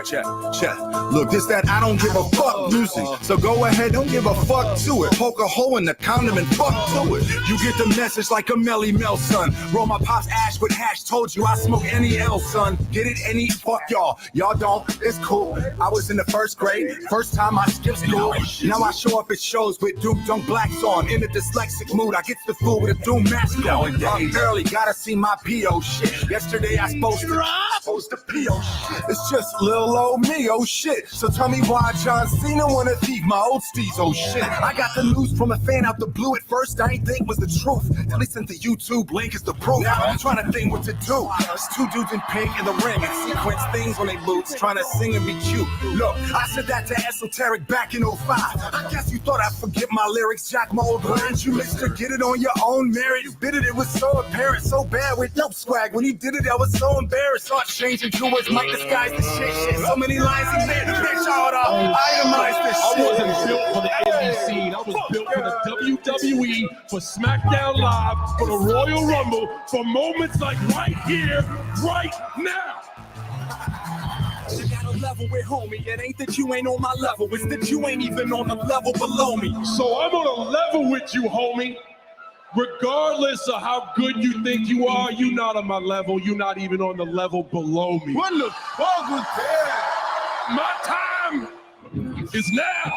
Check. Look, this that I don't give a fuck music. So go ahead, don't give a fuck to it. Poke a hole in the condom and fuck to it. You get the message like a Melly Mel, son. Roll my pop's ash with hash. Told you I smoke any L, son. Get it any fuck y'all. Y'all don't. It's cool. I was in the first grade. First time I skipped school. Now I show up at shows with Duke Dunk Blacks on. In a dyslexic mood, I get the fool with a Doom mask on. I'm early, gotta see my P.O. shit. Yesterday I supposed to P.O. shit. It's just little old me, oh shit. So tell me why John Cena wanna thieve my old steez, oh shit. I got the news from a fan out the blue. At first I ain't think was the truth. Till he sent the YouTube link as the proof. Now I'm trying to think what to do. There's two dudes in pink in the ring and sequence things on their boots, trying to sing and be cute. Look, I said that to Esoteric back in 05. I guess you thought I'd forget my lyrics, Jack, my old lines. You mixed to get it on your own merit. You did it was so apparent, so bad with no swag. When you did it, I was so embarrassed. Start changing to words, might disguise the shit. So many lines in there, bitch, all up. Itemize this shit. I wasn't built for the NBC. I was built for the WWE, for SmackDown Live, for the Royal Rumble, for moments like right here, right now. You gotta level with homie. It ain't that you ain't on my level, it's that you ain't even on the level below me. So I'm on a level with you, homie. Regardless of how good you think you are, you're not on my level. You're not even on the level below me. What the fuck was that? My time is now.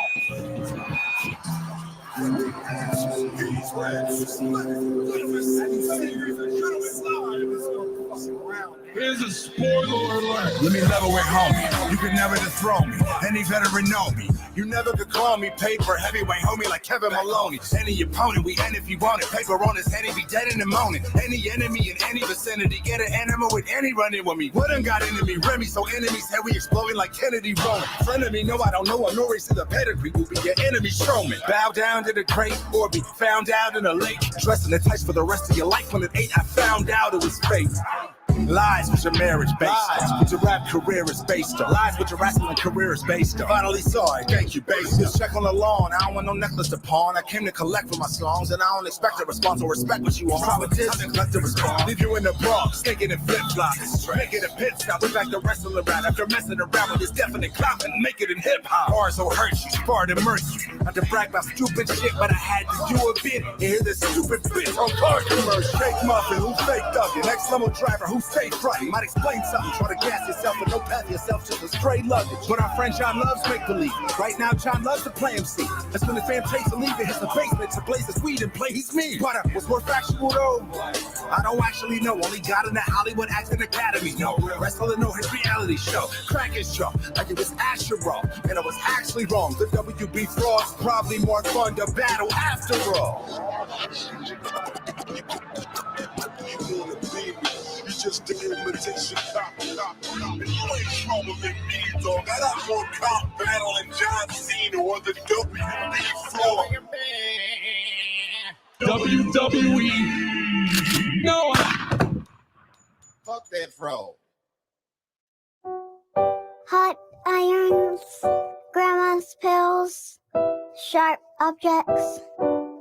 Here's a spoiler alert. Let me level with homie. You can never dethrone me. Any veteran know me. You never could call me paper heavyweight homie like Kevin Maloney. Any opponent, we end if you want it. Paper on his head, he be dead in the morning. Any enemy in any vicinity, get an animal with any running with me. Wouldn't got enemy Remy, so enemies head we exploding like Kennedy rolling. Friend of me, no, I don't know. No race to the pedigree will be your enemy showman. Bow down to the crate or be found out in a lake. Dressing the tights for the rest of your life. When at 8, I found out it was fake. Lies with your marriage based on. What your rap career is based on. Lies with your wrestling career is based on. Finally saw it, thank you, base. Just check on the lawn. I don't want no necklace to pawn. I came to collect for my songs, and I don't expect a response or respect what you want. Politics, neglect to respond. Leave you in the Bronx, thinking in flip-flops. Make it a pit stop, we're back to wrestling around. After messing around with this definite clout and make it in hip-hop. Bars will hurt you, spar to mercy. Not to brag about stupid shit, but I had to do a bit. And hear this stupid bitch on car commercial. Fake muffin, who fake thuggin'. Next level driver, who stay frontin'. Might explain something, try to gas yourself and no path yourself, just a straight luggage. But our friend John loves make-believe. Right now, John loves to play MC. That's when the fam takes a leave and hits the basement to blaze the weed and play he's me. But what's more factual though? I don't actually know. Only got in the Hollywood Acting Academy. No, wrestling no his reality show. Crack his jaw like it was Asher Raw. And I was actually wrong. The WB fraud's probably more fun to battle after all. Just the imitation cop. And you ain't trouble than me, dog. I got more cop battling John Cena or the WB floor. WWE. No. Fuck that fro. Hot irons, grandma's pills, sharp objects,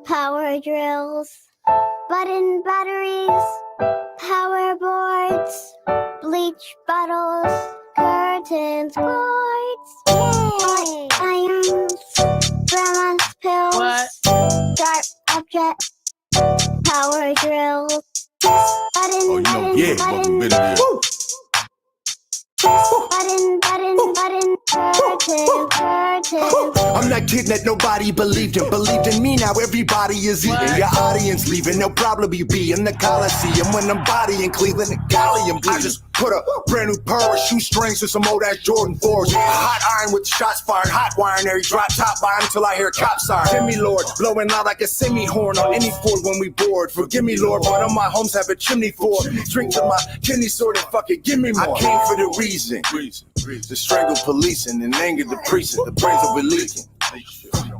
power drills, button batteries, power boards, bleach bottles, curtains, cords, hot irons, grandma's pills, sharp drills. Oh, you know, yeah, welcome been there. I'm that kid that nobody believed in me, now everybody is eating. Your audience leaving, they'll probably be in the Coliseum when I'm bodying Cleveland and Gallium. I just put a brand new pair of shoestrings to some old ass Jordan 4s. Hot iron with shots fired, hot wiring every drop top by until I hear cop siren. Jimmy Lord, blowing loud like a semi-horn on any Ford when we bored. Forgive me, Lord, but all my homes have a chimney for. Drink to my kidney sword and fuck it, give me more. I came for the reason. To strangle police and anger the precinct. The brains will be leaking.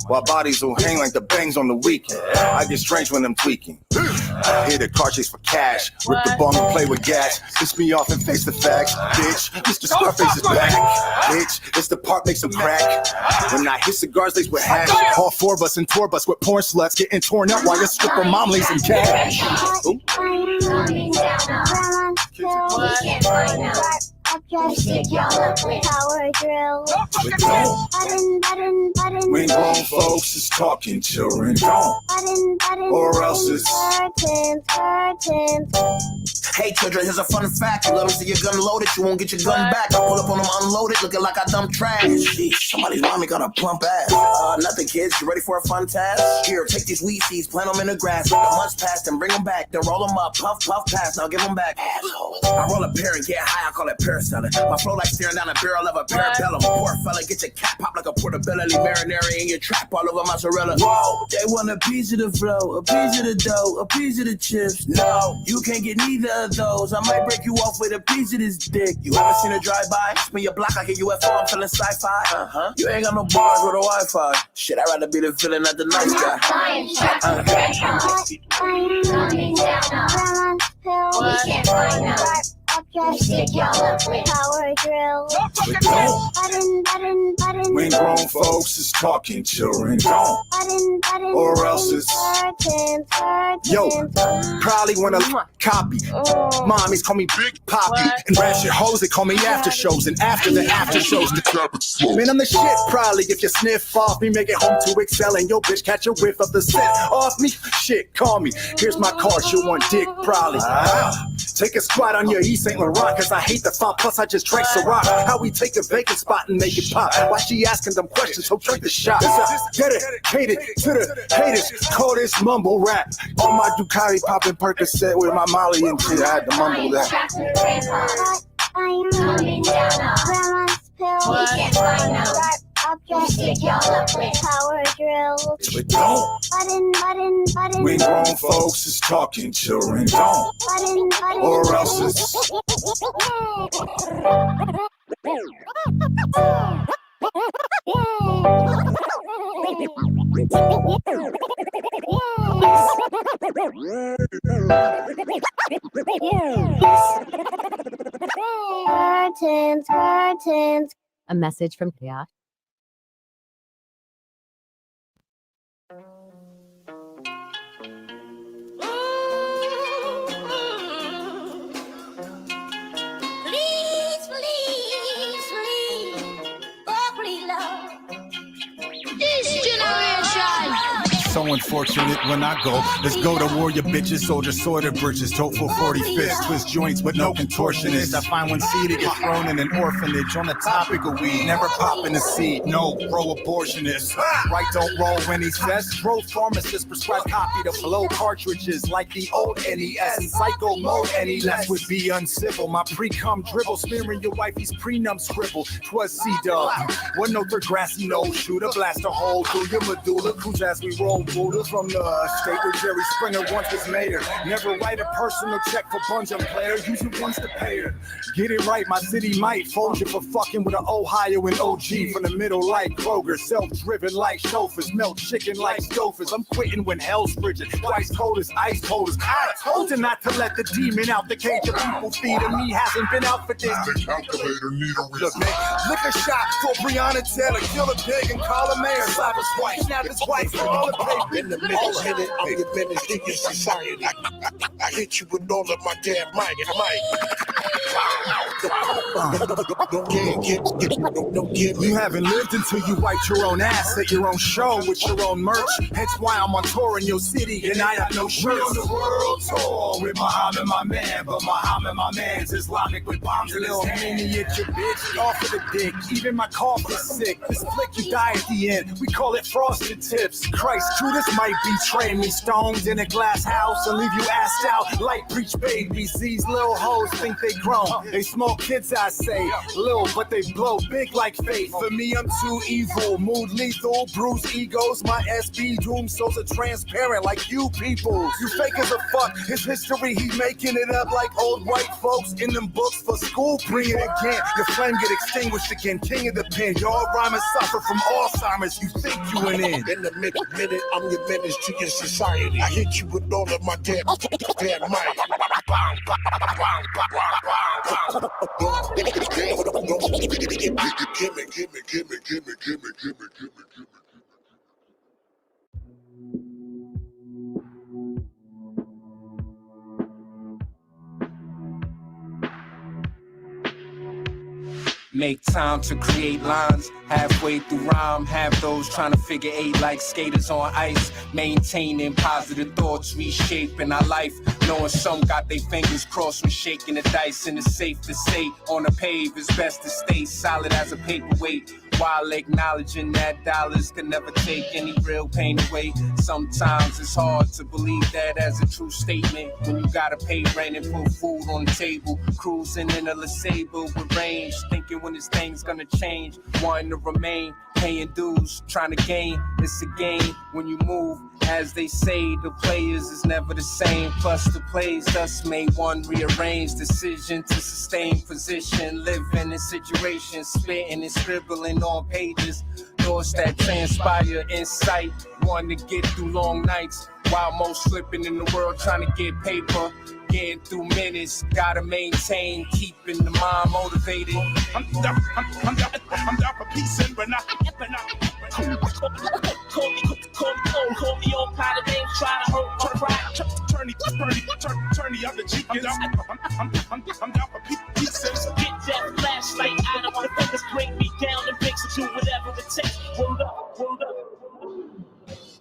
While bodies will hang like the bangs on the weekend. I get strange when I'm tweaking. Hit a car chase for cash. Rip the bong and play with gas. Piss me off and face the facts. Bitch, Mr. Scarface is back. Bitch, it's the part makes them crack. When I hit cigars laced with hash. All four of us in tour bus with porn sluts getting torn up while your stripper mom lays in cash. Stick y'all up with power drills. When grown folks is talking, children don't. Or else it's hey children, here's a fun fact. You let them see your gun loaded, you won't get your gun back. I pull up on them unloaded, looking like I dumped trash. Sheesh, somebody's mommy got a plump ass. Nothing kids, you ready for a fun task? Here, take these weed seeds, plant them in the grass. Let the months pass, then bring them back. Then roll them up, puff, puff, pass, now give them back. Assholes. I roll a pair and get high, I call it paraselling. My flow like staring down a barrel of a parabellum. Poor fella, get your cat pop like a portobello. Marinara in your trap all over mozzarella. Whoa, they want a piece of the flow, a piece of the dough, a piece of the chips. No, you can't get neither of those. I might break you off with a piece of this dick. You ever seen a drive-by? Spin your block like a UFO, I'm feeling sci-fi. You ain't got no bars with a Wi-Fi. Shit, I'd rather be the villain not the nice guy. Stick y'all up with power drills. When grown folks is talking, children don't. Or else it's yo, probably wanna copy. Mommies call me Big Poppy. And ratchet hoes, they call me after shows. And after the after shows, the man, I'm the shit. Probably if you sniff off me, make it home to excel. And yo, bitch, catch a whiff of the scent off me. Shit, call me. Here's my card, you want dick, probably. Take a squat on your East St. Laurent, cause I hate the font, plus I just drank Ciroc. How we take a vacant spot and make it pop. Why she asking them questions, so drink the shot. Dedicated to the haters, call this mumble rap. On my Ducati popping Percocet with my Molly and shit, I had to mumble that. Stick y'all up with power drills. But don't. When grown folks is talking, children don't. Or else it's curtains. A message from Kaya. Please, oh please, Lord. This generation. so unfortunate when I go. Let's go to war, your bitches, soldier, sorted bridges, tote for 45th, twist joints with no contortionist. I find one seed, it gets thrown in an orphanage on the topic of weed. Never popping a seed, no pro-abortionist. Right don't roll when he says, growth pharmacists prescribe copy to blow cartridges like the old NES. And psycho mode any less would be uncivil. My pre-cum dribble, smearing your wifey's prenum scribble. 'Twas C-Dub. One note, third grassy no shooter, blast a hole through your medulla. Cruise as we roll Buddha from the state where Jerry Springer once was mayor. Never write a personal check for bunch of players, use it once to pay her. Get it right, my city might fold you for fucking with an Ohio and OG from the middle like Kroger. Self-driven like chauffeurs, melt chicken like stofers. I'm quitting when hell's frigid, twice cold as ice colders. I told you not to let the demon out the cage of people feeding me. Hasn't been out for this. The calculator need a Look, man, lick a shot for Breonna Taylor, kill a pig and call a mayor. Slap his wife, snap his wife, and all the paper. In the middle of the Benedictine society. I hit you with all of my damn might. You haven't lived until you wiped your own ass at your own show with your own merch. Hence why I'm on tour in your city and I have no shirts. We on the world tour with Muhammad, my man, but Muhammad, my man's Islamic with bombs in his hand. Idiot, your bitch, off of the dick. Even my cough is sick. This flick, you die at the end. We call it frosted tips. Christ, Judas might betray me. Stoned in a glass house and leave you assed out like preach babies. These little hoes think they grown. They small kids, I say. Little, but they blow big like faith. For me, I'm too evil. Mood lethal, bruised egos. My SB doom souls are transparent like you people. You fake as a fuck. His history, he making it up like old white folks in them books for school. Bring it again. Your flame get extinguished again. King of the pen. Y'all rhymers suffer from Alzheimer's. You think you went in. In the minute, I'm your menace to your society. I hit you with all of my damn might. Gimme. Make time to create lines, halfway through rhyme, have those trying to figure eight like skaters on ice, maintaining positive thoughts, reshaping our life, knowing some got their fingers crossed when shaking the dice, and it's safe to say, on the pave it's best to stay solid as a paperweight, while acknowledging that dollars can never take any real pain away. Sometimes it's hard to believe that as a true statement, when you gotta pay rent and put food on the table, cruising in a LeSabre with range, thinking when this thing's gonna change, wanting to remain, paying dues, trying to gain. It's a game when you move, as they say, the players is never the same, plus the plays thus made one rearrange, decision to sustain position, living in situations, spitting and scribbling on pages, thoughts that transpire in sight, one to get through long nights, while most slipping in the world trying to get paper, getting through minutes, gotta maintain, keeping the mind motivated. I'm down for peace and but not. Call me on pot of names, try to hurt my pride. Turn the other cheek. I'm down for peace and get that flashlight out of my fingers, break me down and fix it, do whatever it takes. Hold up.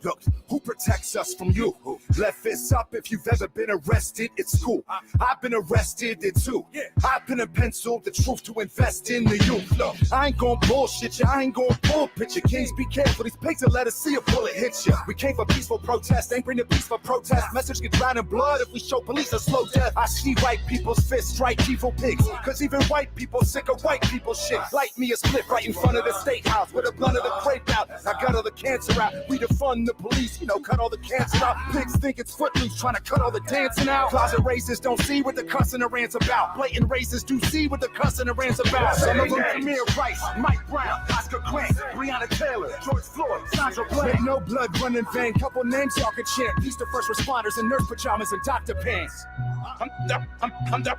Look, who protects us from you? Left fist up if you've ever been arrested, it's cool. I've been arrested, it too. I've been a pencil, the truth to invest in the youth. Look, I ain't gon' bullshit you, I ain't gon' bullpit you. Kings, be careful, these pigs will let us see a bullet hit you. We came for peaceful protest, ain't bring the peace for protest. Message get drowned in blood if we show police a slow death. I see white people's fists strike evil pigs, cause even white people sick of white people shit. Light me a split right in front of the state house with a blunt of the crepe out. I got all the cancer out, we defund the police, cut all the cancer out. Pigs think it's footloose, trying to cut all the dancing out. Closet racists don't see what the cussing and rants about. Blatant racists do see what the cussing and rants about. Some of them Amir Rice, Mike Brown, Oscar Grant, Breonna Taylor, George Floyd, Sandra Bland. Make no blood run in vain. Couple names y'all can chant. Peace to first responders in nurse pajamas and doctor pants. I'm down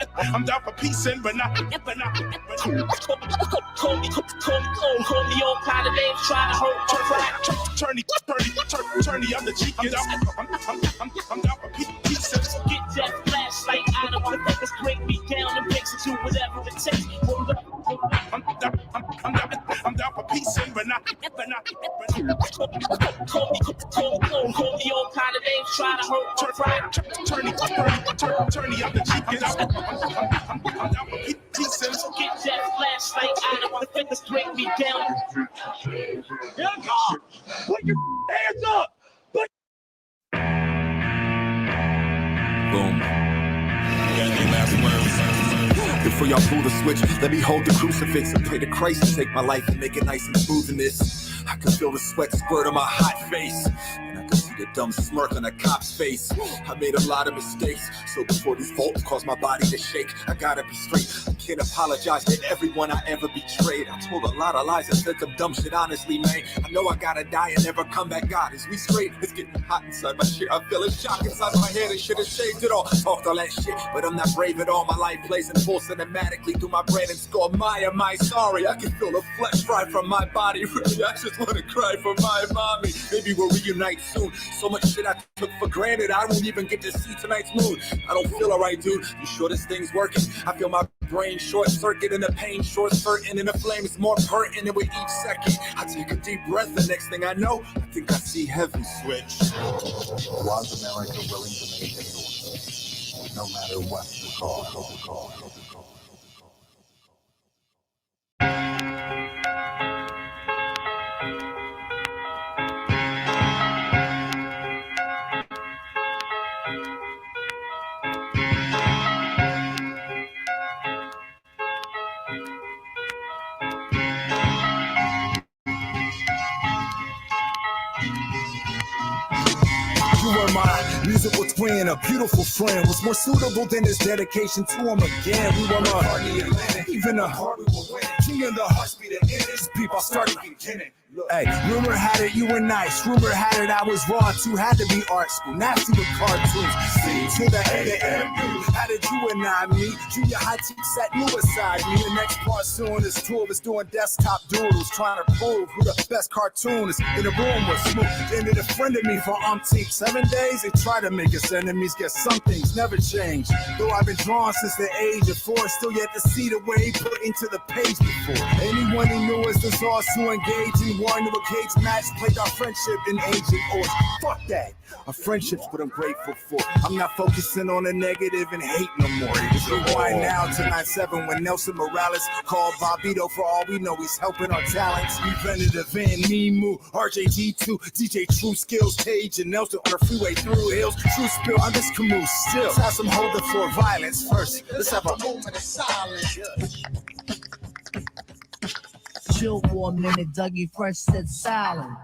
for peace and but not. Call me on pot of names, try to hurt my pride. Turn the other cheek. I'm down for peace and get that flashlight out of my fingers, break me down and fix it, do whatever it takes. Hold up. I'm down for peace and but not. Call me on pot of names, try to hurt my pride. Turn the other cheek. I'm down for peace and get that flashlight out of my fingers, break me down. Put your hands up. Boom. Any last words? Before y'all pull the switch, let me hold the crucifix and pray to Christ to take my life and make it nice and smooth in this. I can feel the sweat squirt on my hot face, and I can see the dumb smirk on a cop's face. I made a lot of mistakes, so before these faults cause my body to shake, I gotta be straight. I can't apologize to everyone I ever betrayed. I told a lot of lies and said some dumb shit honestly, man. I know I gotta die and never come back. God, is we straight? It's getting hot inside my shit. I feel a shock inside my head. I should have shaved it all. Talked all that shit, but I'm not brave at all. My life plays in full cinematically through my brain and score. Am I sorry? I can feel the flesh fry from my body. Really, I just wanna cry for my mommy. Maybe we'll reunite soon. So much shit I took for granted, I won't even get to see tonight's moon. I don't feel alright, dude. You sure this thing's working? I feel my brain short circuit and the pain short certain and the flame is more pertinent with each second. I take a deep breath, the next thing I know, I think I see heaven switch. Was America willing to make a noise, no matter what the call? You were my musical twin, a beautiful friend. Was more suitable than his dedication to him again. We were my heart in the even the heart we were winning. King of the hearts be the endless people started beginning. Hey, rumor had it you were nice. Rumor had it I was raw too. Had to be art school, nasty with cartoons. C to the A-M-U. How did you and I meet? Junior high teach sat you beside me. The next part soon is two of us doing desktop doodles, trying to prove who the best cartoonist in the room was. Smooth ended a friend of me for 7 days. They try to make us enemies. Guess some things never change. Though I've been drawn since the age of 4, still yet to see the way put into the page before. Anyone who knew us was all to engage in war into a cage match, played our friendship in ancient ores. Fuck that. Our friendship's what I'm grateful for. I'm not focusing on the negative and hate no more. It's rewind now to 9/7 when Nelson Morales called Bobito. For all we know, he's helping our talents. Preventative Van Nemu, RJG2, DJ True Skills, Tage and Nelson on the freeway through hills. True spill on this camoose still. Let's have some hold the floor violence first. Let's have a moment of silence. Chill for a minute, Dougie Fresh said silent.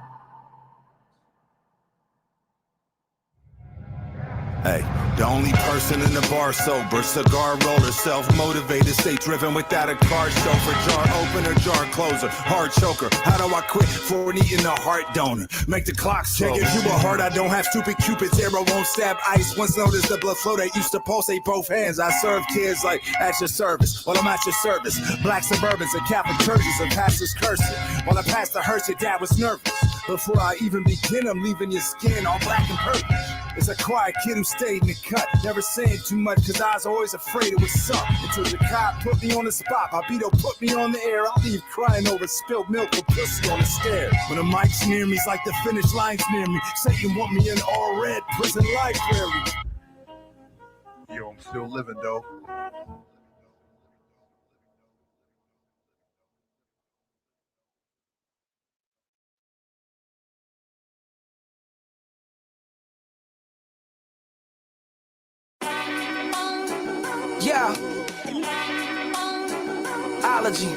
Hey, the only person in the bar sober, cigar roller, self-motivated, stay driven without a car chauffeur, jar opener, jar closer, hard choker. How do I quit for eating a heart donor? Make the clock slow. Can't give you a heart, I don't have stupid Cupid's arrow, won't stab ice. Once noticed the blood flow that used to pulsate both hands. I serve kids like at your service, while I'm at your service. Black Suburbans and Catholic churches and pastors cursing. While I passed the hearse, your dad was nervous. Before I even begin, I'm leaving your skin all black and purple. It's a quiet kid who stayed in the cut, never saying too much, cause I was always afraid it was something. Until the cop put me on the spot, Bobito put me on the air. I'll leave crying over spilled milk or pussy on the stairs. When the mic's near me, it's like the finish line's near me. Satan want me in all red prison library. Yo, I'm still living though. Yeah. Ology.